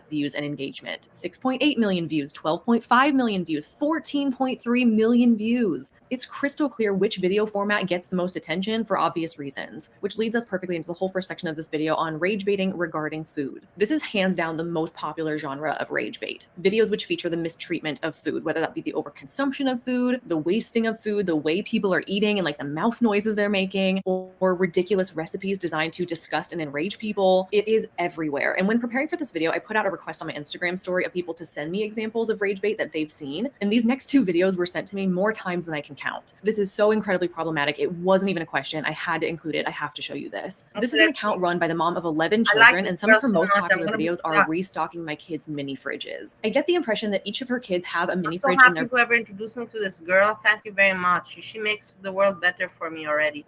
Views and engagement. 6.8 million views, 12.5 million views, 14.3 million views. It's crystal clear which video format gets the most attention for obvious reasons, which leads us perfectly into the whole first section of this video on rage baiting regarding food. This is hands down the most popular genre of rage bait. Videos which feature the mistreatment of food, whether that be the overconsumption of food, the wasting of food, the way people are eating and like the mouth noises they're making, or ridiculous recipes designed to disgust and enrage people. It is everywhere. And when preparing for this video, I put out a request on my Instagram story of people to send me examples of rage bait that they've seen. And these next two videos were sent to me more times than I can count. This is so incredibly problematic. It wasn't even a question. I had to include it. I have to show you this. This is an account run by the mom of 11 children, and some of her most popular videos are restocking my kids' mini fridges. I get the impression that each of her kids have a mini fridge in their— Whoever introduced me to this girl, thank you very much. She makes the world better for me already.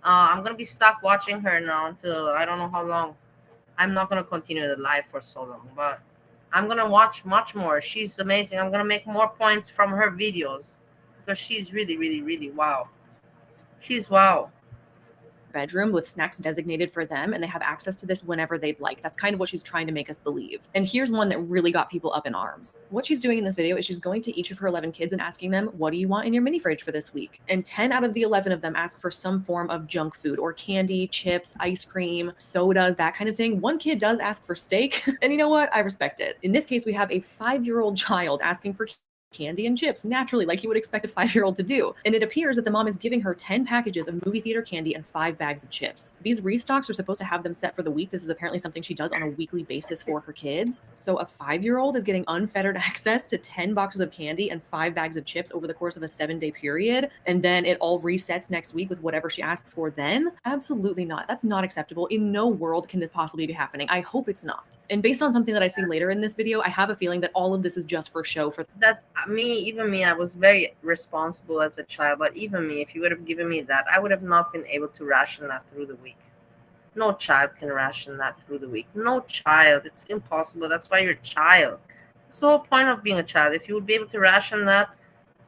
I'm gonna be stuck watching her now until I don't know how long. I'm not gonna continue the live for so long, but I'm gonna watch much more. She's amazing. I'm gonna make more points from her videos because she's really, really, really wow. She's wow. bedroom with snacks designated for them, and they have access to this whenever they'd like. That's kind of what she's trying to make us believe. And here's one that really got people up in arms. What she's doing in this video is she's going to each of her 11 kids and asking them, what do you want in your mini fridge for this week? And 10 out of the 11 of them ask for some form of junk food or candy, chips, ice cream, sodas, that kind of thing. One kid does ask for steak, and you know what? I respect it. In this case, we have a 5-year-old child asking for candy and chips, naturally, like you would expect a 5-year-old to do. And it appears that the mom is giving her 10 packages of movie theater candy and 5 bags of chips. These restocks are supposed to have them set for the week. This is apparently something she does on a weekly basis for her kids. So a 5-year-old is getting unfettered access to 10 boxes of candy and 5 bags of chips over the course of a 7-day period, and then it all resets next week with whatever she asks for then? Absolutely not. That's not acceptable. In no world can this possibly be happening. I hope it's not. And based on something that I see later in this video, I have a feeling that all of this is just for show. For that, even me, I was very responsible as a child, but even me, if you would have given me that, I would have not been able to ration that through the week. No child can ration that through the week. No child. It's impossible. That's why you're a child. It's the whole point of being a child. If you would be able to ration that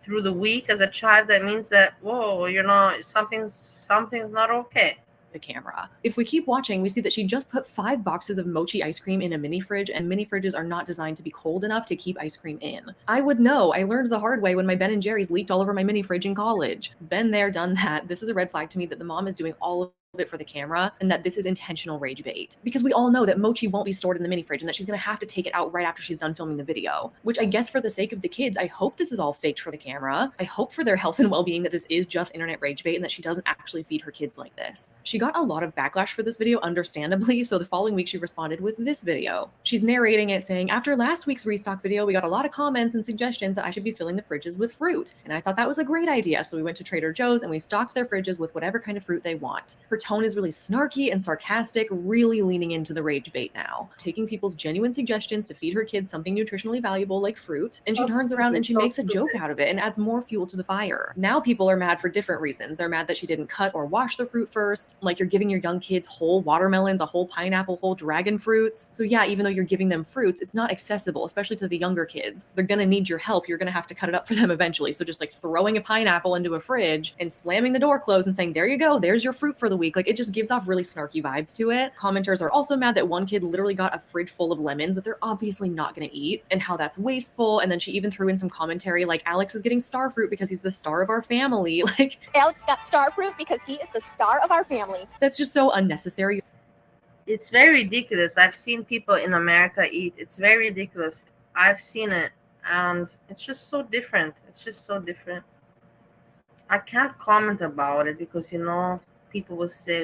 through the week as a child, that means that, whoa, you're not, something's not okay. The camera. If we keep watching, we see that she just put 5 boxes of mochi ice cream in a mini fridge, and mini fridges are not designed to be cold enough to keep ice cream in. I would know. I learned the hard way when my Ben & Jerry's leaked all over my mini fridge in college. Been there, done that. This is a red flag to me that the mom is doing all of it for the camera, and that this is intentional rage bait, because we all know that mochi won't be stored in the mini fridge and that she's going to have to take it out right after she's done filming the video, which I guess for the sake of the kids, I hope this is all faked for the camera. I hope for their health and well-being that this is just internet rage bait and that she doesn't actually feed her kids like this. She got a lot of backlash for this video, understandably, so the following week she responded with this video. She's narrating it saying, after last week's restock video, we got a lot of comments and suggestions that I should be filling the fridges with fruit, and I thought that was a great idea, so we went to Trader Joe's and we stocked their fridges with whatever kind of fruit they want. Her tone is really snarky and sarcastic, really leaning into the rage bait now, taking people's genuine suggestions to feed her kids something nutritionally valuable like fruit, and she turns around and she makes a joke out of it and adds more fuel to the fire. Now people are mad for different reasons. They're mad that she didn't cut or wash the fruit first, like you're giving your young kids whole watermelons, a whole pineapple, whole dragon fruits. So yeah, even though you're giving them fruits, it's not accessible, especially to the younger kids. They're gonna need your help. You're gonna have to cut it up for them eventually. So just like throwing a pineapple into a fridge and slamming the door closed and saying, there you go, there's your fruit for the week. Like it just gives off really snarky vibes to it. Commenters are also mad that one kid literally got a fridge full of lemons that they're obviously not gonna eat and how that's wasteful. And then she even threw in some commentary like Alex is getting star fruit because he's the star of our family. Like Alex got star fruit because he is the star of our family. that's just so unnecessary. It's very ridiculous. I've seen people in America eat. It's very ridiculous. I've seen it, and it's just so different. It's just so different. I can't comment about it because, you know, people will say,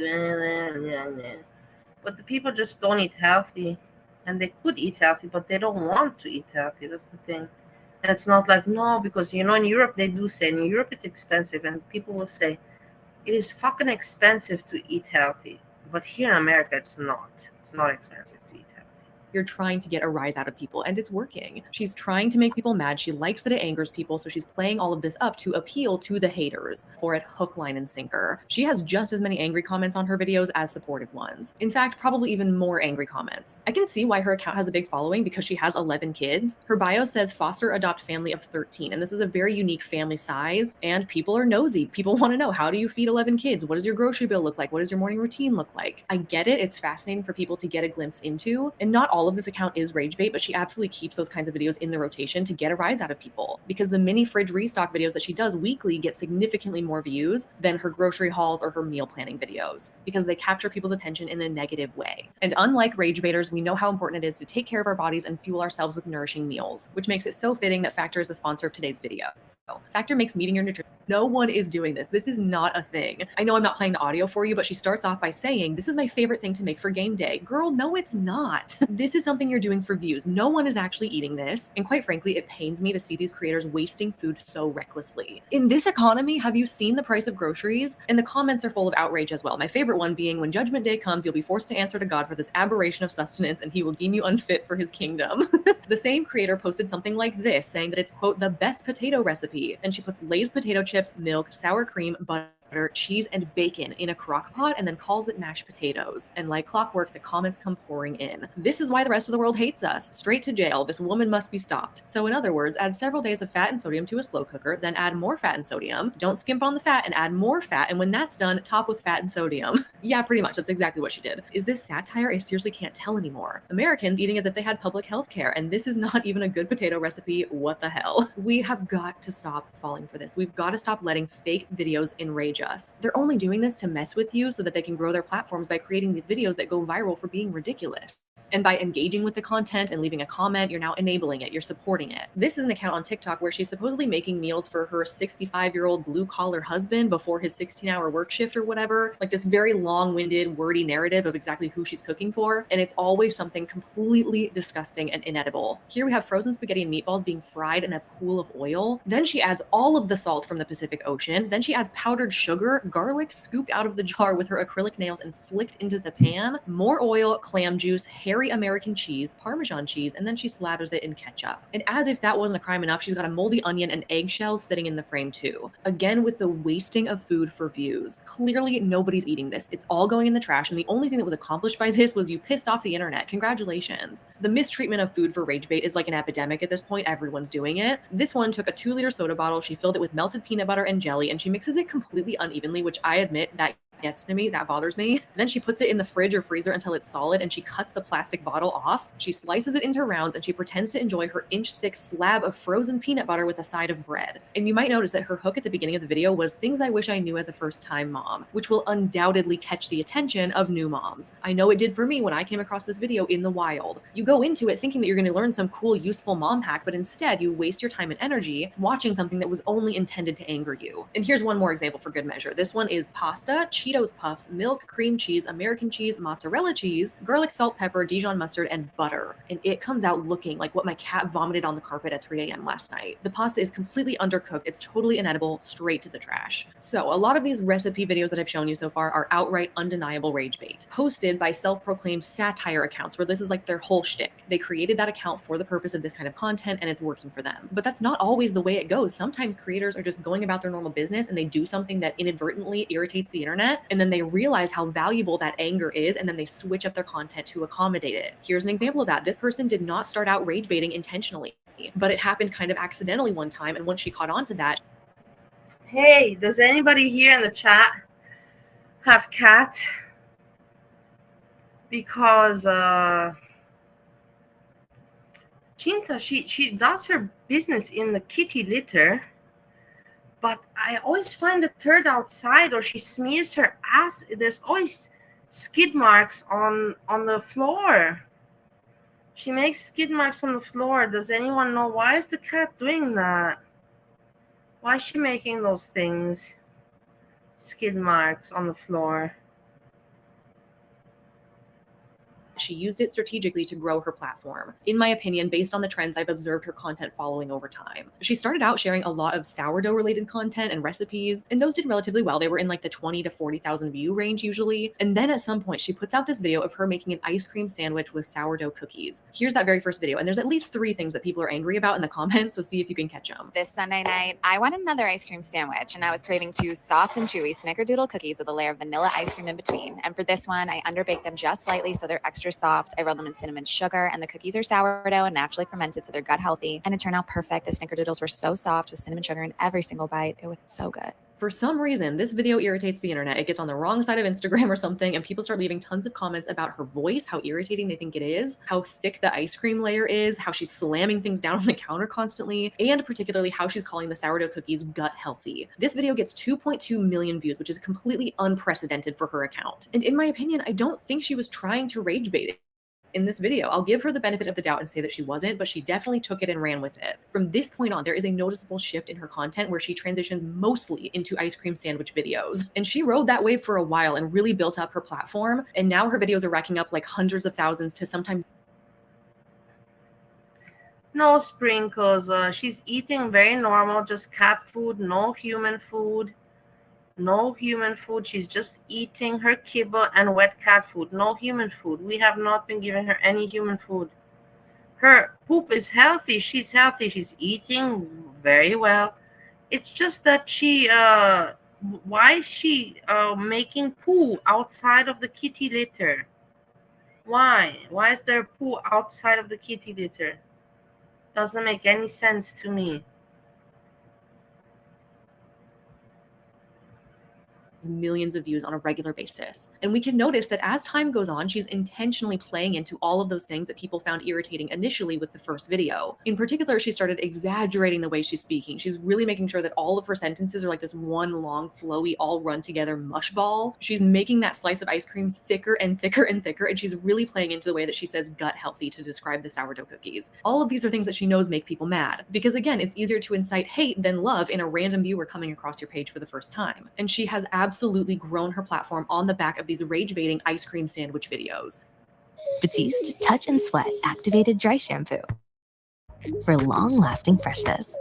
but the people just don't eat healthy, and they could eat healthy, but they don't want to eat healthy. That's the thing. And it's not like, no, because, you know, in Europe, they do say, in Europe, it's expensive, and people will say, it is fucking expensive to eat healthy. But here in America, it's not. It's not expensive to eat healthy. You're trying to get a rise out of people, and it's working. She's trying to make people mad. She likes that it angers people, so she's playing all of this up to appeal to the haters for it hook, line, and sinker. She has just as many angry comments on her videos as supportive ones. In fact, probably even more angry comments. I can see why her account has a big following because she has 11 kids. Her bio says foster adopt family of 13, and this is a very unique family size, and people are nosy. People want to know, how do you feed 11 kids? What does your grocery bill look like? What does your morning routine look like? I get it. It's fascinating for people to get a glimpse into, and not all of this account is rage bait, but she absolutely keeps those kinds of videos in the rotation to get a rise out of people, because the mini fridge restock videos that she does weekly get significantly more views than her grocery hauls or her meal planning videos, because they capture people's attention in a negative way. And unlike rage baiters, we know how important it is to take care of our bodies and fuel ourselves with nourishing meals, which makes it so fitting that Factor is the sponsor of today's video. Factor makes meeting your nutrition. No one is doing this. This is not a thing. I know I'm not playing the audio for you, but she starts off by saying, this is my favorite thing to make for game day. Girl, no, it's not. This is something you're doing for views. No one is actually eating this. And quite frankly, it pains me to see these creators wasting food so recklessly. In this economy, have you seen the price of groceries? And the comments are full of outrage as well. My favorite one being, when judgment day comes, you'll be forced to answer to God for this aberration of sustenance, and he will deem you unfit for his kingdom. The same creator posted something like this, saying that it's, quote, the best potato recipe. Then she puts Lay's potato chips, milk, sour cream, butter, cheese, and bacon in a crock pot and then calls it mashed potatoes. And like clockwork, the comments come pouring in. This is why the rest of the world hates us. Straight to jail. This woman must be stopped. So in other words, add several days of fat and sodium to a slow cooker, then add more fat and sodium. Don't skimp on the fat and add more fat. And when that's done, top with fat and sodium. Yeah, pretty much. That's exactly what she did. Is this satire? I seriously can't tell anymore. Americans eating as if they had public health care, and this is not even a good potato recipe. What the hell? We have got to stop falling for this. We've got to stop letting fake videos enrage us. They're only doing this to mess with you so that they can grow their platforms by creating these videos that go viral for being ridiculous. And by engaging with the content and leaving a comment, you're now enabling it, you're supporting it. This is an account on TikTok where she's supposedly making meals for her 65-year-old blue-collar husband before his 16-hour work shift or whatever. Like this very long-winded, wordy narrative of exactly who she's cooking for, and it's always something completely disgusting and inedible. Here we have frozen spaghetti and meatballs being fried in a pool of oil. Then she adds all of the salt from the Pacific Ocean. Then she adds powdered sugar, garlic scooped out of the jar with her acrylic nails and flicked into the pan, more oil, clam juice, hairy American cheese, Parmesan cheese, and then she slathers it in ketchup. And as if that wasn't a crime enough, she's got a moldy onion and eggshells sitting in the frame too. Again, with the wasting of food for views. Clearly, nobody's eating this. It's all going in the trash, and the only thing that was accomplished by this was you pissed off the internet. Congratulations. The mistreatment of food for rage bait is like an epidemic at this point. Everyone's doing it. This one took a 2-liter soda bottle, she filled it with melted peanut butter and jelly, and she mixes it completely unevenly, which I admit that gets to me, that bothers me. Then she puts it in the fridge or freezer until it's solid, and she cuts the plastic bottle off. She slices it into rounds, and she pretends to enjoy her inch-thick slab of frozen peanut butter with a side of bread. And you might notice that her hook at the beginning of the video was things I wish I knew as a first-time mom, which will undoubtedly catch the attention of new moms. I know it did for me when I came across this video in the wild. You go into it thinking that you're going to learn some cool, useful mom hack, but instead you waste your time and energy watching something that was only intended to anger you. And here's one more example for good measure. This one is pasta, cheese, Cheetos Puffs, milk, cream cheese, American cheese, mozzarella cheese, garlic, salt, pepper, Dijon mustard, and butter. And it comes out looking like what my cat vomited on the carpet at 3 a.m. last night. The pasta is completely undercooked. It's totally inedible, straight to the trash. So a lot of these recipe videos that I've shown you so far are outright undeniable rage bait, posted by self-proclaimed satire accounts where this is like their whole shtick. They created that account for the purpose of this kind of content and it's working for them. But that's not always the way it goes. Sometimes creators are just going about their normal business and they do something that inadvertently irritates the internet, and then they realize how valuable that anger is, and then they switch up their content to accommodate it. Here's an example of that. This person did not start out rage baiting intentionally, but it happened kind of accidentally one time, and once she caught on to that. Hey, does anybody here in the chat have cats? Because Chinta, she does her business in the kitty litter, but I always find the turd outside, or she smears her ass. There's always skid marks on the floor. She makes skid marks on the floor. Does anyone know why is the cat doing that? Why is she making those things? Skid marks on the floor. She used it strategically to grow her platform, in my opinion, based on the trends I've observed her content following over time. She started out sharing a lot of sourdough related content and recipes, and those did relatively well. They were in like the 20 to 40,000 view range usually. And then at some point she puts out this video of her making an ice cream sandwich with sourdough cookies. Here's that very first video, and there's at least 3 things that people are angry about in the comments, so see if you can catch them. This Sunday night, I wanted another ice cream sandwich, and I was craving 2 soft and chewy snickerdoodle cookies with a layer of vanilla ice cream in between. And for this one, I underbaked them just slightly so they're extra soft. I rolled them in cinnamon sugar, and the cookies are sourdough and naturally fermented, so they're gut healthy. And it turned out perfect. The snickerdoodles were so soft with cinnamon sugar in every single bite. It was so good. For some reason, this video irritates the internet. It gets on the wrong side of Instagram or something, and people start leaving tons of comments about her voice, how irritating they think it is, how thick the ice cream layer is, how she's slamming things down on the counter constantly, and particularly how she's calling the sourdough cookies gut healthy. This video gets 2.2 million views, which is completely unprecedented for her account. And in my opinion, I don't think she was trying to rage bait it. In this video, I'll give her the benefit of the doubt and say that she wasn't, but she definitely took it and ran with it. From this point on, there is a noticeable shift in her content where she transitions mostly into ice cream sandwich videos. And she rode that wave for a while and really built up her platform. And now her videos are racking up like hundreds of thousands to sometimes. No sprinkles. She's eating very normal, just cat food, no human food. No human food. She's just eating her kibble and wet cat food. No human food. We have not been giving her any human food. Her poop is healthy. She's healthy. She's eating very well. It's just that she, why is she making poo outside of the kitty litter? Why? Why is there poo outside of the kitty litter? Doesn't make any sense to me. Millions of views on a regular basis. And we can notice that as time goes on, she's intentionally playing into all of those things that people found irritating initially with the first video. In particular, she started exaggerating the way she's speaking. She's really making sure that all of her sentences are like this one long, flowy, all run together mush ball. She's making that slice of ice cream thicker and thicker and thicker, and she's really playing into the way that she says gut healthy to describe the sourdough cookies. All of these are things that she knows make people mad, because again, it's easier to incite hate than love in a random viewer coming across your page for the first time. And she has absolutely grown her platform on the back of these rage baiting ice cream sandwich videos. Batiste Touch and Sweat Activated Dry Shampoo for long-lasting freshness.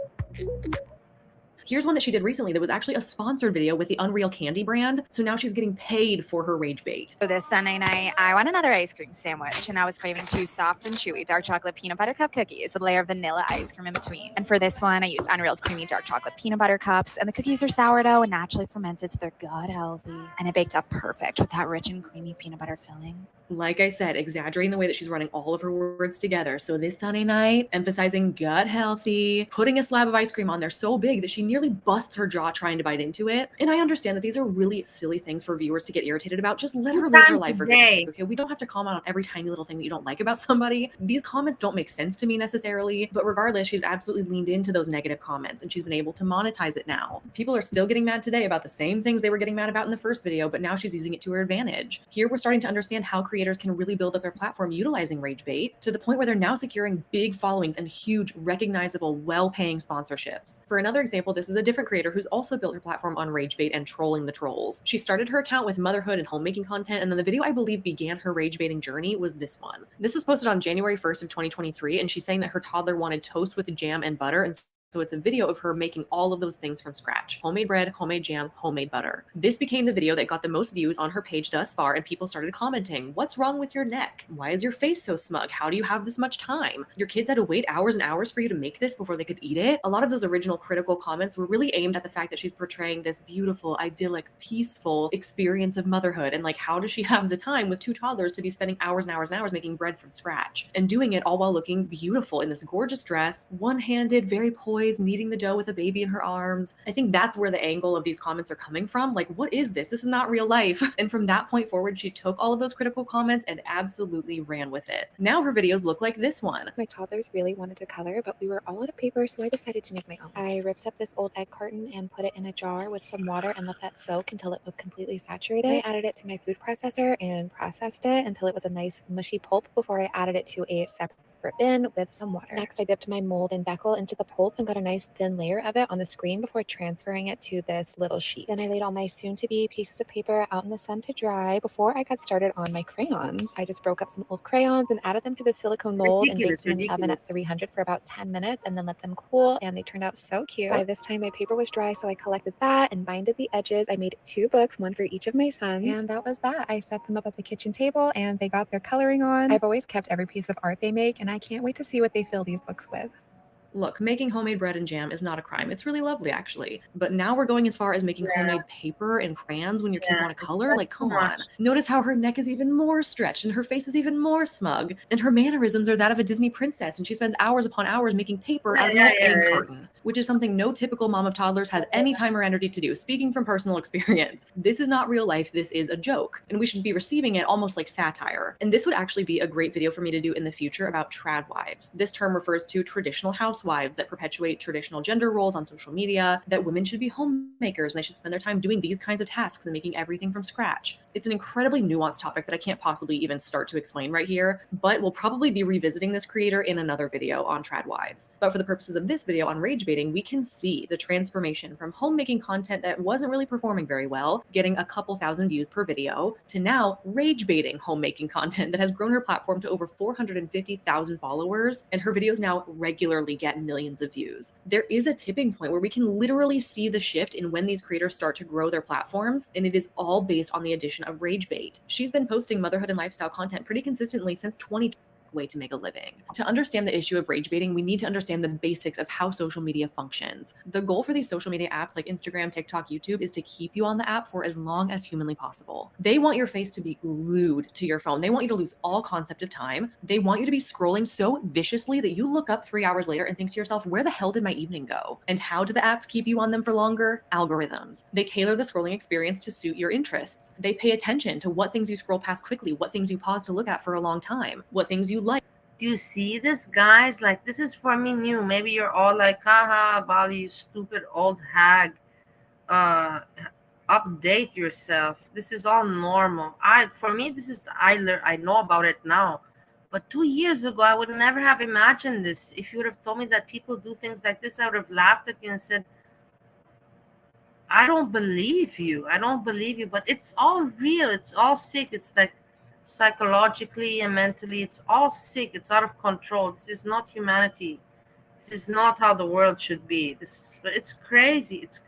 Here's one that she did recently that was actually a sponsored video with the Unreal Candy brand. So now she's getting paid for her rage bait. So this Sunday night, I want another ice cream sandwich, and I was craving 2 soft and chewy dark chocolate peanut butter cup cookies with a layer of vanilla ice cream in between. And for this one, I used Unreal's creamy dark chocolate peanut butter cups, and the cookies are sourdough and naturally fermented, so they're gut healthy. And it baked up perfect with that rich and creamy peanut butter filling. Like I said, exaggerating the way that she's running all of her words together. So this Sunday night, emphasizing gut healthy, putting a slab of ice cream on there so big that she nearly busts her jaw trying to bite into it. And I understand that these are really silly things for viewers to get irritated about. Just let her live her life for goodness sake, okay? We don't have to comment on every tiny little thing that you don't like about somebody. These comments don't make sense to me necessarily, but regardless, she's absolutely leaned into those negative comments and she's been able to monetize it now. People are still getting mad today about the same things they were getting mad about in the first video, but now she's using it to her advantage. Here we're starting to understand how creative creators can really build up their platform utilizing rage bait to the point where they're now securing big followings and huge, recognizable, well-paying sponsorships. For another example, this is a different creator who's also built her platform on rage bait and trolling the trolls. She started her account with motherhood and homemaking content, and then the video I believe began her rage baiting journey was this one. This was posted on January 1st of 2023, and she's saying that her toddler wanted toast with jam and butter, and so it's a video of her making all of those things from scratch. Homemade bread, homemade jam, homemade butter. This became the video that got the most views on her page thus far, and people started commenting, what's wrong with your neck? Why is your face so smug? How do you have this much time? Your kids had to wait hours and hours for you to make this before they could eat it? A lot of those original critical comments were really aimed at the fact that she's portraying this beautiful, idyllic, peaceful experience of motherhood, and like, how does she have the time with 2 toddlers to be spending hours and hours and hours making bread from scratch? And doing it all while looking beautiful in this gorgeous dress, one-handed, very poised, kneading the dough with a baby in her arms. I think that's where the angle of these comments are coming from. Like, what is this? This is not real life. And from that point forward, she took all of those critical comments and absolutely ran with it. Now her videos look like this one. My toddlers really wanted to color, but we were all out of paper, so I decided to make my own. I ripped up this old egg carton and put it in a jar with some water and let that soak until it was completely saturated. I added it to my food processor and processed it until it was a nice mushy pulp before I added it to a separate bin with some water. Next, I dipped my mold and beckle into the pulp and got a nice thin layer of it on the screen before transferring it to this little sheet. Then I laid all my soon-to-be pieces of paper out in the sun to dry before I got started on my crayons. I just broke up some old crayons and added them to the silicone mold and baked them in the oven at 300 for about 10 minutes and then let them cool, and they turned out so cute. By this time, my paper was dry, so I collected that and binded the edges. I made 2 books, one for each of my sons, and that was that. I set them up at the kitchen table and they got their coloring on. I've always kept every piece of art they make, and I can't wait to see what they fill these books with. Look, making homemade bread and jam is not a crime. It's really lovely, actually. But now we're going as far as making homemade paper and crayons when your kids want to color. Like, come on. Notice how her neck is even more stretched and her face is even more smug. And her mannerisms are that of a Disney princess, and she spends hours upon hours making paper out of an egg carton, which is something no typical mom of toddlers has any time or energy to do. Speaking from personal experience, this is not real life. This is a joke, and we should be receiving it almost like satire. And this would actually be a great video for me to do in the future about trad wives. This term refers to traditional housewives that perpetuate traditional gender roles on social media, that women should be homemakers and they should spend their time doing these kinds of tasks and making everything from scratch. It's an incredibly nuanced topic that I can't possibly even start to explain right here, but we'll probably be revisiting this creator in another video on trad wives. But for the purposes of this video on rage baiting, we can see the transformation from homemaking content that wasn't really performing very well, getting a couple thousand views per video, to now rage baiting homemaking content that has grown her platform to over 450,000 followers, and her videos now regularly get millions of views. There is a tipping point where we can literally see the shift in when these creators start to grow their platforms, and it is all based on the addition of rage bait. She's been posting motherhood and lifestyle content pretty consistently since 2020. Way to make a living. To understand the issue of rage baiting, we need to understand the basics of how social media functions. The goal for these social media apps like Instagram, TikTok, YouTube is to keep you on the app for as long as humanly possible. They want your face to be glued to your phone. They want you to lose all concept of time. They want you to be scrolling so viciously that you look up 3 hours later and think to yourself, where the hell did my evening go? And how do the apps keep you on them for longer? Algorithms. They tailor the scrolling experience to suit your interests. They pay attention to what things you scroll past quickly, what things you pause to look at for a long time, what things you like. Do you see this, guys? Like, this is for me new. Maybe you're all like, haha, Bali, you stupid old hag. Update yourself. This is all normal. For me, this is, I know about it now. But 2 years ago, I would never have imagined this. If you would have told me that people do things like this, I would have laughed at you and said, I don't believe you. I don't believe you. But it's all real. It's all sick. It's like, psychologically and mentally, it's all sick. It's out of control. This is not humanity. This is not how the world should be. But it's crazy. It's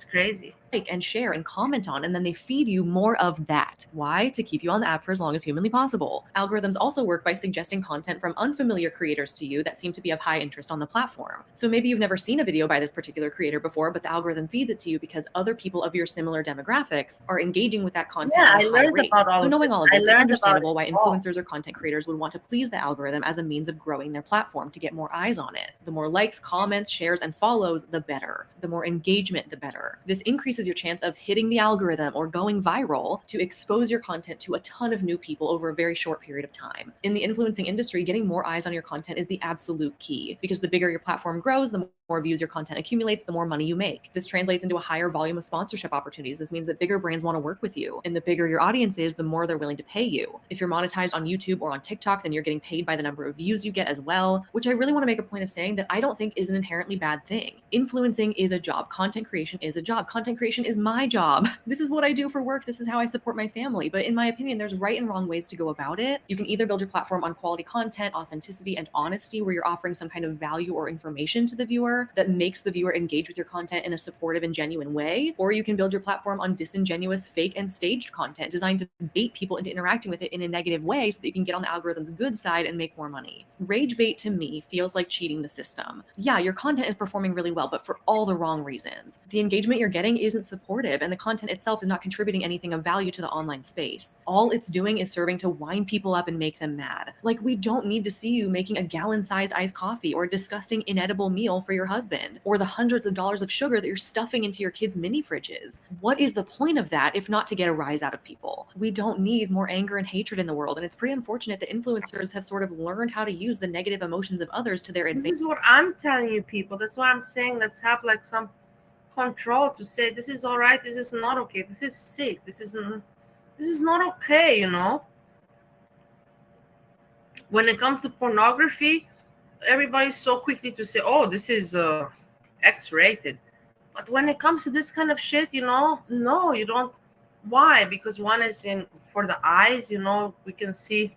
crazy. And share and comment on, and then they feed you more of that. Why? To keep you on the app for as long as humanly possible. Algorithms also work by suggesting content from unfamiliar creators to you that seem to be of high interest on the platform. So maybe you've never seen a video by this particular creator before, but the algorithm feeds it to you because other people of your similar demographics are engaging with that content at a high rate. So knowing all of this, it's understandable why influencers or content creators would want to please the algorithm as a means of growing their platform to get more eyes on it. The more likes, comments, shares, and follows, the better. The more engagement, the better. This increases your chance of hitting the algorithm or going viral to expose your content to a ton of new people over a very short period of time. In the influencing industry, getting more eyes on your content is the absolute key, because the bigger your platform grows, the more views your content accumulates, the more money you make. This translates into a higher volume of sponsorship opportunities. This means that bigger brands want to work with you. And the bigger your audience is, the more they're willing to pay you. If you're monetized on YouTube or on TikTok, then you're getting paid by the number of views you get as well, which I really want to make a point of saying that I don't think is an inherently bad thing. Influencing is a job. Content creation is a job. Content creation is my job. This is what I do for work. This is how I support my family. But in my opinion, there's right and wrong ways to go about it. You can either build your platform on quality content, authenticity, and honesty, where you're offering some kind of value or information to the viewer that makes the viewer engage with your content in a supportive and genuine way, or you can build your platform on disingenuous, fake, and staged content designed to bait people into interacting with it in a negative way so that you can get on the algorithm's good side and make more money. Rage bait to me feels like cheating the system. Yeah, your content is performing really well, but for all the wrong reasons. The engagement you're getting isn't supportive, and the content itself is not contributing anything of value to the online space. All it's doing is serving to wind people up and make them mad. Like, we don't need to see you making a gallon-sized iced coffee or a disgusting inedible meal for your husband, or the hundreds of dollars of sugar that you're stuffing into your kids' mini fridges. What is the point of that if not to get a rise out of people? We don't need more anger and hatred in the world, and it's pretty unfortunate that influencers have sort of learned how to use the negative emotions of others to their advantage. This is what I'm telling you, people. That's why I'm saying let's have like some control to say this is all right, this is not okay, this is sick, this is not okay, you know. When it comes to pornography, everybody's so quickly to say, oh, this is X-rated. But when it comes to this kind of shit, you know, no, you don't. Why? Because one is for the eyes, you know, we can see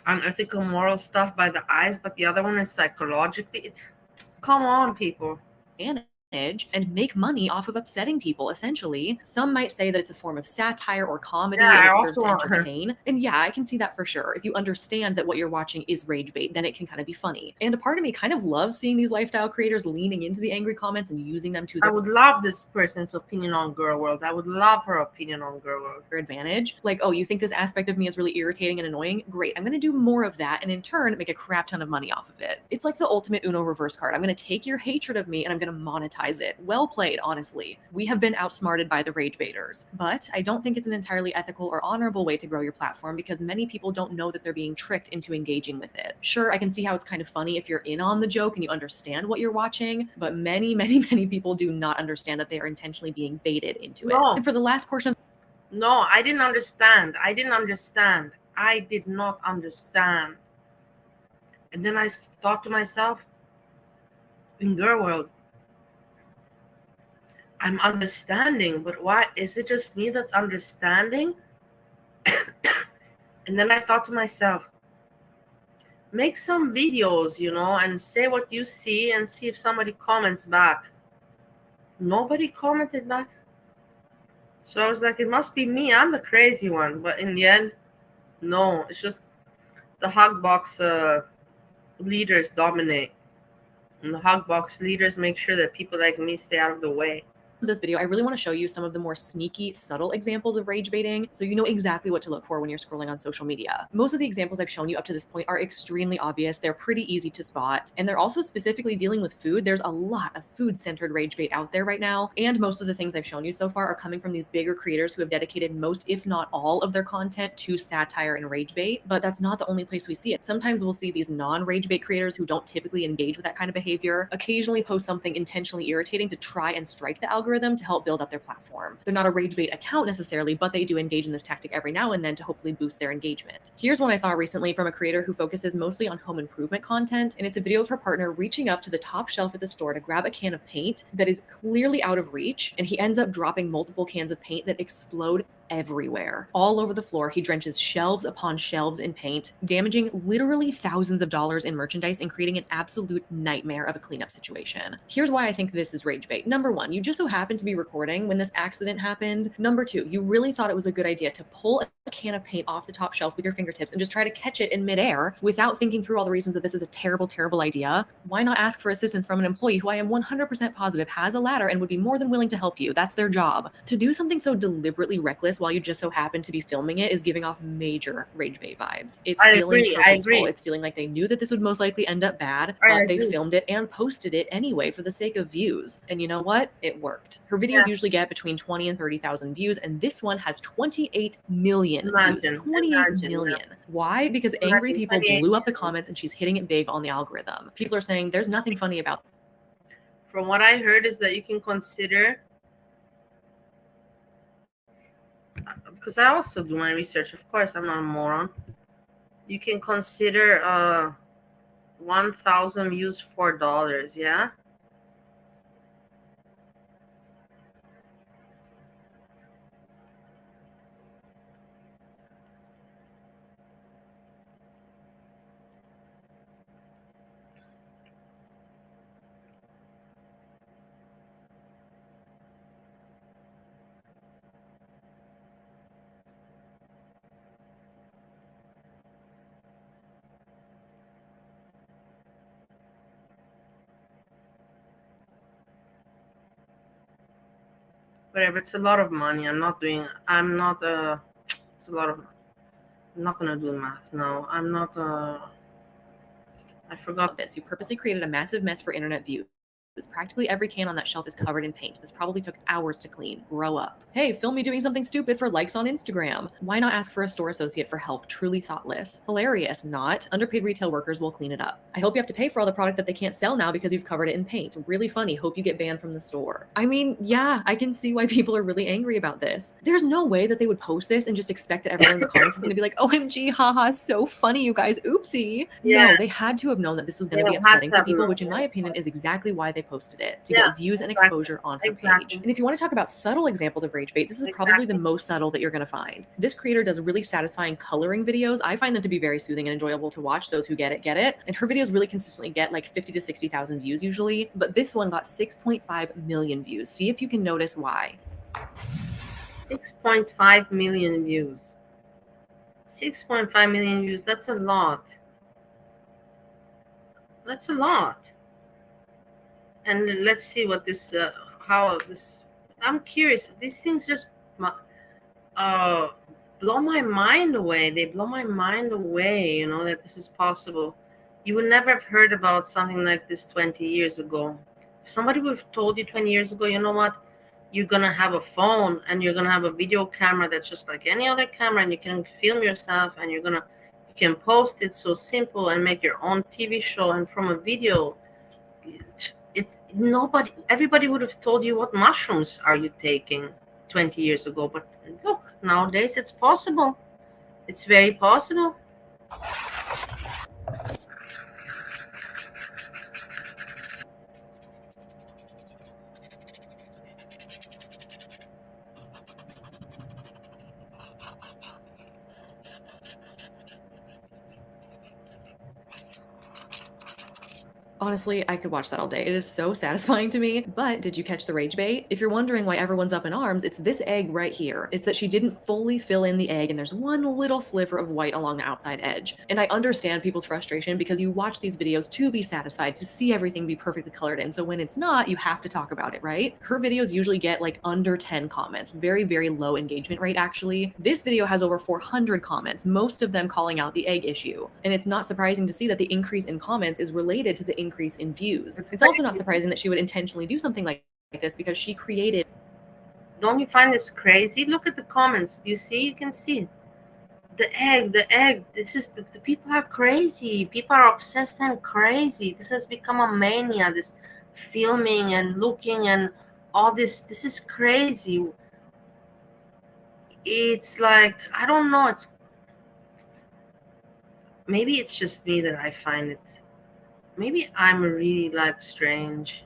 unethical moral stuff by the eyes, but the other one is psychologically. Come on, people. And make money off of upsetting people, essentially. Some might say that it's a form of satire or comedy, Yeah, and it I serves to also- entertain. And yeah, I can see that for sure. If you understand that what you're watching is rage bait, then it can kind of be funny. And a part of me kind of loves seeing these lifestyle creators leaning into the angry comments and using them to I would love this person's opinion on Girl World. I would love her opinion on Girl World. their advantage. Like, oh, you think this aspect of me is really irritating and annoying? Great, I'm going to do more of that, and in turn, make a crap ton of money off of it. It's like the ultimate Uno reverse card. I'm going to take your hatred of me and I'm going to monetize it. Well played. Honestly. We have been outsmarted by the rage baiters, but I don't think it's an entirely ethical or honorable way to grow your platform because many people don't know that they're being tricked into engaging with it. Sure, I can see how it's kind of funny if you're in on the joke and you understand what you're watching, but many people do not understand that they are intentionally being baited into it. No. And for the last portion of No, I didn't understand. I did not understand. And then I thought to myself, in Girl World, I'm understanding, but why is it just me that's understanding? And then I thought to myself, make some videos, you know, and say what you see and see if somebody comments back. Nobody commented back. So I was like, it must be me. I'm the crazy one. But in the end, no, it's just the Hugbox leaders dominate. And the Hugbox leaders make sure that people like me stay out of the way. this video, I really want to show you some of the more sneaky, subtle examples of rage baiting so you know exactly what to look for when you're scrolling on social media. Most of the examples I've shown you up to this point are extremely obvious. They're pretty easy to spot, and they're also specifically dealing with food. There's a lot of food-centered rage bait out there right now, and most of the things I've shown you so far are coming from these bigger creators who have dedicated most, if not all, of their content to satire and rage bait. But that's not the only place we see it. Sometimes we'll see these non-rage bait creators who don't typically engage with that kind of behavior occasionally post something intentionally irritating to try and strike the algorithm to help build up their platform. They're not a rage bait account necessarily, but they do engage in this tactic every now and then to hopefully boost their engagement. Here's one I saw recently from a creator who focuses mostly on home improvement content, and it's a video of her partner reaching up to the top shelf at the store to grab a can of paint that is clearly out of reach, and he ends up dropping multiple cans of paint that explode everywhere. All over the floor, he drenches shelves upon shelves in paint, damaging literally thousands of dollars in merchandise and creating an absolute nightmare of a cleanup situation. Here's why I think this is rage bait. Number one, you just so happened to be recording when this accident happened. Number two, you really thought it was a good idea to pull a can of paint off the top shelf with your fingertips and just try to catch it in midair without thinking through all the reasons that this is a terrible, terrible idea. Why not ask for assistance from an employee who I am 100% positive has a ladder and would be more than willing to help you? That's their job. To do something so deliberately reckless this while you just so happen to be filming it is giving off major rage bait vibes. It's I feeling agree. purposeful. It's feeling like they knew that this would most likely end up bad, but they agree. filmed it and posted it anyway for the sake of views. And you know what? It worked. Her videos usually get between 20 and 30,000 views, and this one has 28 million views. 28 million. Why? Because angry people blew up the comments and she's hitting it big on the algorithm. People are saying there's nothing funny about. From what I heard is that you can consider, because I also do my research, of course, I'm not a moron. You can consider 1,000 views $4, yeah? Whatever, it's a lot of money. it's a lot of, I'm not gonna do math. No, I'm not, I forgot this. You purposely created a massive mess for internet views. Practically every can on that shelf is covered in paint. This probably took hours to clean. Grow up. Hey, film me doing something stupid for likes on Instagram. Why not ask for a store associate for help? Truly thoughtless. Hilarious. Not. Underpaid retail workers will clean it up. I hope you have to pay for all the product that they can't sell now because you've covered it in paint. Really funny. Hope you get banned from the store. I mean, yeah, I can see why people are really angry about this. There's no way that they would post this and just expect that everyone in the comments is going to be like, OMG, haha, so funny, you guys, oopsie. Yeah. No, they had to have known that this was going to be upsetting to people, which in my opinion is exactly why they posted it, to get views and exposure on her page. And if you want to talk about subtle examples of rage bait, this is probably the most subtle that you're going to find. This creator does really satisfying coloring videos. I find them to be very soothing and enjoyable to watch. Those who get it. And her videos really consistently get like 50 to 60,000 views usually, but this one got 6.5 million views. See if you can notice why. 6.5 million views. 6.5 million views, that's a lot. That's a lot. And let's see what this, I'm curious. These things just blow my mind away. They blow my mind away, you know, that this is possible. You would never have heard about something like this 20 years ago. If somebody would have told you 20 years ago, you know what, you're going to have a phone and you're going to have a video camera that's just like any other camera and you can film yourself and you can post it so simple and make your own TV show, and from a video, everybody would have told you, what mushrooms are you taking 20 years ago? But look, nowadays it's possible. It's very possible. Honestly, I could watch that all day. It is so satisfying to me. But did you catch the rage bait? If you're wondering why everyone's up in arms, it's this egg right here. It's that she didn't fully fill in the egg and there's one little sliver of white along the outside edge. And I understand people's frustration because you watch these videos to be satisfied, to see everything be perfectly colored in. So when it's not, you have to talk about it, right? Her videos usually get like under 10 comments. Very, very low engagement rate actually. This video has over 400 comments, most of them calling out the egg issue. And it's not surprising to see that the increase in comments is related to the increase in views. It's also not surprising that she would intentionally do something like this because she created. Don't you find this crazy? Look at the comments. You see? You can see the egg. This is the people are crazy. People are obsessed and crazy. This has become a mania. This filming and looking and all this. This is crazy. It's like, I don't know. Maybe it's just me that I find it. Maybe I'm really like strange.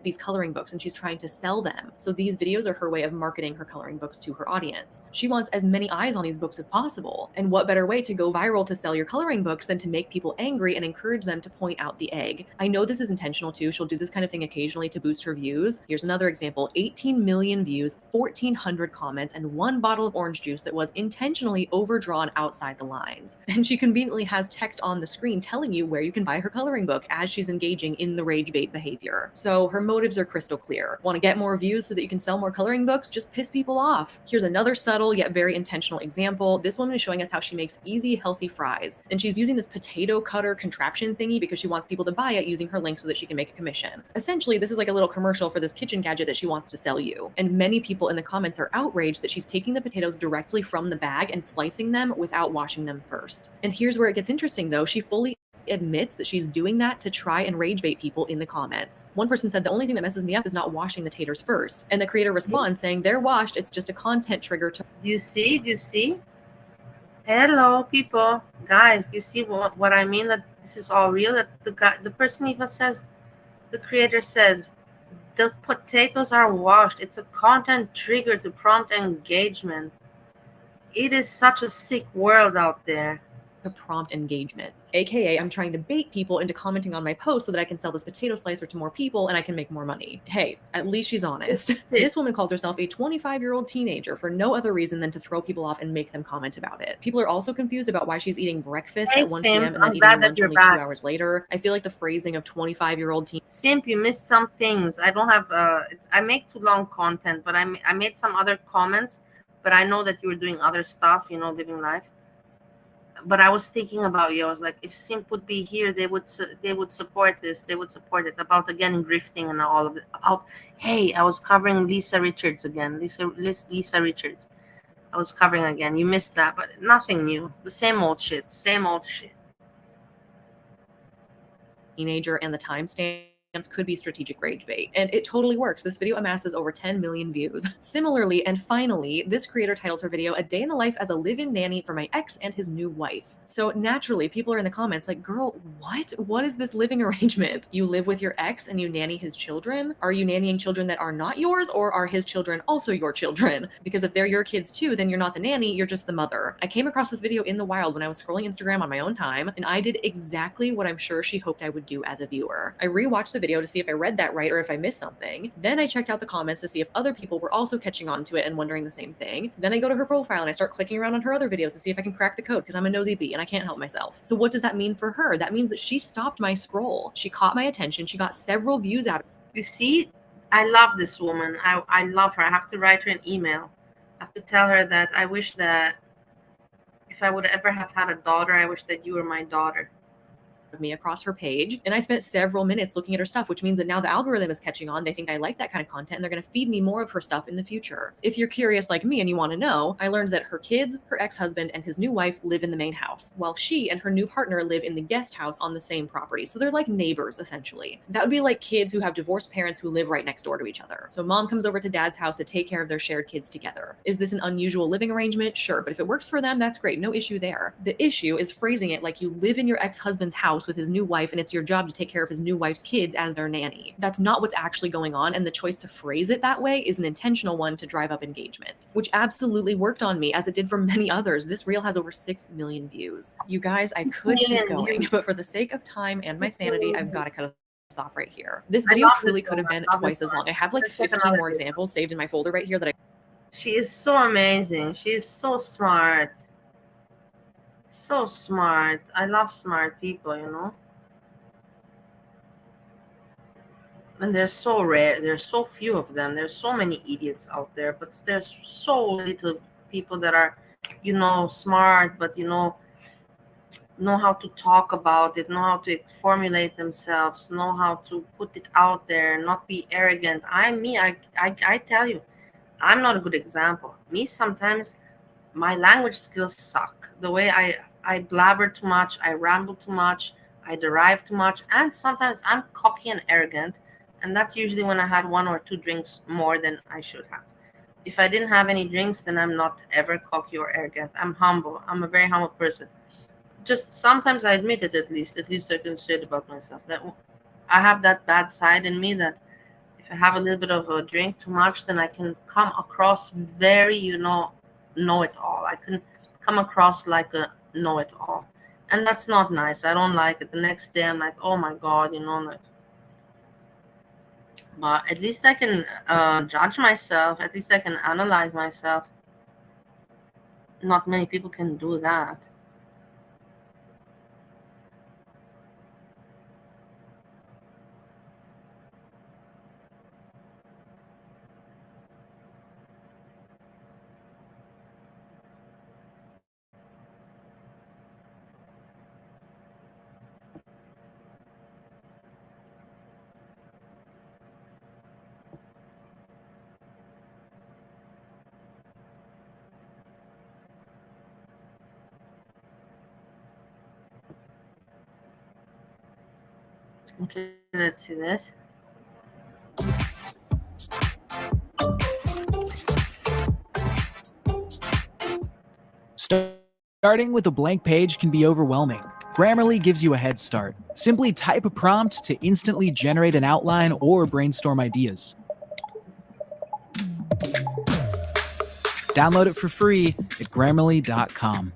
These coloring books and she's trying to sell them. So these videos are her way of marketing her coloring books to her audience. She wants as many eyes on these books as possible. And what better way to go viral to sell your coloring books than to make people angry and encourage them to point out the egg? I know this is intentional too. She'll do this kind of thing occasionally to boost her views. Here's another example: 18 million views, 1,400 comments, and one bottle of orange juice that was intentionally overdrawn outside the lines. And she conveniently has text on the screen telling you where you can buy her coloring book as she's engaging in the rage bait behavior. So her motives are crystal clear. Want to get more views so that you can sell more coloring books? Just piss people off. Here's another subtle yet very intentional example. This woman is showing us how she makes easy, healthy fries. And she's using this potato cutter contraption thingy because she wants people to buy it using her link so that she can make a commission. Essentially, this is like a little commercial for this kitchen gadget that she wants to sell you. And many people in the comments are outraged that she's taking the potatoes directly from the bag and slicing them without washing them first. And here's where it gets interesting though. She fully admits that she's doing that to try and rage bait people in the comments. One person said, the only thing that messes me up is not washing the taters first. And the creator responds saying, they're washed, it's just a content trigger to— Do you see? Do you see? Hello, people. Guys, do you see what I mean? That this is all real? That the person even says, the creator says, the potatoes are washed. It's a content trigger to prompt engagement. It is such a sick world out there. to prompt engagement. AKA, I'm trying to bait people into commenting on my post so that I can sell this potato slicer to more people and I can make more money. Hey, at least she's honest. This woman calls herself a 25-year-old teenager for no other reason than to throw people off and make them comment about it. People are also confused about why she's eating breakfast at 1 p.m. and then eating lunch only 2 hours later. I feel like the phrasing of 25-year-old teen— Simp, you missed some things. I don't have, I make too long content, but I made some other comments, but I know that you were doing other stuff, you know, living life. But I was thinking about you. I was like, if Simp would be here, they would support this. They would support it. About, again, grifting and all of it. About, hey, I was covering Lisa Richards again. Lisa Richards. I was covering again. You missed that, but nothing new. The same old shit. Same old shit. Teenager and the timestamps could be strategic rage bait. And it totally works. This video amasses over 10 million views. Similarly, and finally, this creator titles her video, "A Day in the Life as a Live-In Nanny for My Ex and His New Wife." So naturally, people are in the comments like, girl, what? What is this living arrangement? You live with your ex and you nanny his children? Are you nannying children that are not yours, or are his children also your children? Because if they're your kids too, then you're not the nanny, you're just the mother. I came across this video in the wild when I was scrolling Instagram on my own time, and I did exactly what I'm sure she hoped I would do as a viewer. I rewatched the video to see if I read that right or if I missed something. Then I checked out the comments to see if other people were also catching on to it and wondering the same thing. Then I go to her profile and I start clicking around on her other videos to see if I can crack the code, because I'm a nosy bee and I can't help myself. So what does that mean for her? That means that she stopped my scroll. She caught my attention. She got several views out of it. You see, I love this woman. I love her. I have to write her an email. I have to tell her that I wish that if I would ever have had a daughter, I wish that you were my daughter. Of me across her page, and I spent several minutes looking at her stuff, which means that now the algorithm is catching on. They think I like that kind of content and they're going to feed me more of her stuff in the future. If you're curious like me and you want to know, I learned that her kids, her ex-husband, and his new wife live in the main house, while she and her new partner live in the guest house on the same property. So they're like neighbors, essentially. That would be like kids who have divorced parents who live right next door to each other. So mom comes over to dad's house to take care of their shared kids together. Is this an unusual living arrangement? Sure, but if it works for them, that's great. No issue there. The issue is phrasing it like you live in your ex-husband's house with his new wife and it's your job to take care of his new wife's kids as their nanny. That's not what's actually going on, and the choice to phrase it that way is an intentional one to drive up engagement, which absolutely worked on me, as it did for many others. This reel has over 6 million views. You guys, I could keep going, but for the sake of time and my sanity, I've got to cut us off right here. This video truly could have been twice as long. I have like 15 more examples saved in my folder right here that She is so amazing. She is so smart. So smart. I love smart people, you know. And they're so rare. There's so few of them. There's so many idiots out there, but there's so little people that are, you know, smart, but, you know how to talk about it, know how to formulate themselves, know how to put it out there, not be arrogant. I tell you, I'm not a good example. Me, sometimes my language skills suck. The way I blabber too much, I ramble too much, I derive too much, and sometimes I'm cocky and arrogant. And that's usually when I had 1 or 2 drinks more than I should have. If I didn't have any drinks, then I'm not ever cocky or arrogant. I'm humble. I'm a very humble person. Just sometimes I admit it, at least I can say it about myself. That I have that bad side in me, that if I have a little bit of a drink too much, then I can come across very, you know it all. I can come across like a know-it-all. And that's not nice. I don't like it. The next day I'm like, oh my God, you know, like, but at least I can judge myself. At least I can analyze myself. Not many people can do that. Okay, let's see this. Starting with a blank page can be overwhelming. Grammarly gives you a head start. Simply type a prompt to instantly generate an outline or brainstorm ideas. Download it for free at Grammarly.com.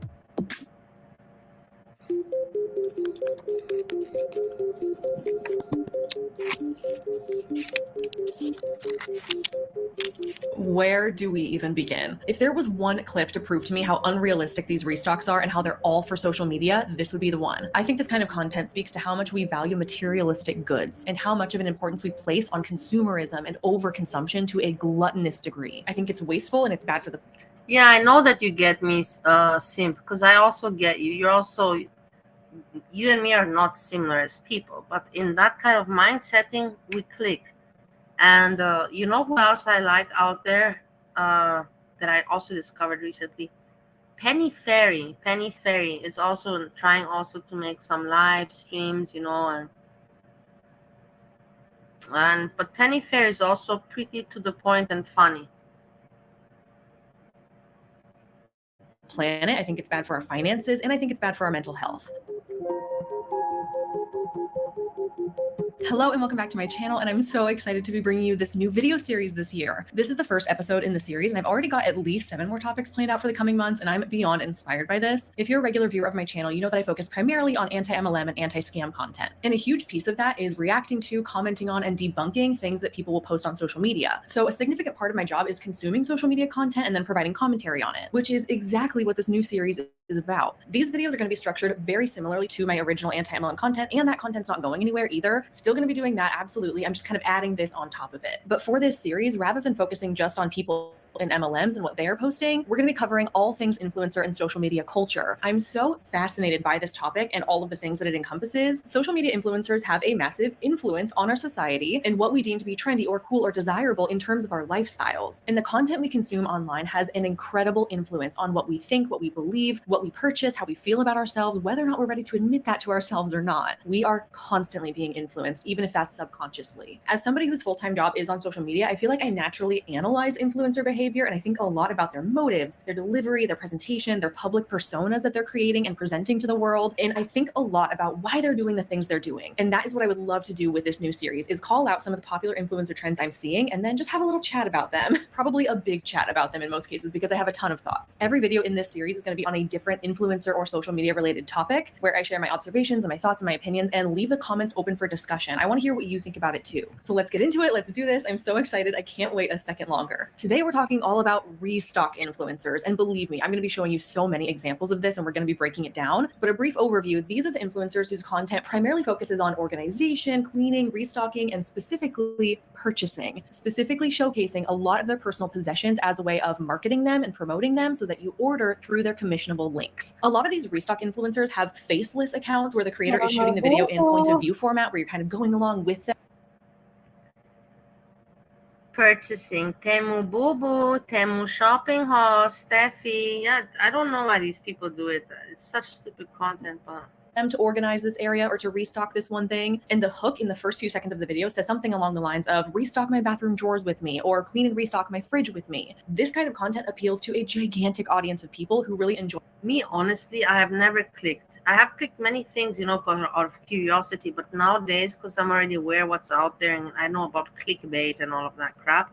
Where do we even begin? If there was one clip to prove to me how unrealistic these restocks are and how they're all for social media, this would be the one. I think this kind of content speaks to how much we value materialistic goods and how much of an importance we place on consumerism and overconsumption to a gluttonous degree. I think it's wasteful and it's bad for the... Yeah, I know that you get me, Simp, because I also get you. You're also, you and me are not similar as people, but in that kind of mind setting, we click. And you know who else I like out there that I also discovered recently? Penny Fairy. Penny Fairy is also trying also to make some live streams, you know, but Penny Fairy is also pretty to the point and funny. planet. I think it's bad for our finances, and I think it's bad for our mental health. Hello and welcome back to my channel, and I'm so excited to be bringing you this new video series this year. This is the first episode in the series, and I've already got at least 7 more topics planned out for the coming months, and I'm beyond inspired by this. If you're a regular viewer of my channel, you know that I focus primarily on anti-MLM and anti-scam content. And a huge piece of that is reacting to, commenting on, and debunking things that people will post on social media. So a significant part of my job is consuming social media content and then providing commentary on it, which is exactly what this new series is about. These videos are going to be structured very similarly to my original anti-MLM content, and that content's not going anywhere either. Still going to be doing that, absolutely. I'm just kind of adding this on top of it. But for this series, rather than focusing just on people in MLMs and what they are posting, we're going to be covering all things influencer and social media culture. I'm so fascinated by this topic and all of the things that it encompasses. Social media influencers have a massive influence on our society and what we deem to be trendy or cool or desirable in terms of our lifestyles. And the content we consume online has an incredible influence on what we think, what we believe, what we purchase, how we feel about ourselves, whether or not we're ready to admit that to ourselves or not. We are constantly being influenced, even if that's subconsciously. As somebody whose full-time job is on social media, I feel like I naturally analyze influencer behavior, and I think a lot about their motives, their delivery, their presentation, their public personas that they're creating and presenting to the world. And I think a lot about why they're doing the things they're doing. And that is what I would love to do with this new series, is call out some of the popular influencer trends I'm seeing and then just have a little chat about them. Probably a big chat about them in most cases, because I have a ton of thoughts. Every video in this series is going to be on a different influencer or social media related topic, where I share my observations and my thoughts and my opinions and leave the comments open for discussion. I want to hear what you think about it too. So let's get into it. Let's do this. I'm so excited. I can't wait a second longer. Today we're talking all about restock influencers. And believe me, I'm going to be showing you so many examples of this, and we're going to be breaking it down. But a brief overview, these are the influencers whose content primarily focuses on organization, cleaning, restocking, and specifically purchasing, specifically showcasing a lot of their personal possessions as a way of marketing them and promoting them so that you order through their commissionable links. A lot of these restock influencers have faceless accounts where the creator is shooting the video in point of view format, where you're kind of going along with them. Purchasing Temu Boo, Temu Shopping Hall, Steffi. Yeah, I don't know why these people do it. It's such stupid content, but them to organize this area or to restock this one thing. And the hook in the first few seconds of the video says something along the lines of restock my bathroom drawers with me, or clean and restock my fridge with me. This kind of content appeals to a gigantic audience of people who really enjoy. Me, honestly, I have never clicked. I have clicked many things, you know, out of curiosity, but nowadays, because I'm already aware what's out there and I know about clickbait and all of that crap,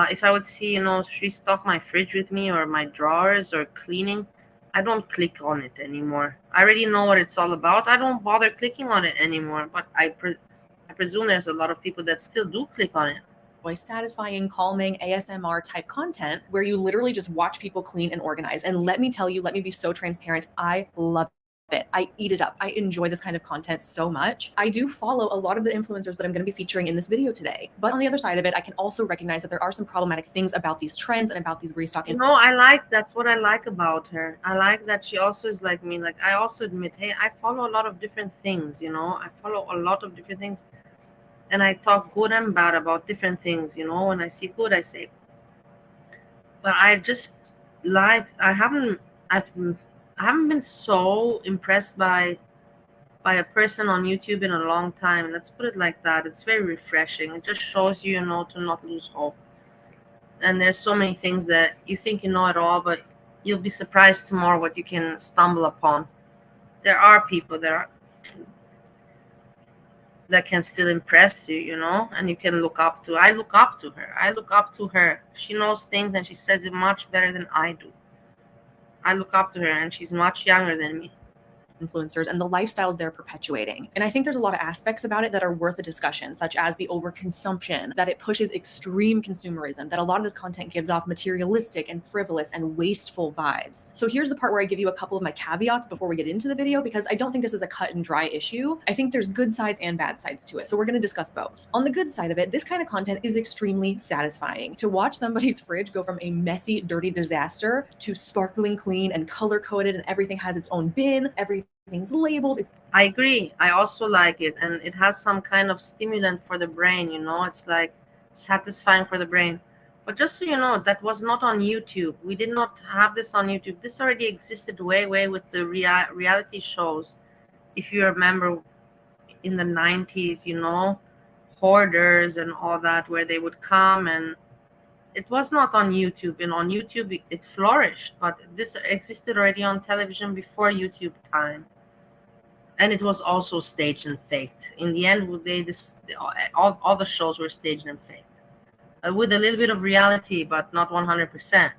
if I would see, you know, restock my fridge with me or my drawers or cleaning, I don't click on it anymore. I already know what it's all about. I don't bother clicking on it anymore, but I presume there's a lot of people that still do click on it. Satisfying, calming, ASMR type content where you literally just watch people clean and organize. And let me tell you, let me be so transparent, I love it. I eat it up. I enjoy this kind of content so much. I do follow a lot of the influencers that I'm going to be featuring in this video today. But on the other side of it, I can also recognize that there are some problematic things about these trends and about these restocking. No, that's what I like about her. I like that she also is like me. Like, I also admit, hey, I follow a lot of different things, you know. I follow a lot of different things. And I talk good and bad about different things, you know. When I see good, I say. But I just like, I haven't been so impressed by by a person on YouTube in a long time. Let's put it like that. It's very refreshing. It just shows you, to not lose hope. And there's so many things that you think you know it all, but you'll be surprised tomorrow what you can stumble upon. There are people that can still impress you, and you can look up to. I look up to her. She knows things and she says it much better than I do. I look up to her and she's much younger than me. Influencers and the lifestyles they're perpetuating. And I think there's a lot of aspects about it that are worth a discussion, such as the overconsumption, that it pushes extreme consumerism, that a lot of this content gives off materialistic and frivolous and wasteful vibes. So here's the part where I give you a couple of my caveats before we get into the video, because I don't think this is a cut and dry issue. I think there's good sides and bad sides to it. So we're going to discuss both. On the good side of it, this kind of content is extremely satisfying. To watch somebody's fridge go from a messy, dirty disaster to sparkling clean and color coded, and everything has its own bin, everything's labeled. I agree. I also like it, and it has some kind of stimulant for the brain, it's like satisfying for the brain. But just so you know, that was not on YouTube. We did not have this on YouTube. This already existed way with the reality shows. If you remember in the 90s, hoarders and all that, where they would come, and it was not on YouTube. And on YouTube, it flourished, but this existed already on television before YouTube time. And it was also staged and faked. In the end, all the shows were staged and faked. With a little bit of reality, but not 100%.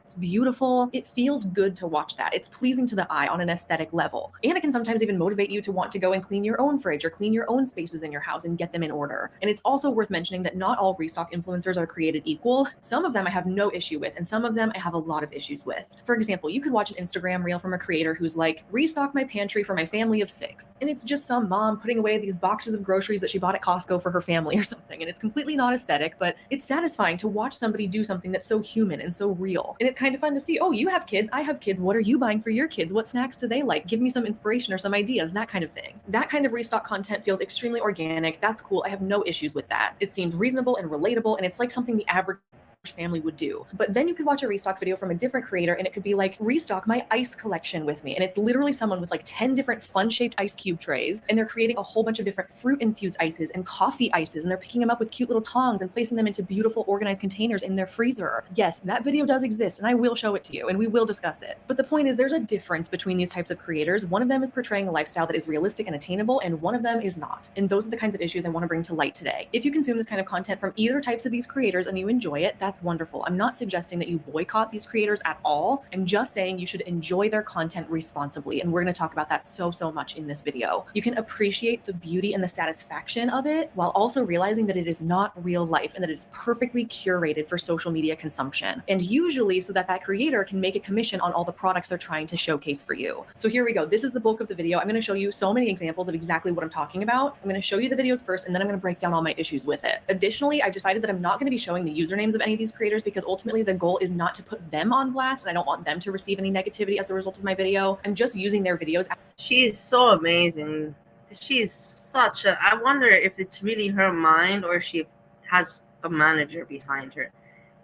It's beautiful. It feels good to watch that. It's pleasing to the eye on an aesthetic level. And it can sometimes even motivate you to want to go and clean your own fridge or clean your own spaces in your house and get them in order. And it's also worth mentioning that not all restock influencers are created equal. Some of them I have no issue with, and some of them I have a lot of issues with. For example, you could watch an Instagram reel from a creator who's like, restock my pantry for my family of 6. And it's just some mom putting away these boxes of groceries that she bought at Costco for her family or something. And it's completely not aesthetic, but it's satisfying to watch somebody do something that's so human and so real. And it's kind of fun to see, oh, you have kids, I have kids. What are you buying for your kids? What snacks do they like? Give me some inspiration or some ideas, that kind of thing. That kind of restock content feels extremely organic. That's cool. I have no issues with that. It seems reasonable and relatable, and it's like something the average family would do. But then you could watch a restock video from a different creator, and it could be like, restock my ice collection with me. And it's literally someone with like 10 different fun shaped ice cube trays, and they're creating a whole bunch of different fruit infused ices and coffee ices, and they're picking them up with cute little tongs and placing them into beautiful organized containers in their freezer. Yes, that video does exist, and I will show it to you and we will discuss it. But the point is, there's a difference between these types of creators. One of them is portraying a lifestyle that is realistic and attainable, and one of them is not. And those are the kinds of issues I want to bring to light today. If you consume this kind of content from either types of these creators and you enjoy it, that's wonderful. I'm not suggesting that you boycott these creators at all. I'm just saying you should enjoy their content responsibly. And we're going to talk about that so much in this video. You can appreciate the beauty and the satisfaction of it while also realizing that it is not real life and that it is perfectly curated for social media consumption. And usually so that creator can make a commission on all the products they're trying to showcase for you. So here we go. This is the bulk of the video. I'm going to show you so many examples of exactly what I'm talking about. I'm going to show you the videos first, and then I'm going to break down all my issues with it. Additionally, I've decided that I'm not going to be showing the usernames of any of these creators because ultimately the goal is not to put them on blast, and I don't want them to receive any negativity as a result of my video. I'm just using their videos. She is so amazing. She is such a, I wonder if it's really her mind or she has a manager behind her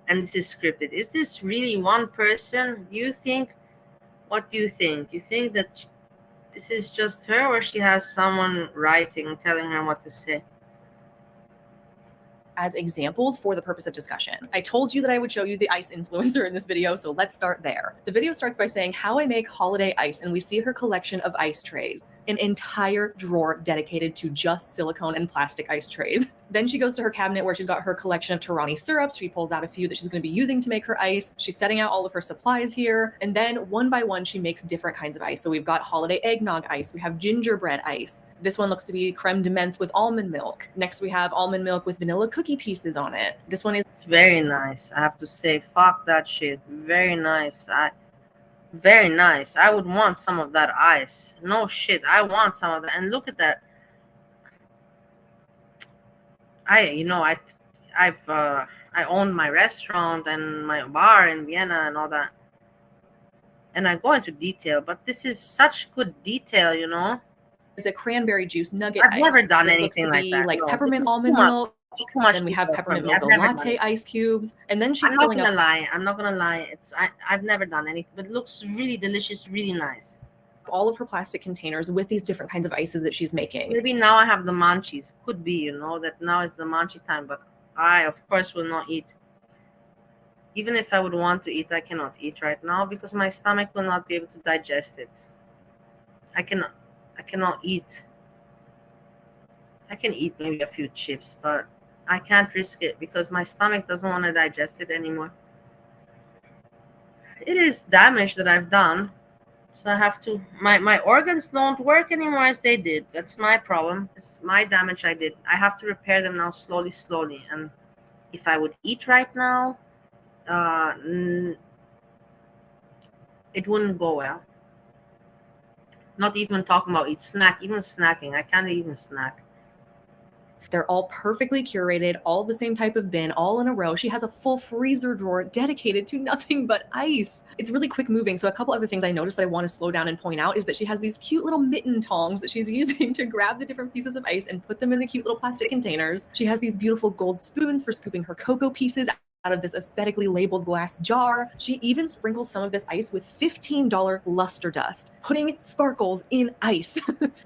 and this is scripted. Is this really one person? What do you think? You think that this is just her, or she has someone writing, telling her what to say? As examples for the purpose of discussion. I told you that I would show you the ice influencer in this video, so let's start there. The video starts by saying how I make holiday ice, and we see her collection of ice trays, an entire drawer dedicated to just silicone and plastic ice trays. Then she goes to her cabinet where she's got her collection of Torani syrups. She pulls out a few that she's going to be using to make her ice. She's setting out all of her supplies here, and then one by one she makes different kinds of ice. So we've got holiday eggnog ice, we have gingerbread ice. This one looks to be creme de menthe with almond milk. Next we have almond milk with vanilla cookie pieces on it. This one is very nice. I have to say, fuck that shit. Very nice. Very nice. I would want some of that ice. No shit. I want some of that. And look at that. I own my restaurant and my bar in Vienna and all that. And I go into detail, but this is such good detail, It's a cranberry juice nugget I've ice. never done this anything looks to like be that. like No, peppermint this is almond too much. milk. Too much Then we have detail for peppermint me. milk I've never latte done it. ice cubes. And then she's I'm not filling gonna up. lie. I'm not gonna lie. I've never done anything, but it looks really delicious, really nice. all of her plastic containers with these different kinds of ices that she's making. Maybe now I have the munchies. Could be, that now is the munchie time, but I, of course, will not eat. Even if I would want to eat, I cannot eat right now because my stomach will not be able to digest it. I cannot eat. I can eat maybe a few chips, but I can't risk it because my stomach doesn't want to digest it anymore. It is damage that I've done. So I have to, my organs don't work anymore as they did. That's my problem. It's my damage I did. I have to repair them now slowly. And if I would eat right now, it wouldn't go well. Not even talking about even snacking. I can't even snack. They're all perfectly curated, all the same type of bin, all in a row. She has a full freezer drawer dedicated to nothing but ice. It's really quick moving. So a couple other things I noticed that I want to slow down and point out is that she has these cute little mitten tongs that she's using to grab the different pieces of ice and put them in the cute little plastic containers. She has these beautiful gold spoons for scooping her cocoa pieces out of this aesthetically labeled glass jar. She even sprinkles some of this ice with $15 luster dust, putting sparkles in ice.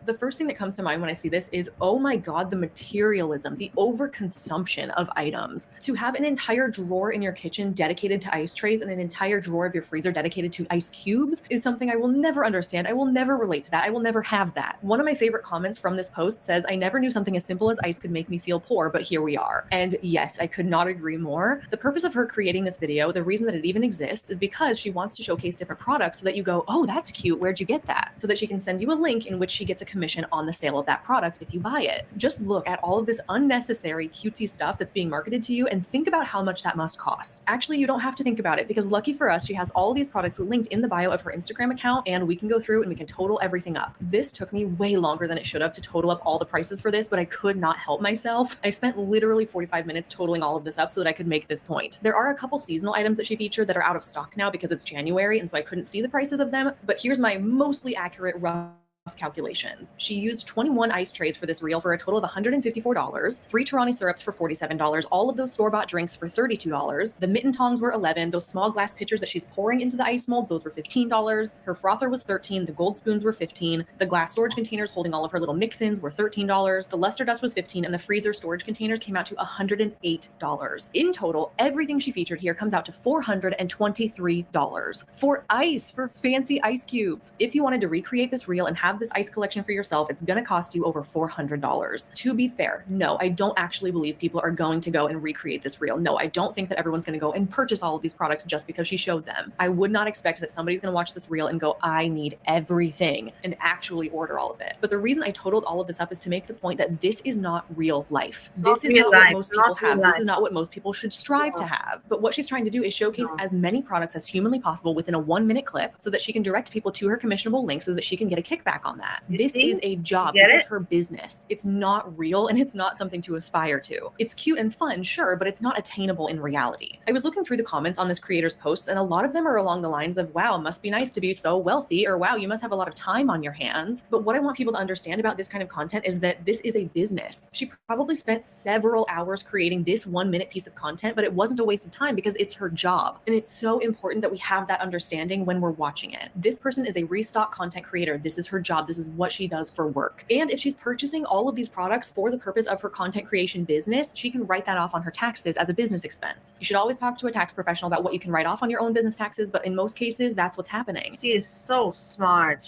The first thing that comes to mind when I see this is, oh my God, the materialism, the overconsumption of items. To have an entire drawer in your kitchen dedicated to ice trays and an entire drawer of your freezer dedicated to ice cubes is something I will never understand. I will never relate to that. I will never have that. One of my favorite comments from this post says, I never knew something as simple as ice could make me feel poor, but here we are. And yes, I could not agree more. The purpose of her creating this video, the reason that it even exists, is because she wants to showcase different products so that you go, oh, that's cute. Where'd you get that? So that she can send you a link in which she gets a commission on the sale of that product if you buy it. Just look at all of this unnecessary cutesy stuff that's being marketed to you and think about how much that must cost. Actually, you don't have to think about it because lucky for us, she has all these products linked in the bio of her Instagram account and we can go through and we can total everything up. This took me way longer than it should have to total up all the prices for this, but I could not help myself. I spent literally 45 minutes totaling all of this up so that I could make this point. There are a couple seasonal items that she featured that are out of stock now because it's January, and so I couldn't see the prices of them, but here's my mostly accurate rough calculations. She used 21 ice trays for this reel for a total of $154, 3 Torani syrups for $47, all of those store-bought drinks for $32, the mitten tongs were $11, those small glass pitchers that she's pouring into the ice molds, those were $15, her frother was $13, the gold spoons were $15, the glass storage containers holding all of her little mix-ins were $13, the luster dust was $15, and the freezer storage containers came out to $108. In total, everything she featured here comes out to $423 for ice, for fancy ice cubes. If you wanted to recreate this reel and have this ice collection for yourself, it's going to cost you over $400. To be fair, no, I don't actually believe people are going to go and recreate this reel. No, I don't think that everyone's going to go and purchase all of these products just because she showed them. I would not expect that somebody's going to watch this reel and go, I need everything, and actually order all of it. But the reason I totaled all of this up is to make the point that this is not real life. This is not what most people have. This is not what most people should strive to have. But what she's trying to do is showcase as many products as humanly possible within a 1-minute clip so that she can direct people to her commissionable link so that she can get a kickback on that. This is a job. This is her business. It's not real and it's not something to aspire to. It's cute and fun, sure, but it's not attainable in reality. I was looking through the comments on this creator's posts and a lot of them are along the lines of, wow, must be nice to be so wealthy, or wow, you must have a lot of time on your hands. But what I want people to understand about this kind of content is that this is a business. She probably spent several hours creating this 1-minute piece of content, but it wasn't a waste of time because it's her job. And it's so important that we have that understanding when we're watching it. This person is a restock content creator. This is her job. This is what she does for work. And if she's purchasing all of these products for the purpose of her content creation business, she can write that off on her taxes as a business expense. You should always talk to a tax professional about what you can write off on your own business taxes, but in most cases, that's what's happening. She is so smart.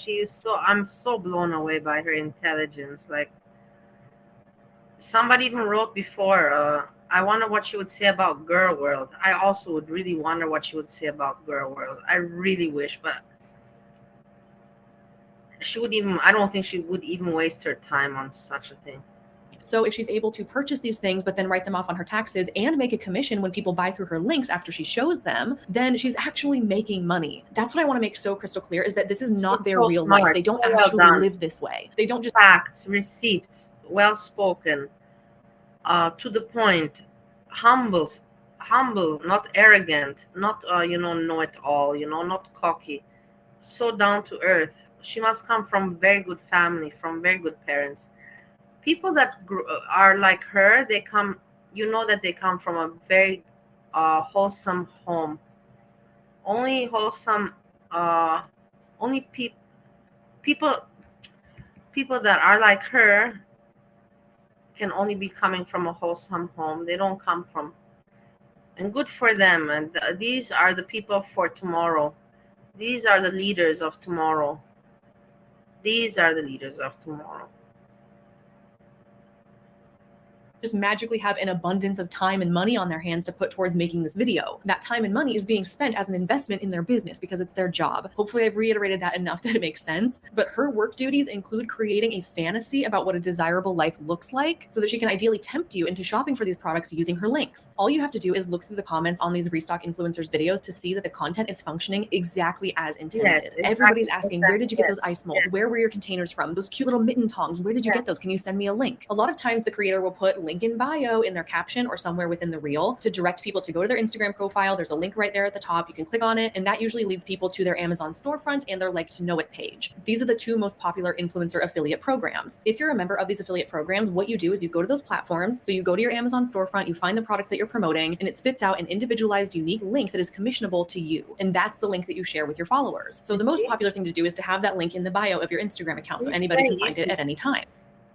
I'm so blown away by her intelligence. Like, somebody even wrote before, I wonder what she would say about Girl World. I also would really wonder what she would say about Girl World. I really wish, but I don't think she would even waste her time on such a thing. So if she's able to purchase these things, but then write them off on her taxes and make a commission when people buy through her links after she shows them, then she's actually making money. That's what I want to make so crystal clear, is that this is not their real life. They don't actually live this way. They don't just facts, receipts, well spoken, to the point, humble, not arrogant, not know it all, not cocky, so down to earth. She must come from very good family, from very good parents. People that are like her, they come from a very wholesome home. Only wholesome, only people people that are like her can only be coming from a wholesome home. They don't come from, and good for them. And these are the people for tomorrow. These are the leaders of tomorrow. These are the leaders of tomorrow. Just magically have an abundance of time and money on their hands to put towards making this video. That time and money is being spent as an investment in their business because it's their job. Hopefully I've reiterated that enough that it makes sense. But her work duties include creating a fantasy about what a desirable life looks like so that she can ideally tempt you into shopping for these products using her links. All you have to do is look through the comments on these restock influencers videos to see that the content is functioning exactly as intended. Yes, exactly. Everybody's asking, where did you get Yes. those ice molds? Yes. Where were your containers from? Those cute little mitten tongs, where did you get those? Can you send me a link? A lot of times the creator will put link in bio in their caption or somewhere within the reel to direct people to go to their Instagram profile. There's a link right there at the top. You can click on it, and that usually leads people to their Amazon storefront and their like to know it page. These are the two most popular influencer affiliate programs. If you're a member of these affiliate programs, what you do is you go to those platforms. So you go to your Amazon storefront, you find the product that you're promoting, and it spits out an individualized, unique link that is commissionable to you. And that's the link that you share with your followers. So the most popular thing to do is to have that link in the bio of your Instagram account so anybody can find it at any time.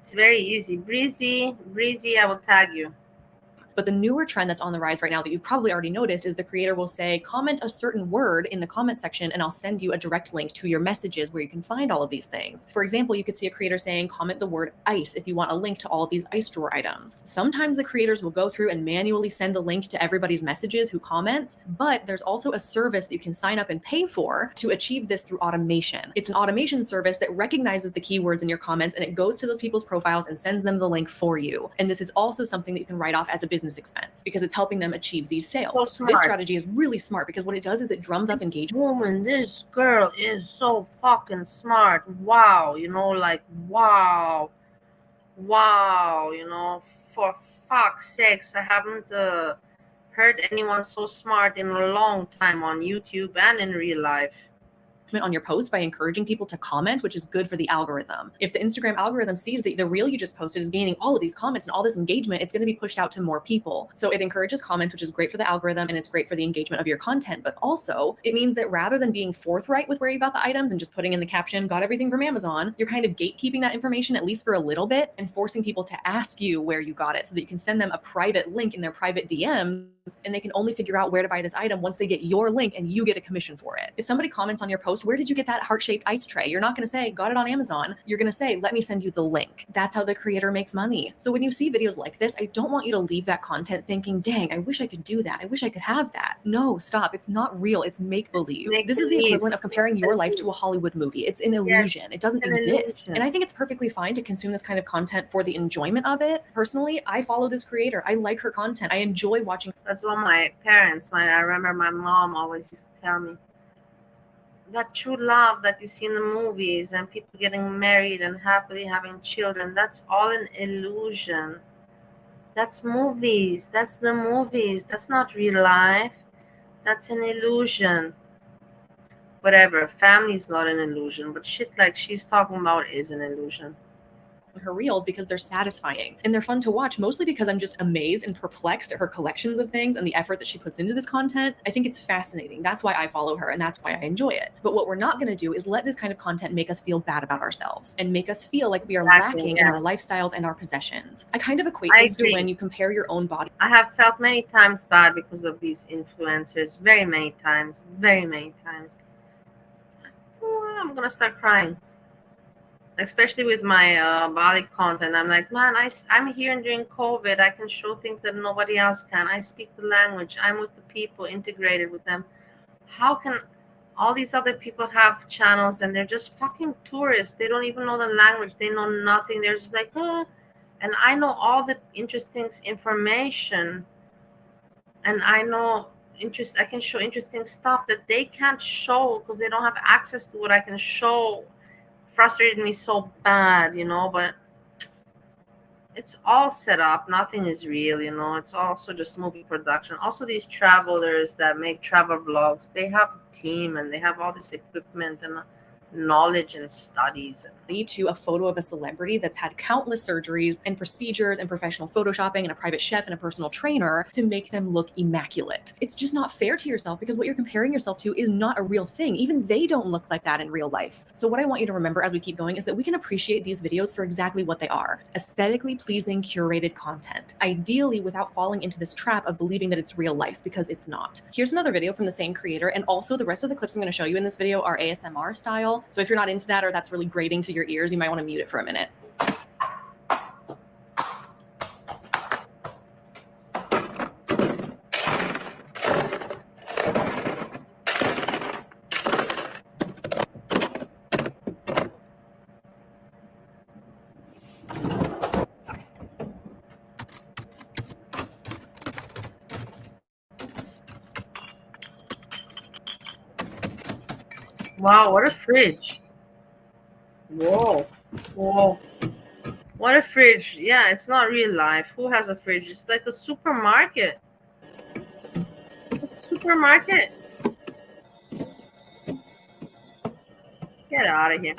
It's very easy. Breezy, I will tag you. But the newer trend that's on the rise right now that you've probably already noticed is the creator will say, comment a certain word in the comment section and I'll send you a direct link to your messages where you can find all of these things. For example, you could see a creator saying, comment the word ice if you want a link to all of these ice drawer items. Sometimes the creators will go through and manually send the link to everybody's messages who comments, but there's also a service that you can sign up and pay for to achieve this through automation. It's an automation service that recognizes the keywords in your comments and it goes to those people's profiles and sends them the link for you. And this is also something that you can write off as a business expense because it's helping them achieve these sales. This strategy is really smart because what it does is it drums up engagement. Woman, this girl is so fucking smart. Wow, like wow, for fuck's sakes, I haven't heard anyone so smart in a long time on YouTube and in real life. On your post by encouraging people to comment, which is good for the algorithm. If the Instagram algorithm sees that the reel you just posted is gaining all of these comments and all this engagement, it's going to be pushed out to more people. So it encourages comments, which is great for the algorithm and it's great for the engagement of your content. But also it means that rather than being forthright with where you got the items and just putting in the caption, got everything from Amazon, you're kind of gatekeeping that information, at least for a little bit, and forcing people to ask you where you got it so that you can send them a private link in their private DMs and they can only figure out where to buy this item once they get your link and you get a commission for it. If somebody comments on your post, where did you get that heart-shaped ice tray? You're not going to say, got it on Amazon. You're going to say, let me send you the link. That's how the creator makes money. So when you see videos like this, I don't want you to leave that content thinking, dang, I wish I could do that. I wish I could have that. No, stop. It's not real. It's make-believe. This is the equivalent of comparing your life to a Hollywood movie. It's an illusion. It doesn't exist. And I think it's perfectly fine to consume this kind of content for the enjoyment of it. Personally, I follow this creator. I like her content. I enjoy watching. That's what my parents, I remember my mom always used to tell me. That true love that you see in the movies and people getting married and happily having children, that's all an illusion. That's movies. That's the movies. That's not real life. That's an illusion. Whatever. Family's not an illusion, but shit like she's talking about is an illusion. Her reels because they're satisfying and they're fun to watch, mostly because I'm just amazed and perplexed at her collections of things and the effort that she puts into this content. I think it's fascinating. That's why I follow her and that's why I enjoy it. But what we're not going to do is let this kind of content make us feel bad about ourselves and make us feel like we are lacking in our lifestyles and our possessions. I kind of equate this to when you compare your own body. I have felt many times bad because of these influencers. Very many times. Very many times. Oh, I'm going to start crying. Especially with my Bali content. I'm like, man, I'm here during COVID. I can show things that nobody else can. I speak the language. I'm with the people, integrated with them. How can all these other people have channels and they're just fucking tourists? They don't even know the language. They know nothing. They're just like, oh. And I know all the interesting information. And I know I can show interesting stuff that they can't show because they don't have access to what I can show. Frustrated me so bad, but it's all set up. Nothing is real, it's also just movie production. Also, these travelers that make travel vlogs, they have a team and they have all this equipment and knowledge and studies. And to a photo of a celebrity that's had countless surgeries and procedures and professional photoshopping and a private chef and a personal trainer to make them look immaculate. It's just not fair to yourself because what you're comparing yourself to is not a real thing. Even they don't look like that in real life. So what I want you to remember as we keep going is that we can appreciate these videos for exactly what they are: aesthetically pleasing, curated content, ideally without falling into this trap of believing that it's real life, because it's not. Here's another video from the same creator, and also the rest of the clips I'm going to show you in this video are ASMR style. So if you're not into that, or that's really grating to your ears, you might want to mute it for a minute. Wow, what a fridge. Whoa. Whoa. What a fridge. Yeah, it's not real life. Who has a fridge? It's like a supermarket. Supermarket. Get out of here.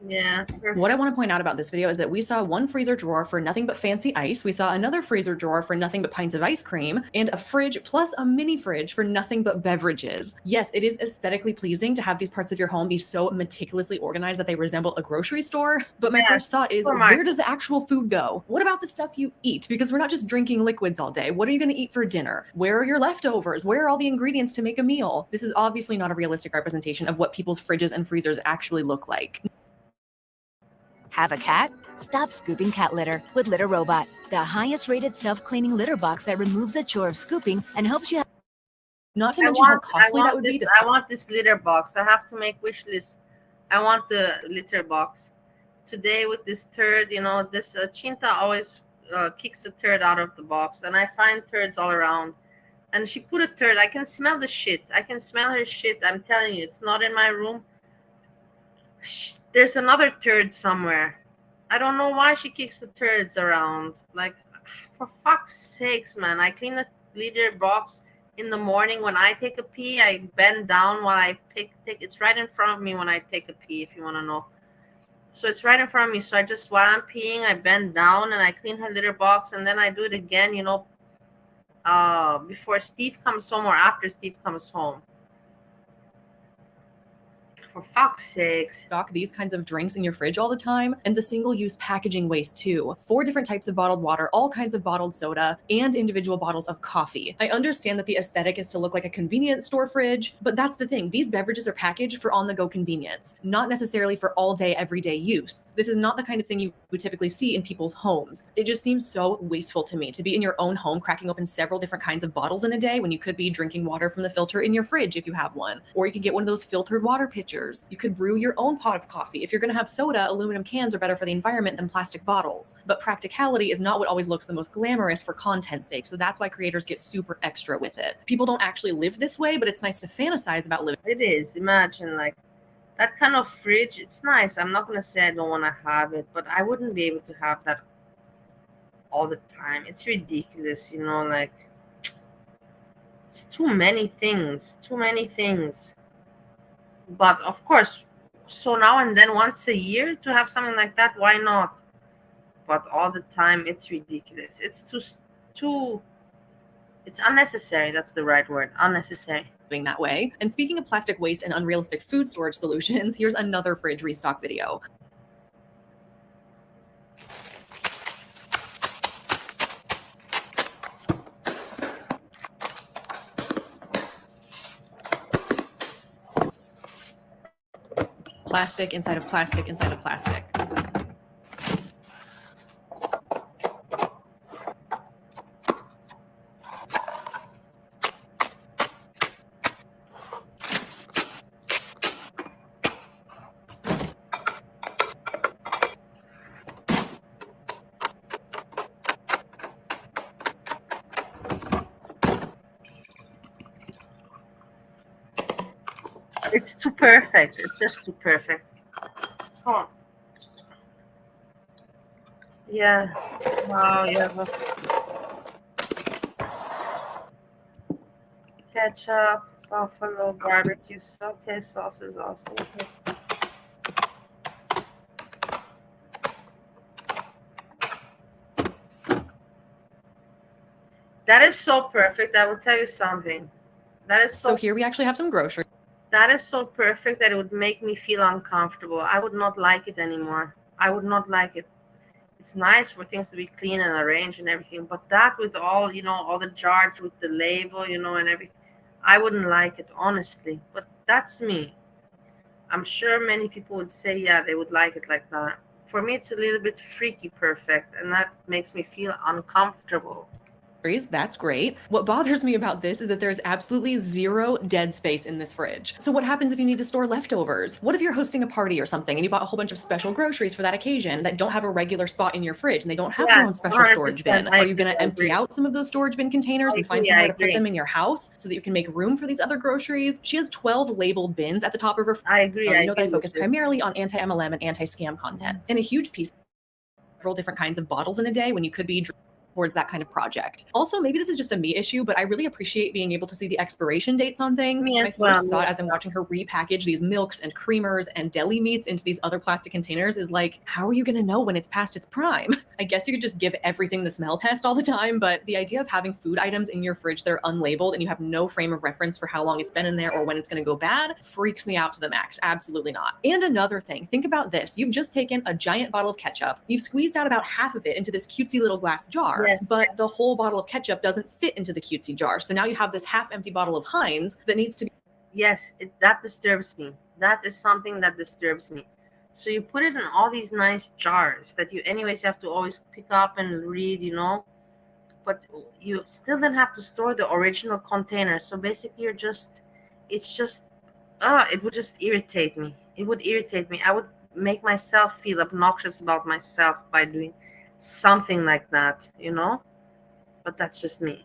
Yeah. What I want to point out about this video is that we saw one freezer drawer for nothing but fancy ice. We saw another freezer drawer for nothing but pints of ice cream, and a fridge plus a mini fridge for nothing but beverages. Yes, it is aesthetically pleasing to have these parts of your home be so meticulously organized that they resemble a grocery store. But my first thought is, where does the actual food go? What about the stuff you eat? Because we're not just drinking liquids all day. What are you going to eat for dinner? Where are your leftovers? Where are all the ingredients to make a meal? This is obviously not a realistic representation of what people's fridges and freezers actually look like. Have a cat? Stop scooping cat litter with Litter Robot, the highest rated self-cleaning litter box that removes the chore of scooping and helps you. Not to mention how costly that would be. I want this litter box. I have to make wish list. I want the litter box. Today with this turd, you know, this Chinta always kicks a turd out of the box, and I find turds all around. And she put a turd. I can smell the shit. I can smell her shit. I'm telling you, it's not in my room. There's another turd somewhere. I don't know why she kicks the turds around. Like, for fuck's sakes, man. I clean the litter box in the morning when I take a pee. I bend down while I take. It's right in front of me when I take a pee, if you want to know. So it's right in front of me. So I just, while I'm peeing, I bend down and I clean her litter box, and then I do it again, you know, before Steve comes home or after Steve comes home. For fuck's sakes. Stock these kinds of drinks in your fridge all the time, and the single-use packaging waste too. 4 different types of bottled water, all kinds of bottled soda, and individual bottles of coffee. I understand that the aesthetic is to look like a convenience store fridge, but that's the thing. These beverages are packaged for on-the-go convenience, not necessarily for all-day, everyday use. This is not the kind of thing you would typically see in people's homes. It just seems so wasteful to me to be in your own home cracking open several different kinds of bottles in a day when you could be drinking water from the filter in your fridge if you have one, or you could get one of those filtered water pitchers. You could brew your own pot of coffee. If you're going to have soda, aluminum cans are better for the environment than plastic bottles. But practicality is not what always looks the most glamorous for content's sake, so that's why creators get super extra with it. People don't actually live this way, but it's nice to fantasize about living. It is. Imagine, like, that kind of fridge. It's nice. I'm not going to say I don't want to have it, but I wouldn't be able to have that all the time. It's ridiculous, you know, like, it's too many things. Too many things. But of course, so now and then, once a year, to have something like that, why not? But all the time, it's ridiculous. It's too. It's unnecessary. That's the right word. Unnecessary. That way. And speaking of plastic waste and unrealistic food storage solutions, here's another fridge restock video. Plastic inside of plastic inside of plastic. It's too perfect. It's just too perfect. Come on. Yeah. Wow, yeah. Ketchup. Buffalo barbecue. Okay, sauce is awesome. Okay. That is so perfect. I will tell you something. That is So here we actually have some groceries. That is so perfect that it would make me feel uncomfortable. I would not like it anymore. I would not like it. It's nice for things to be clean and arranged and everything, but that with all, all the jars with the label, and everything, I wouldn't like it, honestly. But that's me. I'm sure many people would say, yeah, they would like it like that. For me, it's a little bit freaky perfect, and that makes me feel uncomfortable. That's great. What bothers me about this is that there's absolutely zero dead space in this fridge. So what happens if you need to store leftovers? What if you're hosting a party or something and you bought a whole bunch of special groceries for that occasion that don't have a regular spot in your fridge and they don't have their own special storage bin? Are you going to empty out some of those storage bin containers and find somewhere to put them in your house so that you can make room for these other groceries? She has 12 labeled bins at the top of her fridge. I agree. You know that I focus primarily on anti-MLM and anti-scam content, and a huge piece several different kinds of bottles in a day when you could be towards that kind of project. Also, maybe this is just a me issue, but I really appreciate being able to see the expiration dates on things. My first thought as I'm watching her repackage these milks and creamers and deli meats into these other plastic containers is like, how are you going to know when it's past its prime? I guess you could just give everything the smell test all the time, but the idea of having food items in your fridge that are unlabeled and you have no frame of reference for how long it's been in there or when it's going to go bad freaks me out to the max. Absolutely not. And another thing, think about this. You've just taken a giant bottle of ketchup. You've squeezed out about half of it into this cutesy little glass jar. Yes. But the whole bottle of ketchup doesn't fit into the cutesy jar. So now you have this half empty bottle of Heinz that needs to be. Yes, that disturbs me. That is something that disturbs me. So you put it in all these nice jars that you anyways have to always pick up and read, but you still then have to store the original container. So basically it would just irritate me. It would irritate me. I would make myself feel obnoxious about myself by doing something like that, but that's just me.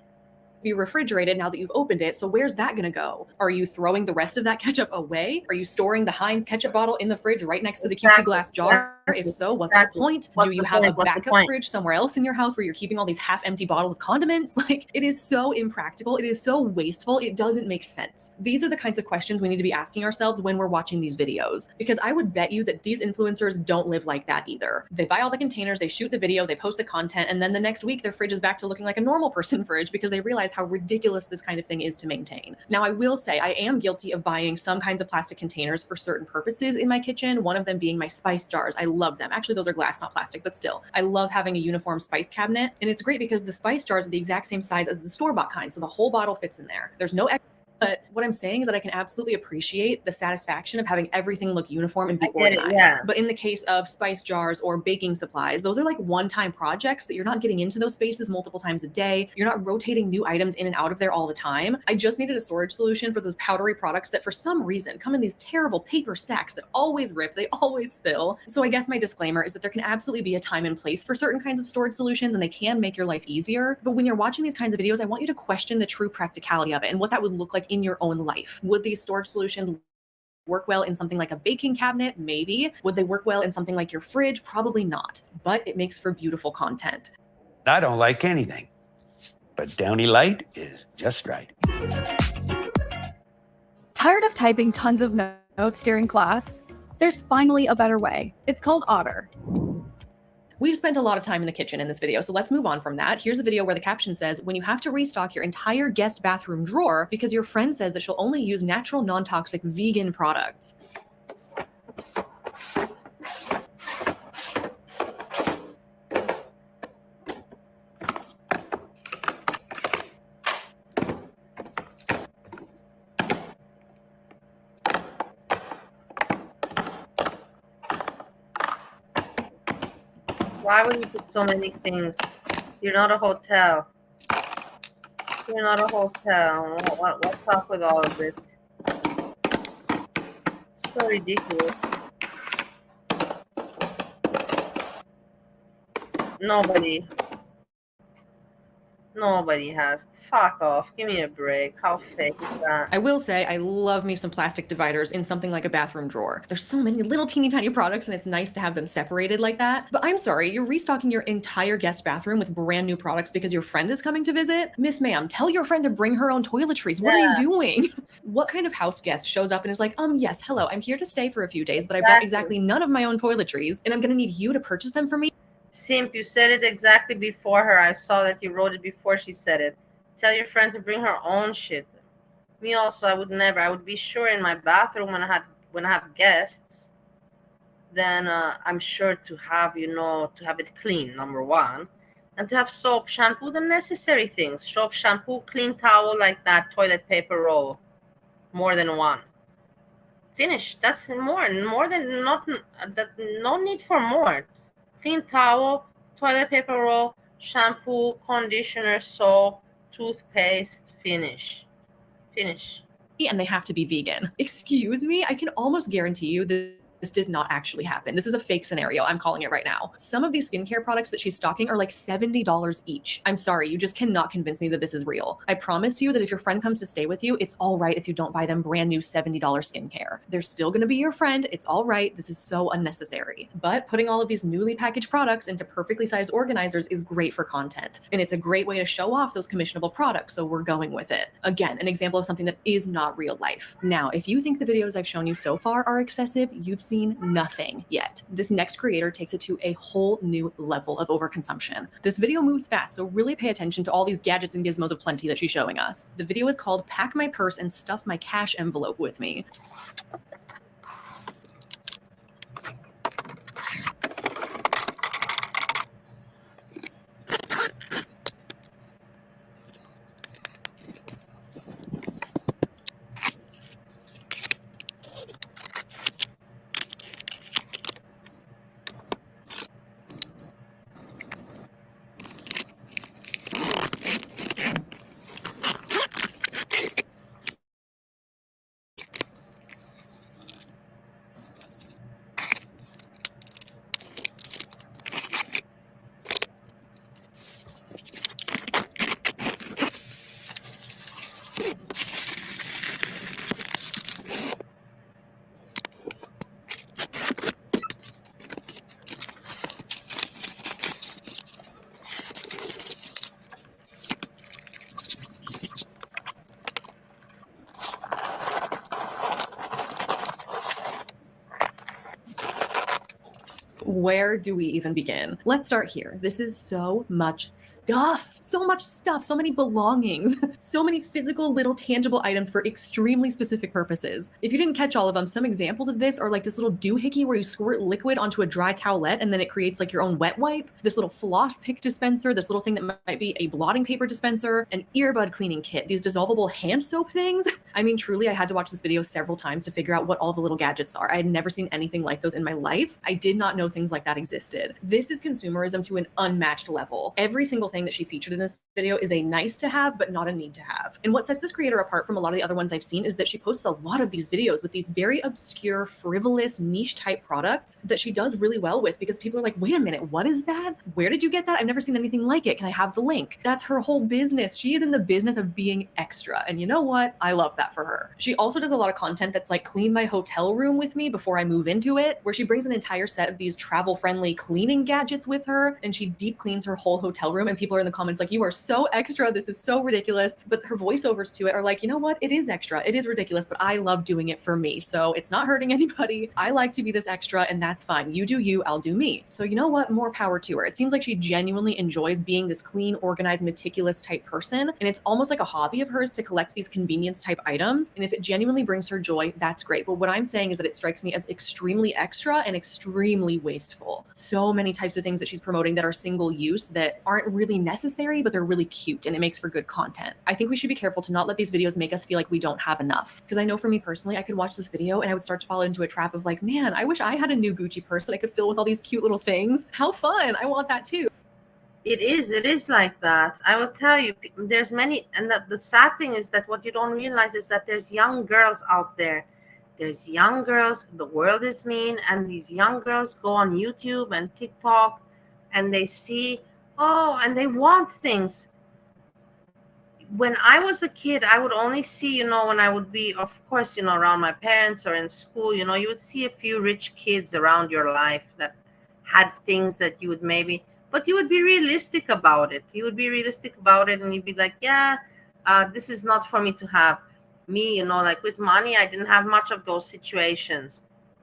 Be refrigerated now that you've opened it. So where's that going to go? Are you throwing the rest of that ketchup away? Are you storing the Heinz ketchup bottle in the fridge right next to the cutesy glass jar? If so, what's the point? Do you have a backup fridge somewhere else in your house where you're keeping all these half-empty bottles of condiments? Like, it is so impractical. It is so wasteful. It doesn't make sense. These are the kinds of questions we need to be asking ourselves when we're watching these videos, because I would bet you that these influencers don't live like that either. They buy all the containers, they shoot the video, they post the content, and then the next week their fridge is back to looking like a normal person fridge because they realize how ridiculous this kind of thing is to maintain. Now, I will say I am guilty of buying some kinds of plastic containers for certain purposes in my kitchen, one of them being my spice jars. I love them. Actually, those are glass, not plastic, but still, I love having a uniform spice cabinet. And it's great because the spice jars are the exact same size as the store-bought kind, so the whole bottle fits in there. There's no extra. But what I'm saying is that I can absolutely appreciate the satisfaction of having everything look uniform and be organized. But in the case of spice jars or baking supplies, those are like one-time projects that you're not getting into those spaces multiple times a day. You're not rotating new items in and out of there all the time. I just needed a storage solution for those powdery products that for some reason come in these terrible paper sacks that always rip, they always spill. So I guess my disclaimer is that there can absolutely be a time and place for certain kinds of storage solutions and they can make your life easier. But when you're watching these kinds of videos, I want you to question the true practicality of it and what that would look like in your own life. Would these storage solutions work well in something like a baking cabinet? Maybe. Would they work well in something like your fridge? Probably not. But it makes for beautiful content. I don't like anything, but Downy Light is just right. Tired of typing tons of notes during class? There's finally a better way. It's called Otter. We've spent a lot of time in the kitchen in this video, so let's move on from that. Here's a video where the caption says, when you have to restock your entire guest bathroom drawer because your friend says that she'll only use natural, non-toxic, vegan products. Why would you put so many things? You're not a hotel. You're not a hotel. What's up with all of this? It's so ridiculous. Nobody has. Fuck off. Give me a break. How fake is that? I will say I love me some plastic dividers in something like a bathroom drawer. There's so many little teeny tiny products and it's nice to have them separated like that. But I'm sorry, you're restocking your entire guest bathroom with brand new products because your friend is coming to visit? Miss ma'am, tell your friend to bring her own toiletries. What are you doing? What kind of house guest shows up and is like, yes, hello, I'm here to stay for a few days, but I bought exactly none of my own toiletries and I'm gonna need you to purchase them for me? Simp, you said it exactly before her. I saw that you wrote it before she said it. Tell your friend to bring her own shit. Me also, I would never. I would be sure in my bathroom when I have guests, then I'm sure to have to have it clean, number one, and to have soap, shampoo, the necessary things. Soap, shampoo, clean towel like that, toilet paper roll, more than one. Finish. That's more than not. That no need for more. Clean towel, toilet paper roll, shampoo, conditioner, soap, toothpaste. Finish. And they have to be vegan. Excuse me? I can almost guarantee you that this did not actually happen. This is a fake scenario. I'm calling it right now. Some of these skincare products that she's stocking are like $70 each. I'm sorry, you just cannot convince me that this is real. I promise you that if your friend comes to stay with you, it's all right if you don't buy them brand new $70 skincare. They're still gonna be your friend. It's all right. This is so unnecessary. But putting all of these newly packaged products into perfectly sized organizers is great for content. And it's a great way to show off those commissionable products. So we're going with it. Again, an example of something that is not real life. Now, if you think the videos I've shown you so far are excessive, you've seen nothing yet. This next creator takes it to a whole new level of overconsumption. This video moves fast, so really pay attention to all these gadgets and gizmos of plenty that she's showing us. The video is called Pack My Purse and Stuff My Cash Envelope With Me. Where do we even begin? Let's start here. This is so much stuff, so many belongings, so many physical little tangible items for extremely specific purposes. If you didn't catch all of them, some examples of this are like this little doohickey where you squirt liquid onto a dry towelette and then it creates like your own wet wipe, this little floss pick dispenser, this little thing that might be a blotting paper dispenser, an earbud cleaning kit, these dissolvable hand soap things. I mean, truly, I had to watch this video several times to figure out what all the little gadgets are. I had never seen anything like those in my life. I did not know things like that existed. This is consumerism to an unmatched level. Every single thing that she featured in this video is a nice to have, but not a need to have. And what sets this creator apart from a lot of the other ones I've seen is that she posts a lot of these videos with these very obscure, frivolous, niche type products that she does really well with because people are like, wait a minute, what is that? Where did you get that? I've never seen anything like it. Can I have the link? That's her whole business. She is in the business of being extra. And you know what? I love that for her. She also does a lot of content that's like clean my hotel room with me before I move into it, where she brings an entire set of these travel-friendly cleaning gadgets with her and she deep cleans her whole hotel room and people are in the comments like, you are so extra. This is so ridiculous. But her voiceovers to it are like, you know what? It is extra. It is ridiculous, but I love doing it for me. So it's not hurting anybody. I like to be this extra and that's fine. You do you, I'll do me. So you know what? More power to her. It seems like she genuinely enjoys being this clean, organized, meticulous type person. And it's almost like a hobby of hers to collect these convenience type items. And if it genuinely brings her joy, that's great. But what I'm saying is that it strikes me as extremely extra and extremely wasteful. So many types of things that she's promoting that are single use that aren't really necessary, but they're really cute and it makes for good content. I think we should be careful to not let these videos make us feel like we don't have enough. Because I know for me personally, I could watch this video and I would start to fall into a trap of like, man, I wish I had a new Gucci purse that I could fill with all these cute little things. How fun. I want that too. It is like that. I will tell you, there's many, and the sad thing is that what you don't realize is that there's young girls out there. There's young girls, the world is mean, and these young girls go on YouTube and TikTok and they see, oh, and they want things. when I was a kid, I would only see, when I would be, of course, around my parents or in school, you would see a few rich kids around your life that had things that you would maybe, but you would be realistic about it. You would be realistic about it, and you'd be like, yeah, this is not for me to have. Me, like with money, I didn't have much of those situations.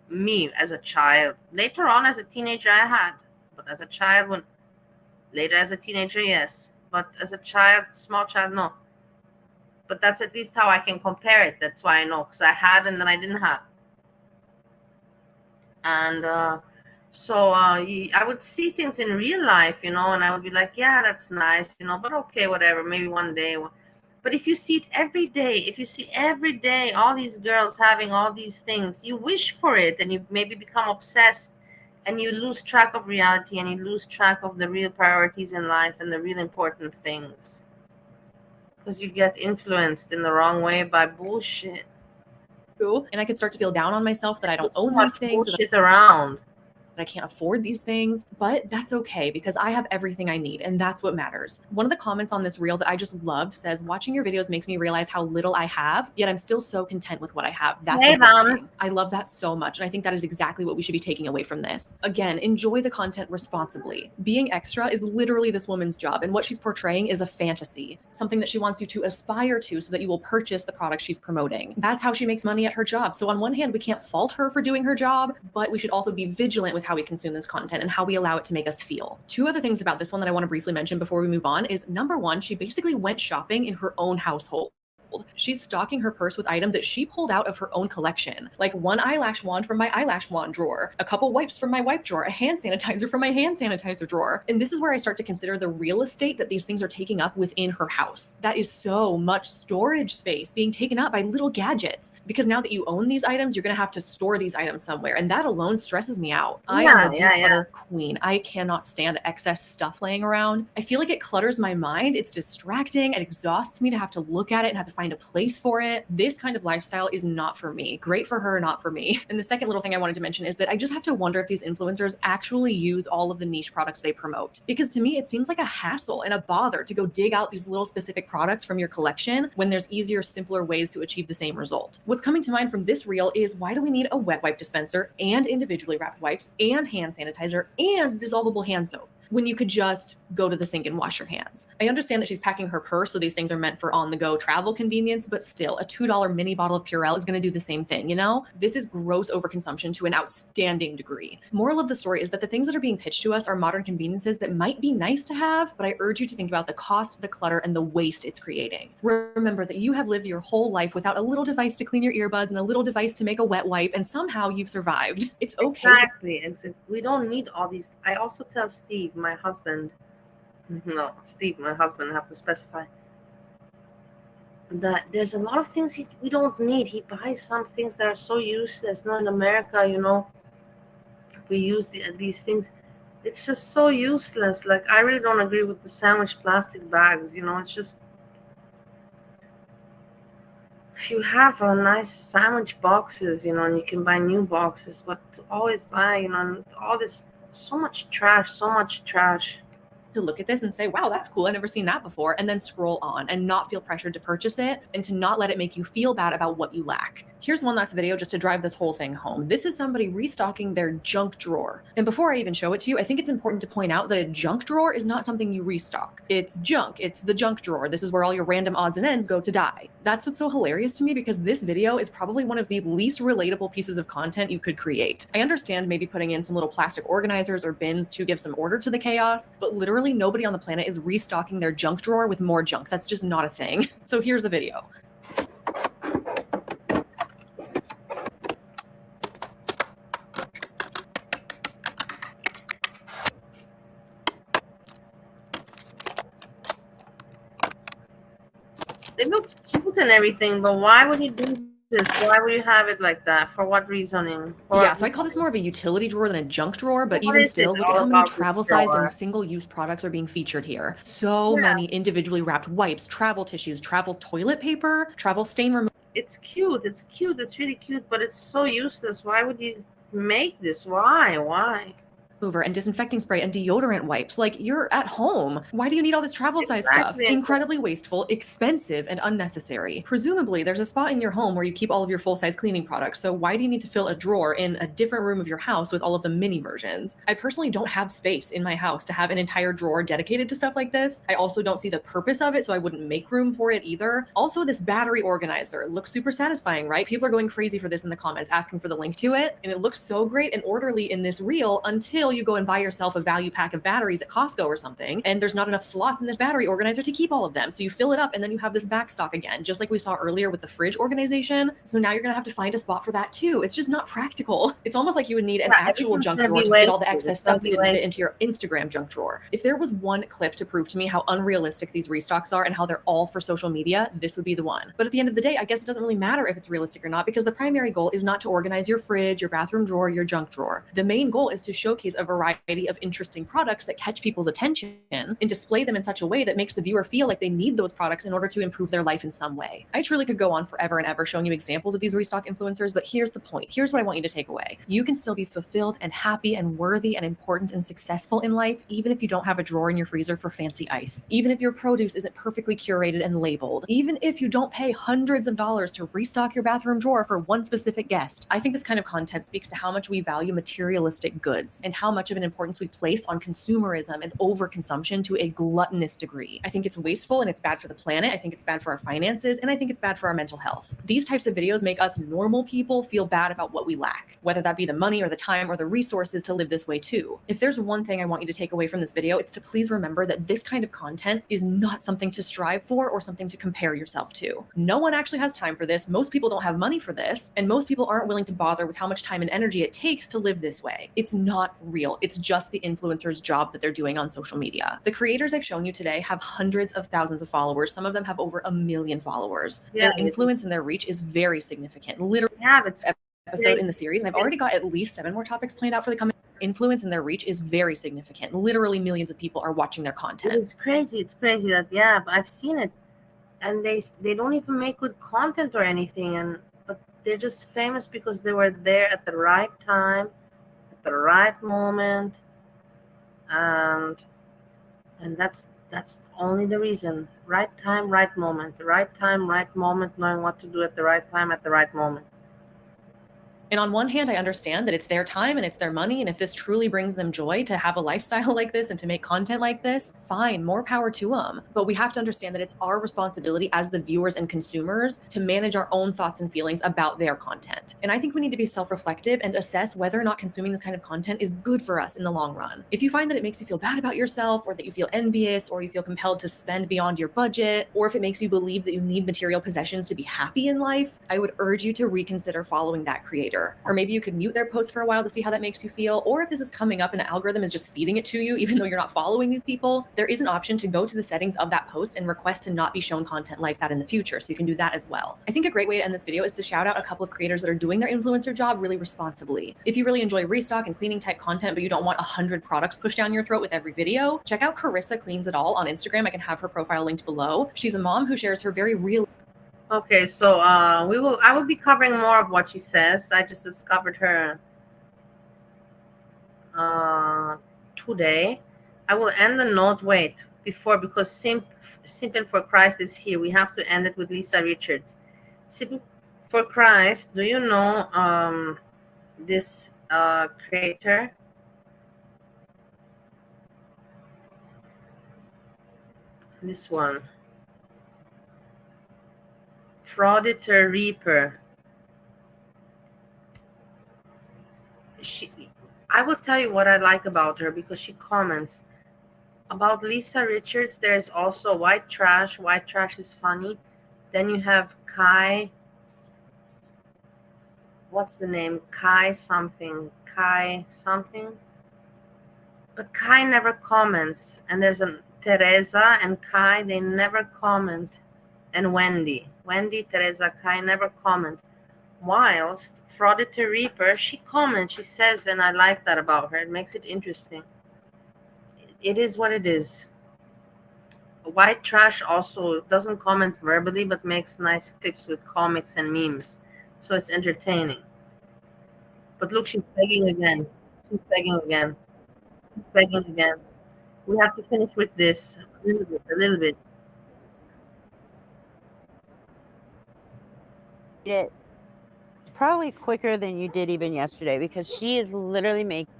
Me as a child. Later on, as a teenager, I had, but as a child, later as a teenager, yes. But as a child, small child, no. But that's at least how I can compare it. That's why I know, because I had and then I didn't have. And so I would see things in real life, and I would be like, yeah, that's nice, but okay, whatever, maybe one day. But if you see it every day, all these girls having all these things, you wish for it, and you maybe become obsessed, and you lose track of reality, and you lose track of the real priorities in life and the real important things. Because you get influenced in the wrong way by bullshit. And I could start to feel down on myself that I don't own these things. Bullshit around. I can't afford these things, but that's okay because I have everything I need, and that's what matters. One of the comments on this reel that I just loved says, watching your videos makes me realize how little I have, yet I'm still so content with what I have. That's a blessing. I love that so much, and I think that is exactly what we should be taking away from this. Again, enjoy the content responsibly. Being extra is literally this woman's job, and what she's portraying is a fantasy, something that she wants you to aspire to so that you will purchase the product she's promoting. That's how she makes money at her job. So on one hand, we can't fault her for doing her job, but we should also be vigilant with how we consume this content and how we allow it to make us feel. Two other things about this one that I want to briefly mention before we move on is, number one, she basically went shopping in her own household. She's stocking her purse with items that she pulled out of her own collection, like one eyelash wand from my eyelash wand drawer, a couple wipes from my wipe drawer, a hand sanitizer from my hand sanitizer drawer. And this is where I start to consider the real estate that these things are taking up within her house. That is so much storage space being taken up by little gadgets, because now that you own these items, you're going to have to store these items somewhere. And that alone stresses me out. I am a declutter queen. I cannot stand excess stuff laying around. I feel like it clutters my mind. It's distracting. It exhausts me to have to look at it and have to find a place for it. This kind of lifestyle is not for me. Great for her, not for me. And the second little thing I wanted to mention is that I just have to wonder if these influencers actually use all of the niche products they promote. Because to me, it seems like a hassle and a bother to go dig out these little specific products from your collection when there's easier, simpler ways to achieve the same result. What's coming to mind from this reel is, why do we need a wet wipe dispenser and individually wrapped wipes and hand sanitizer and dissolvable hand soap when you could just go to the sink and wash your hands? I understand that she's packing her purse, so these things are meant for on-the-go travel convenience, but still, a $2 mini bottle of Purell is going to do the same thing, This is gross overconsumption to an outstanding degree. Moral of the story is that the things that are being pitched to us are modern conveniences that might be nice to have, but I urge you to think about the cost, the clutter, and the waste it's creating. Remember that you have lived your whole life without a little device to clean your earbuds and a little device to make a wet wipe, and somehow you've survived. It's okay. Exactly. We don't need all these. I also tell Steve, my husband, I have to specify, that there's a lot of things we don't need. He buys some things that are so useless. Not in America, we use these things. It's just so useless. Like, I really don't agree with the sandwich plastic bags. It's just, if you have a nice sandwich boxes, and you can buy new boxes, but to always buy, all this, so much trash. To look at this and say, wow, that's cool, I've never seen that before, and then scroll on and not feel pressured to purchase it and to not let it make you feel bad about what you lack. Here's one last video just to drive this whole thing home. This is somebody restocking their junk drawer. And before I even show it to you, I think it's important to point out that a junk drawer is not something you restock. It's junk. It's the junk drawer. This is where all your random odds and ends go to die. That's what's so hilarious to me, because this video is probably one of the least relatable pieces of content you could create. I understand maybe putting in some little plastic organizers or bins to give some order to the chaos, but literally nobody on the planet is restocking their junk drawer with more junk. That's just not a thing. So here's the video. It looks cute and everything, but why would you do this? Why would you have it like that? For what reasoning? Yeah, so I call this more of a utility drawer than a junk drawer, but even still, look at how many travel-sized and single-use products are being featured here. So many individually wrapped wipes, travel tissues, travel toilet paper, travel stain removal. It's cute. It's cute. It's really cute, but it's so useless. Why would you make this? Why? remover and disinfecting spray and deodorant wipes. Like, you're at home. Why do you need all this travel size stuff? Incredibly wasteful, expensive, and unnecessary. Presumably, there's a spot in your home where you keep all of your full-size cleaning products, so why do you need to fill a drawer in a different room of your house with all of the mini versions? I personally don't have space in my house to have an entire drawer dedicated to stuff like this. I also don't see the purpose of it, so I wouldn't make room for it either. Also, this battery organizer looks super satisfying, right? People are going crazy for this in the comments, asking for the link to it, and it looks so great and orderly in this reel until you go and buy yourself a value pack of batteries at Costco or something, and there's not enough slots in this battery organizer to keep all of them. So you fill it up and then you have this back stock again, just like we saw earlier with the fridge organization. So now you're gonna have to find a spot for that too. It's just not practical. It's almost like you would need an actual junk drawer to fit all the excess stuff that didn't fit into your Instagram junk drawer. If there was one clip to prove to me how unrealistic these restocks are and how they're all for social media, this would be the one. But at the end of the day, I guess it doesn't really matter if it's realistic or not, because the primary goal is not to organize your fridge, your bathroom drawer, your junk drawer. The main goal is to showcase a variety of interesting products that catch people's attention and display them in such a way that makes the viewer feel like they need those products in order to improve their life in some way. I truly could go on forever and ever showing you examples of these restock influencers, but here's the point. Here's what I want you to take away. You can still be fulfilled and happy and worthy and important and successful in life, even if you don't have a drawer in your freezer for fancy ice, even if your produce isn't perfectly curated and labeled, even if you don't pay hundreds of dollars to restock your bathroom drawer for one specific guest. I think this kind of content speaks to how much we value materialistic goods and how much of an importance we place on consumerism and overconsumption to a gluttonous degree. I think it's wasteful and it's bad for the planet. I think it's bad for our finances, and I think it's bad for our mental health. These types of videos make us normal people feel bad about what we lack, whether that be the money or the time or the resources to live this way too. If there's one thing I want you to take away from this video, it's to please remember that this kind of content is not something to strive for or something to compare yourself to. No one actually has time for this. Most people don't have money for this, and most people aren't willing to bother with how much time and energy it takes to live this way. It's not real. It's just the influencer's job that they're doing on social media. The creators I've shown you today have hundreds of thousands of followers. Some of them have over 1 million followers. Their influence and their reach is very significant. Literally, episode in the series, and I've already got at least 7 more topics planned out for the coming. Influence and their reach is very significant. Literally millions of people are watching their content. It's crazy. It's crazy that, yeah, but I've seen it, and they don't even make good content or anything, but they're just famous because they were there at the right time, at the right moment, and that's only the reason. Right time, right moment. The right time, right moment, knowing what to do at the right time, at the right moment. And on one hand, I understand that it's their time and it's their money. And if this truly brings them joy to have a lifestyle like this and to make content like this, fine, more power to them. But we have to understand that it's our responsibility as the viewers and consumers to manage our own thoughts and feelings about their content. And I think we need to be self-reflective and assess whether or not consuming this kind of content is good for us in the long run. If you find that it makes you feel bad about yourself, or that you feel envious, or you feel compelled to spend beyond your budget, or if it makes you believe that you need material possessions to be happy in life, I would urge you to reconsider following that creator. Or maybe you could mute their post for a while to see how that makes you feel. Or if this is coming up and the algorithm is just feeding it to you, even though you're not following these people, there is an option to go to the settings of that post and request to not be shown content like that in the future. So you can do that as well. I think a great way to end this video is to shout out a couple of creators that are doing their influencer job really responsibly. If you really enjoy restock and cleaning type content, but you don't want 100 products pushed down your throat with every video, check out Carissa Cleans It All on Instagram. I can have her profile linked below. She's a mom who shares her very real. Okay, so I will be covering more of what she says. I just discovered her today. I will end the note because Simping for Christ is here. We have to end it with Lisa Richards. Simping for Christ, do you know this creator? This one. Frauditer Reaper. I will tell you what I like about her, because she comments about Lisa Richards. There's also White Trash. White Trash is funny. Then you have Kai. What's the name? Kai something. But Kai never comments. And there's a Teresa and Kai. They never comment. And Wendy, Teresa, Kai never comment. Whilst Frauditer Reaper, she comments, she says, and I like that about her. It makes it interesting. It is what it is. White Trash also doesn't comment verbally, but makes nice clips with comics and memes. So it's entertaining. But look, she's begging again. begging again. We have to finish with this. A little bit, a little bit. It probably quicker than you did even yesterday because she is literally making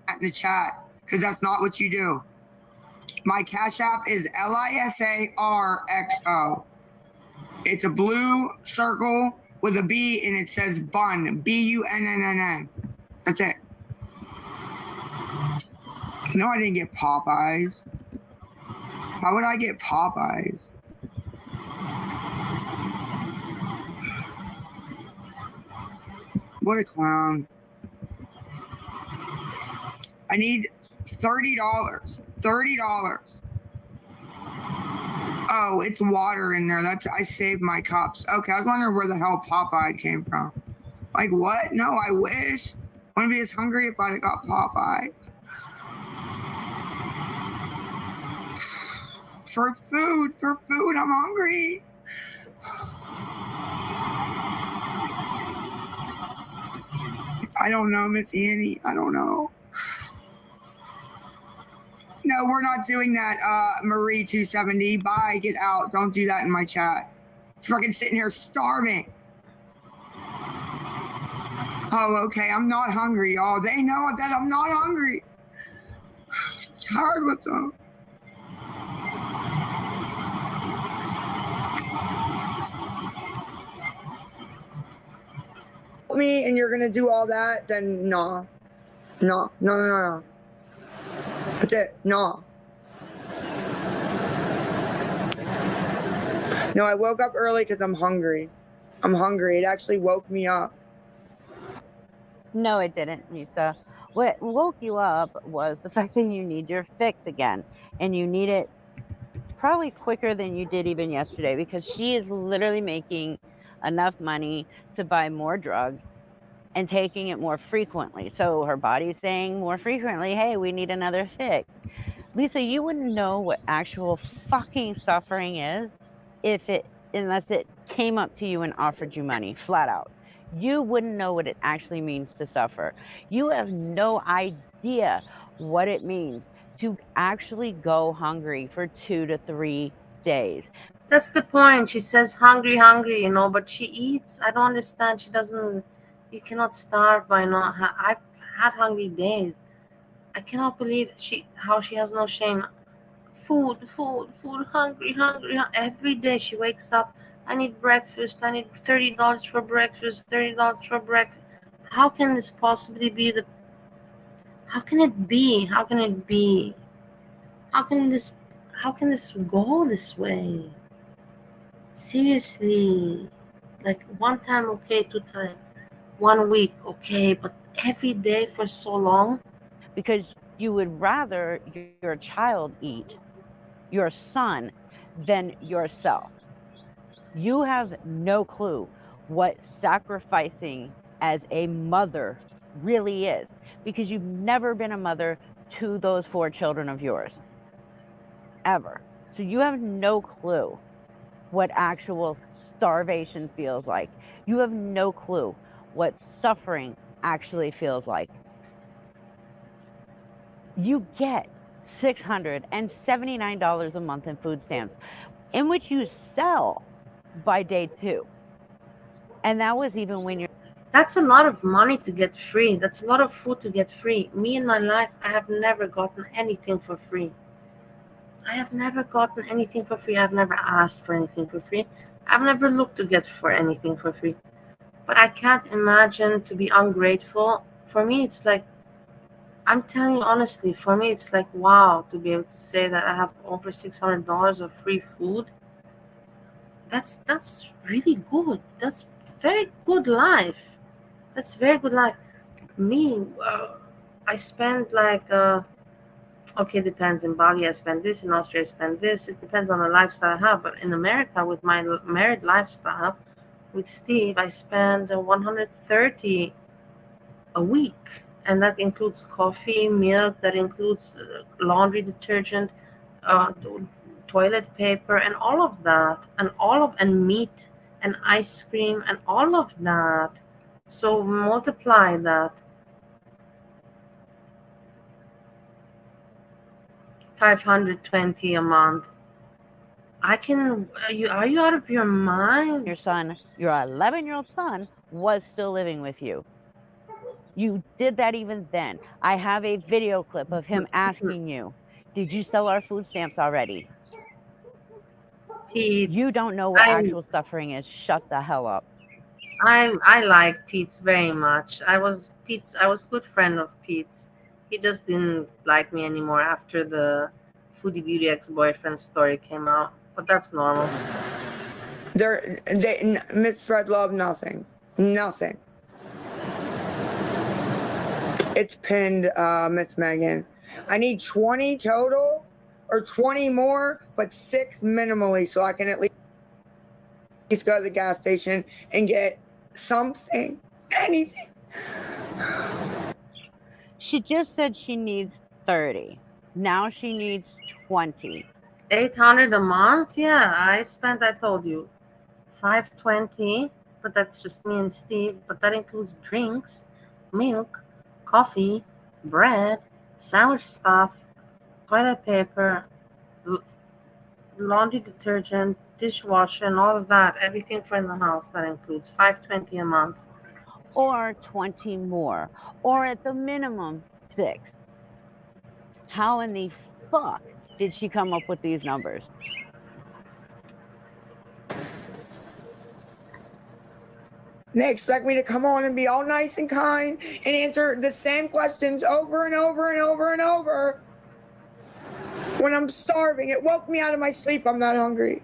in the chat because that's not what you do. My Cash App is LISARXO. It's a blue circle with a B and it says bun. BUNNNN. That's it. No, I didn't get Popeyes. Why would I get Popeyes? What a clown. I need $30. $30. Oh, it's water in there. I saved my cups. Okay, I was wondering where the hell Popeye came from. Like what? No, I wish. Wouldn't be as hungry if I'd have got Popeye. For food, I'm hungry. I don't know, Miss Annie. I don't know. No, we're not doing that, Marie 270. Bye, get out. Don't do that in my chat. Fucking sitting here starving. Oh, okay, I'm not hungry, y'all. They know that I'm not hungry. I'm tired with them. Me and you're gonna do all that, then no. No. That's it. No. No, I woke up early because I'm hungry. I'm hungry. It actually woke me up. No, it didn't, Lisa. What woke you up was the fact that you need your fix again, and you need it probably quicker than you did even yesterday because she is literally making enough money to buy more drugs and taking it more frequently. So her body's saying more frequently, hey, we need another fix. Lisa, you wouldn't know what actual fucking suffering is unless it came up to you and offered you money, flat out. You wouldn't know what it actually means to suffer. You have no idea what it means to actually go hungry for 2 to 3 days. That's the point. She says hungry, but she eats. I don't understand. She doesn't. You cannot starve by not. I've had hungry days. I cannot believe how she has no shame. Food, hungry. Every day she wakes up. I need breakfast. I need $30 for breakfast. $30 for breakfast. How can this possibly be the? How can it be? How can it be? How can this go this way? Seriously, like one time okay, 2 times, 1 week okay, but every day for so long? Because you would rather your child eat, your son, than yourself. You have no clue what sacrificing as a mother really is because you've never been a mother to those 4 children of yours, ever. So you have no clue what actual starvation feels like. You have no clue what suffering actually feels like. You get $679 a month in food stamps, in which you sell by day 2. And that was even when you're... That's a lot of money to get free. That's a lot of food to get free. Me in my life, I have never gotten anything for free. I have never gotten anything for free. I've never asked for anything for free. I've never looked to get for anything for free. But I can't imagine to be ungrateful. For me, it's like, I'm telling you honestly, for me, it's like, wow, to be able to say that I have over $600 of free food. That's really good. That's very good life. That's very good life. Me, I spend like, okay, depends. In Bali, I spend this. In Austria, I spend this. It depends on the lifestyle I have. But in America, with my married lifestyle, with Steve, I spend $130 a week. And that includes coffee, milk, that includes laundry detergent, toilet paper, and all of that, and meat and ice cream and all of that. So multiply that. $520 a month. I can. Are you out of your mind? Your 11-year-old son, was still living with you. You did that even then. I have a video clip of him asking you, did you sell our food stamps already? Pete, You don't know what actual suffering is. Shut the hell up. I like Pete's very much. I was good friend of Pete's. He just didn't like me anymore after the Foodie Beauty ex-boyfriend story came out. But that's normal. Miss Fred love nothing. Nothing. It's pinned, Miss Megan. I need 20 total or 20 more, but 6 minimally, so I can at least go to the gas station and get something, anything. She just said she needs 30. Now she needs 20. $800 a month? Yeah, I told you, $520, but that's just me and Steve. But that includes drinks, milk, coffee, bread, sandwich stuff, toilet paper, laundry detergent, dishwasher, and all of that. Everything for in the house that includes $520 a month. Or 20 more. Or at the minimum, 6. How in the fuck did she come up with these numbers? They expect me to come on and be all nice and kind and answer the same questions over and over and over and over. When I'm starving, it woke me out of my sleep. I'm not hungry.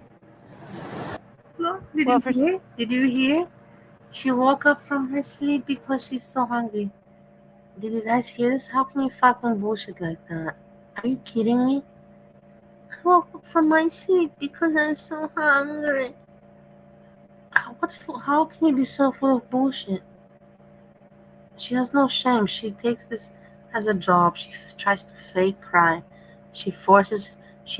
Look, did you hear? She woke up from her sleep because she's so hungry. Did you guys hear this? How can you fucking bullshit like that? Are you kidding me? I woke up from my sleep because I'm so hungry. How can you be so full of bullshit? She has no shame. She takes this as a job. She tries to fake cry. She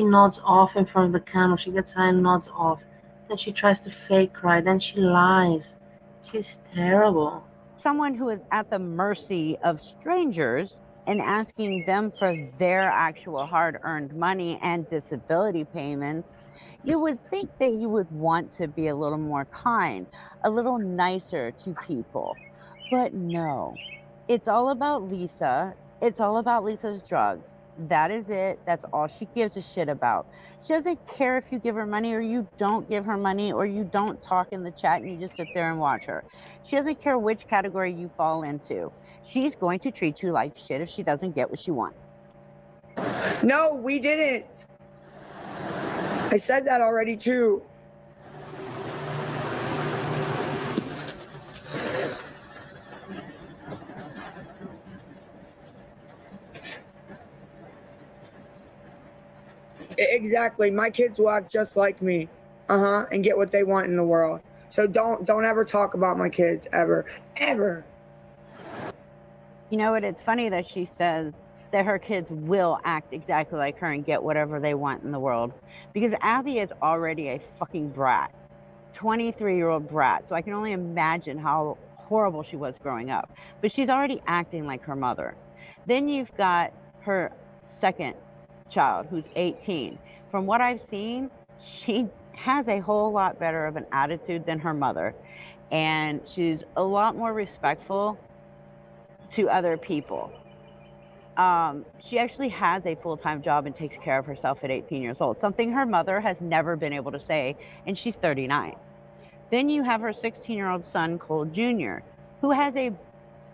nods off in front of the camera. She gets high and nods off. Then she tries to fake cry. Then she lies. She's terrible. Someone who is at the mercy of strangers and asking them for their actual hard-earned money and disability payments, you would think that you would want to be a little more kind, a little nicer to people. But no, it's all about Lisa. It's all about Lisa's drugs. That is it. That's all she gives a shit about. She doesn't care if you give her money or you don't give her money or you don't talk in the chat and you just sit there and watch her. She doesn't care which category you fall into. She's going to treat you like shit if she doesn't get what she wants. No, we didn't. I said that already too. Exactly. My kids will act just like me. And get what they want in the world. So don't ever talk about my kids ever. Ever. You know what? It's funny that she says that her kids will act exactly like her and get whatever they want in the world. Because Abby is already a fucking brat. 23-year-old brat. So I can only imagine how horrible she was growing up. But she's already acting like her mother. Then you've got her second child who's 18. From what I've seen, she has a whole lot better of an attitude than her mother. And she's a lot more respectful to other people. She actually has a full-time job and takes care of herself at 18 years old, something her mother has never been able to say, and she's 39. Then you have her 16-year-old son, Cole Jr., who has a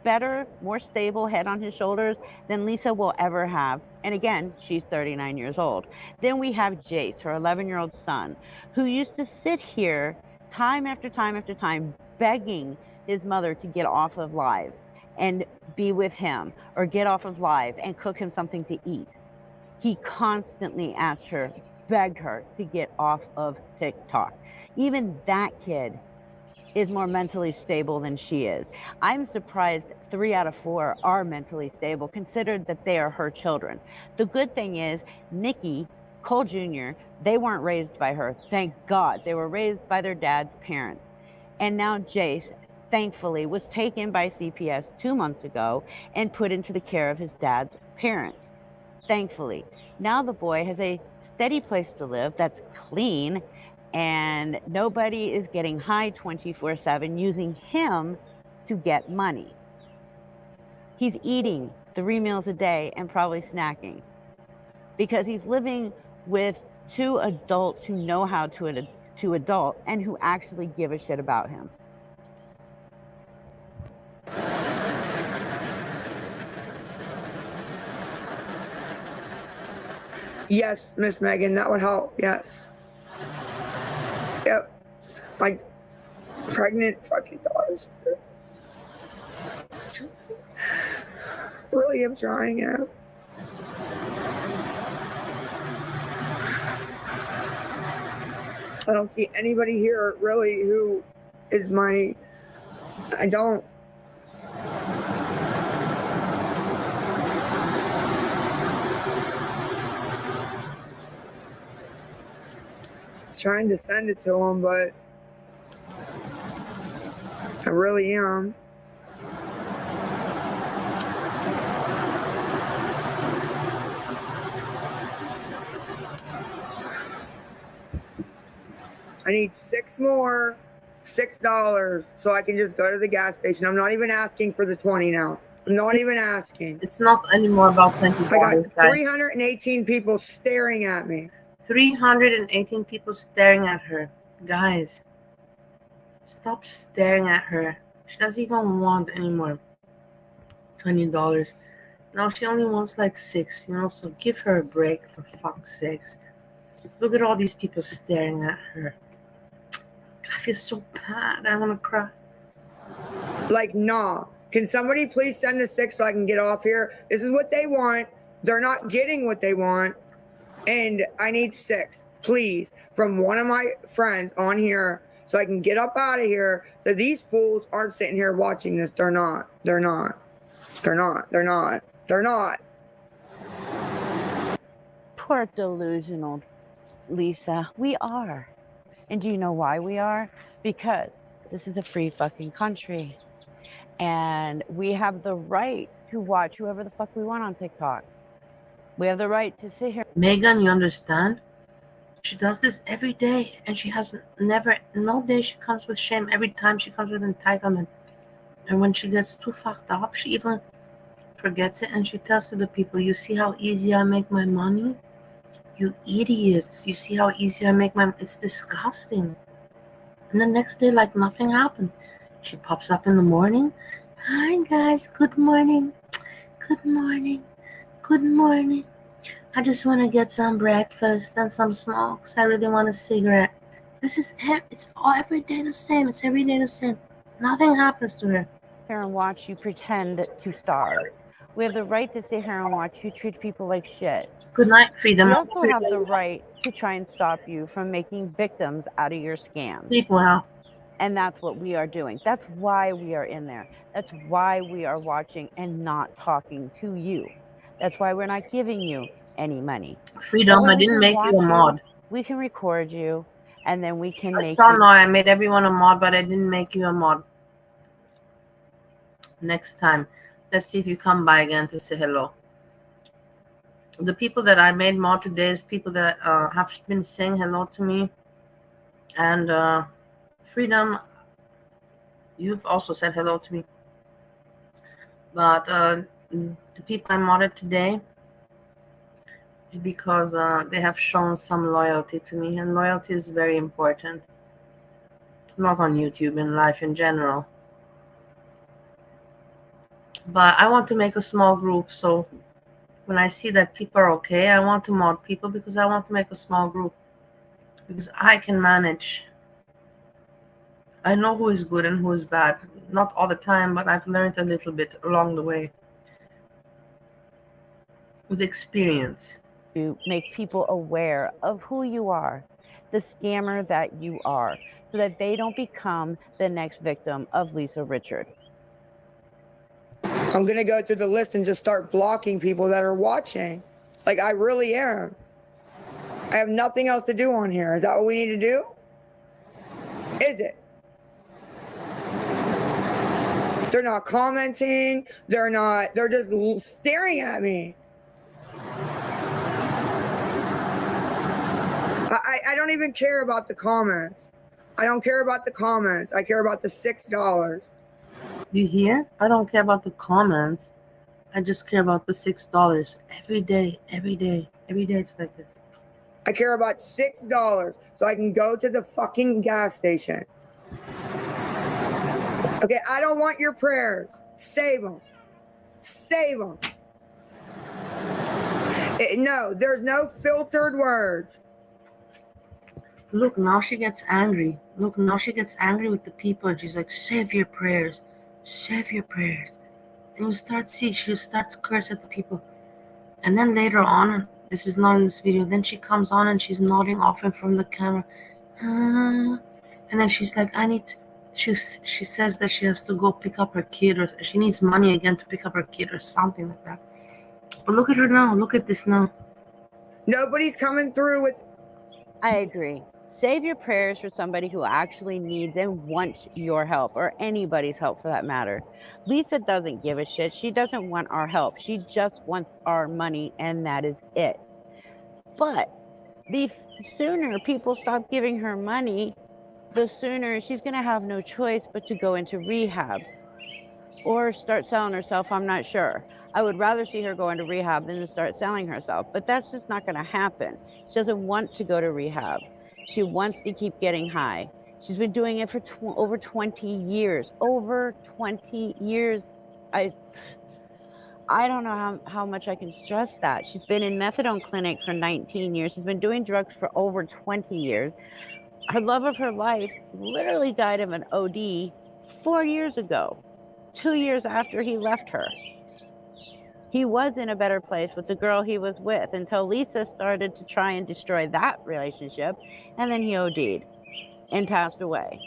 better, more stable head on his shoulders than Lisa will ever have. And again, she's 39 years old. Then we have Jace, her 11-year-old son, who used to sit here time after time after time begging his mother to get off of live and be with him, or get off of live and cook him something to eat. He constantly asked her, begged her to get off of TikTok. Even that kid is more mentally stable than she is. I'm surprised 3 out of 4 are mentally stable, considered that they are her children. The good thing is, Nikki, Cole Jr., they weren't raised by her. Thank God. They were raised by their dad's parents. And now Jace, thankfully, was taken by CPS 2 months ago and put into the care of his dad's parents. Thankfully, now the boy has a steady place to live that's clean, and nobody is getting high 24/7 using him to get money. He's eating 3 meals a day and probably snacking because he's living with 2 adults who know how to adult and who actually give a shit about him. Yes, Miss Megan, that would help. Yes. Yep. My pregnant fucking daughter's really am trying out. I don't see anybody here really who is my. I don't. Trying to send it to him, but I really am. I need 6 more, $6, so I can just go to the gas station. I'm not even asking for the 20 now. I'm not even asking. It's not anymore about $20. I got 318 people staring at me. 318 people staring at her. Guys, stop staring at her. She doesn't even want anymore $20. Now she only wants like 6, so give her a break, for fuck's sakes. Look at all these people staring at her. I feel so bad. I want to cry. Like, nah. Can somebody please send the 6 so I can get off here? This is what they want. They're not getting what they want. And I need 6, please, from one of my friends on here so I can get up out of here. So these fools aren't sitting here watching this. They're not. They're not. They're not. They're not. They're not. Poor delusional Lisa. We are. And do you know why we are? Because this is a free fucking country. And we have the right to watch whoever the fuck we want on TikTok. We have the right to sit here. Megan, you understand? She does this every day, and she has no day she comes with shame. Every time she comes with entitlement. And when she gets too fucked up, she even forgets it, and she tells to the people, you see how easy I make my money? You idiots. You see how easy I make my... It's disgusting. And the next day, like nothing happened. She pops up in the morning. Hi, guys. Good morning. Good morning. Good morning. I just want to get some breakfast and some smokes. I really want a cigarette. It's all every day the same. It's every day the same. Nothing happens to her. Here and watch you pretend to starve. We have the right to sit here and watch you treat people like shit. Good night, Freedom. We also have the right to try and stop you from making victims out of your scams. Sleep well. And that's what we are doing. That's why we are in there. That's why we are watching and not talking to you. That's why we're not giving you any money. Freedom, I didn't make you a mod. We can record you, and then we can make no, I made everyone a mod, but I didn't make you a mod. Next time, let's see if you come by again to say hello. The people that I made mod today is people that have been saying hello to me. And Freedom, you've also said hello to me. But the people I modded today is because they have shown some loyalty to me, and loyalty is very important. Not on YouTube, in life in general. But I want to make a small group, so when I see that people are okay, I want to mod people because I want to make a small group. Because I can manage. I know who is good and who is bad. Not all the time, but I've learned a little bit along the way. With experience. To make people aware of who you are, the scammer that you are, so that they don't become the next victim of Lisa Richard. I'm going to go through the list and just start blocking people that are watching. Like, I really am. I have nothing else to do on here. Is that what we need to do? Is it? They're not commenting. They're just staring at me. I don't even care about the comments. I don't care about the comments. I care about the $6. You hear? I don't care about the comments. I just care about the $6 every day, every day, every day. It's like this. I care about $6 so I can go to the fucking gas station. Okay, I don't want your prayers. Save them. Save them. No, there's no filtered words. Look, now she gets angry. Look, now she gets angry with the people. And she's like, save your prayers. Save your prayers. And she'll start to curse at the people. And then later on, this is not in this video, then she comes on and she's nodding off in from the camera. And then she's like, she says that she has to go pick up her kid, or she needs money again to pick up her kid or something like that. But look at her now. Look at this now. Nobody's coming through with... I agree. Save your prayers for somebody who actually needs and wants your help, or anybody's help for that matter. Lisa doesn't give a shit. She doesn't want our help. She just wants our money, and that is it. But the sooner people stop giving her money, the sooner she's going to have no choice but to go into rehab or start selling herself. I'm not sure. I would rather see her go into rehab than to start selling herself, but that's just not going to happen. She doesn't want to go to rehab. She wants to keep getting high. She's been doing it for over 20 years. Over 20 years. I don't know how much I can stress that. She's been in methadone clinic for 19 years. She's been doing drugs for over 20 years. Her love of her life literally died of an OD 4 years ago, 2 years after he left her. He was in a better place with the girl he was with until Lisa started to try and destroy that relationship, and then he OD'd and passed away.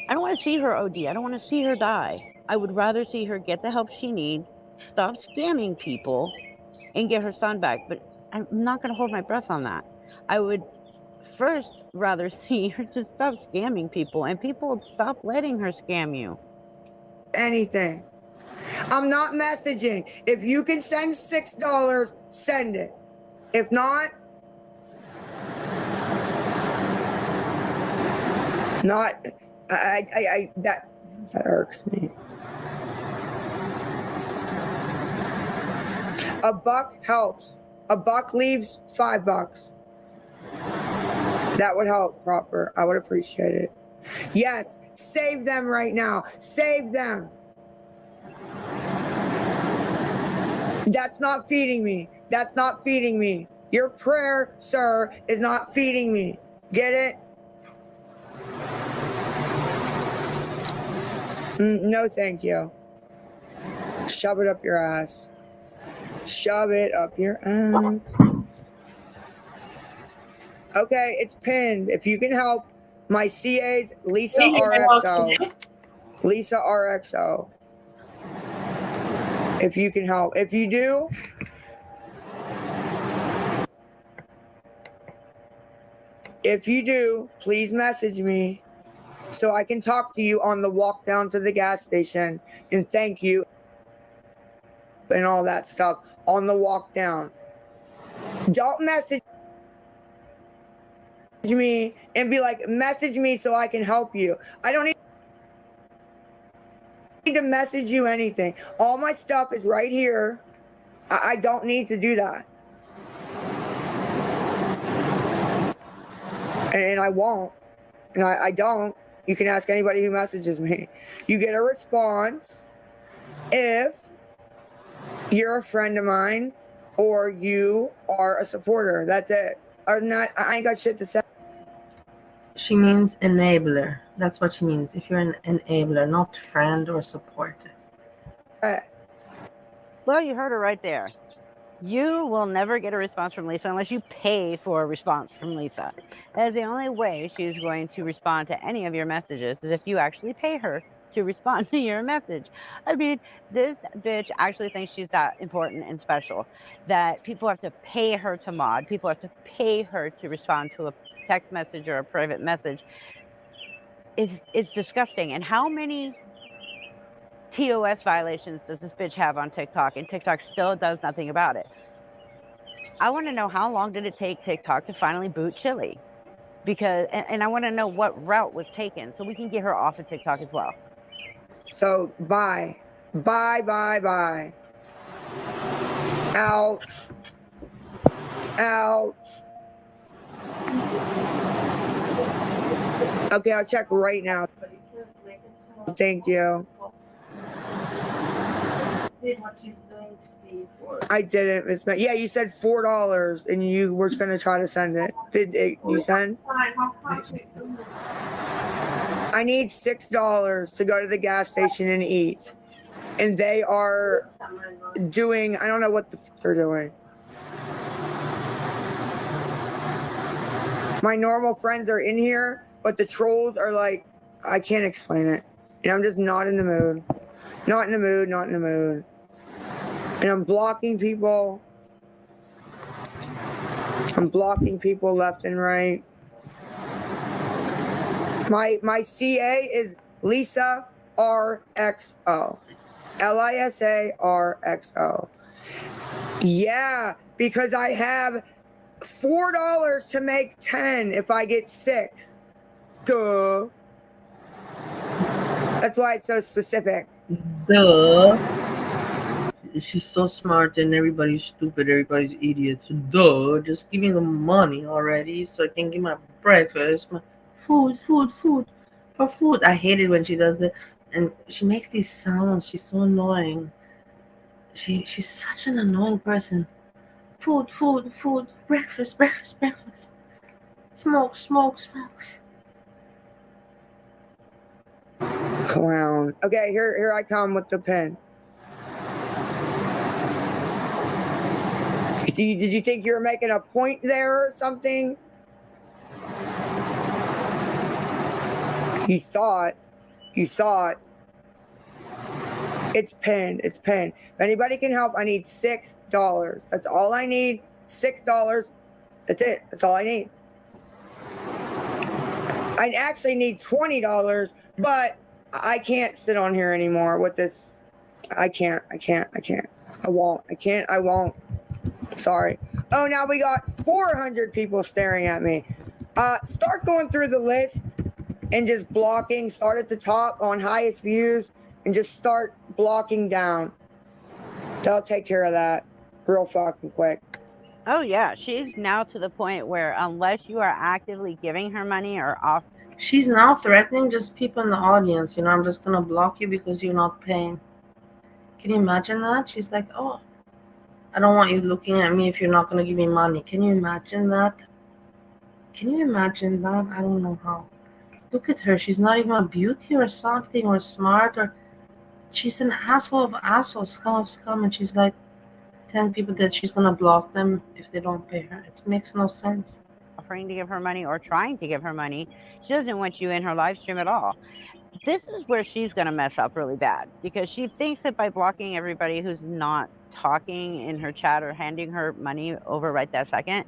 I don't want to see her OD. I don't want to see her die. I would rather see her get the help she needs, stop scamming people, and get her son back. But I'm not going to hold my breath on that. I would first rather see her just stop scamming people, and people stop letting her scam you. Anything. I'm not messaging. If you can send $6, send it. If not, that irks me. $1 helps. $1 leaves $5. That would help, proper. I would appreciate it. Yes, save them right now. Save them. That's not feeding me. That's not feeding me. Your prayer, sir, is not feeding me. Get it? No, thank you. Shove it up your ass. Shove it up your ass. Okay, it's pinned. If you can help, my CA's Lisa RXO. Lisa RXO. If you can help. If you do, please message me so I can talk to you on the walk down to the gas station and thank you and all that stuff on the walk down. Don't message me and be like, message me so I can help you. I don't need to message you anything. All my stuff is right here. I don't need to do that. And I won't. And I don't. You can ask anybody who messages me. You get a response if you're a friend of mine or you are a supporter. That's it. Other than that, I ain't got shit to say. She means enabler. That's what she means. If you're an enabler, not friend or supporter. Well, you heard her right there. You will never get a response from Lisa unless you pay for a response from Lisa. That is the only way she's going to respond to any of your messages, is if you actually pay her to respond to your message. I mean, this bitch actually thinks she's that important and special, that people have to pay her to mod, people have to pay her to respond to a text message or a private message. It's disgusting. And how many TOS violations does this bitch have on TikTok? And TikTok still does nothing about it. I want to know how long did it take TikTok to finally boot Chili? Because and I want to know what route was taken so we can get her off of TikTok as well. So bye. Out. Okay, I'll check right now. Thank you. I didn't, Miss Matt. Yeah, you said $4 and you were gonna try to send it. Did you send? I need $6 to go to the gas station and eat. And they are doing, I don't know what the fuck they're doing. My normal friends are in here, but the trolls are like, I can't explain it. And I'm just not in the mood. Not in the mood. And I'm blocking people. Left and right. My CA is Lisa RXO. LISA RXO. Yeah, because I have $4 to make 10 if I get 6. Duh. That's why it's so specific. Duh. She's so smart and everybody's stupid, everybody's idiots. Duh. Just give me the money already so I can get my breakfast, my food. For food. I hate it when she does that. And she makes these sounds. She's so annoying. She's such an annoying person. Food. Breakfast. Smokes. Clown. Okay, here I come with the pen. Did you think you were making a point there or something? You saw it. It's pinned. If anybody can help, I need $6. That's all I need. $6. That's it. That's all I need. I actually need $20, but I can't sit on here anymore with this. I can't. I won't. Sorry. Oh, now we got 400 people staring at me. Start going through the list and just blocking. Start at the top on highest views and just start blocking down. They'll take care of that real fucking quick. Oh yeah, she's now to the point where unless you are actively giving her money or off. She's now threatening just people in the audience. I'm just gonna block you because you're not paying. Can you imagine that? She's like, oh, I don't want you looking at me if you're not gonna give me money. Can you imagine that? I don't know how. Look at her. She's not even a beauty or something or smart or. She's an asshole of assholes, scum of scum, and she's like telling people that she's gonna block them if they don't pay her. It makes no sense. Offering to give her money or trying to give her money, she doesn't want you in her live stream at all. This is where she's going to mess up really bad because she thinks that by blocking everybody who's not talking in her chat or handing her money over right that second,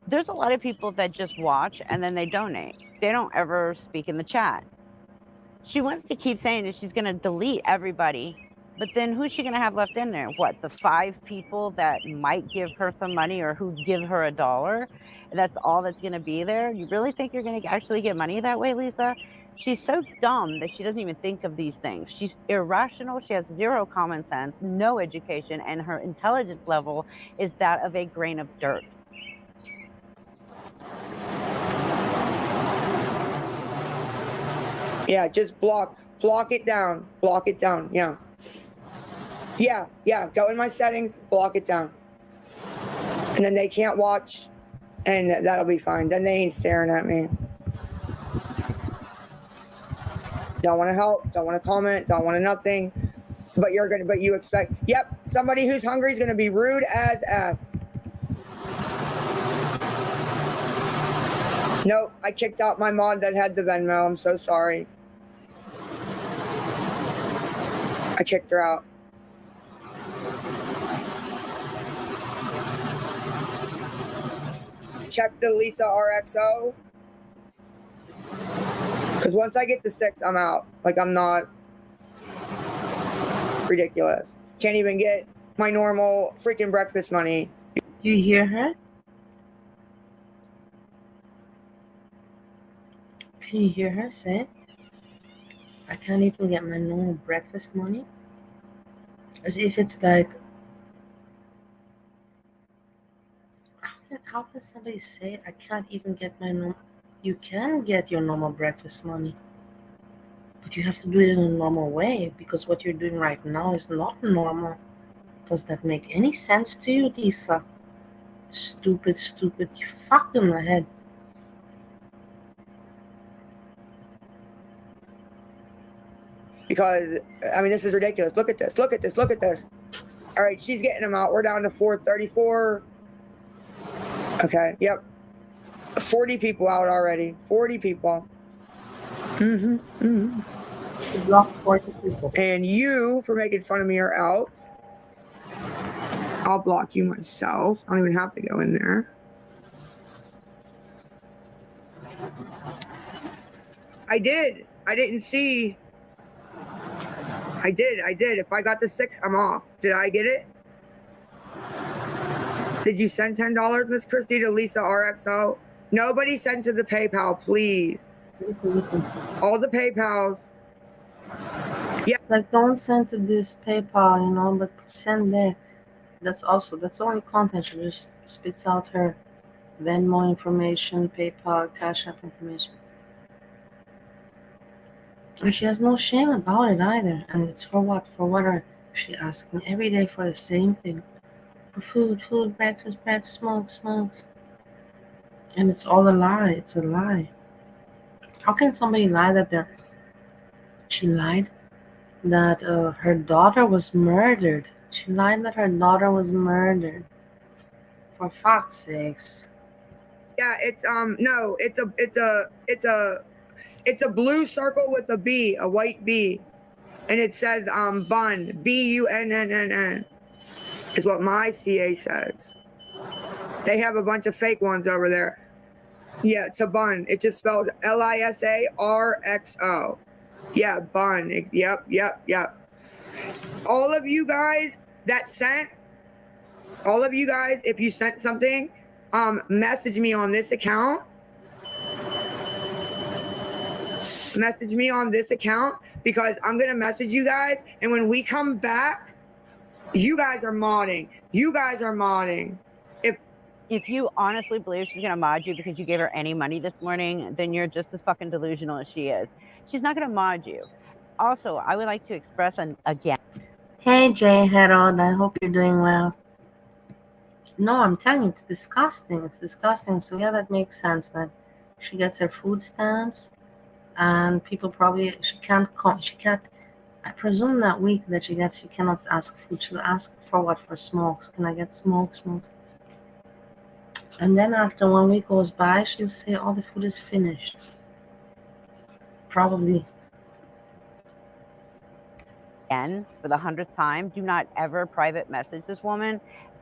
there's a lot of people that just watch and then they donate. They don't ever speak in the chat. She wants to keep saying that she's going to delete everybody, but then who's she going to have left in there? What, the 5 people that might give her some money or who give her $1? That's all that's going to be there? You really think you're going to actually get money that way, Lisa? She's so dumb that she doesn't even think of these things. She's irrational. She has 0 common sense, no education, and her intelligence level is that of a grain of dirt. Yeah, just block it down. Yeah. Go in my settings, block it down. And then they can't watch, and that'll be fine. Then they ain't staring at me. Don't want to help, don't want to comment, don't want to nothing. But you expect, yep, somebody who's hungry is gonna be rude as F. Nope, I kicked out my mod that had the Venmo. I'm so sorry. I kicked her out. Check the Lisa RXO. Because once I get to 6, I'm out. Like, I'm not ridiculous. Can't even get my normal freaking breakfast money. You hear her? Can you hear her say, I can't even get my normal breakfast money? As if it's like, how can somebody say, I can't even get my normal? You can get your normal breakfast money, but you have to do it in a normal way, because what you're doing right now is not normal. Does that make any sense to you, Lisa? Stupid, you fucked in the head. Because, I mean, this is ridiculous. Look at this. Look at this. Look at this. All right, she's getting them out. We're down to 434. Okay, yep. 40 people out already. 40 people. Mm-hmm, mm-hmm. Block 40 people. And you, for making fun of me, are out. I'll block you myself. I don't even have to go in there. I did. I didn't see. I did. If I got the 6, I'm off. Did I get it? Did you send $10, Miss Christie, to Lisa RXO? Nobody send to the PayPal, please. Listen. All the PayPals. Yeah. Like, don't send to this PayPal, you know, but send there. That's the only content. She just spits out her Venmo information, PayPal, Cash App information. And she has no shame about it either. And it's for what? For what are she asking every day for the same thing? For food, breakfast, smokes. And it's all a lie. It's a lie. How can somebody lie that she lied that her daughter was murdered? She lied that her daughter was murdered. For fuck's sakes. Yeah, it's no, it's a blue circle with a B, a white B. And it says bun, BUNNN is what my CA says. They have a bunch of fake ones over there. Yeah, it's a bun. It's just spelled LISARXO. Yeah, bun. Yep. All of you guys that sent, if you sent something, message me on this account. Message me on this account, because I'm going to message you guys. And when we come back, you guys are modding. If you honestly believe she's going to mod you because you gave her any money this morning, then you're just as fucking delusional as she is. She's not going to mod you. Also, I would like to express again. Hey, Jay Harold, I hope you're doing well. No, I'm telling you, it's disgusting. So yeah, that makes sense that she gets her food stamps, and people probably, she can't, I presume that week that she cannot ask food. She'll ask for what? For smokes. Can I get smokes? And then after 1 week goes by, she'll say, oh, the food is finished. Probably. Again, for the 100th time, do not ever private message this woman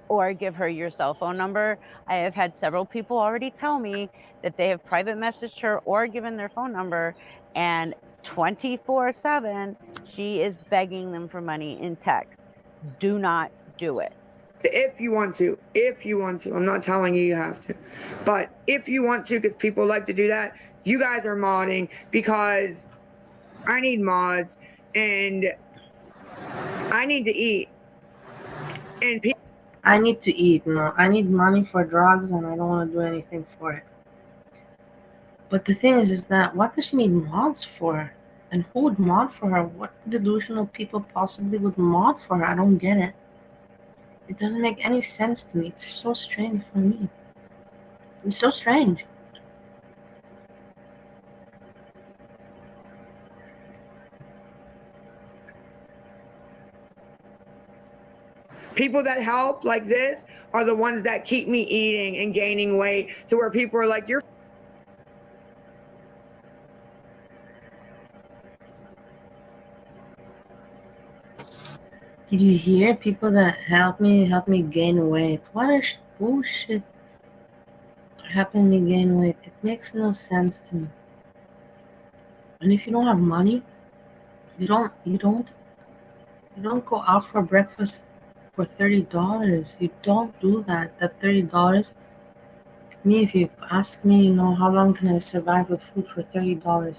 or give her your cell phone number. I have had several people already tell me that they have private messaged her or given their phone number, and 24/7, she is begging them for money in text. Do not do it. If you want to, I'm not telling you have to, but if you want to, because people like to do that, you guys are modding, because I need mods and I need to eat. And I need to eat. No, I need money for drugs, and I don't want to do anything for it. But the thing is that what does she need mods for? And who would mod for her? What delusional people possibly would mod for her? I don't get it. It doesn't make any sense to me. It's so strange for me. It's so strange. People that help like this are the ones that keep me eating and gaining weight, to where people are like, you're. Did you hear people that help me gain weight? What is bullshit? Helping me gain weight. It makes no sense to me. And if you don't have money, you don't go out for breakfast for $30. You don't do that. That $30. Me, if you ask me, how long can I survive with food for $30?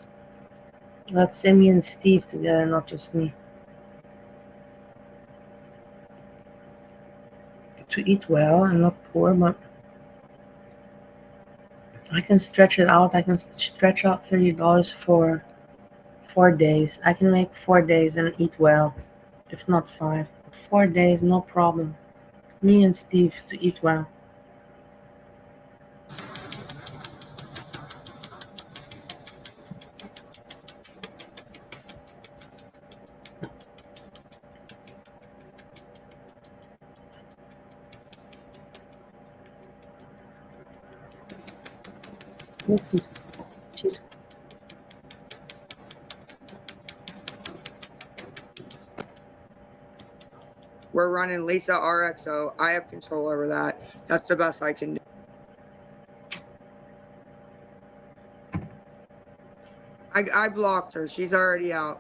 Let's say me and Steve together, not just me. To eat well, I'm not poor, but I can stretch it out. I can stretch out $30 for 4 days. I can make 4 days and eat well, if not 5. 4 days, no problem. Me and Steve to eat well. She's We're running Lisa RXO. I have control over that. That's the best I can do. I blocked her. She's already out.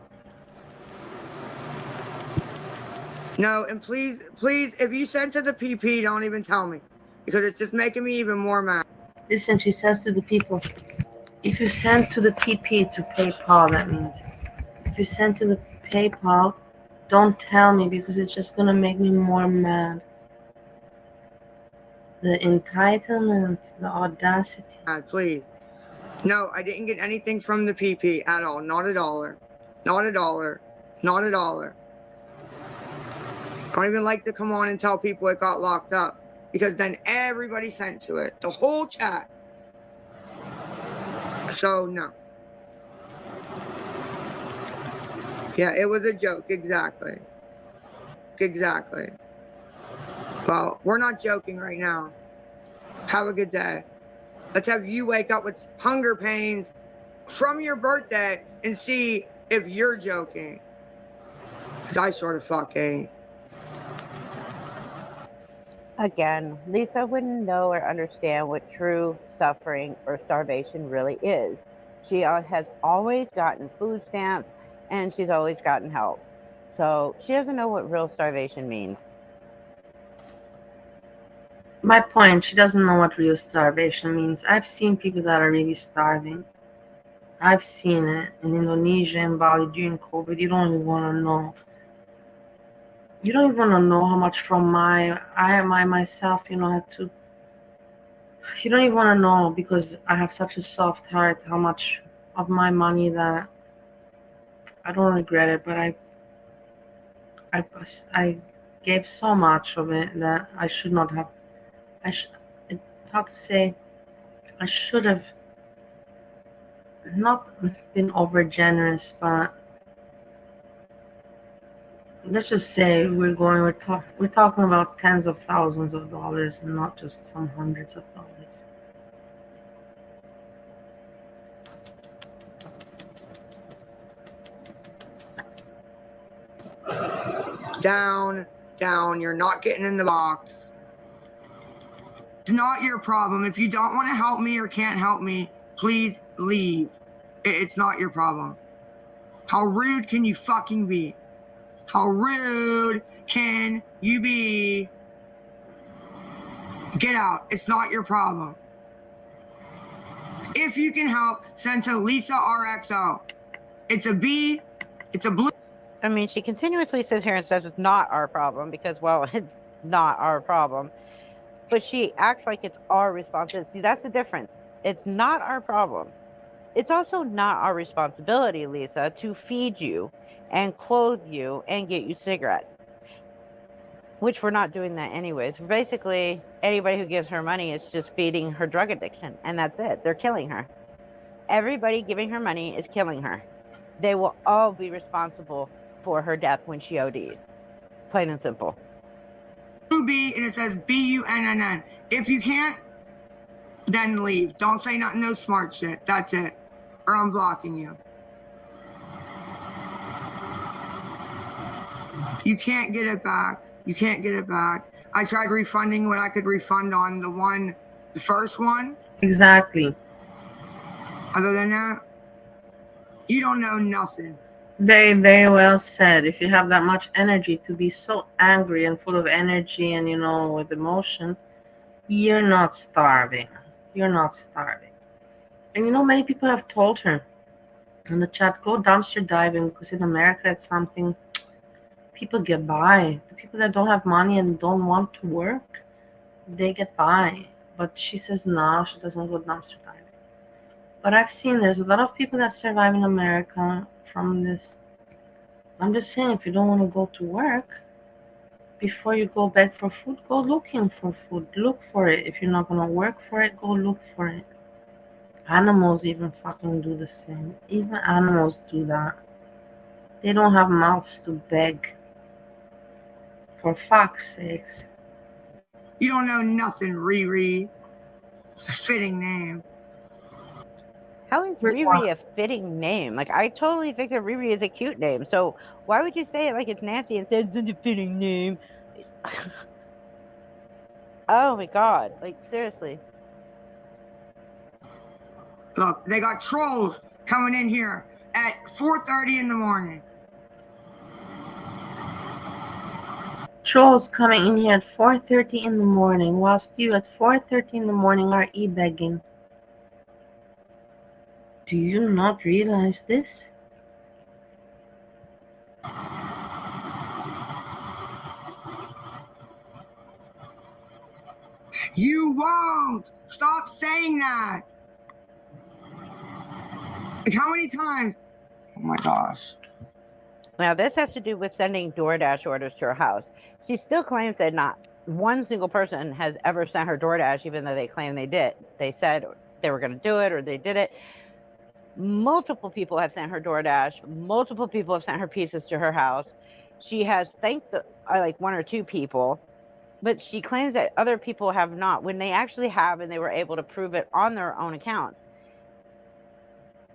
No, and please, if you send to the PP, don't even tell me. Because it's just making me even more mad. Listen, she says to the people, if you send to the PP to PayPal, that means. If you send to the PayPal, don't tell me because it's just going to make me more mad. The entitlement, the audacity. Please. No, I didn't get anything from the PP at all. Not a dollar. Not a dollar. Not a dollar. I don't even like to come on and tell people it got locked up because then everybody sent to it. The whole chat. So, no. Yeah, it was a joke. Exactly. Exactly. Well, we're not joking right now. Have a good day. Let's have you wake up with hunger pains from your birthday and see if you're joking. Because I sort of fucking. Again, Lisa wouldn't know or understand what true suffering or starvation really is. She has always gotten food stamps and she's always gotten help. So she doesn't know what real starvation means. My point, she doesn't know what real starvation means. I've seen people that are really starving. I've seen it in Indonesia and Bali during COVID. You don't even want to know. You don't even want to know how much from myself, had to. You don't even want to know because I have such a soft heart how much of my money that I don't regret it, but I gave so much of it that I should not have. How to say, I should have not been over generous, but let's just say we're talking about tens of thousands of dollars and not just some hundreds of dollars. Down, down. You're not getting in the box. It's not your problem. If you don't want to help me or can't help me, please leave. It's not your problem. How rude can you fucking be? How rude can you be? Get out. It's not your problem. If you can help, send to Lisa RXO. It's a B. It's a blue. I mean, she continuously sits here and says it's not our problem because, well, it's not our problem. But she acts like it's our responsibility. See, that's the difference. It's not our problem. It's also not our responsibility, Lisa, to feed you and clothe you and get you cigarettes, which we're not doing that anyways. Basically, anybody who gives her money is just feeding her drug addiction, and that's it. They're killing her. Everybody giving her money is killing her. They will all be responsible for her death when she OD'd. Plain and simple. B and it says BUNNN. If you can't, then leave. Don't say nothing, no smart shit. That's it. Or I'm blocking you. You can't get it back. You can't get it back. I tried refunding what I could refund on the first one. Exactly. Other than that, you don't know nothing. Very, very well said. If you have that much energy to be so angry and full of energy and, with emotion, you're not starving. You're not starving. And, many people have told her in the chat, go dumpster diving, because in America it's something people get by. The people that don't have money and don't want to work, they get by. But she says no, she doesn't go dumpster diving. But I've seen there's a lot of people that survive in America from this. I'm just saying, if you don't want to go to work, before you go beg for food, go looking for food. Look for it. If you're not going to work for it, go look for it. Animals even fucking do the same. Even animals do that. They don't have mouths to beg. For fuck's sakes. You don't know nothing, Riri. It's a fitting name. How is Riri a fitting name? Like, I totally think that Riri is a cute name. So why would you say it like it's nasty and say it's a fitting name? Oh my god. Like, seriously. Look, they got trolls coming in here at 4:30 in the morning. Trolls coming in here at 4:30 in the morning, whilst you at 4:30 in the morning are e-begging. Do you not realize this? You won't! Stop saying that! Like, how many times? Oh my gosh. Now, this has to do with sending DoorDash orders to her house. She still claims that not one single person has ever sent her DoorDash, even though they claim they did. They said they were going to do it or they did it. Multiple people have sent her DoorDash. Multiple people have sent her pizzas to her house. She has thanked like one or two people, but she claims that other people have not, when they actually have and they were able to prove it on their own account.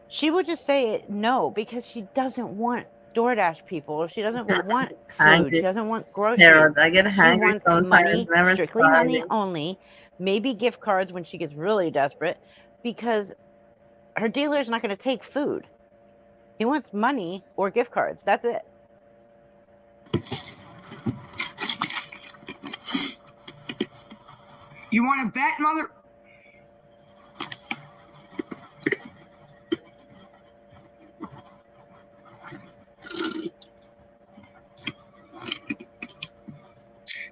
She would just say no, because she doesn't want DoorDash people. She doesn't want food. She doesn't want groceries. Harold, I get She hungry wants sometimes, money, never strictly money starving. only, maybe gift cards when she gets really desperate, because her dealer's not going to take food. He wants money or gift cards. That's it. You want to bet, mother?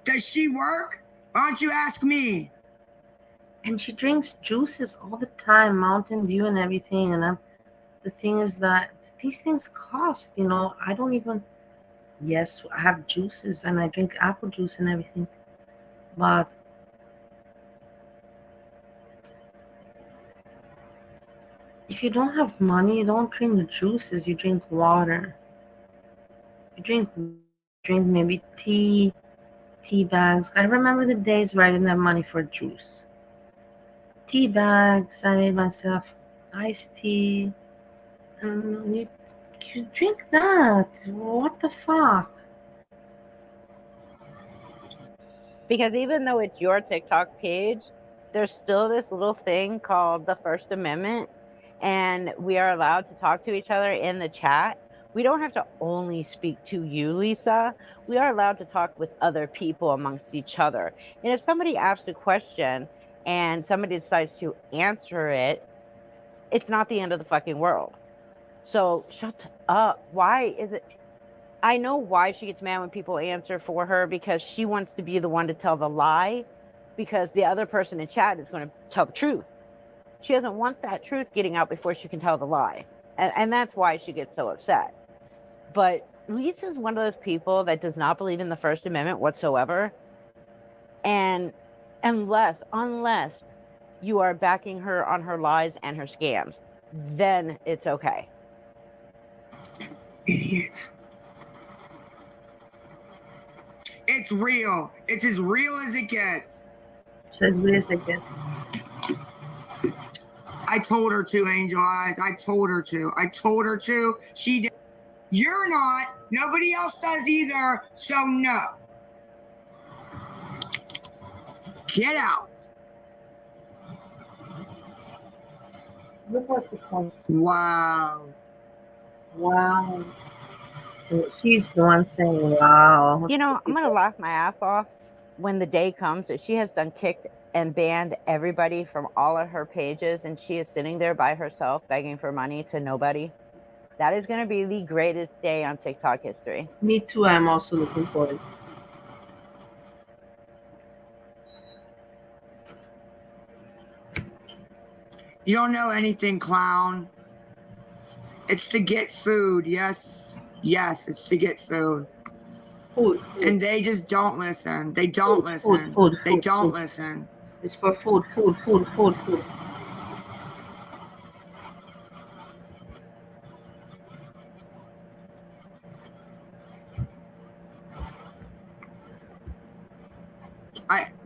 Does she work? Why don't you ask me? And she drinks juices all the time, Mountain Dew and everything. And the thing is that these things cost, I don't even, yes, I have juices and I drink apple juice and everything. But if you don't have money, you don't drink the juices, you drink water. You drink maybe tea bags. I remember the days where I didn't have money for juice. Tea bags, I made myself iced tea. And you drink that. What the fuck? Because even though it's your TikTok page, there's still this little thing called the First Amendment, and we are allowed to talk to each other in the chat. We don't have to only speak to you, Lisa. We are allowed to talk with other people amongst each other. And if somebody asks a question and somebody decides to answer it, it's not the end of the fucking world. So shut up. Why is it? I know why she gets mad when people answer for her, because she wants to be the one to tell the lie, because the other person in chat is going to tell the truth. She doesn't want that truth getting out before she can tell the lie. And that's why she gets so upset. But Lisa's one of those people that does not believe in the First Amendment whatsoever. And unless you are backing her on her lies and her scams, then it's okay. Idiots. It's real. It's as real as it gets. It's as real as it gets. I told her to, Angel Eyes. I told her to. She did. You're not. Nobody else does either. So no. Get out. Look what she comes. Wow. Wow. She's the one saying, wow. You know, I'm gonna laugh my ass off when the day comes that she has done kicked and banned everybody from all of her pages, and she is sitting there by herself begging for money to nobody. That is going to be the greatest day on TikTok history. Me too. I'm also looking forward. You don't know anything, clown. It's to get food. Yes, it's to get food. Food. And they just don't listen. They don't listen. They don't listen. It's for food.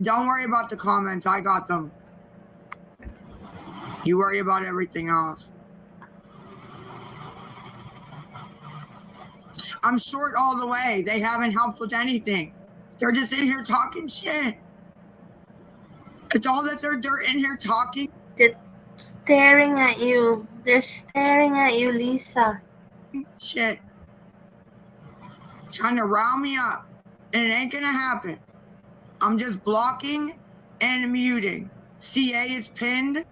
Don't worry about the comments. I got them. You worry about everything else. I'm short all the way. They haven't helped with anything. They're just in here talking shit. It's all that they're in here talking. They're staring at you. They're staring at you, Lisa. Shit. Trying to rile me up. And it ain't gonna happen. I'm just blocking and muting. CA is pinned.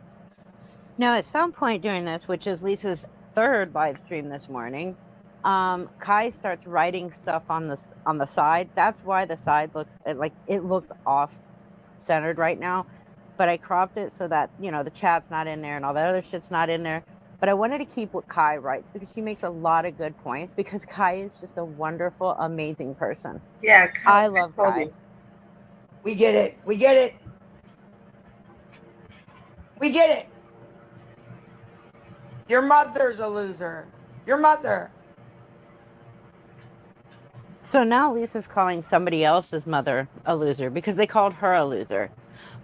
Now, at some point during this, which is Lisa's third live stream this morning, Kai starts writing stuff on the side. That's why the side looks like it looks off centered right now. But I cropped it so that, you know, the chat's not in there and all that other shit's not in there. But I wanted to keep what Kai writes because she makes a lot of good points, because Kai is just a wonderful, amazing person. Yeah, I love Kai. We get it. We get it. We get it. Your mother's a loser. Your mother. So now Lisa's calling somebody else's mother a loser because they called her a loser.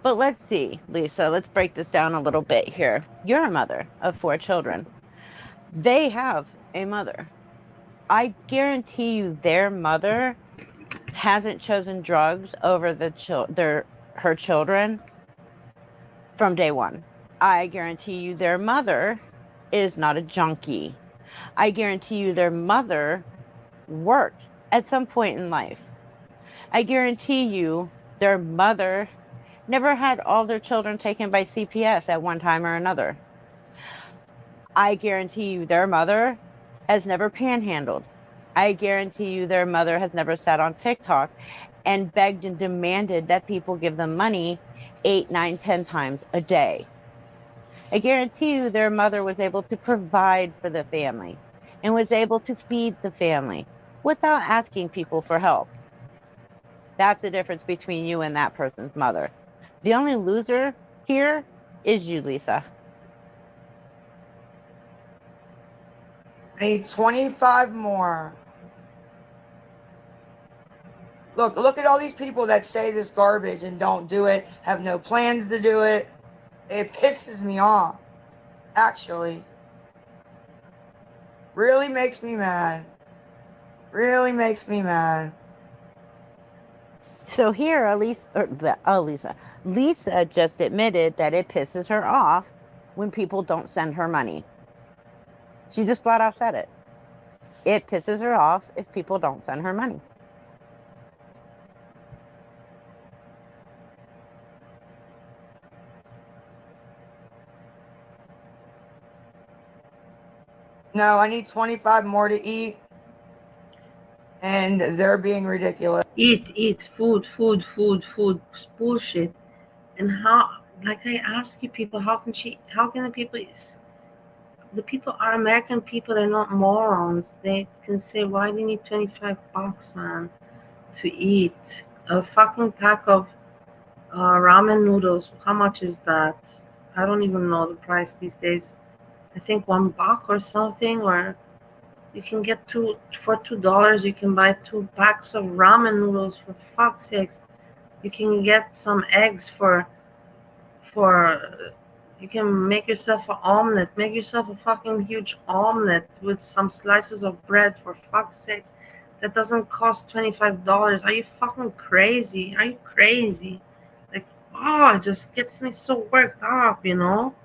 But let's see, Lisa, let's break this down a little bit here. You're a mother of 4 children. They have a mother. I guarantee you their mother hasn't chosen drugs over her children from day one. I guarantee you their mother is not a junkie. I guarantee you their mother worked at some point in life. I guarantee you their mother never had all their children taken by CPS at one time or another. I guarantee you their mother has never panhandled. I guarantee you their mother has never sat on TikTok and begged and demanded that people give them money 8, 9, 10 times a day. I guarantee you their mother was able to provide for the family and was able to feed the family without asking people for help. That's the difference between you and that person's mother. The only loser here is you, Lisa. I need 25 more. Look at all these people that say this garbage and don't do it, have no plans to do it. It pisses me off, actually. Really makes me mad. Really makes me mad. So here, Lisa just admitted that it pisses her off when people don't send her money. She just flat out said it. It pisses her off if people don't send her money. No, I need 25 more to eat. And they're being ridiculous. Eat, food, bullshit. And how, like I ask you people, how can the people are American people, they're not morons. They can say, why do you need $25, man, to eat? A fucking pack of ramen noodles, how much is that? I don't even know the price these days. I think $1 or something, or you can get for $2. You can buy 2 packs of ramen noodles, for fuck's sakes. You can get some eggs you can make yourself an omelet. Make yourself a fucking huge omelet with some slices of bread, for fuck's sakes. That doesn't cost $25. Are you fucking crazy? Are you crazy? Like, it just gets me so worked up, you know?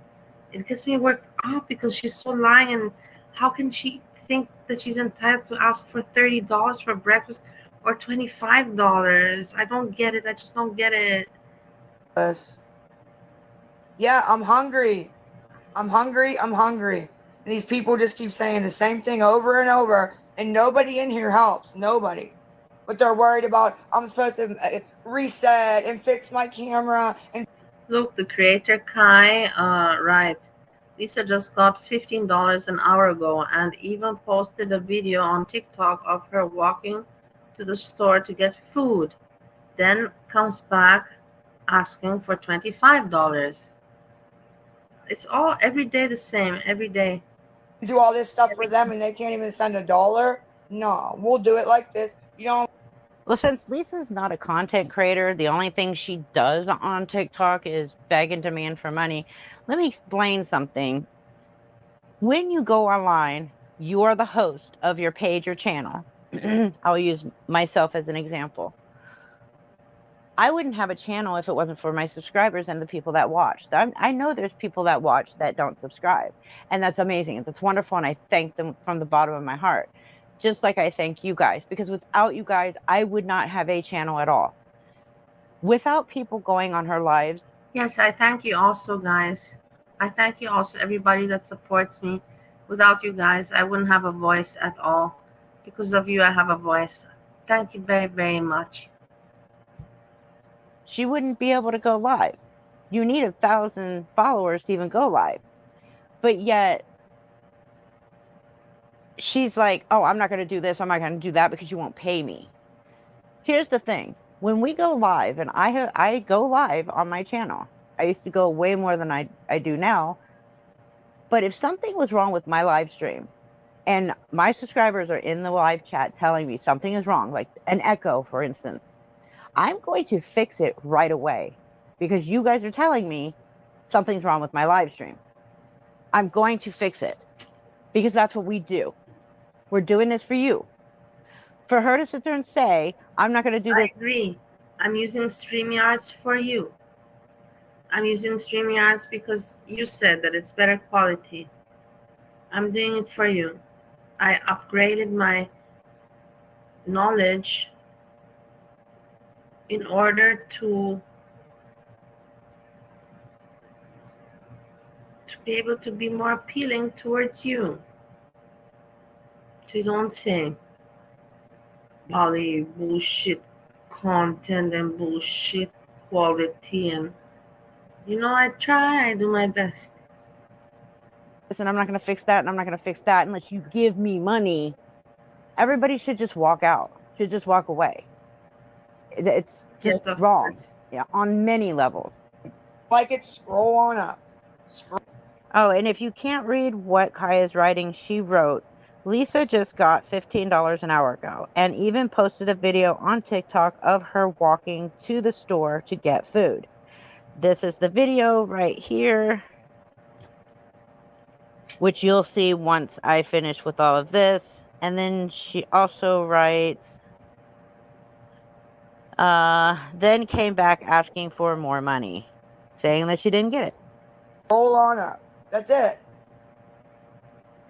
It gets me worked up because she's so lying, and how can she think that she's entitled to ask for $30 for breakfast or $25. I don't get it. I just don't get it. Yeah, I'm hungry. I'm hungry. I'm hungry. And these people just keep saying the same thing over and over, and nobody in here helps. Nobody. But they're worried about I'm supposed to reset and fix my camera. And look, the creator Kai writes, Lisa just got $15 an hour ago and even posted a video on TikTok of her walking to the store to get food. Then comes back asking for $25. It's all every day the same, every day. do all this stuff for them and they can't even send $1. No, we'll do it like this. You don't. Well, since Lisa's not a content creator, the only thing she does on TikTok is beg and demand for money. Let me explain something. When you go online, you are the host of your page or channel. I'll use myself as an example. I wouldn't have a channel if it wasn't for my subscribers and the people that watch. I know there's people that watch that don't subscribe, and that's amazing. That's wonderful, and I thank them from the bottom of my heart. Just like I thank you guys, because without you guys, I would not have a channel at all. Without people going on her lives. Yes, I thank you also, guys. I thank you also, everybody that supports me. Without you guys, I wouldn't have a voice at all. Because of you, I have a voice. Thank you very, very much. She wouldn't be able to go live. You need 1,000 followers to even go live. But yet, she's like, oh, I'm not going to do this. I'm not going to do that because you won't pay me. Here's the thing. When we go live, and I go live on my channel. I used to go way more than I do now. But if something was wrong with my live stream, and my subscribers are in the live chat telling me something is wrong, like an echo, for instance, I'm going to fix it right away because you guys are telling me something's wrong with my live stream. I'm going to fix it because that's what we do. We're doing this for you. For her to sit there and say, I'm not going to do this. I agree. I'm using StreamYards for you. I'm using StreamYards because you said that it's better quality. I'm doing it for you. I upgraded my knowledge in order to be able to be more appealing towards you. So you don't say Bali bullshit content and bullshit quality, and I try, I do my best. Listen, I'm not going to fix that, and I'm not going to fix that unless you give me money. Everybody should just walk out, should just walk away. It's just wrong. Yeah, on many levels. Like it, scroll on up. Oh, and if you can't read what Kai is writing, she wrote, Lisa just got $15 an hour ago and even posted a video on TikTok of her walking to the store to get food. This is the video right here, which you'll see once I finish with all of this. And then she also writes, then came back asking for more money, saying that she didn't get it. Roll on up. That's it.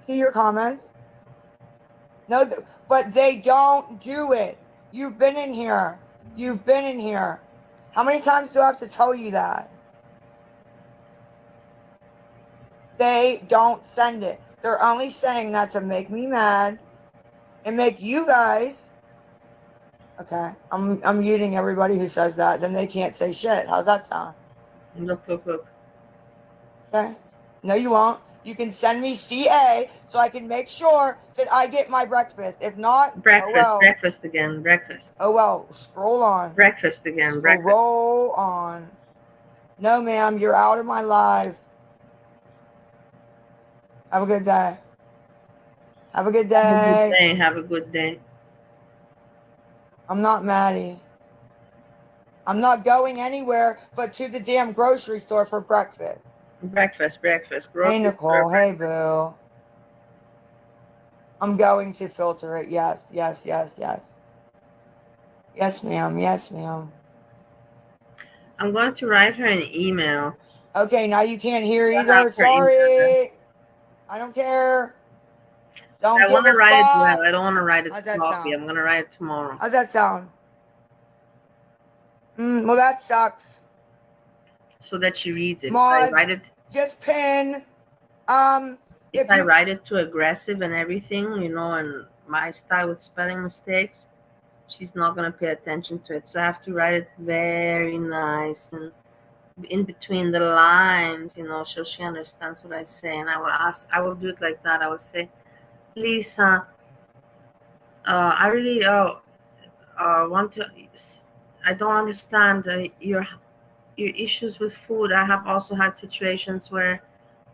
See your comments? No, but they don't do it. You've been in here. You've been in here. How many times do I have to tell you that? They don't send it. They're only saying that to make me mad and make you guys. Okay, I'm muting everybody who says that. Then they can't say shit. How's that sound? Look. Okay. No, you won't. You can send me CA so I can make sure that I get my breakfast. If not, breakfast again, breakfast. Oh well, scroll on. Breakfast again, breakfast. Scroll on. No, ma'am, you're out of my live. Have a good day. Have a good day. Have a good day. I'm not Maddie. I'm not going anywhere but to the damn grocery store for breakfast. Breakfast. Hey, Nicole. Hey, Boo. I'm going to filter it. Yes. Yes, ma'am. I'm going to write her an email. Okay, now you can't hear either. Sorry. I don't care. Don't I give want to a write it fuck. well. I don't want to write it How's that sloppy. sound? I'm gonna write it tomorrow. How's that sound? Well, that sucks. So that she reads it. If I Mods, write it, just pin. if I write it too aggressive and everything, you know, and my style with spelling mistakes, she's not gonna pay attention to it. So I have to write it very nice and in between the lines, you know, so she understands what I say. And I will do it like that. I will say, Lisa, I really want to. I don't understand your issues with food. I have also had situations where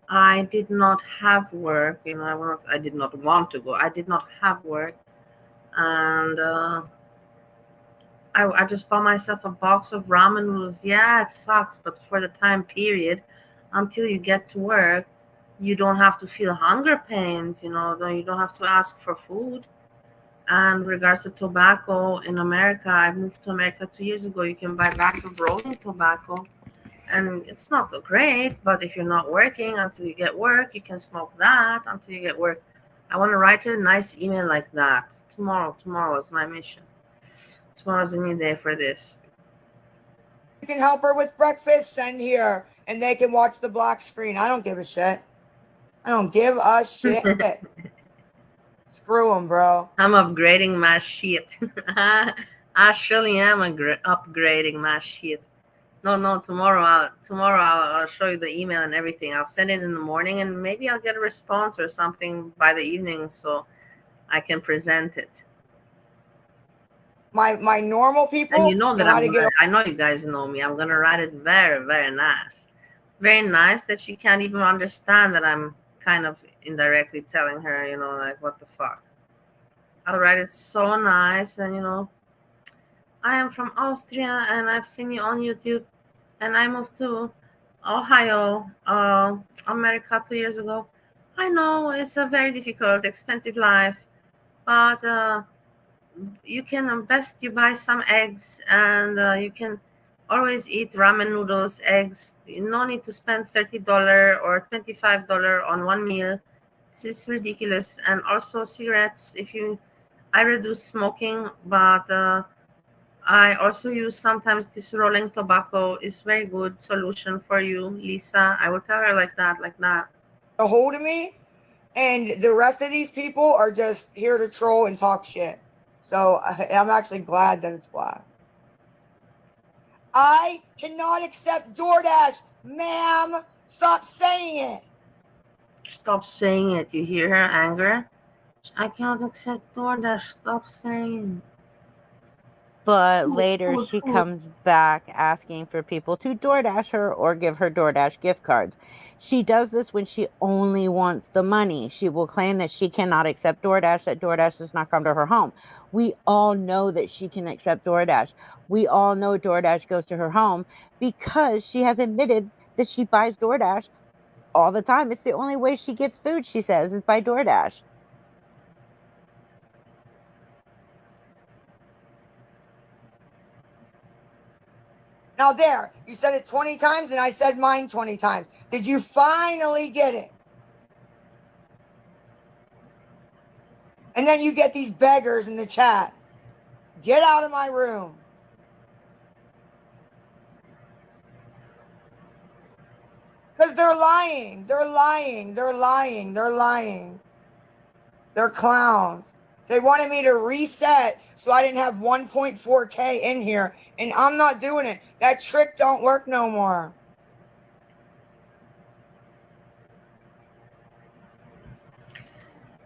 I did not have work. You know, I did not want to go. I did not have work, and I just bought myself a box of ramen noodles. Yeah, it sucks, but for the time period until you get to work, you don't have to feel hunger pains. You know, you don't have to ask for food. And regards to tobacco in America, I moved to America 2 years ago. You can buy bags of rolling tobacco, and it's not great. But if you're not working until you get work, you can smoke that until you get work. I want to write her a nice email like that tomorrow. Tomorrow is my mission. Tomorrow's a new day for this. You can help her with breakfast, send here, and they can watch the black screen. I don't give a shit. I don't give a shit. Screw them, bro. I'm upgrading my shit. I surely am upgrading my shit. No. Tomorrow I'll show you the email and everything. I'll send it in the morning, and maybe I'll get a response or something by the evening, so I can present it. My normal people. And you know that I know you guys know me. I'm gonna write it very, very nice. Very nice that she can't even understand that I'm kind of indirectly telling her, you know, like, what the fuck. I'll write it so nice, and you know, I am from Austria and I've seen you on YouTube, and I moved to Ohio, America 2 years ago. I know it's a very difficult, expensive life, but you can best you buy some eggs, and you can always eat ramen noodles, eggs. No need to spend $30 or $25 on one meal. This is ridiculous. And also cigarettes. I reduce smoking, but I also use sometimes this rolling tobacco. Is very good solution for you, Lisa. I will tell her like that. A hold of me, and the rest of these people are just here to troll and talk shit. So I'm actually glad that it's black. I cannot accept DoorDash, ma'am. Stop saying it. Stop saying it. You hear her anger? I cannot accept DoorDash. Stop saying. But later she comes back asking for people to DoorDash her or give her DoorDash gift cards. She does this when she only wants the money. She will claim that she cannot accept DoorDash, that DoorDash does not come to her home. We all know that she can accept DoorDash. We all know DoorDash goes to her home because she has admitted that she buys DoorDash all the time. It's the only way she gets food, she says, is by DoorDash. Now there, you said it 20 times and I said mine 20 times. Did you finally get it? And then you get these beggars in the chat. Get out of my room. Because they're lying. They're lying. They're lying. They're lying. They're clowns. They wanted me to reset so I didn't have 1.4K in here. And I'm not doing it. That trick don't work no more.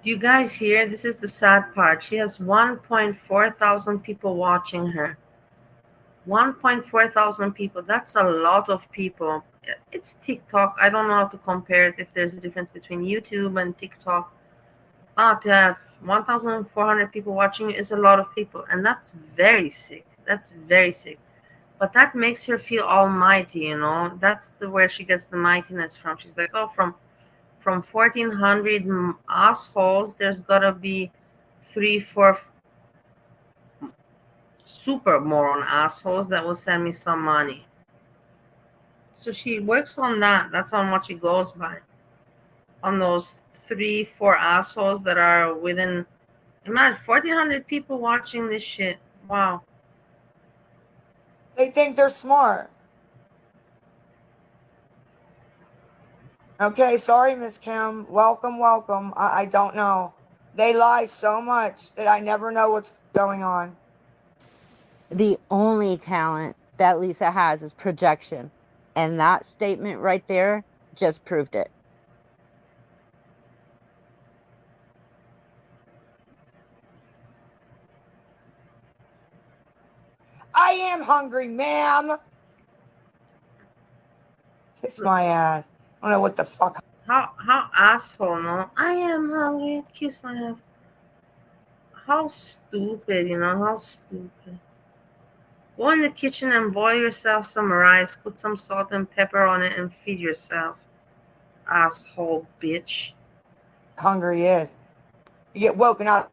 Do you guys hear? This is the sad part. She has 1.4 thousand people watching her. 1.4 thousand people. That's a lot of people. It's TikTok. I don't know how to compare it, if there's a difference between YouTube and TikTok. But to have 1,400 people watching you is a lot of people. And that's very sick. That's very sick. But that makes her feel almighty, you know. That's where she gets the mightiness from. She's like, oh, from 1,400 assholes, there's gotta be 3-4 super moron assholes that will send me some money. So she works on that. That's on what she goes by. On those 3-4 assholes that are within, imagine 1,400 people watching this shit. Wow. They think they're smart. Okay, sorry, Miss Kim. Welcome, welcome. I don't know. They lie so much that I never know what's going on. The only talent that Lisa has is projection. And that statement right there just proved it. I am hungry, ma'am. Kiss my ass. I don't know what the fuck. How asshole, no? I am hungry. Kiss my ass. How stupid, you know? How stupid. Go in the kitchen and boil yourself some rice. Put some salt and pepper on it and feed yourself. Asshole bitch. Hungry is. You get woken up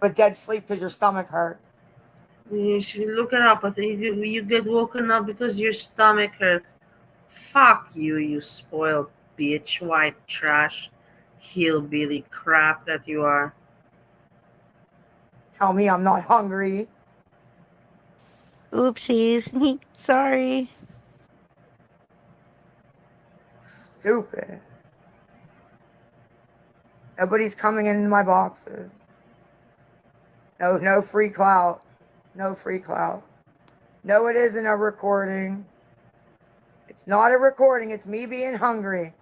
with dead sleep because your stomach hurts. You should look it up. I think you get woken up because your stomach hurts. Fuck you, you spoiled bitch, white trash, hillbilly crap that you are. Tell me I'm not hungry. Oopsies. Sorry. Stupid. Nobody's coming in my boxes. No free clout. No free clout. No, it isn't a recording. It's not a recording. It's me being hungry.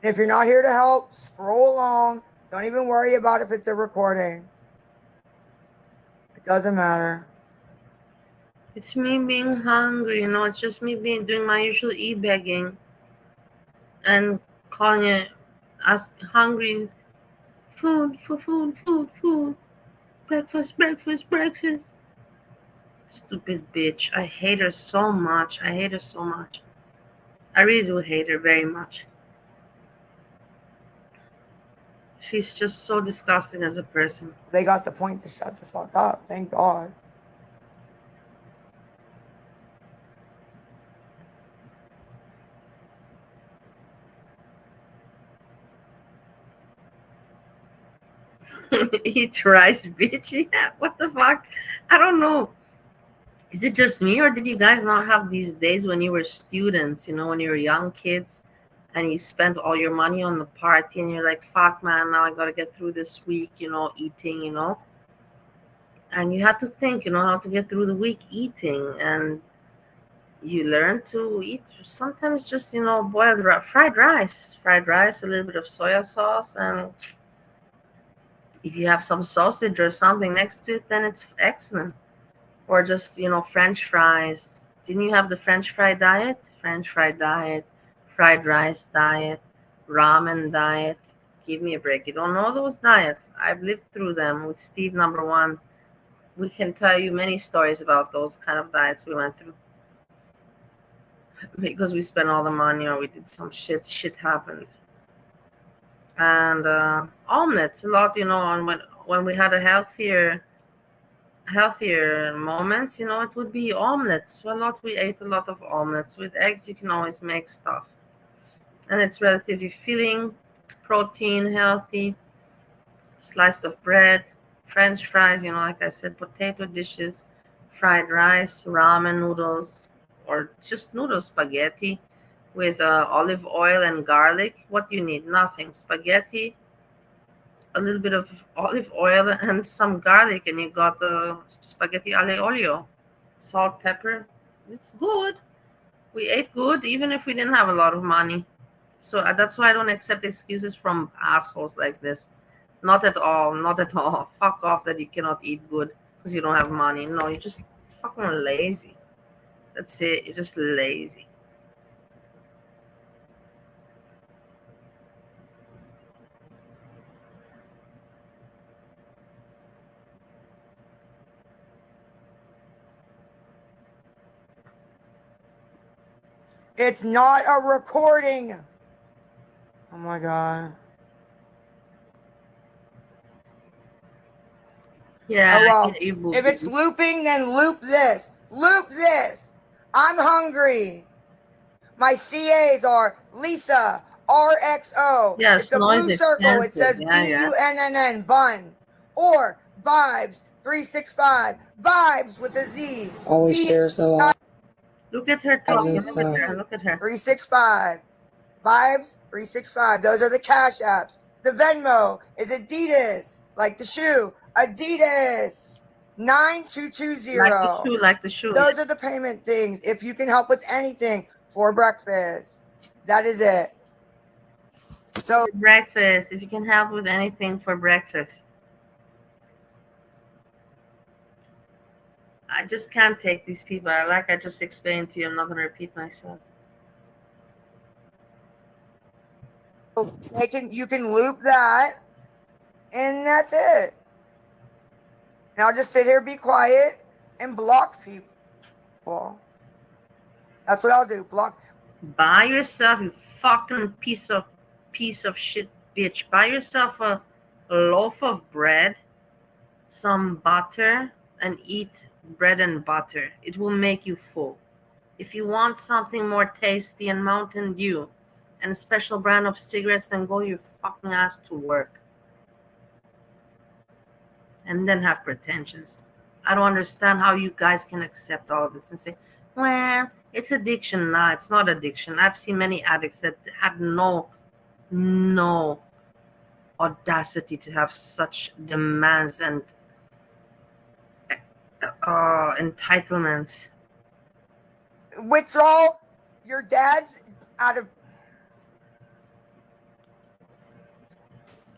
And if you're not here to help, scroll along. Don't even worry about if it's a recording. It doesn't matter. It's me being hungry, you know. It's just me doing my usual e-begging and calling it as hungry. Food, food. Breakfast. Stupid bitch. I hate her so much. I really do hate her very much. She's just so disgusting as a person. They got the point to shut the fuck up. Thank God. Eat rice, bitch. Yeah, what the fuck? I don't know. Is it just me, or did you guys not have these days when you were students, you know, when you were young kids and you spent all your money on the party and you're like, fuck, man, now I got to get through this week, you know, eating, you know? And you have to think, you know, how to get through the week eating. And you learn to eat sometimes just, you know, boiled fried rice, a little bit of soya sauce, and if you have some sausage or something next to it, then it's excellent. Or just, you know, French fries. Didn't you have the French fry diet? French fry diet, fried rice diet, ramen diet. Give me a break. You don't know those diets. I've lived through them with Steve number one. We can tell you many stories about those kind of diets we went through. Because we spent all the money or we did some shit happened. And omelets a lot, you know, and when we had a healthier moments, you know, it would be omelets. We ate a lot of omelets. With eggs you can always make stuff, and it's relatively filling, protein, healthy. Slice of bread, French fries, you know, like I said, potato dishes, fried rice, ramen noodles, or just noodles, spaghetti with olive oil and garlic. What do you need? Nothing. Spaghetti, a little bit of olive oil and some garlic, and you got the spaghetti alle olio. Salt, pepper. It's good. We ate good even if we didn't have a lot of money. So that's why I don't accept excuses from assholes like this. Not at all. Fuck off that you cannot eat good because you don't have money. No, you're just fucking lazy. That's it. You're just lazy. It's not a recording. Oh my God. Yeah. Oh well. If it's looping, then loop this. Loop this. I'm hungry. My CAs are Lisa, RXO. Yes, It's a noise blue circle. It expensive. says Yeah, yeah. BUNNN, bun. Or Vibes 365. Vibes with a Z. Always shares a lot. Look at her talking. Look at her. Look at her. 365. Vibes 365. Those are the Cash Apps. The Venmo is Adidas, like the shoe. Adidas 9220. Like the shoe, like the shoe. Those are the payment things. If you can help with anything for breakfast, that is it. So For breakfast, if you can help with anything for breakfast. I just can't take these people. Like I just explained to you, I'm not going to repeat myself. you can loop that, and that's it. And I'll just sit here, be quiet, and block people. That's what I'll do. Block. Buy yourself, you fucking piece of shit bitch. Buy yourself a loaf of bread, some butter, and eat bread and butter. It will make you full. If you want something more tasty and Mountain Dew and a special brand of cigarettes, then go your fucking ass to work. And then have pretensions. I don't understand how you guys can accept all of this and say, well, it's addiction. Nah, it's not addiction. I've seen many addicts that had no audacity to have such demands and entitlements. Withdrawal, your dad's out of.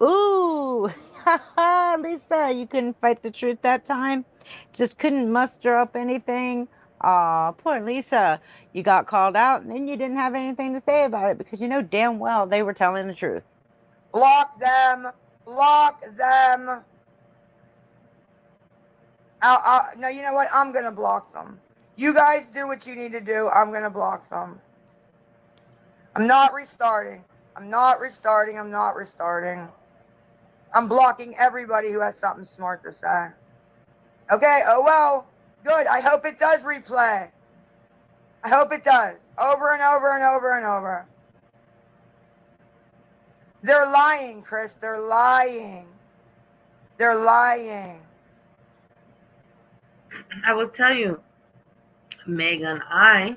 Ooh, Lisa, you couldn't fight the truth that time? Just couldn't muster up anything? Aw, poor Lisa. You got called out and then you didn't have anything to say about it because you know damn well they were telling the truth. Block them. Block them. No, you know what? I'm going to block them. You guys do what you need to do. I'm going to block them. I'm not restarting. I'm not restarting. I'm not restarting. I'm blocking everybody who has something smart to say. Okay, oh well. Good. I hope it does replay. I hope it does. Over and over and over and over. They're lying, Chris. They're lying. They're lying. I will tell you, Megan, I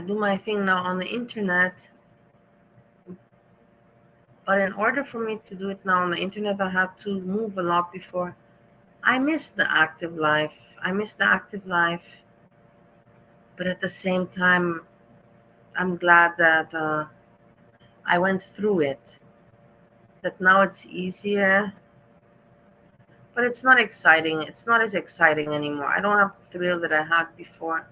do my thing now on the internet. But in order for me to do it now on the internet, I had to move a lot before. I miss the active life. But at the same time, I'm glad that I went through it. That now it's easier. But it's not exciting. It's not as exciting anymore. I don't have the thrill that I had before.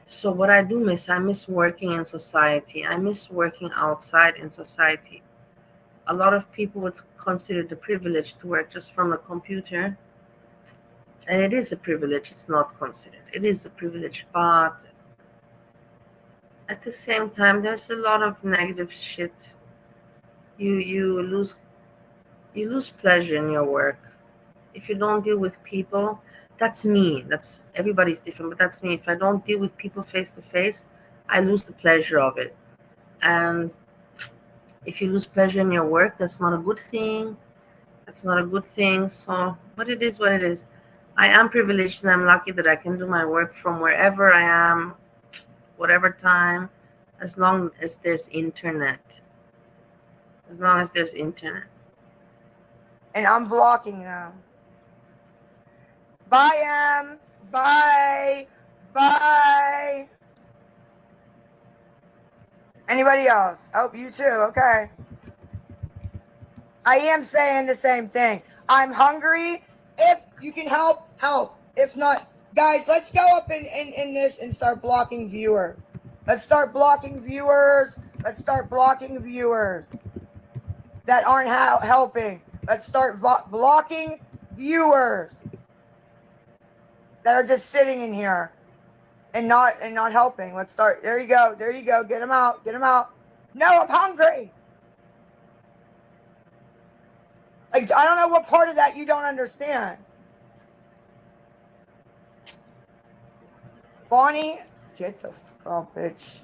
So what I miss working in society. I miss working outside in society. A lot of people would consider it a privilege to work just from the computer. And it is a privilege. It's not considered. It is a privilege. But at the same time, there's a lot of negative shit. You lose pleasure in your work. If you don't deal with people, that's me. That's everybody's different, but that's me. If I don't deal with people face to face, I lose the pleasure of it. And if you lose pleasure in your work, that's not a good thing. So, but it is what it is. I am privileged and I'm lucky that I can do my work from wherever I am, whatever time, as long as there's internet. And I'm blocking them. Bye, Em. Bye. Bye. Anybody else? Oh, you too. Okay. I am saying the same thing. I'm hungry. If you can help, help. If not, guys, let's go up in this and start blocking viewers. Let's start blocking viewers that aren't helping. Let's start blocking viewers that are just sitting in here and not helping. Let's start. There you go. Get them out. No, I'm hungry. Like, I don't know what part of that you don't understand. Bonnie, Get the fuck up, bitch.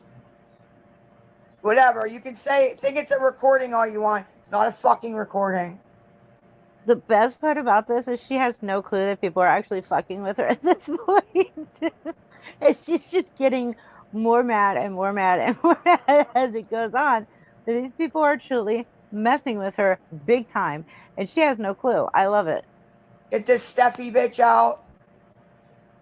Whatever. You can think it's a recording all you want. It's not a fucking recording. The best part about this is she has no clue that people are actually fucking with her at this point. And she's just getting more mad and more mad and more mad as it goes on. So these people are truly messing with her big time. And she has no clue. I love it. Get this Steffi bitch out.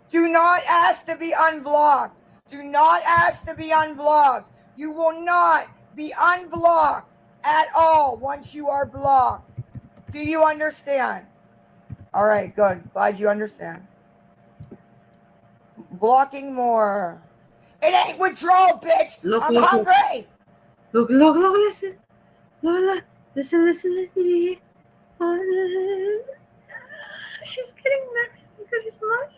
Do not ask to be unblocked. Do not ask to be unblocked. You will not be unblocked at all once you are blocked. Do you understand? All right, good. Glad you understand. Blocking more. It ain't withdrawal, bitch. I'm hungry. Look, listen. Lola, listen. Oh, she's getting nervous because it's not.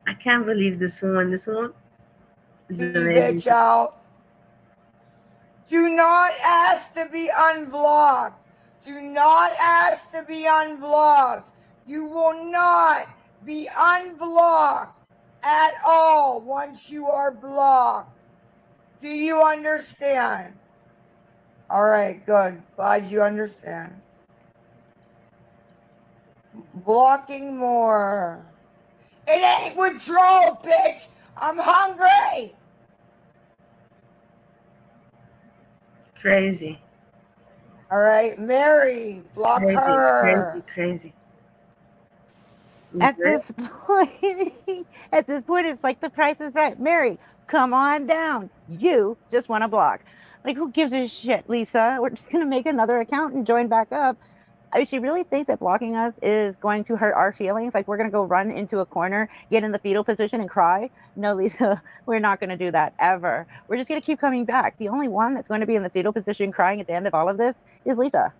I can't believe this one. This one is amazing. Bitch out. Do not ask to be unblocked. Do not ask to be unblocked. You will not be unblocked at all once you are blocked. Do you understand? All right, good. Glad you understand. Blocking more. It ain't withdrawal, bitch. I'm hungry. Crazy. All right, Mary, block her. Crazy. At this point, it's like the Price is Right. Mary, come on down. You just want to block. Like, who gives a shit, Lisa? We're just gonna make another account and join back up. I mean, she really thinks that blocking us is going to hurt our feelings. Like, we're gonna go run into a corner, get in the fetal position, and cry. No, Lisa, we're not gonna do that ever. We're just gonna keep coming back. The only one that's going to be in the fetal position crying at the end of all of this is Lisa.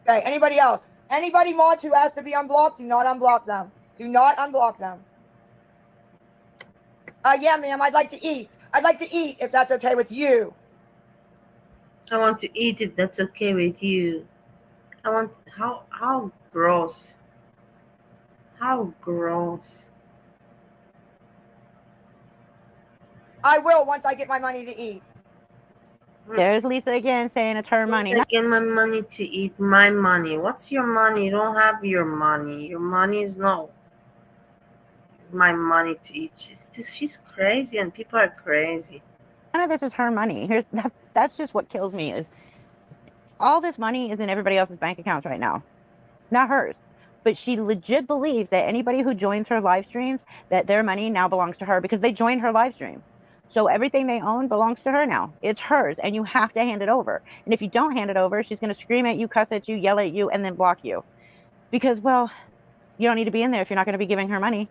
Okay, anybody else? Anybody mods who has to be unblocked, do not unblock them. Do not unblock them. Yeah, ma'am, I'd like to eat. I'd like to eat if that's okay with you. I want to eat if that's okay with you. I want how gross. How gross. I will once I get my money to eat. There's Lisa again saying it's her money. I get my money to eat my money. What's your money? You don't have your money. Your money is no my money to eat. She's crazy and people are crazy. None of this is her money. That's just what kills me is all this money is in everybody else's bank accounts right now, not hers. But she legit believes that anybody who joins her live streams, that their money now belongs to her because they joined her live stream. So everything they own belongs to her now. It's hers, and you have to hand it over. And if you don't hand it over, she's going to scream at you, cuss at you, yell at you, and then block you. Because, well, you don't need to be in there if you're not going to be giving her money.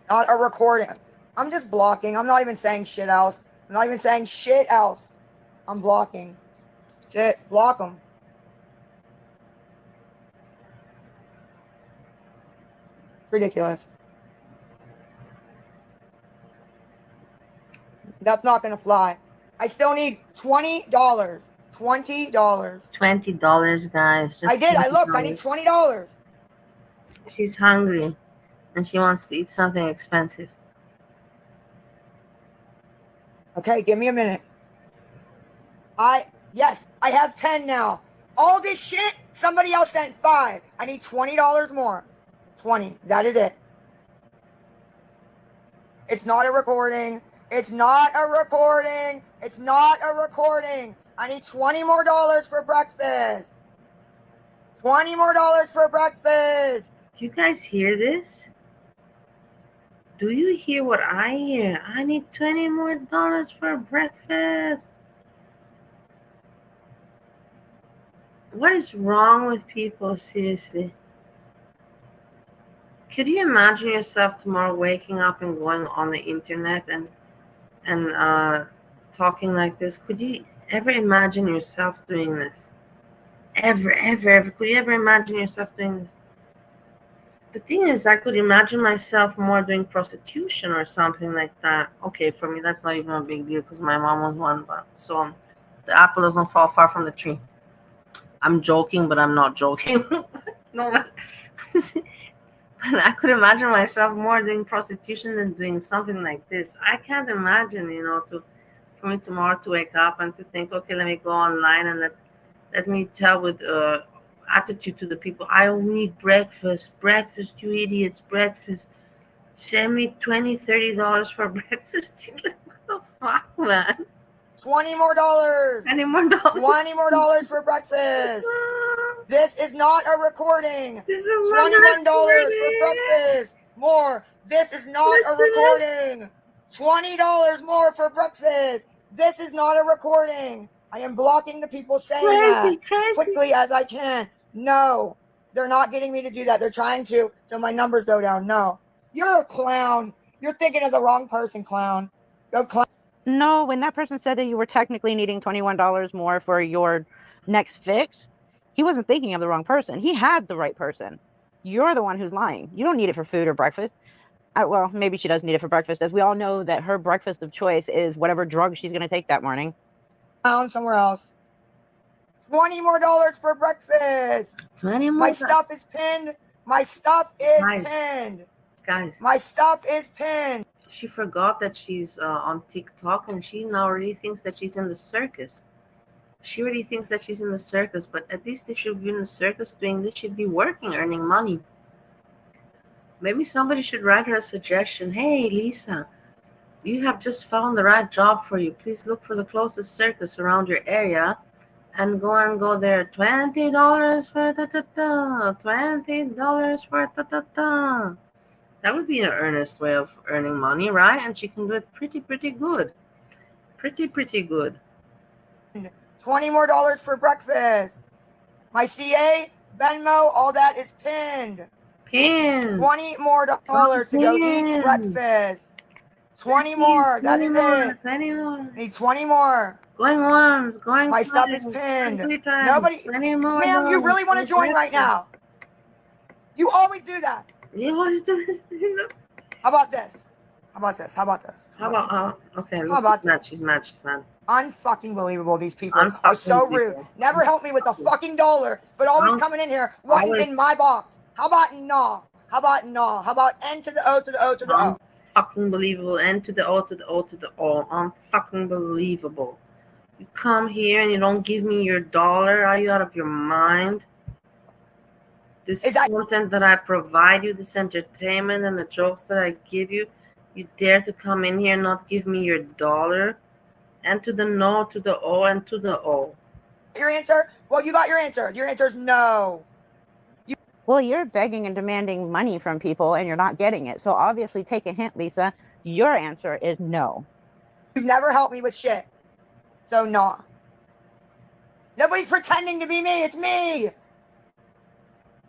Not a recording. I'm just blocking. I'm not even saying shit else. I'm not even saying shit else. I'm blocking. Shit, block them. It's ridiculous. That's not going to fly. I still need $20. $20. $20, guys. I did. I looked. I need $20. She's hungry and she wants to eat something expensive. Okay, give me a minute. Yes, I have 10 now. All this shit, somebody else sent 5. I need $20 more. 20. That is it. It's not a recording. It's not a recording. It's not a recording. I need $20 more for breakfast. $20 more for breakfast. Do you guys hear this? Do you hear what I hear? I need $20 more for breakfast. What is wrong with people? Seriously. Could you imagine yourself tomorrow waking up and going on the internet and talking like this? Could you ever imagine yourself doing this? Ever. Could you ever imagine yourself doing this? The thing is, I could imagine myself more doing prostitution or something like that. Okay, for me, that's not even a big deal because my mom was one, but so The apple doesn't fall far from the tree. I'm joking, but I'm not joking. No, but I could imagine myself more doing prostitution than doing something like this. I can't imagine, for me tomorrow to wake up and to think, okay, let me go online and let me tell with attitude to the people, I need breakfast, you idiots, breakfast. Send me $20, $30 for breakfast. Like, what the fuck, man? $20 more. $20 more. $20 more for breakfast. This is not a recording. This is $21 for breakfast. More. This is not a recording. $20 more for breakfast. This is not a recording. I am blocking the people saying that as quickly as I can. No, they're not getting me to do that. They're trying to, so my numbers go down. No, you're a clown. You're thinking of the wrong person, clown. Go clown. No, when that person said that you were technically needing $21 more for your next fix, he wasn't thinking of the wrong person. He had the right person. You're the one who's lying. You don't need it for food or breakfast. Well, maybe she does need it for breakfast, as we all know that her breakfast of choice is whatever drug she's going to take that morning. Found somewhere else. $20 more for breakfast. 20 more. My stuff is pinned. My stuff is pinned. Guys. My stuff is pinned. She forgot that she's on TikTok, and she now already thinks that she's in the circus. She already thinks that she's in the circus, but at least if she'd be in the circus doing this, she'd be working, earning money. Maybe somebody should write her a suggestion. Hey, Lisa, you have just found the right job for you. Please look for the closest circus around your area and go there. $20 for ta-ta-ta. $20 for ta-ta-ta. That would be an earnest way of earning money, right? And she can do it pretty good. Pretty good. $20 more for breakfast. My CA, Venmo, all that is pinned. $20 more to go eat breakfast. 20 more. That is it. 20 more. Need 20 more. Going once, going My twice, stuff is pinned. 20 times, Nobody. 20 more. Ma'am, you really want to join right now? You always do that. You always do this. How about this? How about this? How about this? How about okay? How about that? She's mad. She's mad. Unfucking believable. These people are so rude. Never help me with a fucking dollar, but always coming in here wanting in my box. How about no? How about no? How about N to the O to the O to the O? Fucking believable. N to the O to the O to the O. Unfucking believable. You come here and you don't give me your dollar. Are you out of your mind? This content that I provide you, this entertainment and the jokes that I give you, you dare to come in here and not give me your dollar? And to the no, to the O, and to the O. Your answer? Well, you got your answer. Your answer is no. Well, you're begging and demanding money from people and you're not getting it. So obviously take a hint, Lisa. Your answer is no. You've never helped me with shit. So no. Nobody's pretending to be me. It's me.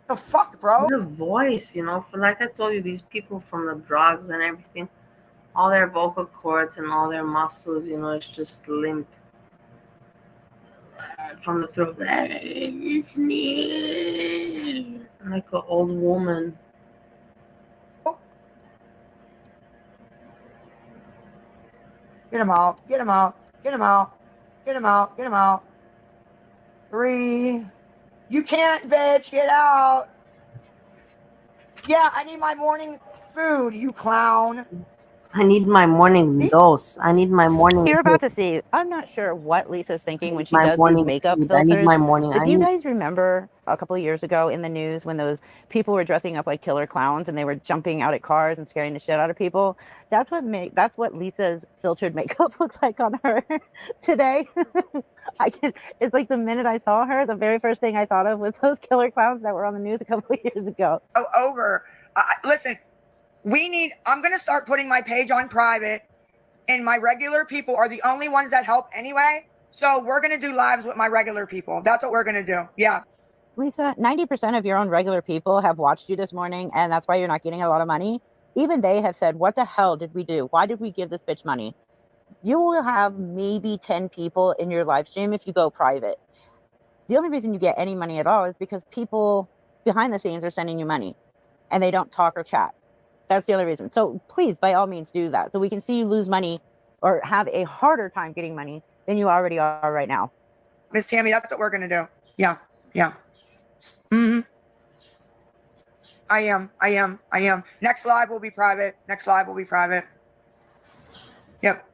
The fuck, bro? The voice, for like I told you, these people from the drugs and everything, all their vocal cords and all their muscles, it's just limp from the throat. It's me, like an old woman. Get him out. Get him out. Get him out. Get him out. Get him out. 3. You can't, bitch. Get out. Yeah, I need my morning food, you clown. I need my morning dose. I need my morning. You're about to see. I'm not sure what Lisa's thinking when she My does these morning makeup food. filters. I need my morning. If you guys remember a couple of years ago in the news when those people were dressing up like killer clowns and they were jumping out at cars and scaring the shit out of people, that's what Lisa's filtered makeup looks like on her today. It's like the minute I saw her, the very first thing I thought of was those killer clowns that were on the news a couple of years ago. Over. Listen. I'm going to start putting my page on private, and my regular people are the only ones that help anyway. So we're going to do lives with my regular people. That's what we're going to do. Yeah. Lisa, 90% of your own regular people have watched you this morning, and that's why you're not getting a lot of money. Even they have said, what the hell did we do? Why did we give this bitch money? You will have maybe 10 people in your live stream if you go private. The only reason you get any money at all is because people behind the scenes are sending you money, and they don't talk or chat. That's the only reason. So please, by all means, do that. So we can see you lose money or have a harder time getting money than you already are right now. Miss Tammy, that's what we're gonna do. Yeah. Mm-hmm. I am. Next live will be private. Yep.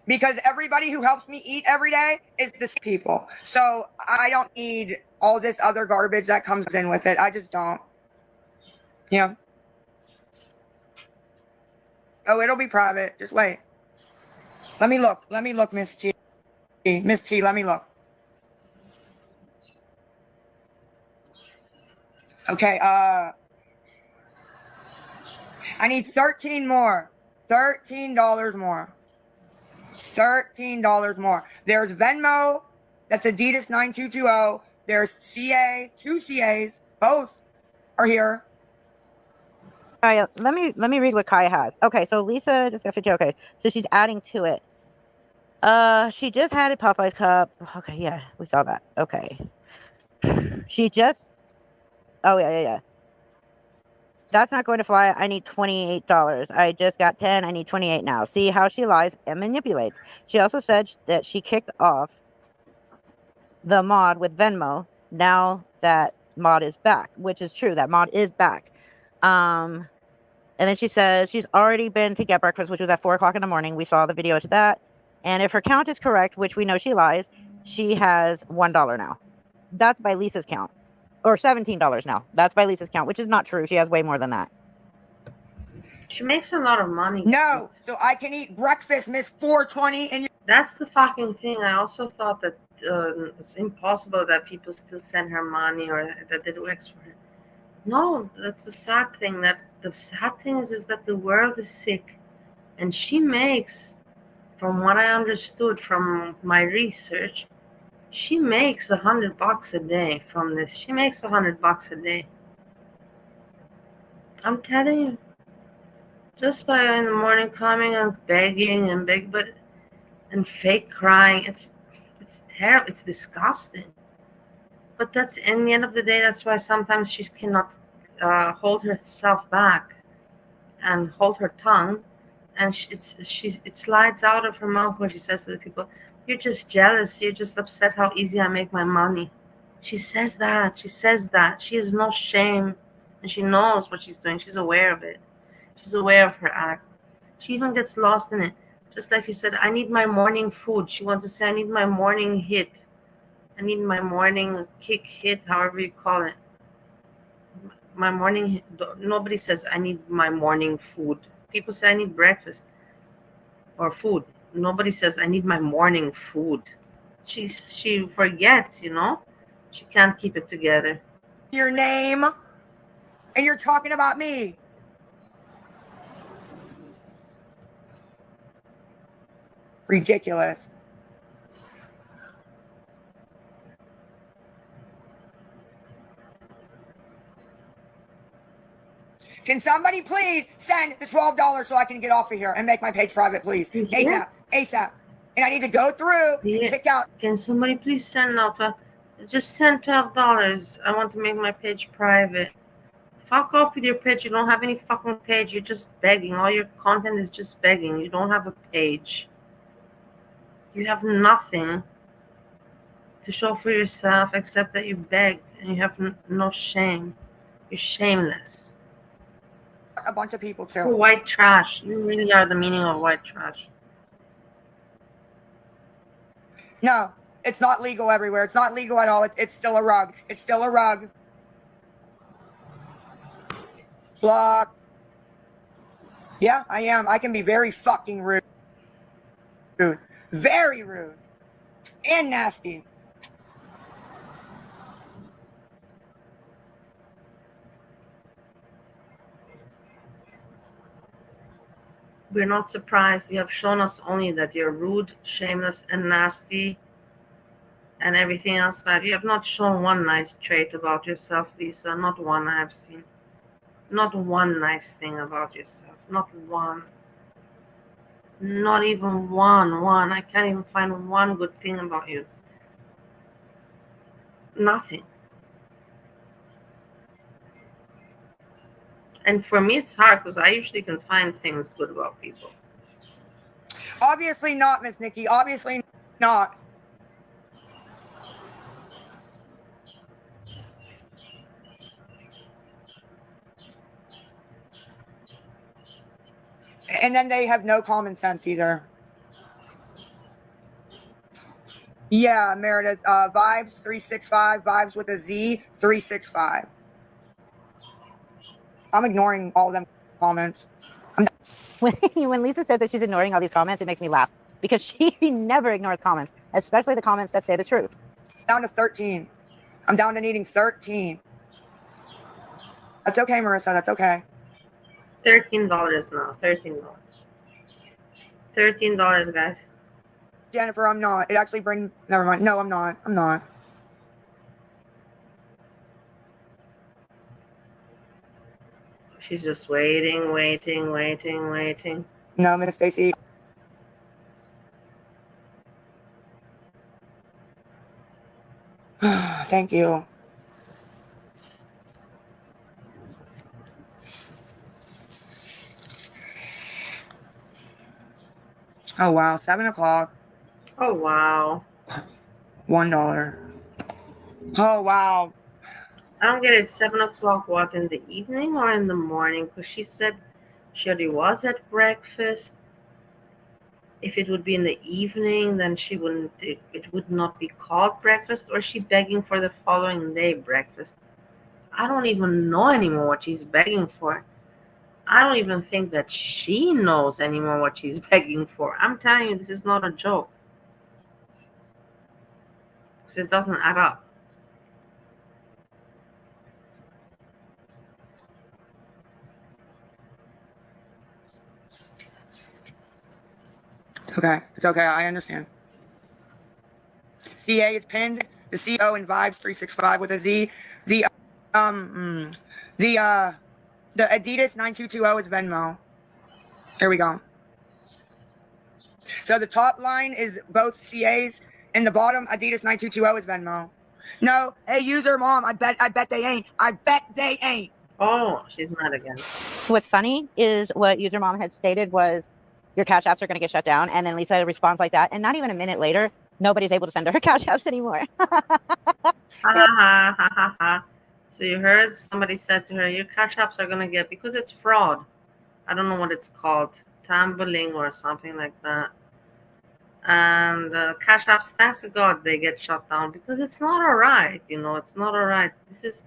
Because everybody who helps me eat every day is this people. So I don't need all this other garbage that comes in with it. I just don't. Yeah. Oh, it'll be private. Just wait. Let me look, Miss T. Miss T, let me look. Okay, I need 13 more. $13 more. $13 more. There's Venmo. That's Adidas 9220. There's CA, 2 CAs. Both are here. Kaya, let me read what Kaya has. Okay, so Lisa just got 50. Okay, so she's adding to it. She just had a Popeyes cup. Okay, yeah, we saw that. Okay. She just. Oh yeah. That's not going to fly. I need $28. I just got 10. I need 28 now. See how she lies and manipulates. She also said that she kicked off the mod with Venmo. Now that mod is back, which is true. That mod is back. And then she says she's already been to get breakfast, which was at 4 o'clock in the morning. We saw the video to that. And if her count is correct, which we know she lies, she has $1 now. That's by Lisa's count. Or $17 now. That's by Lisa's count, which is not true. She has way more than that. She makes a lot of money. No, so I can eat breakfast, Miss 420, and that's the fucking thing. I also thought that it's impossible that people still send her money or that they do extra for her. No, that's the sad thing. That the sad thing is that the world is sick, and she makes, from what I understood from my research, she makes $100 a day from this. She makes $100 a day. I'm telling you, just by in the morning coming and begging and and fake crying, it's terrible. It's disgusting. But that's in the end of the day. That's why sometimes she cannot hold herself back and hold her tongue, and it slides out of her mouth when she says to the people, "You're just jealous. You're just upset how easy I make my money." She says that. She has no shame, and she knows what she's doing. She's aware of it. She's aware of her act. She even gets lost in it. Just like she said, I need my morning food. She wants to say, I need my morning hit. I need my morning kick hit, however you call it. My morning, nobody says, I need my morning food. People say, I need breakfast or food. Nobody says, I need my morning food. She forgets, She can't keep it together. Your name, and you're talking about me. Ridiculous. Can somebody please send the $12 so I can get off of here and make my page private, please? Yeah. ASAP. And I need to go through and kick out. Can somebody please send out just send $12. I want to make my page private. Fuck off with your page. You don't have any fucking page. You're just begging. All your content is just begging. You don't have a page. You have nothing to show for yourself except that you beg and you have no shame. You're shameless. A bunch of people too. You're white trash. You really are the meaning of white trash. No, it's not legal everywhere. It's not legal at all. It's still a rug. It's still a rug. Block. Yeah, I am. I can be very fucking rude. Very rude. And nasty. We're not surprised. You have shown us only that you're rude, shameless, and nasty, and everything else bad. You have not shown one nice trait about yourself, Lisa. Not one I have seen. Not one nice thing about yourself. Not one. Not even one. I can't even find one good thing about you. Nothing. And for me, it's hard because I usually can find things good about people. Obviously not, Miss Nikki. Obviously not. And then they have no common sense either. Yeah, Meredith. Vibes 365. Vibes with a Z 365. I'm ignoring all of them comments. When Lisa said that she's ignoring all these comments, it makes me laugh because she never ignores comments, especially the comments that say the truth. Down to 13. I'm down to needing 13. That's okay, Marissa. That's okay. $13 now. $13. $13, guys. Jennifer, I'm not. It actually brings. Never mind. No, I'm not. I'm not. She's just waiting. No, Miss Stacy. Thank you. Oh wow, 7 o'clock. Oh wow. $1. Oh wow. I don't get it. 7 o'clock, what, in the evening or in the morning? Because she said she already was at breakfast. If it would be in the evening, then she wouldn't. It would not be called breakfast. Or is she begging for the following day breakfast? I don't even know anymore what she's begging for. I don't even think that she knows anymore what she's begging for. I'm telling you, this is not a joke. Because it doesn't add up. Okay, it's okay. I understand. CA is pinned. The CO in Vibes 365 with a Z. The Adidas 9220 is Venmo. Here we go. So the top line is both CAs, and the bottom Adidas 9220 is Venmo. No, hey user mom, I bet they ain't. I bet they ain't. Oh, she's mad again. What's funny is what user mom had stated was your cash apps are going to get shut down, and then Lisa responds like that, and not even a minute later, nobody's able to send her cash apps anymore. So you heard somebody said to her, your cash apps are going to get, because it's fraud. I don't know what it's called, tumbling or something like that. And cash apps, thanks to God, they get shut down because it's not all right. It's not all right. This is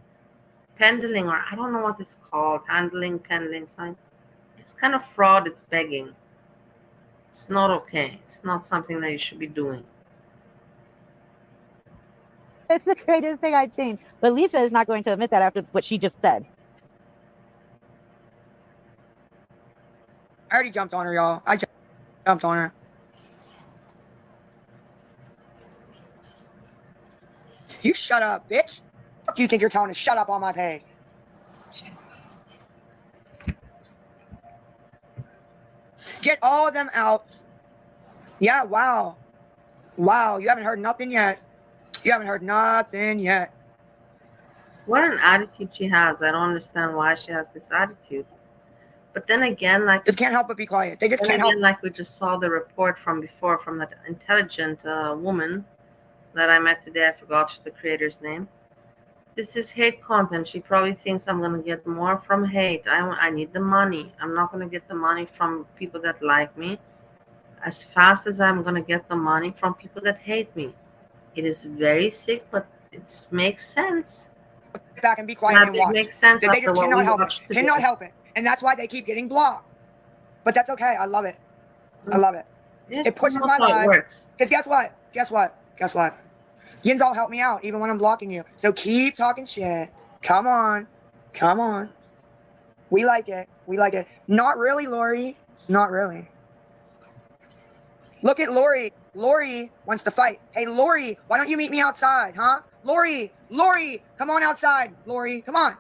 pendling, or I don't know what it's called, pendling sign. It's kind of fraud. It's begging. It's not okay. It's not something that you should be doing. It's the greatest thing I've seen. But Lisa is not going to admit that after what she just said. I already jumped on her, y'all. I jumped on her. You shut up, bitch. Fuck you think you're telling to shut up on my page. Get all of them out. Yeah, wow. Wow, you haven't heard nothing yet. You haven't heard nothing yet. What an attitude she has. I don't understand why she has this attitude. But then again, like, just can't help but be quiet. They just can't help. Like we just saw the report from before from that intelligent woman that I met today. I forgot the creator's name. This is hate content. She probably thinks I'm going to get more from hate. I need the money. I'm not going to get the money from people that like me as fast as I'm going to get the money from people that hate me. It is very sick, but it makes sense. Back and be quiet and watch. It makes sense. They just cannot help it. Cannot help it. And that's why they keep getting blocked. But that's okay. I love it. I love it. Yes, it pushes my life. Because guess what? Guess what? Guess what? Yins all help me out, even when I'm blocking you. So keep talking shit. Come on. Come on. We like it. We like it. Not really, Lori. Not really. Look at Lori. Lori wants to fight. Hey, Lori, why don't you meet me outside, huh? Lori, come on outside. Lori, come on.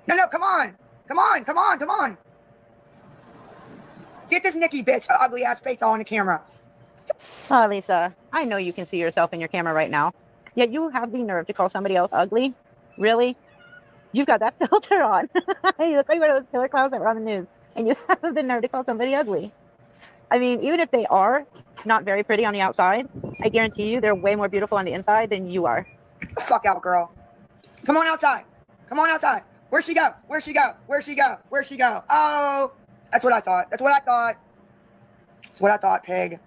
No, come on. Come on. Get this Nikki bitch ugly ass face all on the camera. Oh, Lisa, I know you can see yourself in your camera right now. Yet you have the nerve to call somebody else ugly? Really? You've got that filter on. You look like one of those killer clowns that were on the news, and you have the nerve to call somebody ugly. I mean, even if they are not very pretty on the outside, I guarantee you they're way more beautiful on the inside than you are. Fuck out, girl. Come on outside. Come on outside. Where'd she go? Where'd she go? Where'd she go? Where'd she go? Oh, that's what I thought. That's what I thought. That's what I thought, pig.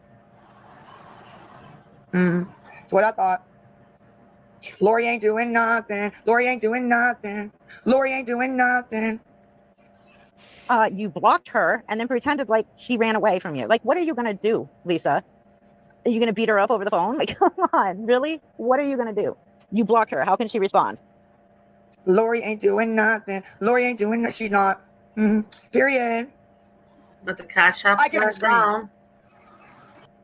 That's what I thought. Lori ain't doing nothing. Lori ain't doing nothing. Lori ain't doing nothing. You blocked her and then pretended like she ran away from you. Like, what are you gonna do, Lisa? Are you gonna beat her up over the phone? Like, come on, really? What are you gonna do? You blocked her. How can she respond? Lori ain't doing nothing. Lori ain't doing nothing. She's not. Period. But the cash apps I get are the screen. down.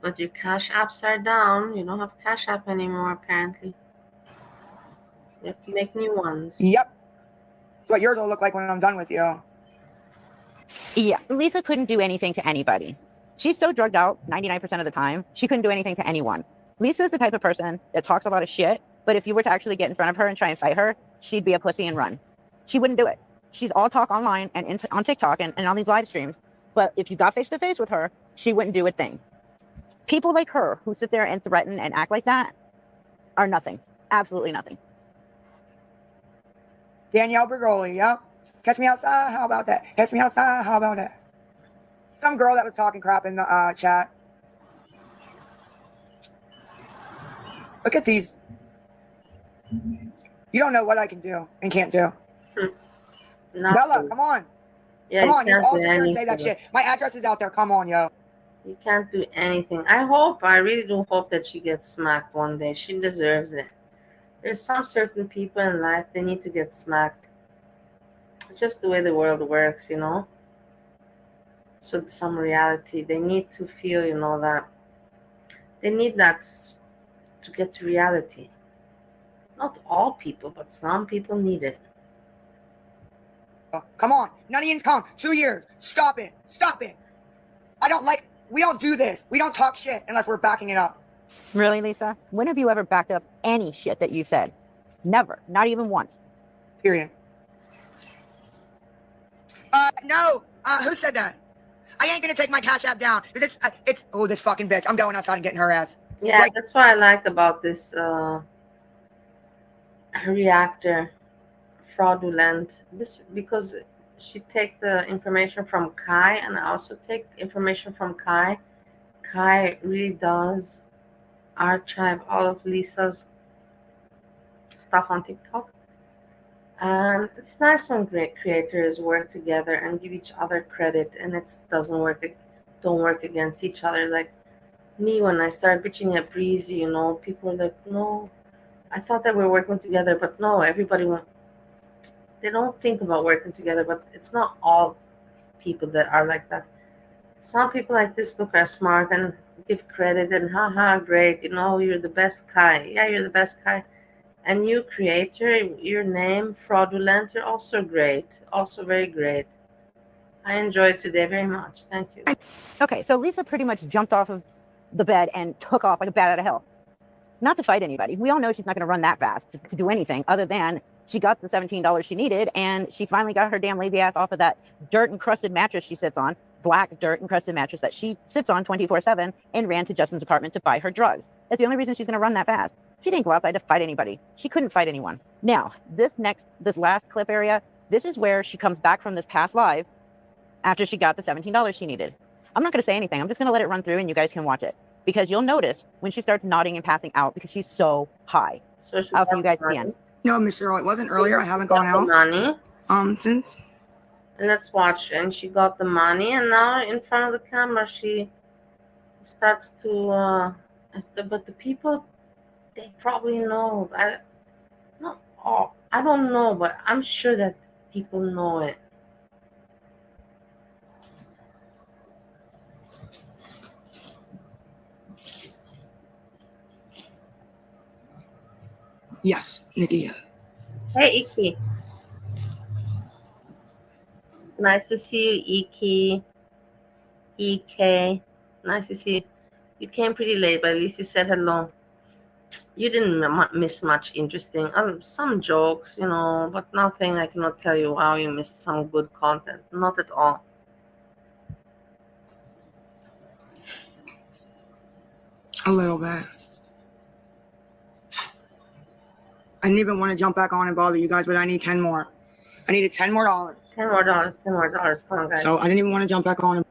But your cash apps are down. You don't have cash app anymore, apparently. You have to make new ones. Yep. That's what yours will look like when I'm done with you. Yeah, Lisa couldn't do anything to anybody. She's so drugged out 99% of the time, she couldn't do anything to anyone. Lisa's the type of person that talks a lot of shit, but if you were to actually get in front of her and try and fight her, she'd be a pussy and run. She wouldn't do it. She's all talk online and on TikTok and on these live streams, but if you got face to face with her, she wouldn't do a thing. People like her who sit there and threaten and act like that are nothing. Absolutely nothing. Danielle Bergoli, yep. Catch me outside, how about that? Catch me outside, how about that? Some girl that was talking crap in the chat. Look at these. You don't know what I can do and can't do. Bella, come on. Yeah, come on, you can't all do sit there and say that anything. shit. My address is out there. Come on, yo. You can't do anything. I really do hope that she gets smacked one day. She deserves it. There's some certain people in life, they need to get smacked. It's just the way the world works, you know? So it's some reality. They need to feel, you know, that they need that to get to reality. Not all people, but some people need it. Come on. None of yous come. 2 years. Stop it. Stop it. We don't do this. We don't talk shit unless we're backing it up. Really, Lisa? When have you ever backed up any shit that you said? Never. Not even once. Period. No. Who said that? I ain't gonna take my Cash App down. It's this fucking bitch. I'm going outside and getting her ass. Yeah, Right. that's what I like about this reactor fraudulent. This because she take the information from Kai, and I also take information from Kai. Kai really does archive all of Lisa's stuff on TikTok. And it's nice when great creators work together and give each other credit, and it don't work against each other. Like me, when I started bitching at Breezy, you know, people were like, no, I thought that we were working together, but no, they don't think about working together, but it's not all people that are like that. Some people like this look are smart and give credit and haha, great, you know, you're the best Kai. Yeah, you're the best Kai. And you creator, your name, fraudulent, you're also great. Also very great. I enjoyed today very much. Thank you. Okay, so Lisa pretty much jumped off of the bed and took off like a bat out of hell. Not to fight anybody. We all know she's not going to run that fast to do anything other than she got the $17 she needed, and she finally got her damn lazy ass off of that dirt-encrusted mattress she sits on, black dirt-encrusted mattress that she sits on 24/7, and ran to Justin's apartment to buy her drugs. That's the only reason she's going to run that fast. She didn't go outside to fight anybody. She couldn't fight anyone. Now, this last clip area, this is where she comes back from this past live after she got the $17 she needed. I'm not going to say anything. I'm just going to let it run through and you guys can watch it. Because you'll notice when she starts nodding and passing out because she's so high. So I'll see you guys at the end. No, Miss Cheryl, it wasn't earlier. I haven't gone out. Money. Since. And let's watch. And she got the money, and now in front of the camera, she starts to. But the people, they probably know. I don't know, but I'm sure that people know it. Yes, Nikki. Hey, Iki. Nice to see you, Iki. EK. Nice to see you. You came pretty late, but at least you said hello. You didn't miss much interesting. Some jokes, you know, but nothing. I cannot tell you, wow, you missed some good content. Not at all. A little bit. I didn't even want to jump back on and bother you guys, but I need 10 more. I needed $10 more. $10 more. $10 more. Come on, guys. So I didn't even want to jump back on.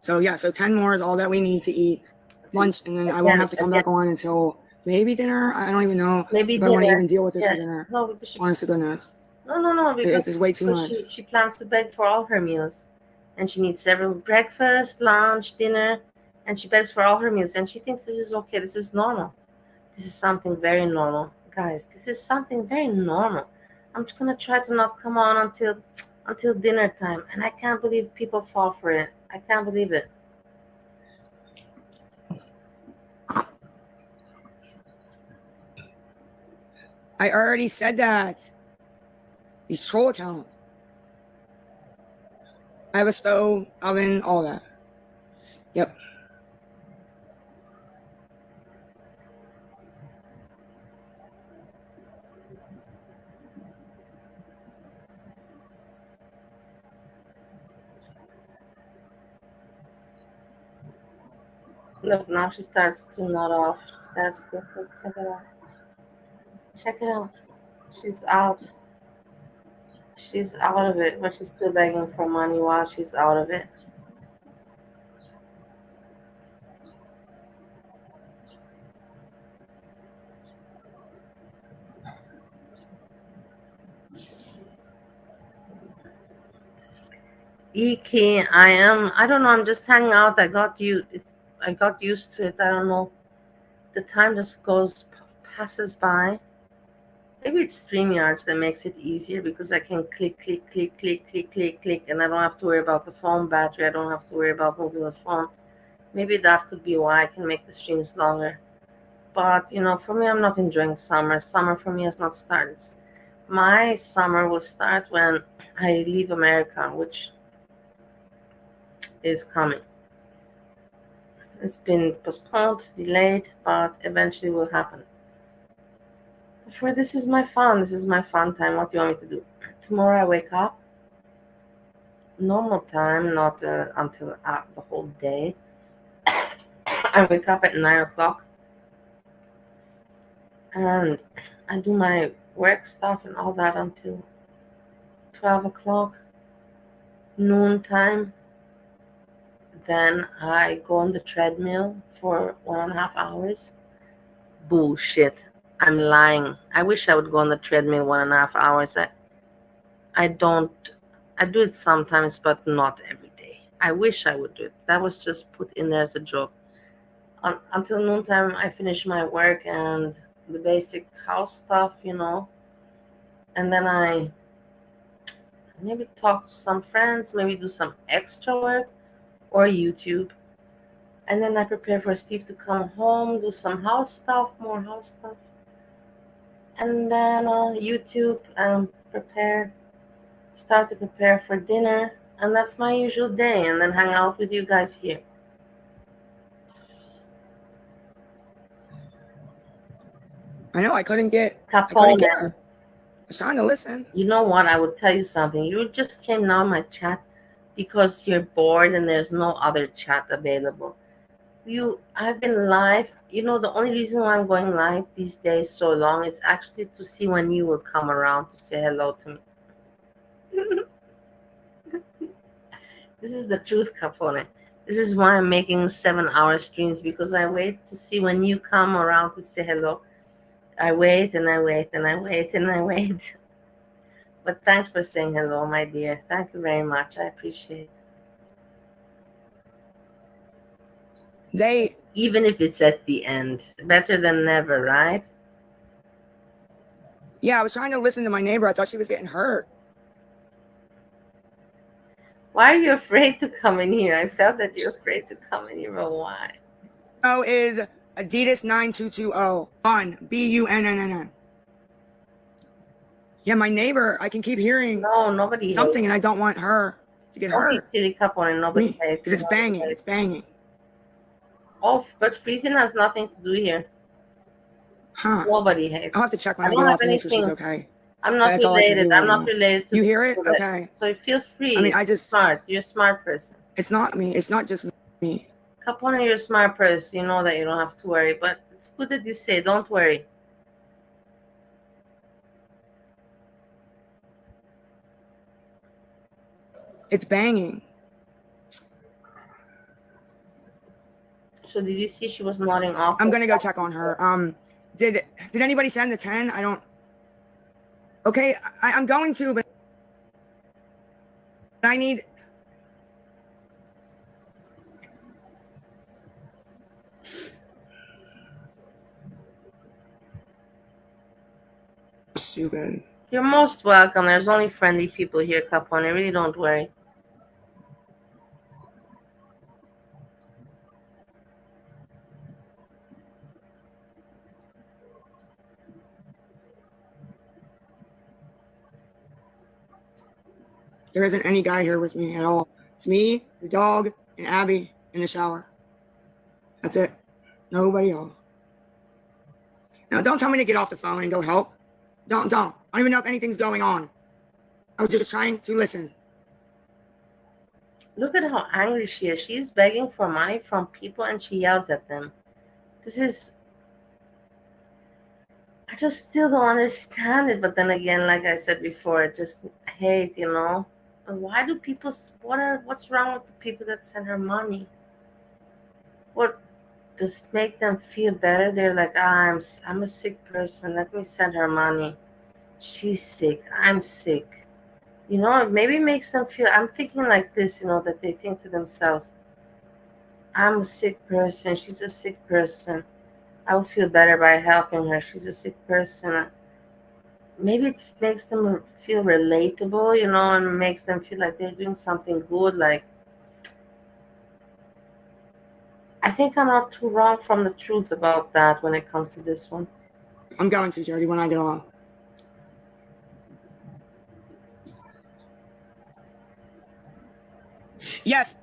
So yeah, so 10 more is all that we need to eat lunch, and then I won't have to come back on until maybe dinner. I don't even know if I want to even deal with this for dinner. No, Honest to goodness. No, because It's way too much. She plans to beg for all her meals, and she needs several breakfast, lunch, dinner, and she begs for all her meals, and she thinks this is okay. This is normal. This is something very normal, guys. This is something very normal. I'm just gonna try to not come on until dinner time, and I can't believe people fall for it. I can't believe it. I already said that. These troll accounts. I have a stove, oven, all that. Yep. Look, now she starts to nod off. Check it out. Check it out. She's out. She's out of it, but she's still begging for money while she's out of it. Iki, I don't know, I'm just hanging out. I got used to it. I don't know. The time just passes by. Maybe it's StreamYards that makes it easier because I can click, and I don't have to worry about the phone battery. I don't have to worry about moving the phone. Maybe that could be why I can make the streams longer. But, you know, for me, I'm not enjoying summer. Summer for me has not started. My summer will start when I leave America, which is coming. It's been postponed, delayed, but eventually will happen. For this is my fun. This is my fun time. What do you want me to do? Tomorrow I wake up. Normal time, not until the whole day. I wake up at 9 o'clock. And I do my work stuff and all that until 12 o'clock. Noon time. Then I go on the treadmill for 1.5 hours. Bullshit. I'm lying. I wish I would go on the treadmill 1.5 hours. I don't. I do it sometimes, but not every day. I wish I would do it. That was just put in there as a joke. Until noontime, I finish my work and the basic house stuff, you know. And then I maybe talk to some friends, maybe do some extra work or YouTube. And then I prepare for Steve to come home, do some house stuff, more house stuff. And then YouTube and start to prepare for dinner. And that's my usual day. And then hang out with you guys here. I know I couldn't get her. I was trying to listen. You know what? I would tell you something. You just came now in my chat because you're bored and there's no other chat available. I've been live. You know, the only reason why I'm going live these days so long is actually to see when you will come around to say hello to me. This is the truth, Capone. This is why I'm making 7-hour streams, because I wait to see when you come around to say hello. I wait and I wait and I wait and I wait. But thanks for saying hello, my dear. Thank you very much. I appreciate it. Even if it's at the end, better than never, right? Yeah, I was trying to listen to my neighbor. I thought she was getting hurt. Why are you afraid to come in here? I felt that you're afraid to come in here, but why? Oh, is Adidas 9220 Bunn, BUNNN. Yeah, my neighbor. I can keep hearing nobody something, and I don't want her to get hurt. Silly Capone, nobody hates. It's banging. It's banging. Oh, but freezing has nothing to do here. Huh. Nobody hates. I'll have to check when I I don't get have off and make sure she's anything. okay. I'm not That's all I can related. do right I'm not now. related to You hear it? people that- Okay. So you feel free. I mean, I just smart. You're a smart person. It's not me. It's not just me. Capone, you're a smart person. You know that you don't have to worry. But it's good that you say, don't worry. It's banging. So did you see she was nodding off? I'm gonna go check on her. Did anybody send the 10? I don't. Okay, I'm going to, but I need. Stupid. You're most welcome. There's only friendly people here, Capone. Really, don't worry. There isn't any guy here with me at all. It's me, the dog, and Abby in the shower. That's it. Nobody else. Now, don't tell me to get off the phone and go help. Don't. I don't even know if anything's going on. I was just trying to listen. Look at how angry she is. She's begging for money from people and she yells at them. This is... I just still don't understand it. But then again, like I said before, I just hate, you know. And why do people... What's wrong with the people that send her money? What does it make them feel better? They're like, I'm a sick person. Let me send her money. She's sick. I'm sick. You know, maybe it makes them feel... I'm thinking like this, you know, that they think to themselves, I'm a sick person. She's a sick person. I would feel better by helping her. She's a sick person. Maybe it makes them feel relatable, you know, and makes them feel like they're doing something good. Like, I think I'm not too wrong from the truth about that when it comes to this one. I'm going to, Jody, when I get off. Yes,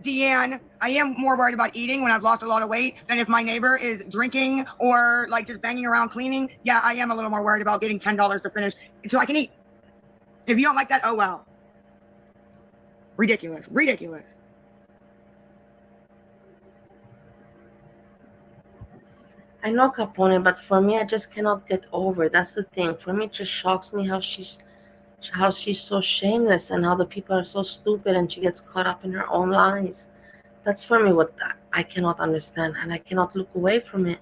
Deanne, I am more worried about eating when I've lost a lot of weight than if my neighbor is drinking or like just banging around cleaning. Yeah, I am a little more worried about getting $10 to finish so I can eat. If you don't like that, oh well. Ridiculous. I know, Capone, but for me, I just cannot get over it. That's the thing. For me, it just shocks me how she's so shameless and how the people are so stupid and she gets caught up in her own lies. That's for me what I cannot understand, and I cannot look away from it.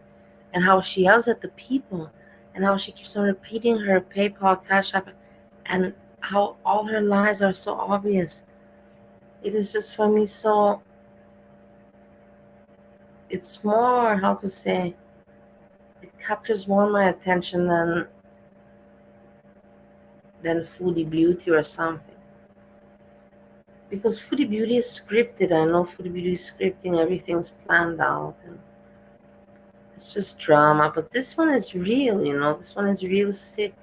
And how she yells at the people, and how she keeps on repeating her PayPal, Cash App, and how all her lies are so obvious. It is just for me so... It's more, how to say, it captures more my attention than Foodie Beauty or something. Because Foodie Beauty is scripted. I know Foodie Beauty is scripting. Everything's planned out. And it's just drama. But this one is real, you know. This one is real sick.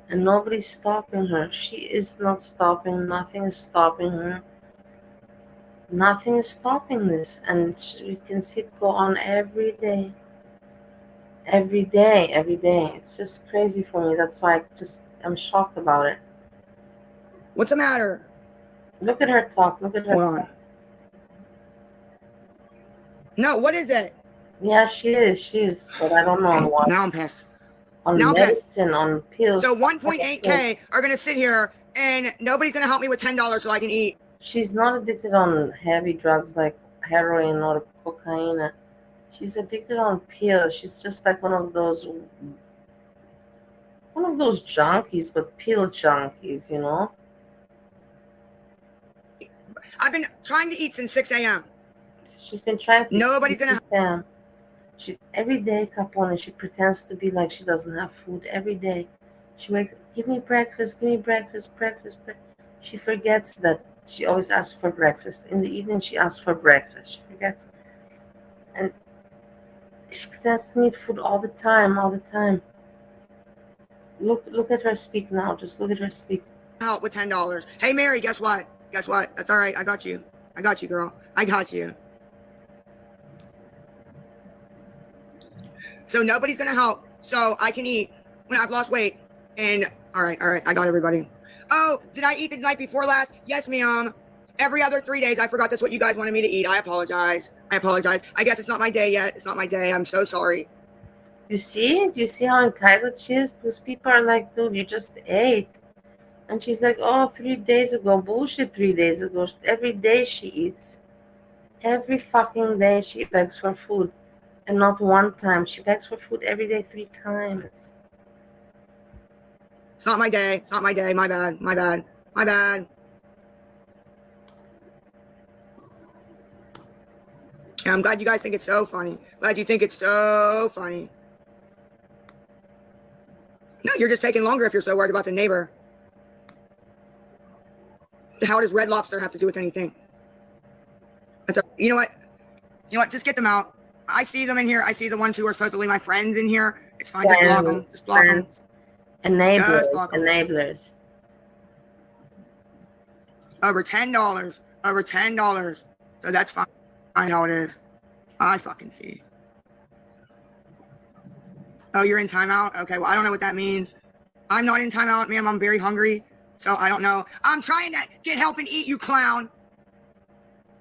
And nobody's stopping her. She is not stopping. Nothing is stopping her. Nothing is stopping this. And you can see it go on every day. Every day. It's just crazy for me. That's why I'm shocked about it. What's the matter? Look at her talk. Hold on. No, what is it? Yeah, she is. But I don't know on what. Now I'm pissed. On medicine, on pills. So 1.8K are going to sit here and nobody's going to help me with $10 so I can eat. She's not addicted on heavy drugs like heroin or cocaine. She's addicted on pills. She's just like one of those junkies, but pill junkies, you know? I've been trying to eat since 6 a.m. She's been trying to... Nobody's going to... Every day, Capone, she pretends to be like she doesn't have food. Every day. She wakes up, give me breakfast. She forgets that she always asks for breakfast. In the evening, she asks for breakfast. She forgets. And she pretends to need food all the time. Look at her speak now. Just look at her speak. Help with $10. Hey, Mary, guess what? That's all right. I got you, girl. I got you. So nobody's gonna help. So I can eat when I've lost weight. And all right, I got everybody. Oh, did I eat the night before last? Yes, ma'am. Every other 3 days, I forgot that's what you guys wanted me to eat. I apologize. I guess it's not my day yet. It's not my day. I'm so sorry. You see? Do you see how entitled she is? Because people are like, dude, you just ate. And she's like, oh, 3 days ago. Bullshit, 3 days ago. Every day she eats. Every fucking day she begs for food. And not one time. She begs for food every day 3 times. It's not my day. It's not my day. My bad. My bad. My bad. Yeah, I'm glad you guys think it's so funny. Glad you think it's so funny. No, you're just taking longer if you're so worried about the neighbor. How does Red Lobster have to do with anything? You know what? Just get them out. I see them in here. I see the ones who are supposedly my friends in here. It's fine. Just block them. Just block them. Enablers. Just block them. Enablers. Over $10. Over $10. So that's fine. Fine how it is. I fucking see. Oh, you're in timeout? Okay, well, I don't know what that means. I'm not in timeout, ma'am. I'm very hungry. So I don't know. I'm trying to get help and eat, you clown.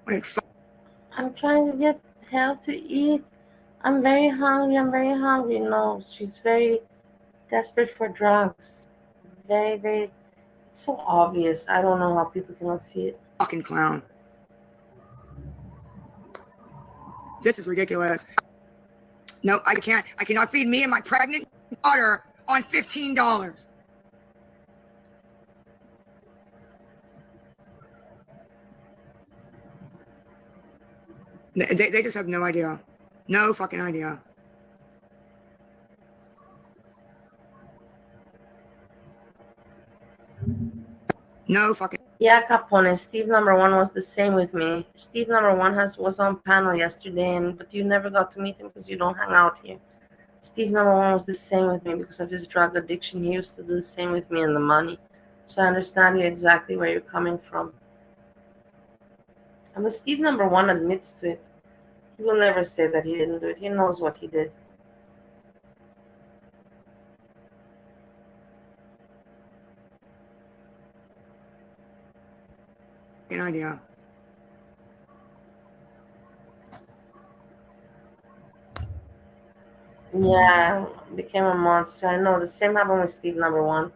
I'm trying to get help to eat. I'm very hungry. I'm very hungry. No, she's very desperate for drugs. Very, very. It's so obvious. I don't know how people cannot see it. Fucking clown. This is ridiculous. No, I can't. I cannot feed me and my pregnant daughter on $15. They just have no idea. No fucking idea. No fucking. Yeah, Capone. Steve number 1 was the same with me. Steve number 1 was on panel yesterday, but you never got to meet him because you don't hang out here. Steve number 1 was the same with me because of his drug addiction. He used to do the same with me and the money. So I understand you exactly where you're coming from. And the Steve number 1 admits to it. He will never say that he didn't do it. He knows what he did. An idea. Yeah, became a monster. I know. The same happened with Steve number 1.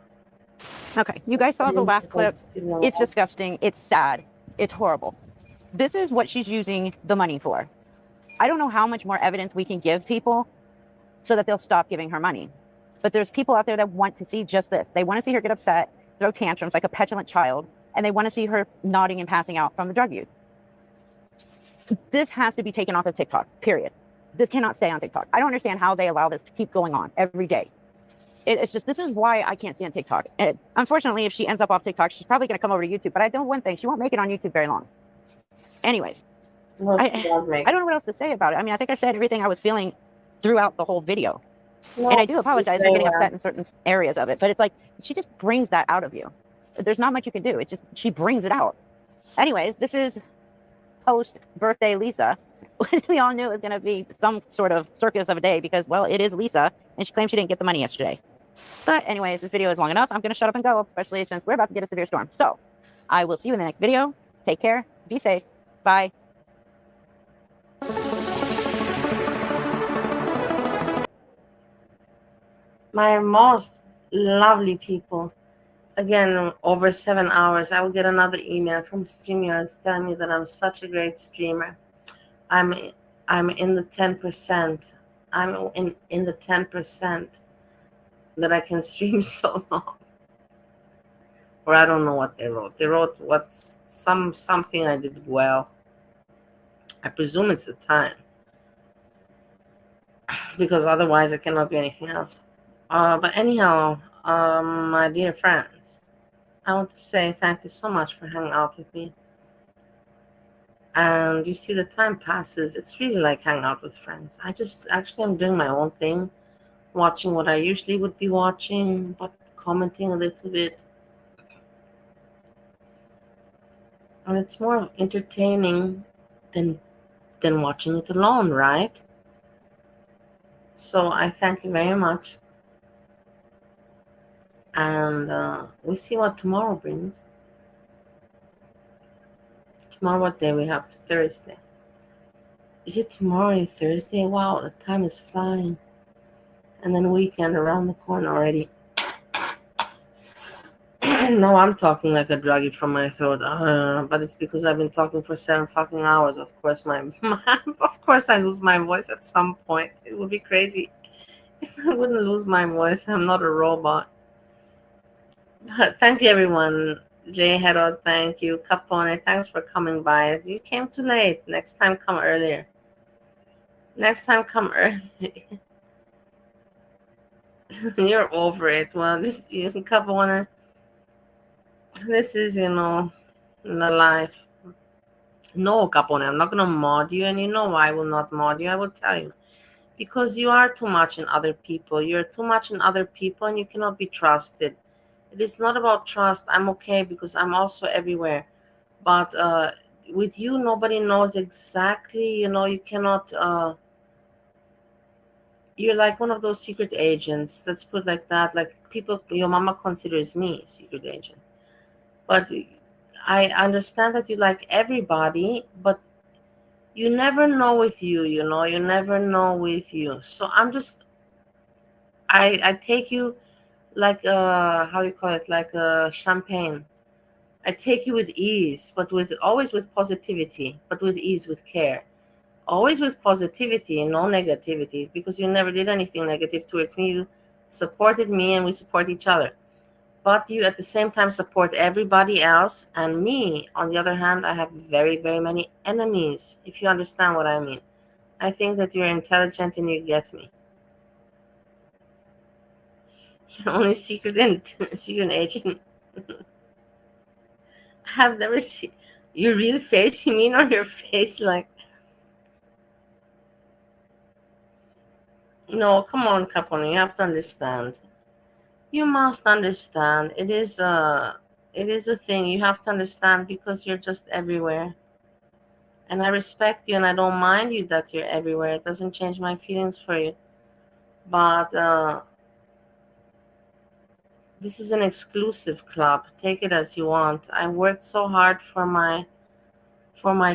Okay, you guys saw the last clip. It's disgusting. It's sad. It's horrible. This is what she's using the money for. I don't know how much more evidence we can give people so that they'll stop giving her money. But there's people out there that want to see just this. They want to see her get upset, throw tantrums like a petulant child, and they want to see her nodding and passing out from the drug use. This has to be taken off of TikTok, period. This cannot stay on TikTok. I don't understand how they allow this to keep going on every day. It's just, this is why I can't stand TikTok. Unfortunately, if she ends up off TikTok, she's probably going to come over to YouTube. But I know one thing, she won't make it on YouTube very long. Anyways, I don't know what else to say about it. I mean, I think I said everything I was feeling throughout the whole video. And I do apologize for getting upset in certain areas of it. But it's like, she just brings that out of you. There's not much you can do. It's just, she brings it out. Anyways, this is post-birthday Lisa, which we all knew it was going to be some sort of circus of a day because, well, it is Lisa, and she claims she didn't get the money yesterday. But anyways, this video is long enough. I'm going to shut up and go, especially since we're about to get a severe storm. So I will see you in the next video. Take care. Be safe. Bye. My most lovely people. Again, over 7 hours, I will get another email from StreamYards telling me that I'm such a great streamer. I'm in the 10%. I'm in the 10% that I can stream so long. Or I don't know what they wrote. They wrote what's something I did well. I presume it's the time. Because otherwise it cannot be anything else. But anyhow, my dear friends, I want to say thank you so much for hanging out with me. And you see, the time passes. It's really like hanging out with friends. I'm doing my own thing, watching what I usually would be watching, but commenting a little bit. And it's more entertaining than watching it alone, right? So I thank you very much. And we see what tomorrow brings. Tomorrow, what day we have? Thursday. Is it tomorrow or Thursday? Wow, the time is flying. And then weekend around the corner already. Now I'm talking like a druggie from my throat. But it's because I've been talking for 7 fucking hours. Of course, of course I lose my voice at some point. It would be crazy if I wouldn't lose my voice. I'm not a robot. Thank you, everyone. Jay Herod, thank you. Capone, thanks for coming by. You came too late. Next time, come earlier. Next time, come early. You're over it. Well, Capone, this is, the life. No, Capone, I'm not going to mod you, and you know why I will not mod you. I will tell you. Because you are too much in other people. You're too much in other people, and you cannot be trusted. It is not about trust. I'm okay because I'm also everywhere. But with you, nobody knows exactly, you cannot, you're like one of those secret agents. Let's put it like that. Like people, your mama considers me a secret agent. But I understand that you like everybody, but you never know with you, you never know with you. So I take you like, how you call it, like champagne. I take you with ease, but always with positivity, but with ease, with care. Always with positivity and no negativity, because you never did anything negative towards me. You supported me and we support each other. But you at the same time support everybody else. And me, on the other hand, I have very, very many enemies, if you understand what I mean. I think that you're intelligent and you get me. You're only secret agent. I have never seen your real face, you mean, or your face like. No, come on, Capone, you have to understand. You must understand. It is a thing. You have to understand because you're just everywhere. And I respect you and I don't mind you that you're everywhere. It doesn't change my feelings for you. But this is an exclusive club. Take it as you want. I worked so hard for my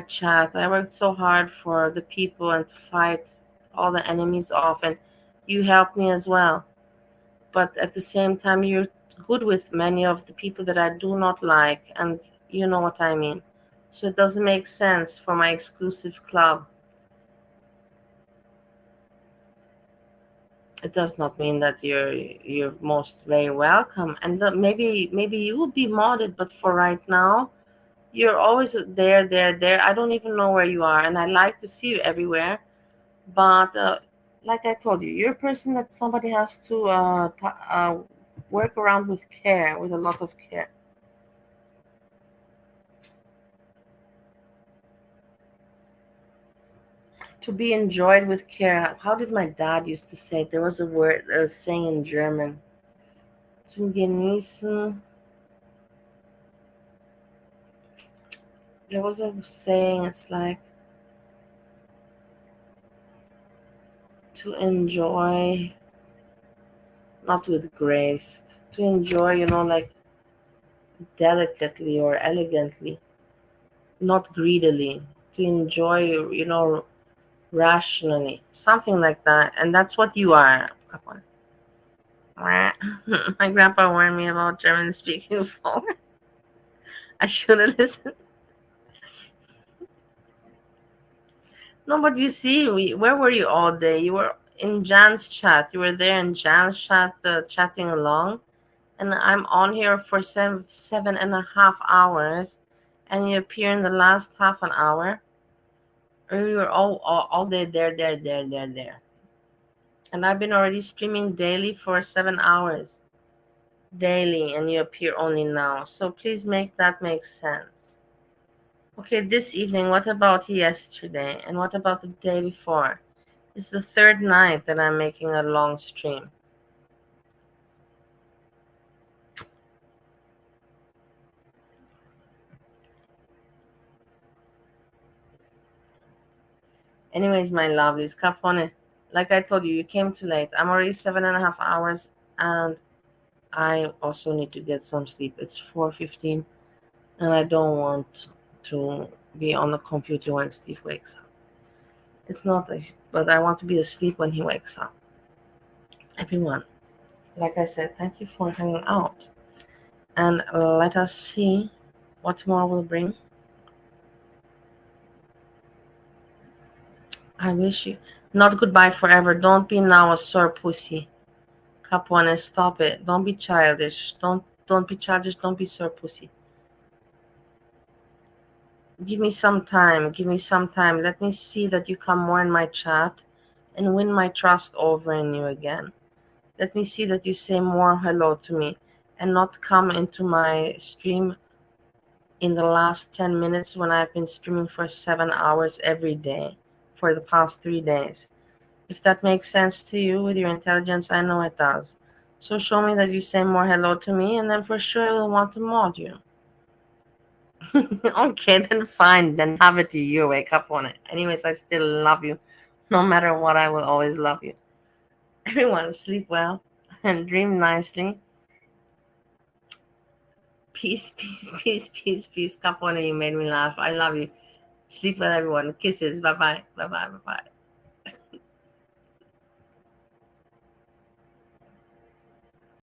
chat. I worked so hard for the people and to fight all the enemies off, and you helped me as well. But at the same time, you're good with many of the people that I do not like, and you know what I mean. So it doesn't make sense for my exclusive club. It does not mean that you're most very welcome, and that maybe you will be modded, but for right now, you're always there. I don't even know where you are, and I like to see you everywhere. But like I told you, you're a person that somebody has to work around with care, with a lot of care. To be enjoyed with care. How did my dad used to say it? There was a saying in German. Zum Genießen. There was a saying, it's like to enjoy, not with grace, to enjoy, like delicately or elegantly, not greedily, to enjoy, rationally, something like that. And that's what you are. Come on. My grandpa warned me about German speaking folk. I should have listened. No, but you see, where were you all day? You were in Jan's chat. You were there in Jan's chat, chatting along. And I'm on here for 7.5 hours. And you appear in the last half an hour. And you were all day there. And I've been already streaming daily for 7 hours. Daily, and you appear only now. So please make that make sense. Okay, this evening, what about yesterday? And what about the day before? It's the third night that I'm making a long stream. Anyways, my lovelies, Capone, Like I told you, you came too late. I'm already 7.5 hours, and I also need to get some sleep. It's 4:15, and I don't want to be on the computer when Steve wakes up. It's not, but I want to be asleep when he wakes up. Everyone, like I said, thank you for hanging out, and let us see what tomorrow will bring. I wish you not goodbye forever. Don't be now a sore pussy. Capone, stop it. Don't be childish. Don't be childish. Don't be sore pussy. Give me some time. Give me some time. Let me see that you come more in my chat and win my trust over in you again. Let me see that you say more hello to me and not come into my stream in the last 10 minutes when I've been streaming for 7 hours every day for the past 3 days. If that makes sense to you with your intelligence, I know it does. So show me that you say more hello to me, and then for sure I will want to mod you. Okay, then fine. Then have it your way. Up on it. Anyways, I still love you. No matter what, I will always love you. Everyone, sleep well and dream nicely. Peace, peace, peace, peace, peace. Capone, you made me laugh. I love you. Sleep well, everyone. Kisses. Bye-bye. Bye-bye. Bye-bye.